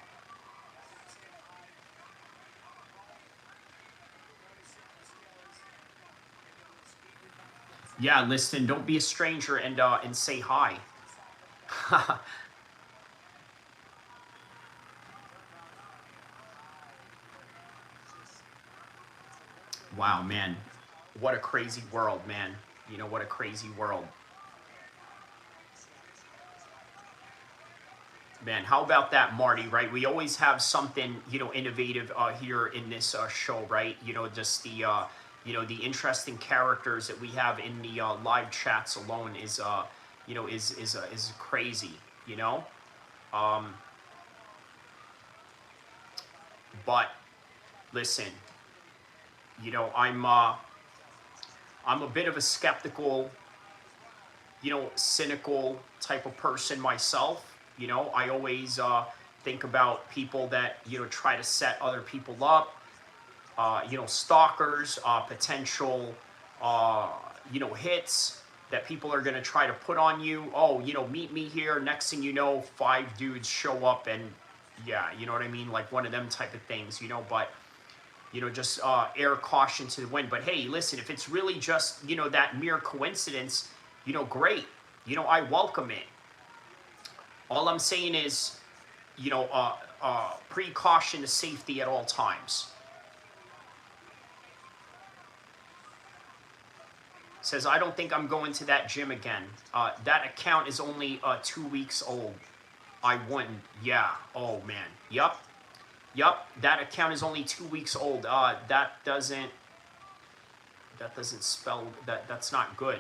Yeah, listen, don't be a stranger and say hi. Wow, man. What a crazy world, man. You know, what a crazy world. Man, how about that, Marty, right? We always have something, you know, innovative here in this show, right? You know, just the, you know, the interesting characters that we have in the live chats alone is, you know, is crazy, you know? Um, but listen, you know, I'm a bit of a skeptical, you know, cynical type of person myself. You know, I always think about people that, you know, try to set other people up, you know, stalkers, potential, you know, hits. that people are going to try to put on you. Oh, you know, meet me here. Next thing you know, 5 dudes show up and yeah, you know what I mean? Like one of them type of things, you know, but, you know, just air caution to the wind. But hey, listen, if it's really just, you know, that mere coincidence, you know, great. You know, I welcome it. All I'm saying is, you know, precaution to safety at all times. Says, I don't think I'm going to that gym again. That account is only 2 weeks old. I wouldn't. Yeah. Oh, man. Yup. Yup. That account is only 2 weeks old. That doesn't spell, that's not good.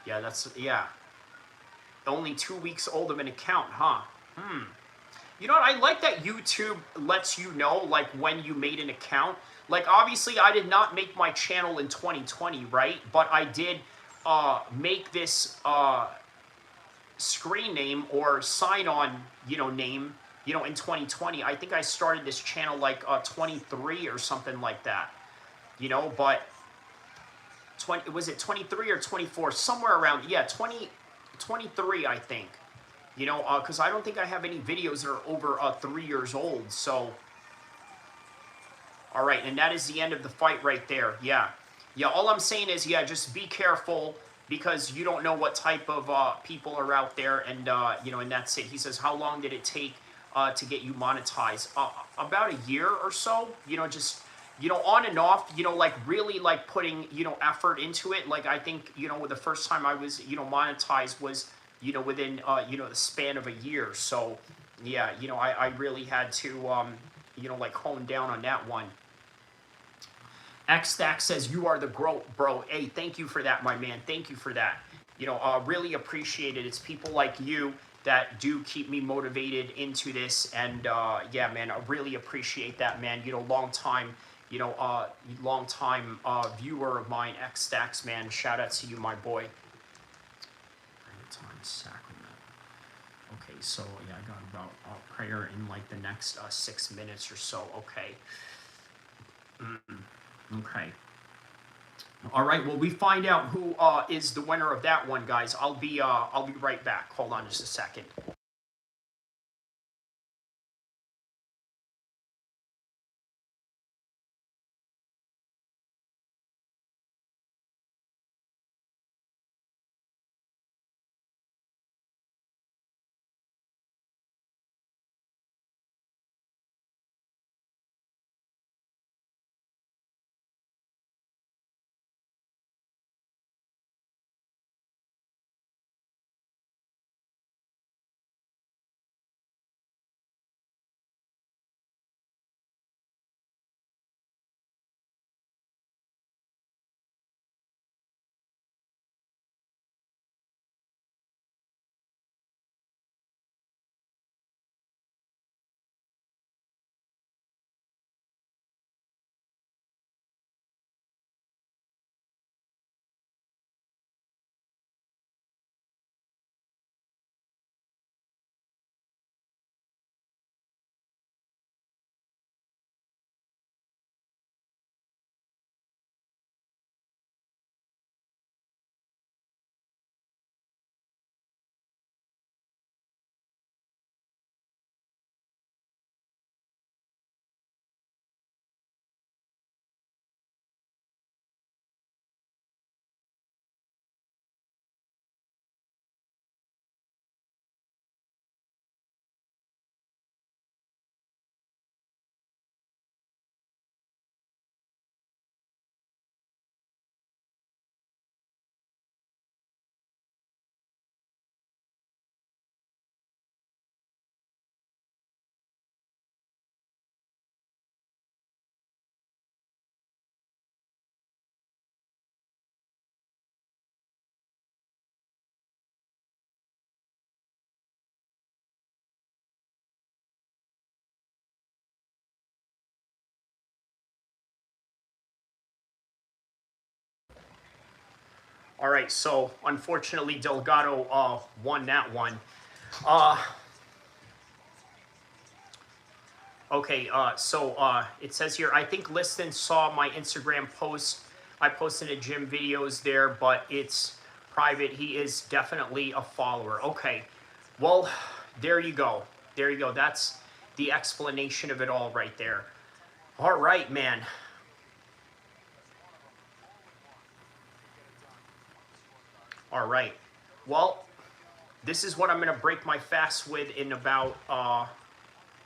Yeah, yeah. Only 2 weeks old of an account, huh? You know what? I like that YouTube lets you know, like, when you made an account. Like, obviously, I did not make my channel in 2020, right? But I did make this screen name or sign-on, you know, name, you know, in 2020. I think I started this channel, like, 23 or something like that. You know, but 20, was it 23 or 24? Somewhere around, yeah, 23, I think. You know, because I don't think I have any videos that are over 3 years old. So, all right, and that is the end of the fight right there. Yeah. Yeah, all I'm saying is, yeah, just be careful because you don't know what type of people are out there. And, you know, and that's it. He says, how long did it take to get you monetized? About a year or so, you know, just, you know, on and off, you know, like really like putting, you know, effort into it. Like I think, you know, the first time I was, you know, monetized was, you know, within, you know, the span of a year. So, yeah, you know, I really had to, you know, like hone down on that one. X-Stack says, you are the bro. Hey, thank you for that, my man. Thank you for that. You know, really appreciate it. It's people like you that do keep me motivated into this. And, yeah, man, I really appreciate that, man. You know, long time viewer of mine, X-Stacks, man. Shout out to you, my boy. Time Sacrament. Okay, so yeah, I got about prayer in like the next 6 minutes or so. Okay. Okay. All right. Well, we find out who is the winner of that one, guys. I'll be right back. Hold on just a second. All right. So unfortunately, Delgado won that one. Uh, Okay, it says here, I think Liston saw my Instagram post. I posted a gym videos there, but it's private. He is definitely a follower. Okay. Well, there you go. There you go. That's the explanation of it all right there. All right, man. All right. Well, this is what I'm going to break my fast with in about,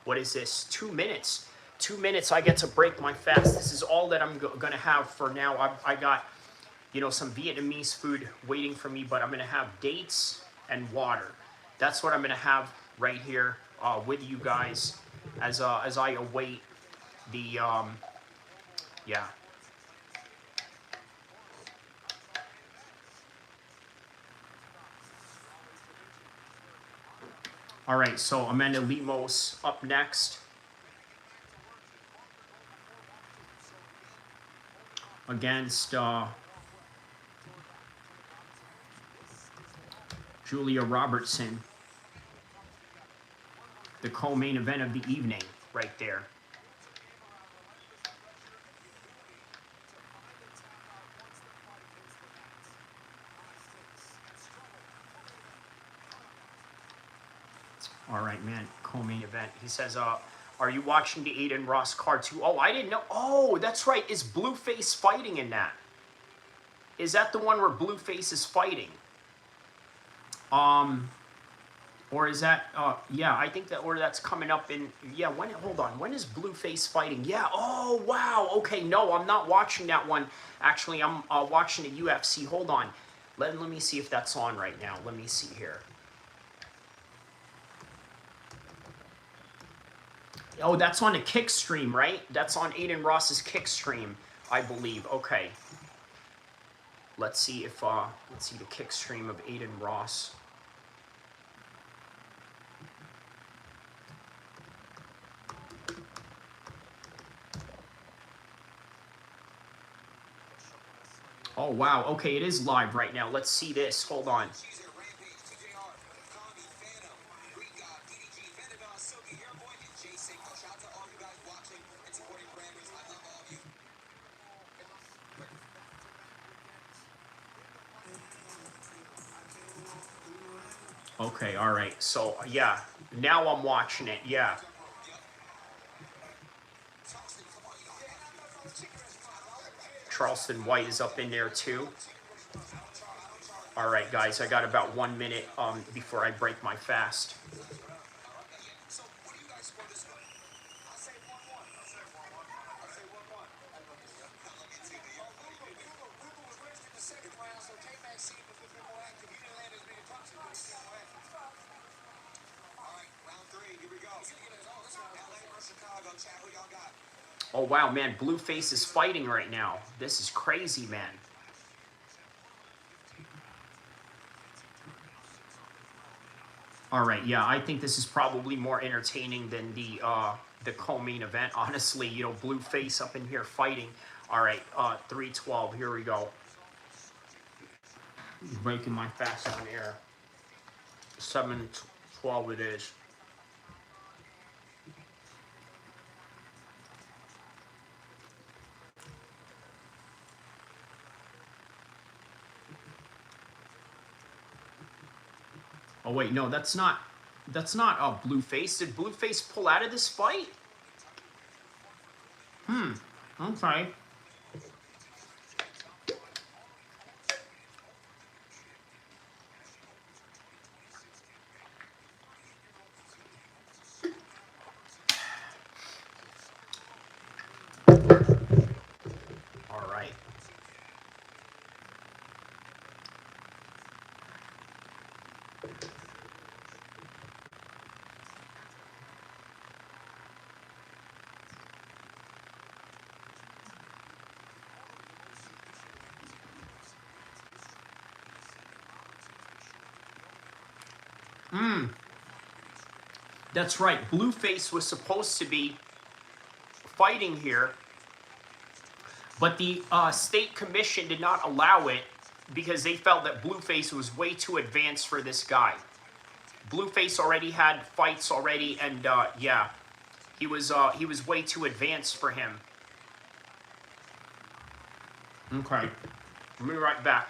what is this? 2 minutes. 2 minutes, I get to break my fast. This is all that I'm going to have for now. I got, some Vietnamese food waiting for me, but I'm going to have dates and water. That's what I'm going to have right here with you guys as I await the, yeah. All right, so Amanda Lemos up next. Against Julia Robertson. The co-main event of the evening right there. All right, man, co-main event. He says, are you watching the Aiden Ross card too? Oh, I didn't know. Oh, that's right. Is Blueface fighting in that? Is that the one where Blueface is fighting? Or is that, yeah, I think that, or that's coming up in, yeah, hold on, when is Blueface fighting? Yeah, oh, wow, okay, no, I'm not watching that one. Actually, I'm watching the UFC. Hold on. Let me see if that's on right now. Let me see here. Oh, that's on the Kick stream, right? That's on Aiden Ross's Kick stream, I believe. Okay. Let's see if, let's see the Kick stream of Aiden Ross. Oh, wow. Okay, it is live right now. Let's see this. Hold on. Okay, all right. So, yeah, now I'm watching it. Yeah. Charleston White is up in there too. All right, guys, I got about 1 minute before I break my fast. Oh, wow, man, Blueface is fighting right now. This is crazy, man. All right, yeah, I think this is probably more entertaining than the co-main event. Honestly, Blueface up in here fighting. All right, 3:12, here we go. Breaking my fast on air. 7:12 it is. Oh wait, no, that's not Blueface. Did Blueface pull out of this fight? Okay. All right. That's right. Blueface was supposed to be fighting here, but the state commission did not allow it because they felt that Blueface was way too advanced for this guy. Blueface already had fights already, and yeah, he was way too advanced for him. Okay, I'll be right back.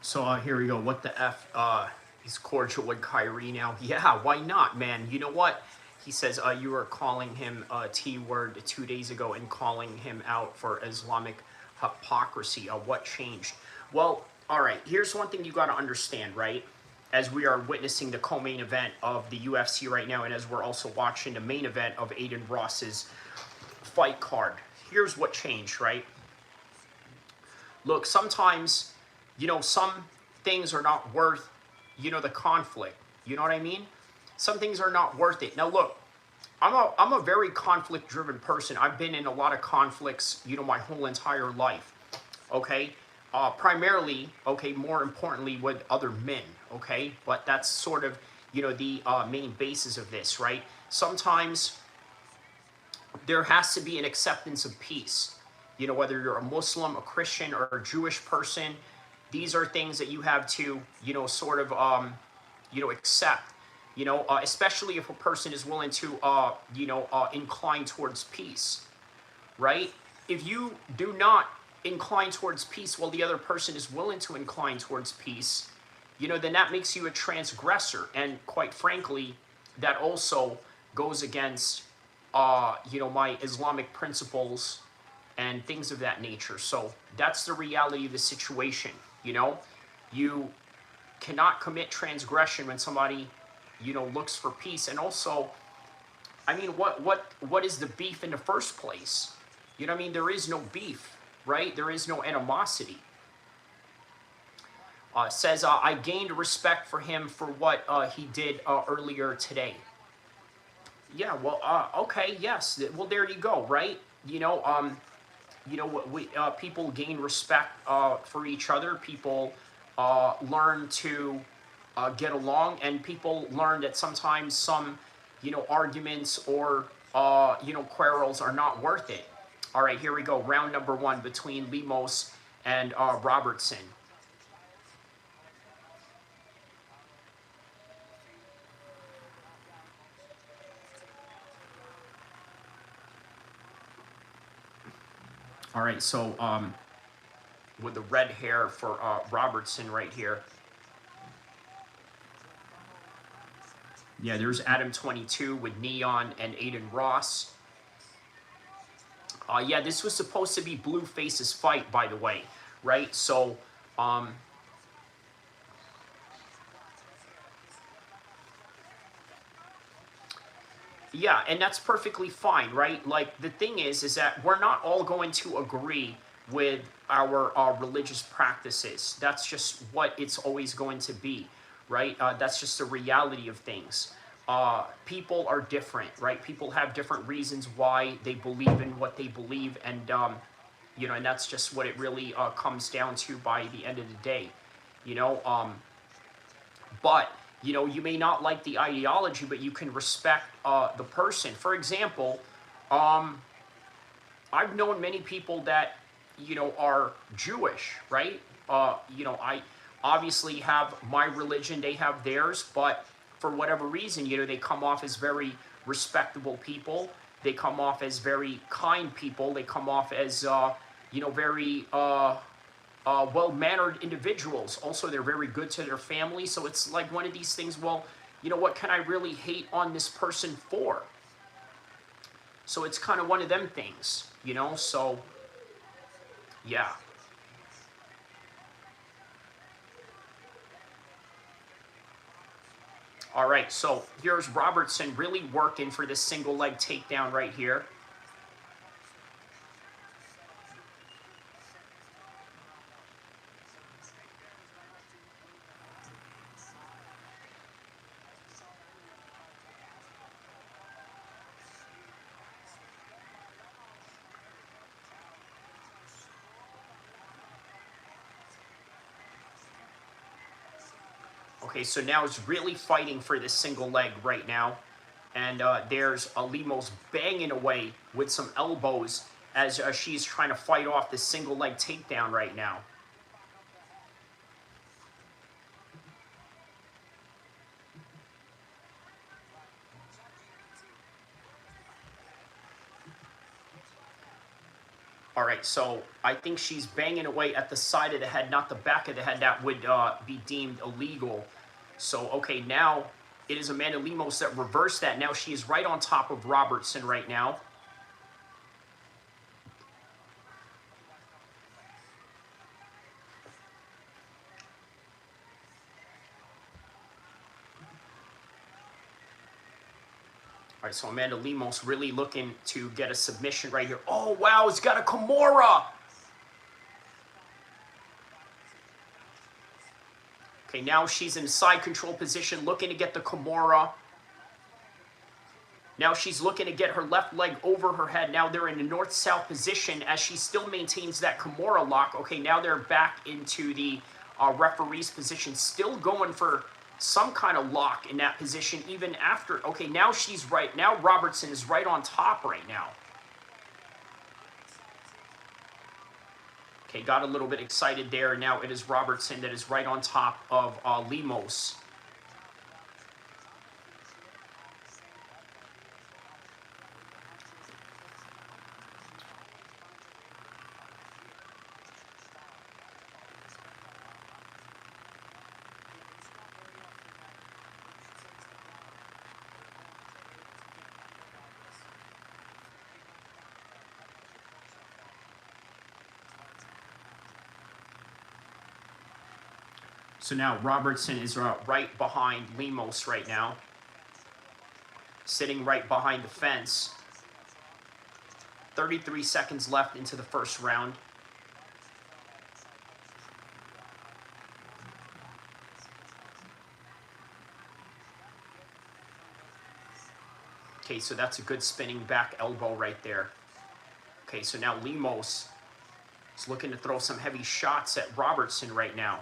So here we go. What the F? He's cordial with Kyrie now. Yeah, why not, man? You know what? He says you were calling him a T word 2 days ago and calling him out for Islamic hypocrisy. What changed? Well, all right. Here's one thing you got to understand, right? As we are witnessing the co-main event of the UFC right now, and as we're also watching the main event of Aiden Ross's fight card, here's what changed, right? Look, sometimes, some things are not worth, the conflict. You know what I mean? Some things are not worth it. Now, look, I'm a very conflict-driven person. I've been in a lot of conflicts, my whole entire life. Okay? Primarily, okay, more importantly, with other men. Okay? But that's sort of, the main basis of this, right? Sometimes there has to be an acceptance of peace. Whether you're a Muslim, a Christian, or a Jewish person, these are things that you have to, sort of, accept. Especially if a person is willing to, incline towards peace, right? If you do not incline towards peace while the other person is willing to incline towards peace, then that makes you a transgressor. And quite frankly, that also goes against, my Islamic principles and things of that nature. So that's the reality of the situation. You cannot commit transgression when somebody, looks for peace. And also, I mean, what is the beef in the first place? You know what I mean? There is no beef, right? There is no animosity. Says, I gained respect for him for what he did earlier today. Yeah, well, okay, yes. Well, there you go, right? People gain respect for each other. People learn to get along, and people learn that sometimes some, arguments or, quarrels are not worth it. All right, here we go. Round number 1 between Lemos and Robertson. All right, so with the red hair for Robertson right here. Yeah, there's Adam 22 with Neon and Aiden Ross. Yeah, this was supposed to be Blueface's fight, by the way, right? So, yeah, and that's perfectly fine, right? Like, the thing is that we're not all going to agree with our religious practices. That's just what it's always going to be, right? That's just the reality of things. People are different, right? People have different reasons why they believe in what they believe, and and that's just what it really comes down to by the end of the day, you know. But you may not like the ideology, but you can respect the person. For example, I've known many people that are Jewish, right? I obviously have my religion, they have theirs, but for whatever reason, they come off as very respectable people. They come off as very kind people. They come off as very well-mannered individuals. Also, they're very good to their family. So it's like one of these things, well, what can I really hate on this person for? So it's kind of one of them things, so yeah. All right, so here's Robertson really working for this single leg takedown right here. Okay, so now it's really fighting for this single leg right now. And there's Lemos banging away with some elbows as she's trying to fight off this single leg takedown right now. All right, so I think she's banging away at the side of the head, not the back of the head. That would be deemed illegal. So, okay, now it is Amanda Lemos that reversed that. Now she is right on top of Robertson right now. All right, so Amanda Lemos really looking to get a submission right here. Oh, wow, it's got a Kimura. Okay, now she's in side control position, looking to get the Kimura. Now she's looking to get her left leg over her head. Now they're in a north-south position as she still maintains that Kimura lock. Okay, now they're back into the referee's position, still going for some kind of lock in that position even after. Okay, now she's right. Now Robertson is right on top right now. Okay, got a little bit excited there. Now it is Robertson that is right on top of Lemos. So now Robertson is right behind Lemos right now. Sitting right behind the fence. 33 seconds left into the first round. Okay, so that's a good spinning back elbow right there. Okay, so now Lemos is looking to throw some heavy shots at Robertson right now.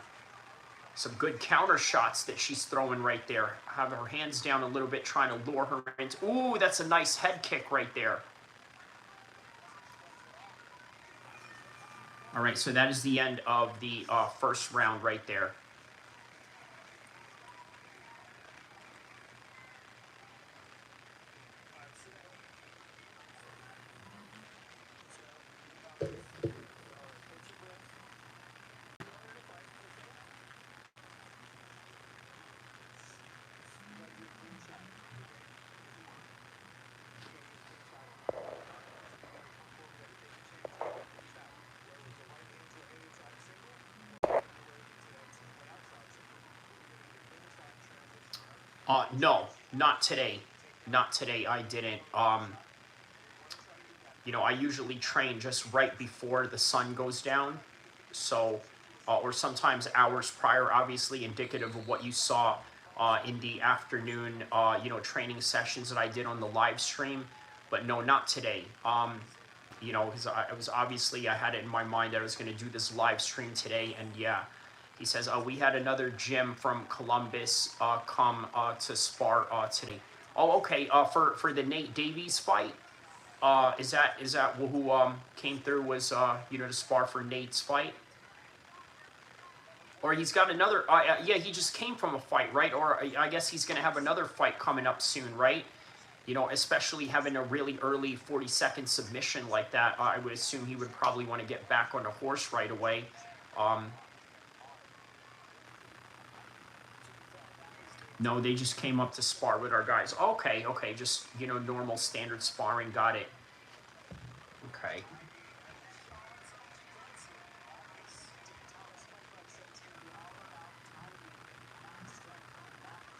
Some good counter shots that she's throwing right there. Have her hands down a little bit, trying to lure her into. Ooh, that's a nice head kick right there. All right, so that is the end of the first round right there. No, not today. Not today, I didn't. You know, I usually train just right before the sun goes down. So, or sometimes hours prior, obviously indicative of what you saw in the afternoon, you know, training sessions that I did on the live stream. But no, not today. You know, because I was obviously, I had it in my mind that I was going to do this live stream today. And yeah, he says, we had another gym from Columbus come to spar today. Oh, okay, for the Nate Davies fight. Is that who came through was you know, to spar for Nate's fight? Or he's got another, yeah, he just came from a fight, right? Or I guess he's going to have another fight coming up soon, right? You know, especially having a really early 40-second submission like that, I would assume he would probably want to get back on the horse right away. No, they just came up to spar with our guys. Okay, okay, just, you know, normal standard sparring, got it. Okay.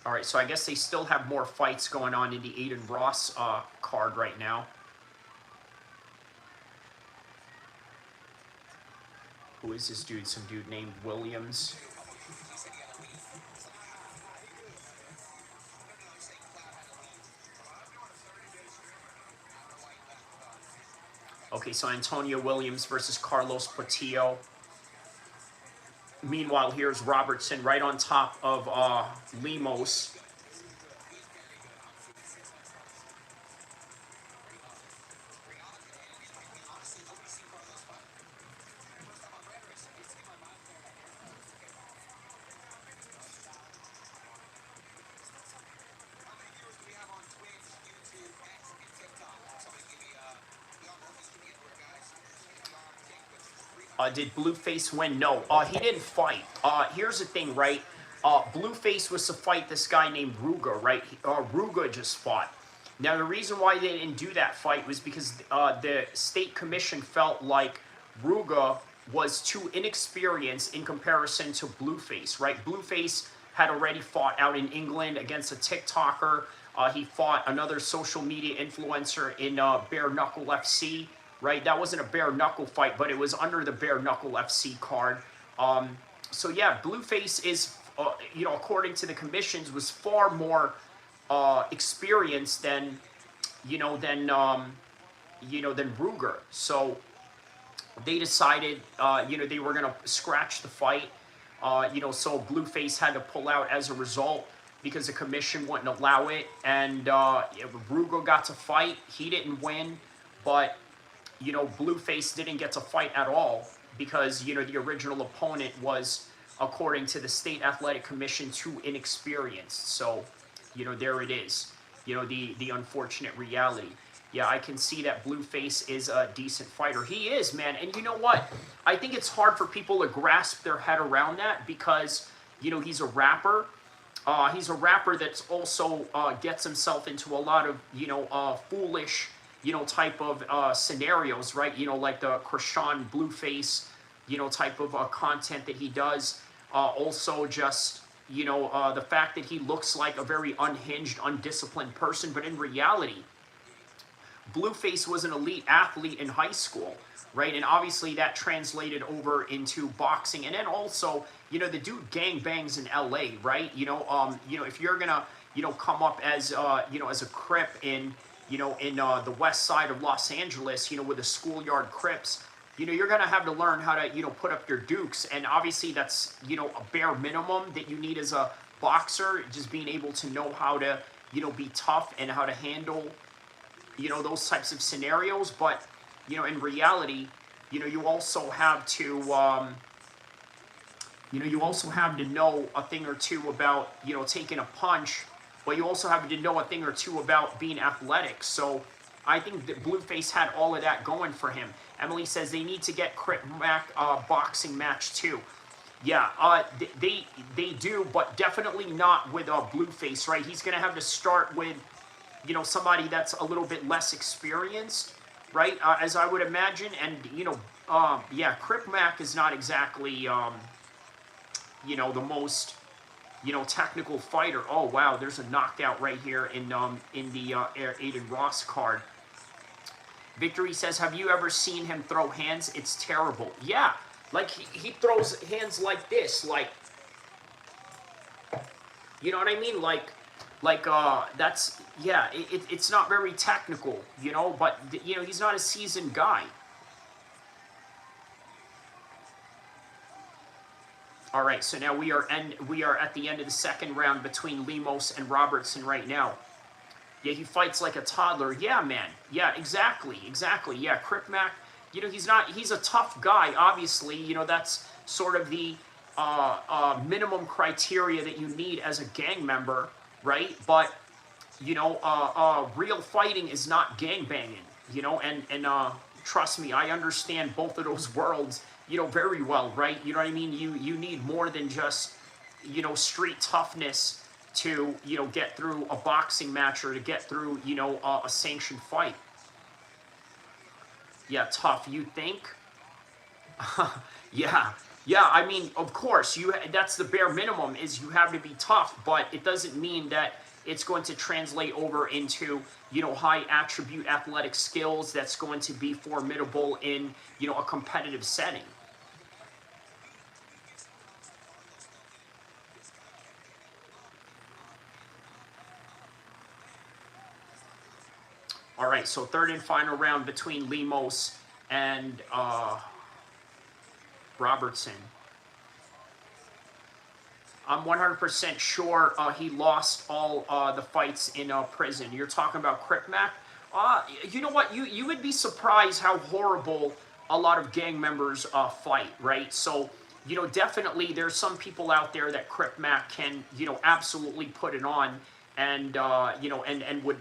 All right, so I guess they still have more fights going on in the Aiden Ross card right now. Who is this dude? Some dude named Williams. Okay, so Antonio Williams versus Carlos Portillo. Meanwhile, here's Robertson right on top of Lemos. Did Blueface win? No, he didn't fight. Here's the thing, right? Blueface was to fight this guy named Ruga, right? Ruga just fought. Now, the reason why they didn't do that fight was because the state commission felt like Ruga was too inexperienced in comparison to Blueface, right? Blueface had already fought out in England against a TikToker. He fought another social media influencer in Bare Knuckle FC, right? That wasn't a bare knuckle fight, but it was under the Bare Knuckle FC card. So yeah, Blueface is, according to the commissions, was far more experienced than than Ruger. So they decided, they were going to scratch the fight. So Blueface had to pull out as a result because the commission wouldn't allow it. And Ruger got to fight. He didn't win, but Blueface didn't get to fight at all because the original opponent was, according to the state athletic commission, too inexperienced. So there it is. The unfortunate reality. Yeah, I can see that Blueface is a decent fighter. He is, man. And you know what? I think it's hard for people to grasp their head around that because, he's a rapper. He's a rapper that's also gets himself into a lot of, foolish, type of scenarios, right? Like the Krishan Blueface, type of content that he does. Also just, the fact that he looks like a very unhinged, undisciplined person, but in reality, Blueface was an elite athlete in high school, right? And obviously that translated over into boxing. And then also, the dude gang bangs in LA, right? If you're gonna, come up as, as a Crip in, in the west side of Los Angeles, with the schoolyard Crips, you're gonna have to learn how to, put up your dukes. And obviously that's, a bare minimum that you need as a boxer, just being able to know how to, be tough and how to handle, those types of scenarios. But, in reality, you also have to, you also have to know a thing or two about, taking a punch, but you also have to know a thing or two about being athletic. So I think that Blueface had all of that going for him. Emily says they need to get Crip Mac boxing match too. Yeah, they do, but definitely not with Blueface, right? He's going to have to start with, somebody that's a little bit less experienced, right? As I would imagine. And, yeah, Crip Mac is not exactly, the most, technical fighter. Oh, wow, there's a knockout right here in the Aiden Ross card. Victory says, have you ever seen him throw hands? It's terrible. Yeah, like he throws hands like this, like, you know what I mean? Like that's, yeah, it's not very technical, but, he's not a seasoned guy. All right, so now we are at the end of the second round between Lemos and Robertson right now. Yeah, he fights like a toddler. Yeah, man. Yeah, exactly. Yeah, Crip Mac, he's a tough guy, obviously. That's sort of the minimum criteria that you need as a gang member, right? But, real fighting is not gang banging, and trust me, I understand both of those worlds, very well, right? You know what I mean? You need more than just, street toughness to, get through a boxing match or to get through, a sanctioned fight. Yeah, tough, you think? Yeah, I mean, of course, that's the bare minimum, is you have to be tough, but it doesn't mean that it's going to translate over into, high attribute athletic skills that's going to be formidable in, a competitive setting. All right, so third and final round between Lemos and Robertson. I'm 100% sure he lost all the fights in prison. You're talking about Crip Mac? You know what? You would be surprised how horrible a lot of gang members fight, right? So, definitely there's some people out there that Crip Mac can, absolutely put it on and, and would,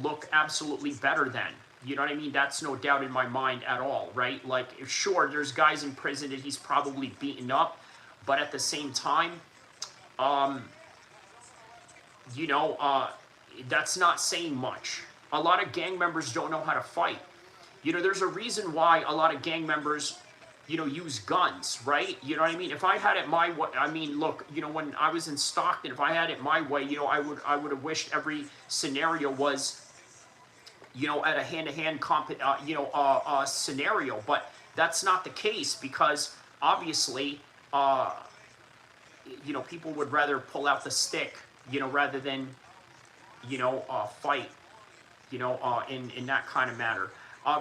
look absolutely better than. You know what I mean? That's no doubt in my mind at all, right? Like, sure, there's guys in prison that he's probably beaten up, but at the same time, you know, that's not saying much. A lot of gang members don't know how to fight. You know, there's a reason why a lot of gang members, you know, use guns, right? You know what I mean? If I had it my way, I mean, look, you know, when I was in Stockton, if I had it my way, you know, I would have wished every scenario was, you know, at a hand-to-hand scenario, but that's not the case because obviously, you know, people would rather pull out the stick, you know, rather than, you know, fight, you know, in that kind of matter.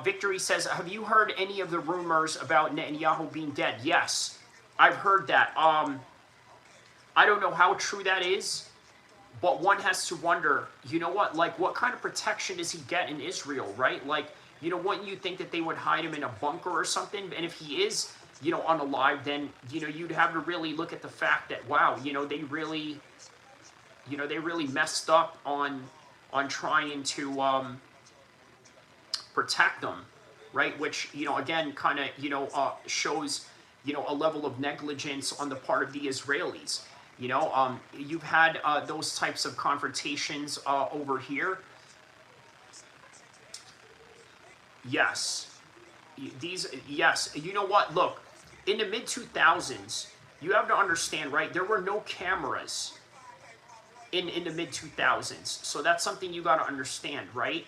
Victory says, have you heard any of the rumors about Netanyahu being dead? Yes, I've heard that. I don't know how true that is, but one has to wonder, you know what, like, what kind of protection does he get in Israel, right? Like, you know, wouldn't you think that they would hide him in a bunker or something? And if he is, you know, unalive, then, you know, you'd have to really look at the fact that, wow, you know, they really messed up on trying to protect them, right? Which, you know, again, kind of, you know, shows, you know, a level of negligence on the part of the Israelis. You know, you've had those types of confrontations over here. Yes. Yes. You know what? Look, in the mid-2000s, you have to understand, right? There were no cameras in the mid-2000s. So that's something you got to understand, right?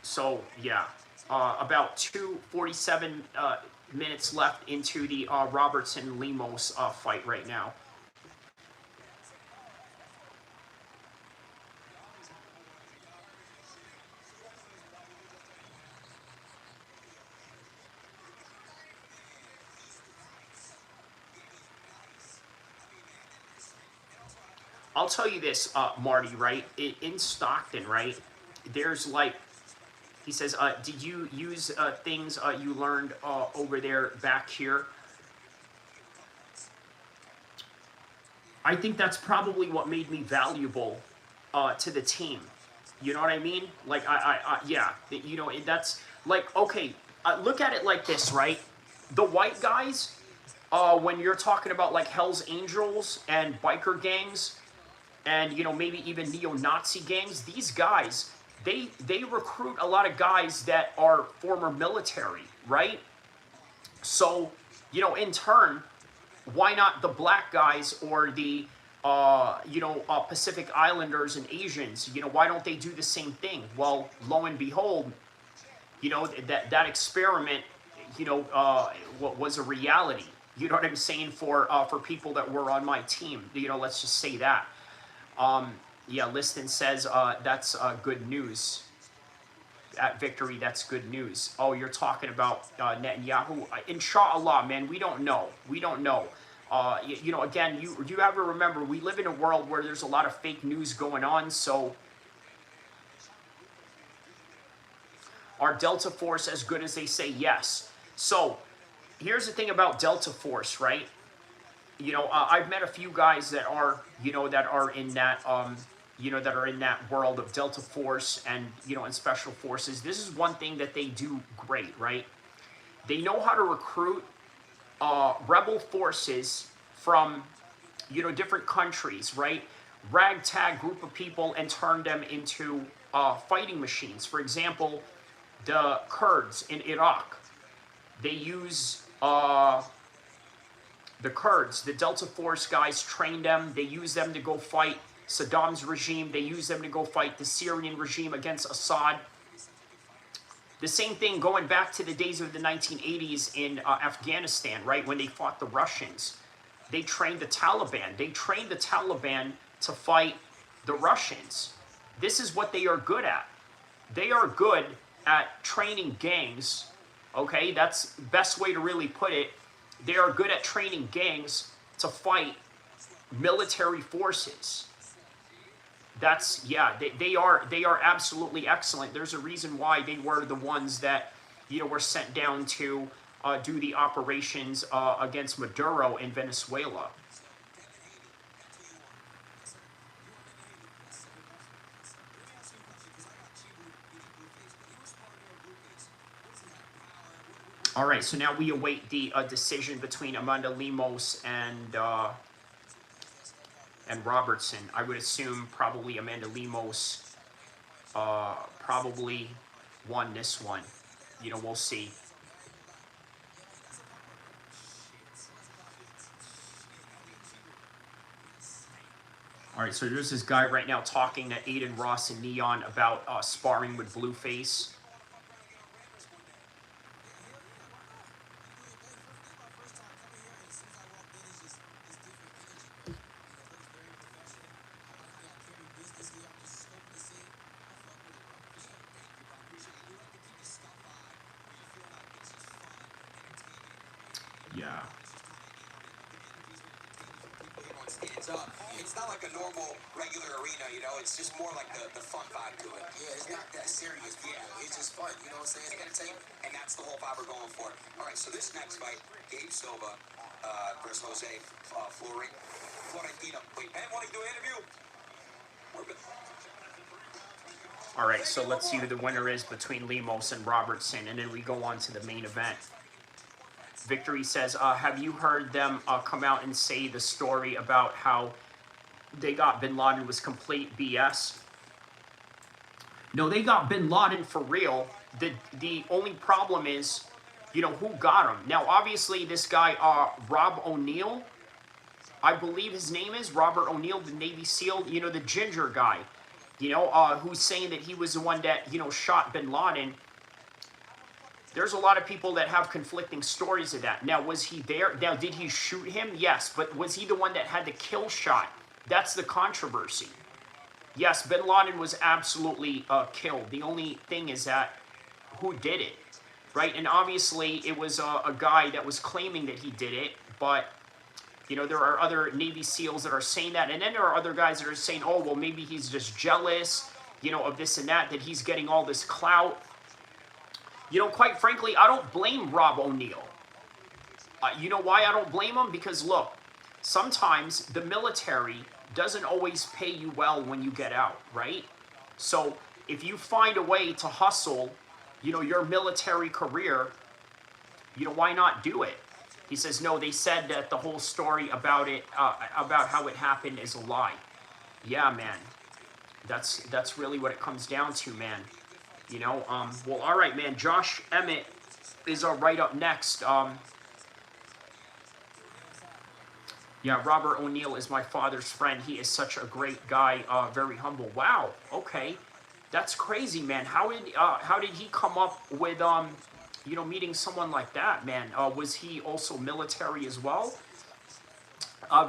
So, yeah. About 2:47 minutes left into the Robertson-Lemos fight right now. I'll tell you this, Marty, right? In Stockton, right? There's like, he says, did you use things you learned over there back here? I think that's probably what made me valuable to the team. You know what I mean? Like, yeah, you know, that's like, okay, look at it like this, right? The white guys, when you're talking about like Hell's Angels and biker gangs, and, you know, maybe even neo-Nazi gangs, these guys, they recruit a lot of guys that are former military, right? So, you know, in turn, why not the black guys or the, you know, Pacific Islanders and Asians? You know, why don't they do the same thing? Well, lo and behold, you know, that experiment, you know, was a reality. You know what I'm saying? For people that were on my team, you know, let's just say that. Yeah, Liston says that's good news. At Victory, that's good news. Oh, you're talking about Netanyahu? Inshallah, man, we don't know. We don't know. You know, again, you have to remember, we live in a world where there's a lot of fake news going on, so are Delta Force as good as they say? Yes. So, here's the thing about Delta Force, right? You know, I've met a few guys that are, you know, that are in that, you know, that are in that world of Delta Force and, you know, and Special Forces. This is one thing that they do great, right? They know how to recruit rebel forces from, you know, different countries, right? Ragtag group of people and turn them into fighting machines. For example, the Kurds in Iraq, they use the Kurds, the Delta Force guys train them. They use them to go fight Saddam's regime. They use them to go fight the Syrian regime against Assad. The same thing going back to the days of the 1980s in Afghanistan, right? When they fought the Russians. They trained the Taliban. They trained the Taliban to fight the Russians. This is what they are good at. They are good at training gangs. Okay, that's the best way to really put it. They are good at training gangs to fight military forces. That's, yeah, they are absolutely excellent. There's a reason why they were the ones that, you know, were sent down to do the operations against Maduro in Venezuela. All right, so now we await the decision between Amanda Lemos and Robertson. I would assume probably Amanda Lemos probably won this one. You know, we'll see. All right, so there's this guy right now talking to Aiden Ross and Neon about sparring with Blueface. Yeah. Stands up. It's not like a normal, regular arena, you know? It's just more like the fun vibe to it. Yeah, it's not that serious. Yeah, it's just fun, you know what I'm saying? It's entertainment, and that's the whole vibe we're going for. All right, so this next fight, Gabe Silva versus Jose Florentino. Wait, man, want to do an interview? All right, so let's see who the winner is between Lemos and Robertson, and then we go on to the main event. Victory says, have you heard them come out and say the story about how they got Bin Laden was complete BS? No, they got Bin Laden for real. The only problem is, you know, who got him? Now, obviously, this guy, Rob O'Neill, I believe his name is Robert O'Neill, the Navy SEAL, you know, the ginger guy, you know, who's saying that he was the one that, you know, shot Bin Laden. There's a lot of people that have conflicting stories of that. Now, was he there? Now, did he shoot him? Yes, but was he the one that had the kill shot? That's the controversy. Yes, Bin Laden was absolutely killed. The only thing is that who did it, right? And obviously, it was a guy that was claiming that he did it, but, you know, there are other Navy SEALs that are saying that, and then there are other guys that are saying, oh, well, maybe he's just jealous, you know, of this and that he's getting all this clout. You know, quite frankly, I don't blame Rob O'Neill. You know why I don't blame him? Because, look, sometimes the military doesn't always pay you well when you get out, right? So if you find a way to hustle, you know, your military career, you know, why not do it? He says, no, they said that the whole story about it, about how it happened is a lie. Yeah, man. That's really what it comes down to, man. You know, well, all right, man. Josh Emmett is right up next. Yeah, Robert O'Neill is my father's friend. He is such a great guy, very humble. Wow, okay. That's crazy, man. How did he come up with, you know, meeting someone like that, man? Was he also military as well?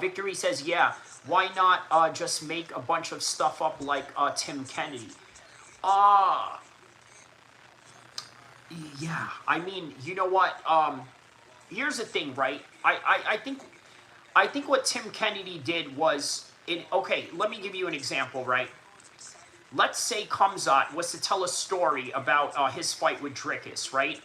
Victory says, yeah, why not just make a bunch of stuff up like Tim Kennedy? Yeah, I mean, you know what? Here's the thing, right? I think what Tim Kennedy did was, okay, let me give you an example, right? Let's say Kamzat was to tell a story about his fight with Dricus, right?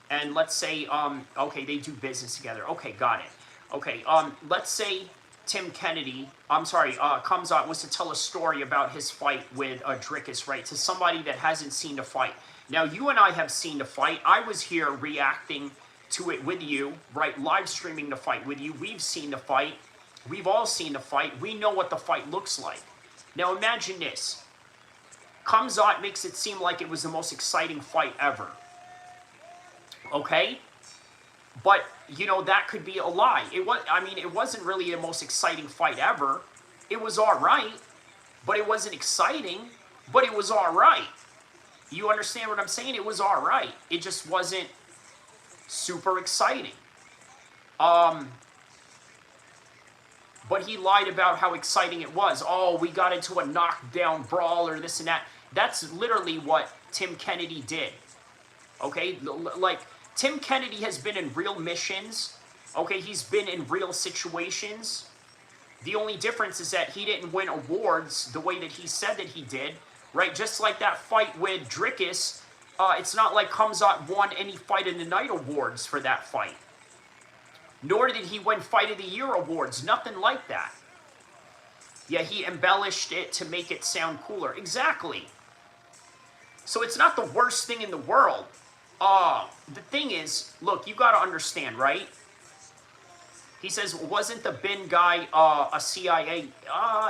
And let's say, okay, they do business together. Okay, got it. Okay, let's say Kamzat was to tell a story about his fight with Dricus, right? To somebody that hasn't seen the fight. Now, you and I have seen the fight. I was here reacting to it with you, right? Live streaming the fight with you. We've seen the fight. We've all seen the fight. We know what the fight looks like. Now, imagine this. Kamzat makes it seem like it was the most exciting fight ever. Okay? But, you know, that could be a lie. It wasn't really the most exciting fight ever. It was all right, but it wasn't exciting, but it was all right. You understand what I'm saying? It was all right. It just wasn't super exciting. But he lied about how exciting it was. Oh, we got into a knockdown brawl or this and that. That's literally what Tim Kennedy did. Okay? Like, Tim Kennedy has been in real missions. Okay? He's been in real situations. The only difference is that he didn't win awards the way that he said that he did. Right? Just like that fight with Dricus, it's not like Kamzat won any Fight of the Night awards for that fight. Nor did he win Fight of the Year awards. Nothing like that. Yeah, he embellished it to make it sound cooler. Exactly. So it's not the worst thing in the world. The thing is, look, you got to understand, right? He says, wasn't the Bin guy a CIA?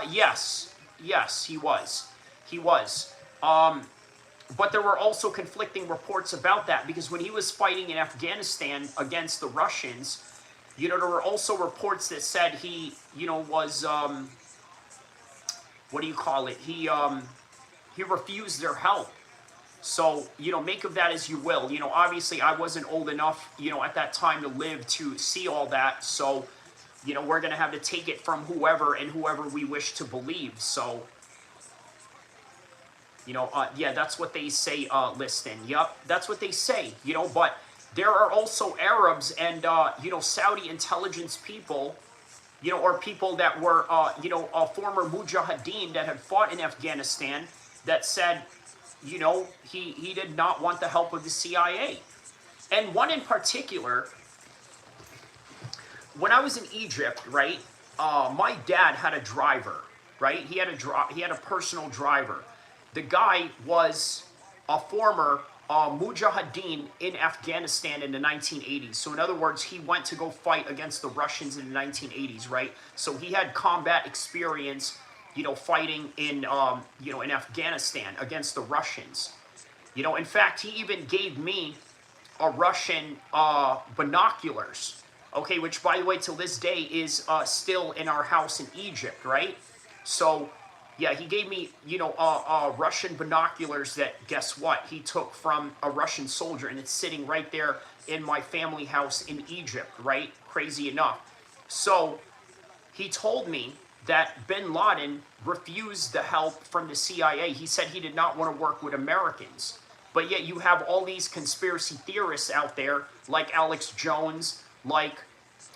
Yes. Yes, he was. He was. But there were also conflicting reports about that because when he was fighting in Afghanistan against the Russians, you know, there were also reports that said he, you know, was, what do you call it? He refused their help. So, you know, make of that as you will. You know, obviously I wasn't old enough, you know, at that time to live to see all that. So, you know, we're going to have to take it from whoever and whoever we wish to believe. So, you know, yeah, that's what they say, Liston. Yup, that's what they say, you know, but there are also Arabs and, you know, Saudi intelligence people, you know, or people that were, you know, former mujahideen that had fought in Afghanistan that said, you know, he did not want the help of the CIA. And one in particular, when I was in Egypt, right, my dad had a driver, right? He had a personal driver. The guy was a former mujahideen in Afghanistan in the 1980s. So in other words, he went to go fight against the Russians in the 1980s, right? So he had combat experience, you know, fighting in, you know, in Afghanistan against the Russians. You know, in fact, he even gave me a Russian binoculars, okay, which by the way, till this day is still in our house in Egypt, right? So, yeah, he gave me, you know, Russian binoculars that, guess what, he took from a Russian soldier, and it's sitting right there in my family house in Egypt, right? Crazy enough. So, he told me that bin Laden refused the help from the CIA. He said he did not want to work with Americans. But yet you have all these conspiracy theorists out there, like Alex Jones, like,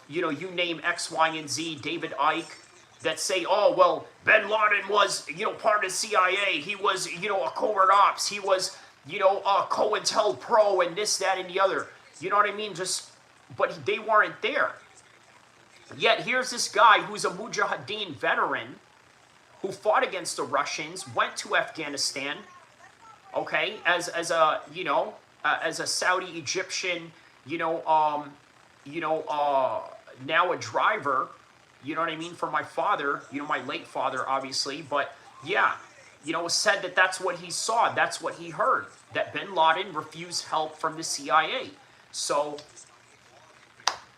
you know, you name X, Y, and Z, David Icke, that say, oh, well, bin Laden was, you know, part of the CIA. He was, you know, a covert ops. He was, you know, a COINTELPRO and this, that, and the other. You know what I mean? Just, but they weren't there. Yet here's this guy who's a Mujahideen veteran who fought against the Russians, went to Afghanistan, okay, as a, you know, as a Saudi Egyptian, now a driver, you know what I mean, for my father, you know, my late father, obviously, but yeah, you know, said that that's what he saw, that's what he heard, that bin Laden refused help from the CIA. So,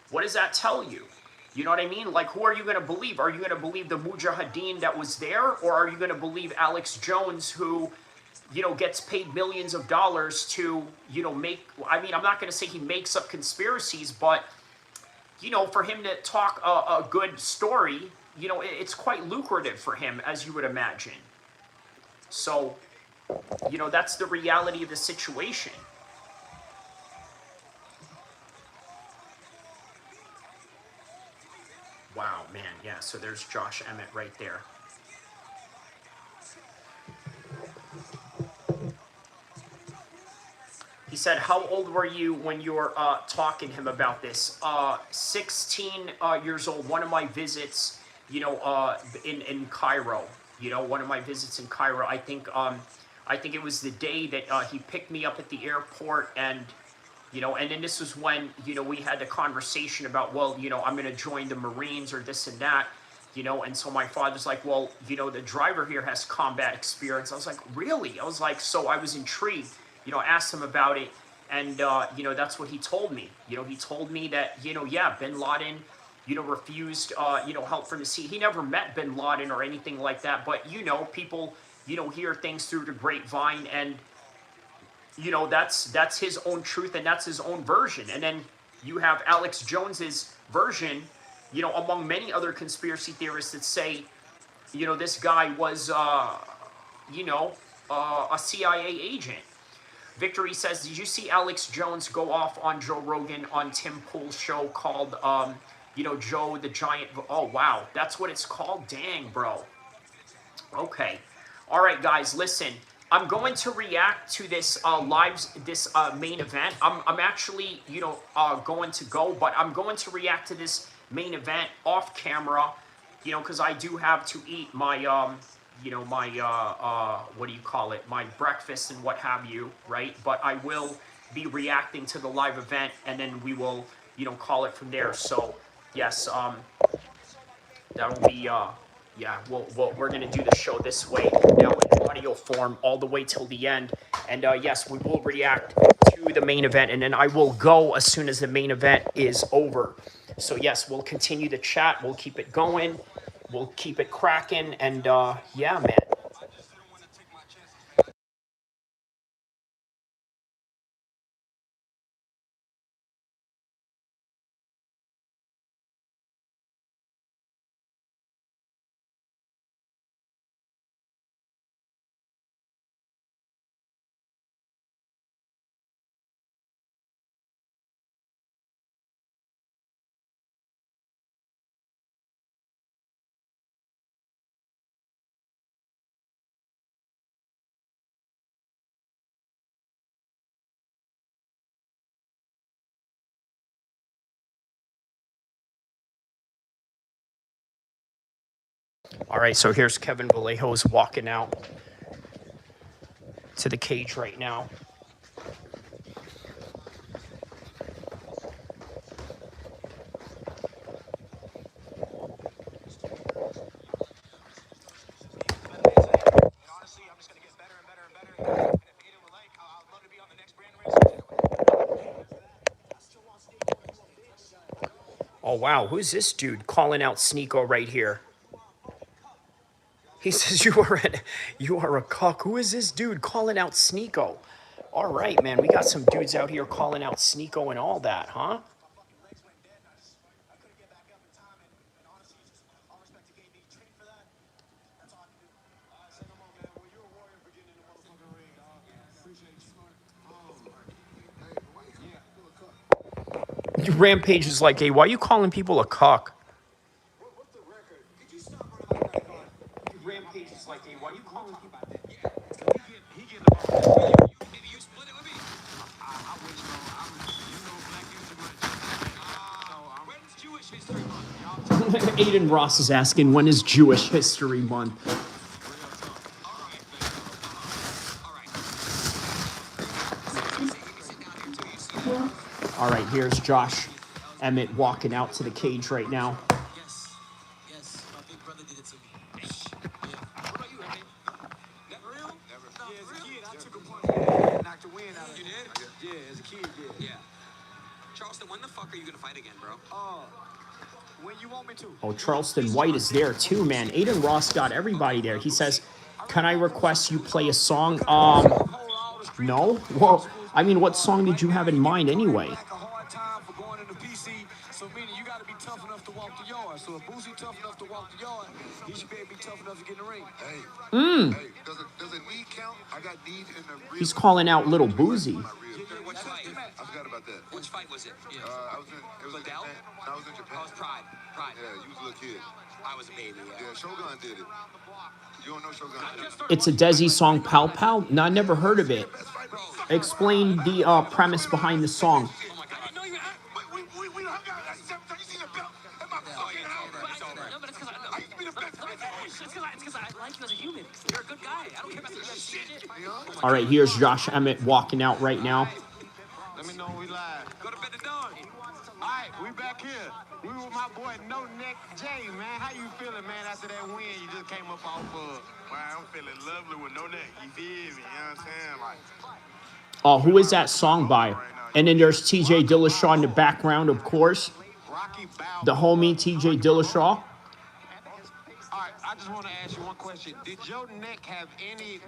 what does that tell you? You know what I mean? Like, who are you going to believe? Are you going to believe the Mujahideen that was there? Or are you going to believe Alex Jones who, you know, gets paid millions of dollars to, you know, make, I mean, I'm not going to say he makes up conspiracies, but, you know, for him to talk a good story, you know, it's quite lucrative for him, as you would imagine. So, you know, that's the reality of the situation. Wow, man, yeah, so there's Josh Emmett right there. He said, how old were you when you were talking to him about this? 16 years old. One of my visits, you know, in Cairo, you know, one of my visits in Cairo, I think it was the day that he picked me up at the airport, and, you know, and then this was when, you know, we had the conversation about, well, you know, I'm going to join the Marines or this and that, you know, and so my father's like, well, you know, the driver here has combat experience. I was like, really? I was like, so I was intrigued, you know, asked him about it, and, you know, that's what he told me. You know, he told me that, you know, yeah, bin Laden, you know, refused, you know, help from the sea. He never met bin Laden or anything like that, but, you know, people, you know, hear things through the grapevine, and, you know, that's his own truth, and that's his own version. And then you have Alex Jones's version, you know, among many other conspiracy theorists that say, you know, this guy was, you know, a CIA agent. Victory says, did you see Alex Jones go off on Joe Rogan on Tim Pool's show called, you know, Joe the Giant? Oh, wow. That's what it's called? Dang, bro. Okay. All right, guys, listen. I'm going to react to this main event. I'm actually, you know, going to go, but I'm going to react to this main event off camera, you know, because I do have to eat my, you know, my, what do you call it, my breakfast and what have you, right? But I will, be reacting to the live event, and then we will, call it from there. So, yes, that'll be, yeah, we're going to do the show this way now in audio form all the way till the end. And yes, we will react to the main event, and then I will go as soon as the main event is over. So, yes, we'll continue the chat. We'll keep it going. We'll keep it cracking. And yeah, man. All right, so here's Kevin Vallejos walking out to the cage right now. Honestly, I'm just going to get better and better and better. And if Aiden would like, I'd love to be on the next brand race. Oh, wow, who's this dude calling out Sneeko right here? He says, you are a cuck. Who is this dude calling out Sneeko? All right, man, we got some dudes out here calling out Sneeko and all that, huh? Rampage is like, hey, why are you calling people a cuck? Rampage is like, hey, why are you calling people a Maybe you split it with me. When's Jewish History Month? Aiden Ross is asking, when is Jewish History Month? All right, here's Josh Emmett walking out to the cage right now. Yes, my big brother did it to me. Yeah. What about you, Emmett? Never real? Never. Yeah, as a kid, I took a punch and knocked the wind out of You it. did? Yeah, as a kid, yeah. Yeah. Charleston, when the fuck are you gonna fight again, bro? When you want me to. Oh, Charleston White is there too, man. Aiden Ross got everybody there. He says, can I request you play a song? No? Well, I mean, what song did you have in mind anyway? Like a hard time for going into PC, so meaning you got to be tough enough to walk the yard. So if Boosie tough enough to walk the yard, he should be able to be tough enough to get in the ring. Hey, hey, does a knee count? I got knees in the ribs. He's calling out Little Boozy. Which fight? I forgot about that. Which fight was it? Yeah. I was in. It was in Liddell? Japan. I was in Japan. Oh, it's Pride. Pride. Yeah, you was a little kid. I was a baby, yeah. Yeah, Shogun did it. You don't know Shogun? It's a Desi song, Pow Pow? No, I never heard of it. Explain the premise behind the song. Oh my god. I didn't know you We hung out at 7 times. You see the belt in my fucking house. No, but it's because I used to be the best. it's because I like you as a human. You're a good guy. I don't care about the shit. All right, here's Josh Emmett walking out right now. Let me know when we live. Go to bed to dawn. All right, we back here. We with my boy No Neck Jay, man. How you feeling, man, after that win you just came up off of? Wow, I'm feeling lovely with no neck. You feel me? You know what I'm saying? Like, Oh, who is that song by? And then there's TJ Dillashaw in the background, of course. Rocky Balboa. The homie TJ Dillashaw. All right, I just want to ask you one question. Did your neck have any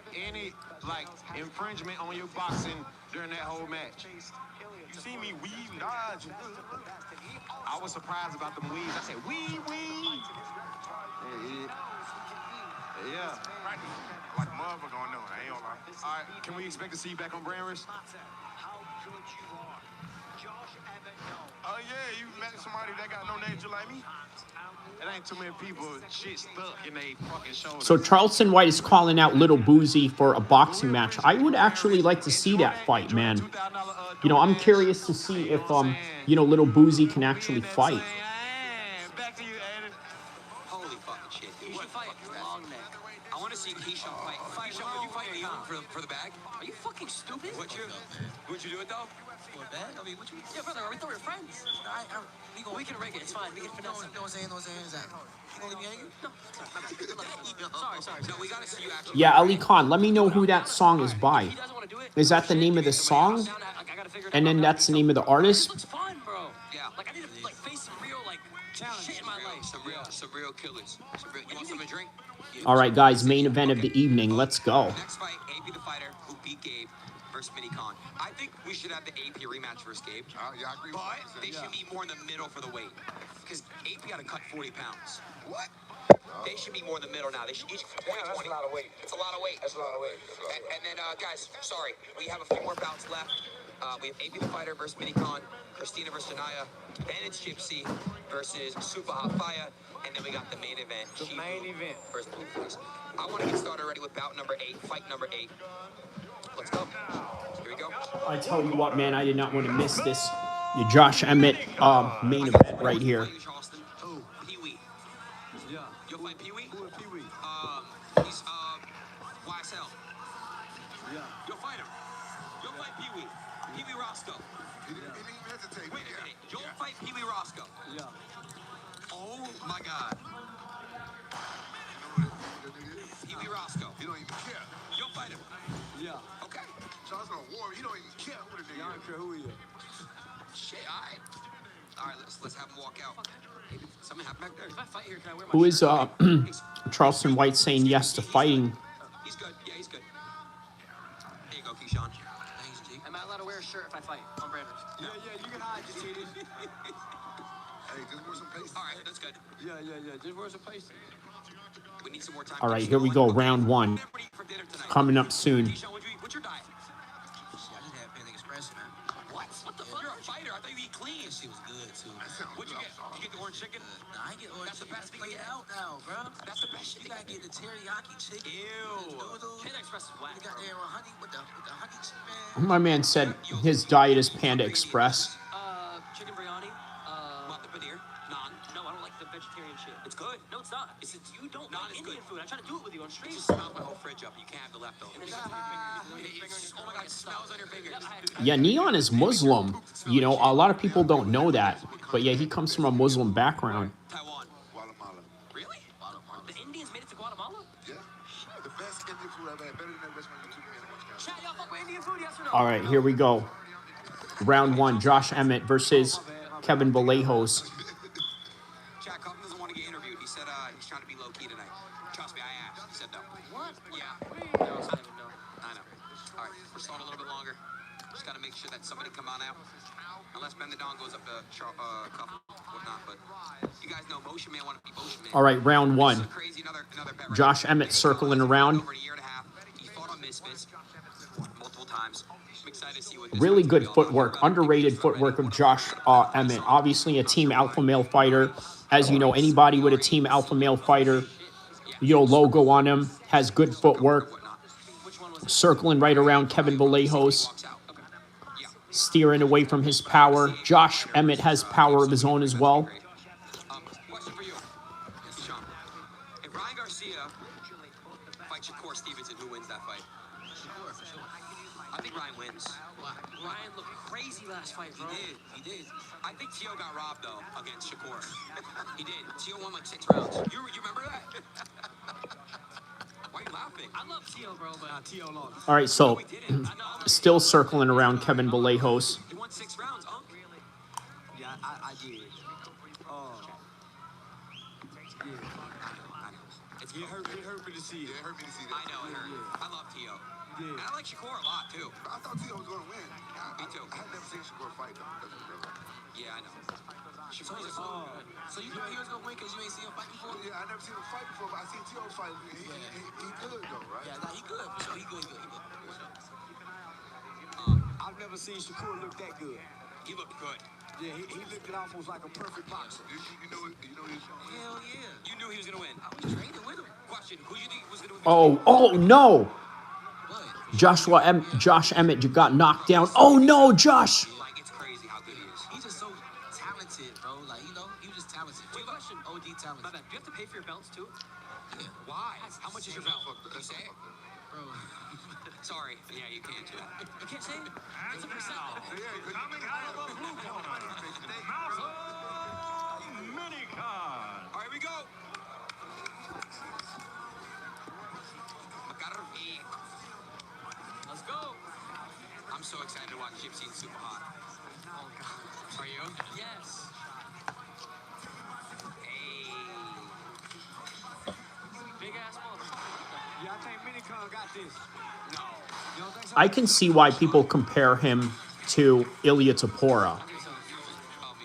like infringement on your boxing during that whole match? you see me weave, dodge. I was surprised about them weaves. I said, weave. Yeah. Like a motherfucker on know. I ain't gonna lie. All right, can we expect to see you back on Brand Risk? How good you are. Josh Emmett, no. Oh yeah, you met somebody that got no name just like me. It ain't too many people shit stuck in they fucking shoulders. So Charleston White is calling out Little Boozy for a boxing match. I would actually like to see that fight, man. You know, I'm curious to see if Little Boozy can actually fight. Back to you, Aiden. Holy fucking shit. You should fight long neck. I want to see Keyshawn Fight Sean, would you fight me for the bag? Are you fucking stupid? Would you do it though? For a bag? I mean, yeah, brother, we thought we were friends. We can rig it, it's fine. We can finesse it. No, saying, you gonna leave me hanging? No. Sorry. No, we gotta see you actually. Yeah, Ali Khan, let me know who that song is by. If he doesn't want to do it, Is that the name of the song? I gotta figure it And out. then that's the name of the This artist? looks fun, bro. Yeah. Like, I need to face some real, shit in my life. Some real killers. You want something to drink? All right, guys, main event of the evening. Let's go. Next fight, AP the fighter who beat Gabe versus Mini Khan. I think we should have the AP rematch versus Gabe. Yeah, I agree with But you. they should be more in the middle for the weight. Because AP got to cut 40 pounds. What? They should be more in the middle now. They should each 20, Yeah, that's 20. a lot of weight. It's a lot of weight. That's a lot of weight. And then, guys, sorry. We have a few more bouts left. We have AP the fighter versus Mini Khan, Christina versus Janaya, then it's Gypsy versus Super Hafaya, and then we got the main event. The main event. Versus Blueface. I want to get started already with bout number 8, fight number 8. Let's go. Here we go. I tell you what, man, I did not want to miss this. The Josh Emmett main event right here. Charleston. Pee-wee. Yeah. You'll fight Pee-wee? Who is Pee-wee? He's YSL. Yeah. You'll fight him. You'll fight Pee-wee. Pee-wee Roscoe. He didn't even hesitate. Wait a minute. You'll fight Pee-wee Roscoe. Yeah. Oh my God. Pee-wee Roscoe. He don't even care. You'll fight him. Yeah. Okay. Charleston a war. He don't even care who the Y'all nigga don't is. care who he is. Shit, all right, let's have him walk out. Something happened back there. If I fight here, can I wear my Who is shirt? Charleston White saying yes to fighting? He's good. Yeah, he's good. There you go, Keyshawn. Thanks, G. Am I allowed to wear a shirt if I fight on Branders? Yeah, you can hide your titties. Hey, just wear some pasties. All right, that's good. Yeah. Just wear some pasties. We need some more time. All right, here we go, round one. Coming up soon. Keyshawn, what's your diet? I just had Panda Express, man. What? What the fuck? You're a fighter. I thought you eat clean. She was good too. What'd you get? Did you get the orange chicken? Nah, I get orange That's the chicken. best thing Play you it get. out now, bro. That's the best You shit. gotta get the teriyaki chicken. Ew. The noodles. Panda Express is whack. You got there honey with the honey chicken. My man said his diet is Panda Express. Chicken biryani. What, the paneer? Naan? No, I don't like the vegetarian shit. It's good. No, it's not. It's you don't like Indian food. I try to do it with you on stream. It just smells my whole fridge up. You can't have the leftovers. Oh my God, it smells on your fingers. Yeah, Neon is Muslim. You know, a lot of people don't know that. But yeah, he comes from a Muslim background. Taiwan. Guatemala. Really? The Indians made it to Guatemala? Yeah. The best Indian food I've had. Better than that restaurant you took me in. Chat, y'all fuck with Indian food, yes or no? All right, here we go. Round one, Josh Emmett versus Kevin Vallejos. Jack Huffman doesn't want to get interviewed. He said he's trying to be low-key tonight. Trust me, I asked. He said no. What? Yeah. I don't even know. I know. All right, we're stalling a little bit longer. Just got to make sure that somebody come on out. Unless Ben the Don goes up to cuff, whatnot. But you guys know Motion Man want to be Motion Man. All right, round one. This is crazy, another bet right Josh here. Emmett circling around. Over a year and a half. He fought on Misfits multiple times. I'm excited to see what this Really guy's good gonna be all footwork, about. underrated footwork of Josh Emmett. Obviously a team alpha male fighter. As you know, anybody with a team alpha male fighter, logo on him, has good footwork. Circling right around Kevin Vallejos, steering away from his power. Josh Emmett has power of his own as well. Question for you, Sean. If Ryan Garcia fights Shakur Stevenson, who wins that fight? Sure, for sure. I think Ryan wins. Ryan looked crazy last fight, bro. He did. I think Tio got robbed, though, against Shakur. He did. Tio won like 6 rounds. You remember that? Why are you laughing? I love Tio, bro, but Tio lost. All right, so We didn't. I know. still circling around Kevin Vallejos. He won 6 rounds, huh? Yeah, I did. It's It hurt me to see it. Yeah, it hurt me to see that. I know, it hurt. I love Tio. Yeah. And I like Shakur a lot, too. I thought Tito was going to win. Me too. I had never seen Shakur fight, though. That's what it was. Yeah, I know. So, Shakur's so you thought he was gonna win because you ain't seen him fight before? Yeah, I never seen him fight before, but I seen Tito fight. He good, though, right? Yeah, nah, he good. For sure, he good. I've never seen Shakur look that good. he looked good. Yeah, he looked it almost like a perfect boxer. You know he's going to win? Hell yeah. You knew he was going to win. I was training with him. Question, who you think was going to win? Oh no! What? Josh Emmett got knocked down. Oh no, Josh! Like, it's crazy how good he is. He's just so talented, bro. Like, he was just talented. Wait, question. OD talented. My bad. Do you have to pay for your belts, too? Why? How much is your belt? Can you say it? Bro. Sorry. Yeah, you can't, Jim. You can't say it? It's a percent. Coming out of the blue corner, mini card. All right, we go. Let's go. I'm so excited to watch Gypsy and Super Hot. Oh, God. Are you? Yes. Hey. Big ass motherfucker. Yeah, I think mini card got this. No. You don't think so? I can see why people compare him to Ilya Tapora.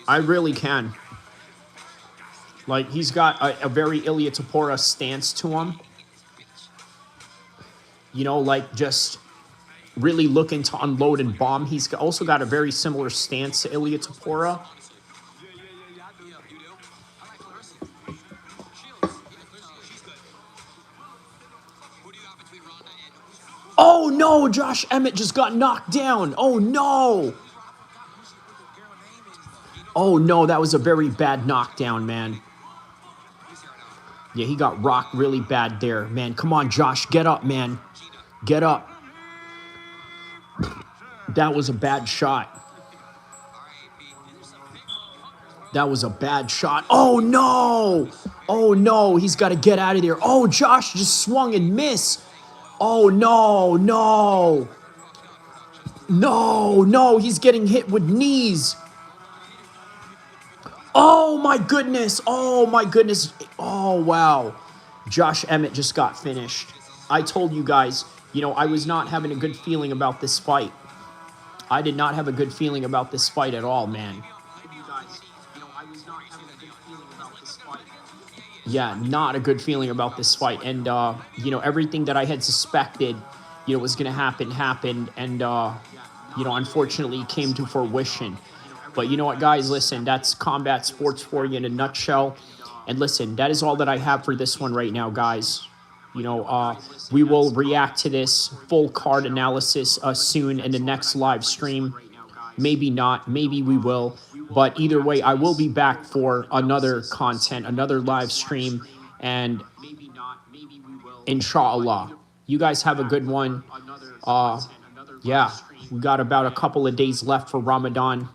I really can. Like, he's got a very Ilya Tapora stance to him. You know, like, just really looking to unload and bomb. He's also got a very similar stance to Ilya Tapora. I do. You do? I like Clarissa. Shields. She's good. Who do you got between Ronda and... Oh, no! Josh Emmett just got knocked down. Oh, no! Oh, no, that was a very bad knockdown, man. Yeah, he got rocked really bad there, man. Come on, Josh, get up, man. Get up. That was a bad shot. That was a bad shot. Oh, no. Oh, no. He's got to get out of there. Oh, Josh just swung and missed. Oh, no, no. No, no. He's getting hit with knees. Oh, my goodness. Oh, my goodness. Oh, wow. Josh Emmett just got finished. I told you guys, you know, I was not having a good feeling about this fight. I did not have a good feeling about this fight at all, man. Yeah, not a good feeling about this fight. And, you know, everything that I had suspected, you know, was going to happen, happened. And, you know, unfortunately came to fruition. But you know what, guys? Listen, that's combat sports for you in a nutshell. And listen, that is all that I have for this one right now, guys. You know, we will react to this full card analysis soon in the next live stream. Maybe not. Maybe we will. But either way, I will be back for another content, another live stream. And inshallah, you guys have a good one. Yeah, we got about a couple of days left for Ramadan.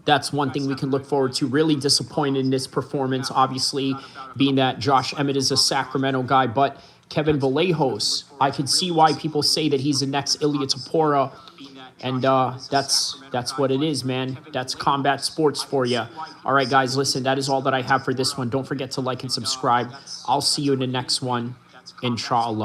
That's one thing we can look forward to. Really disappointed in this performance, obviously, being that Josh Emmett is a Sacramento guy. But Kevin Vallejos, I can see why people say that he's the next Ilya Tapora. And that's what it is, man. That's combat sports for you. All right, guys, listen, that is all that I have for this one. Don't forget to like and subscribe. I'll see you in the next one, inshallah.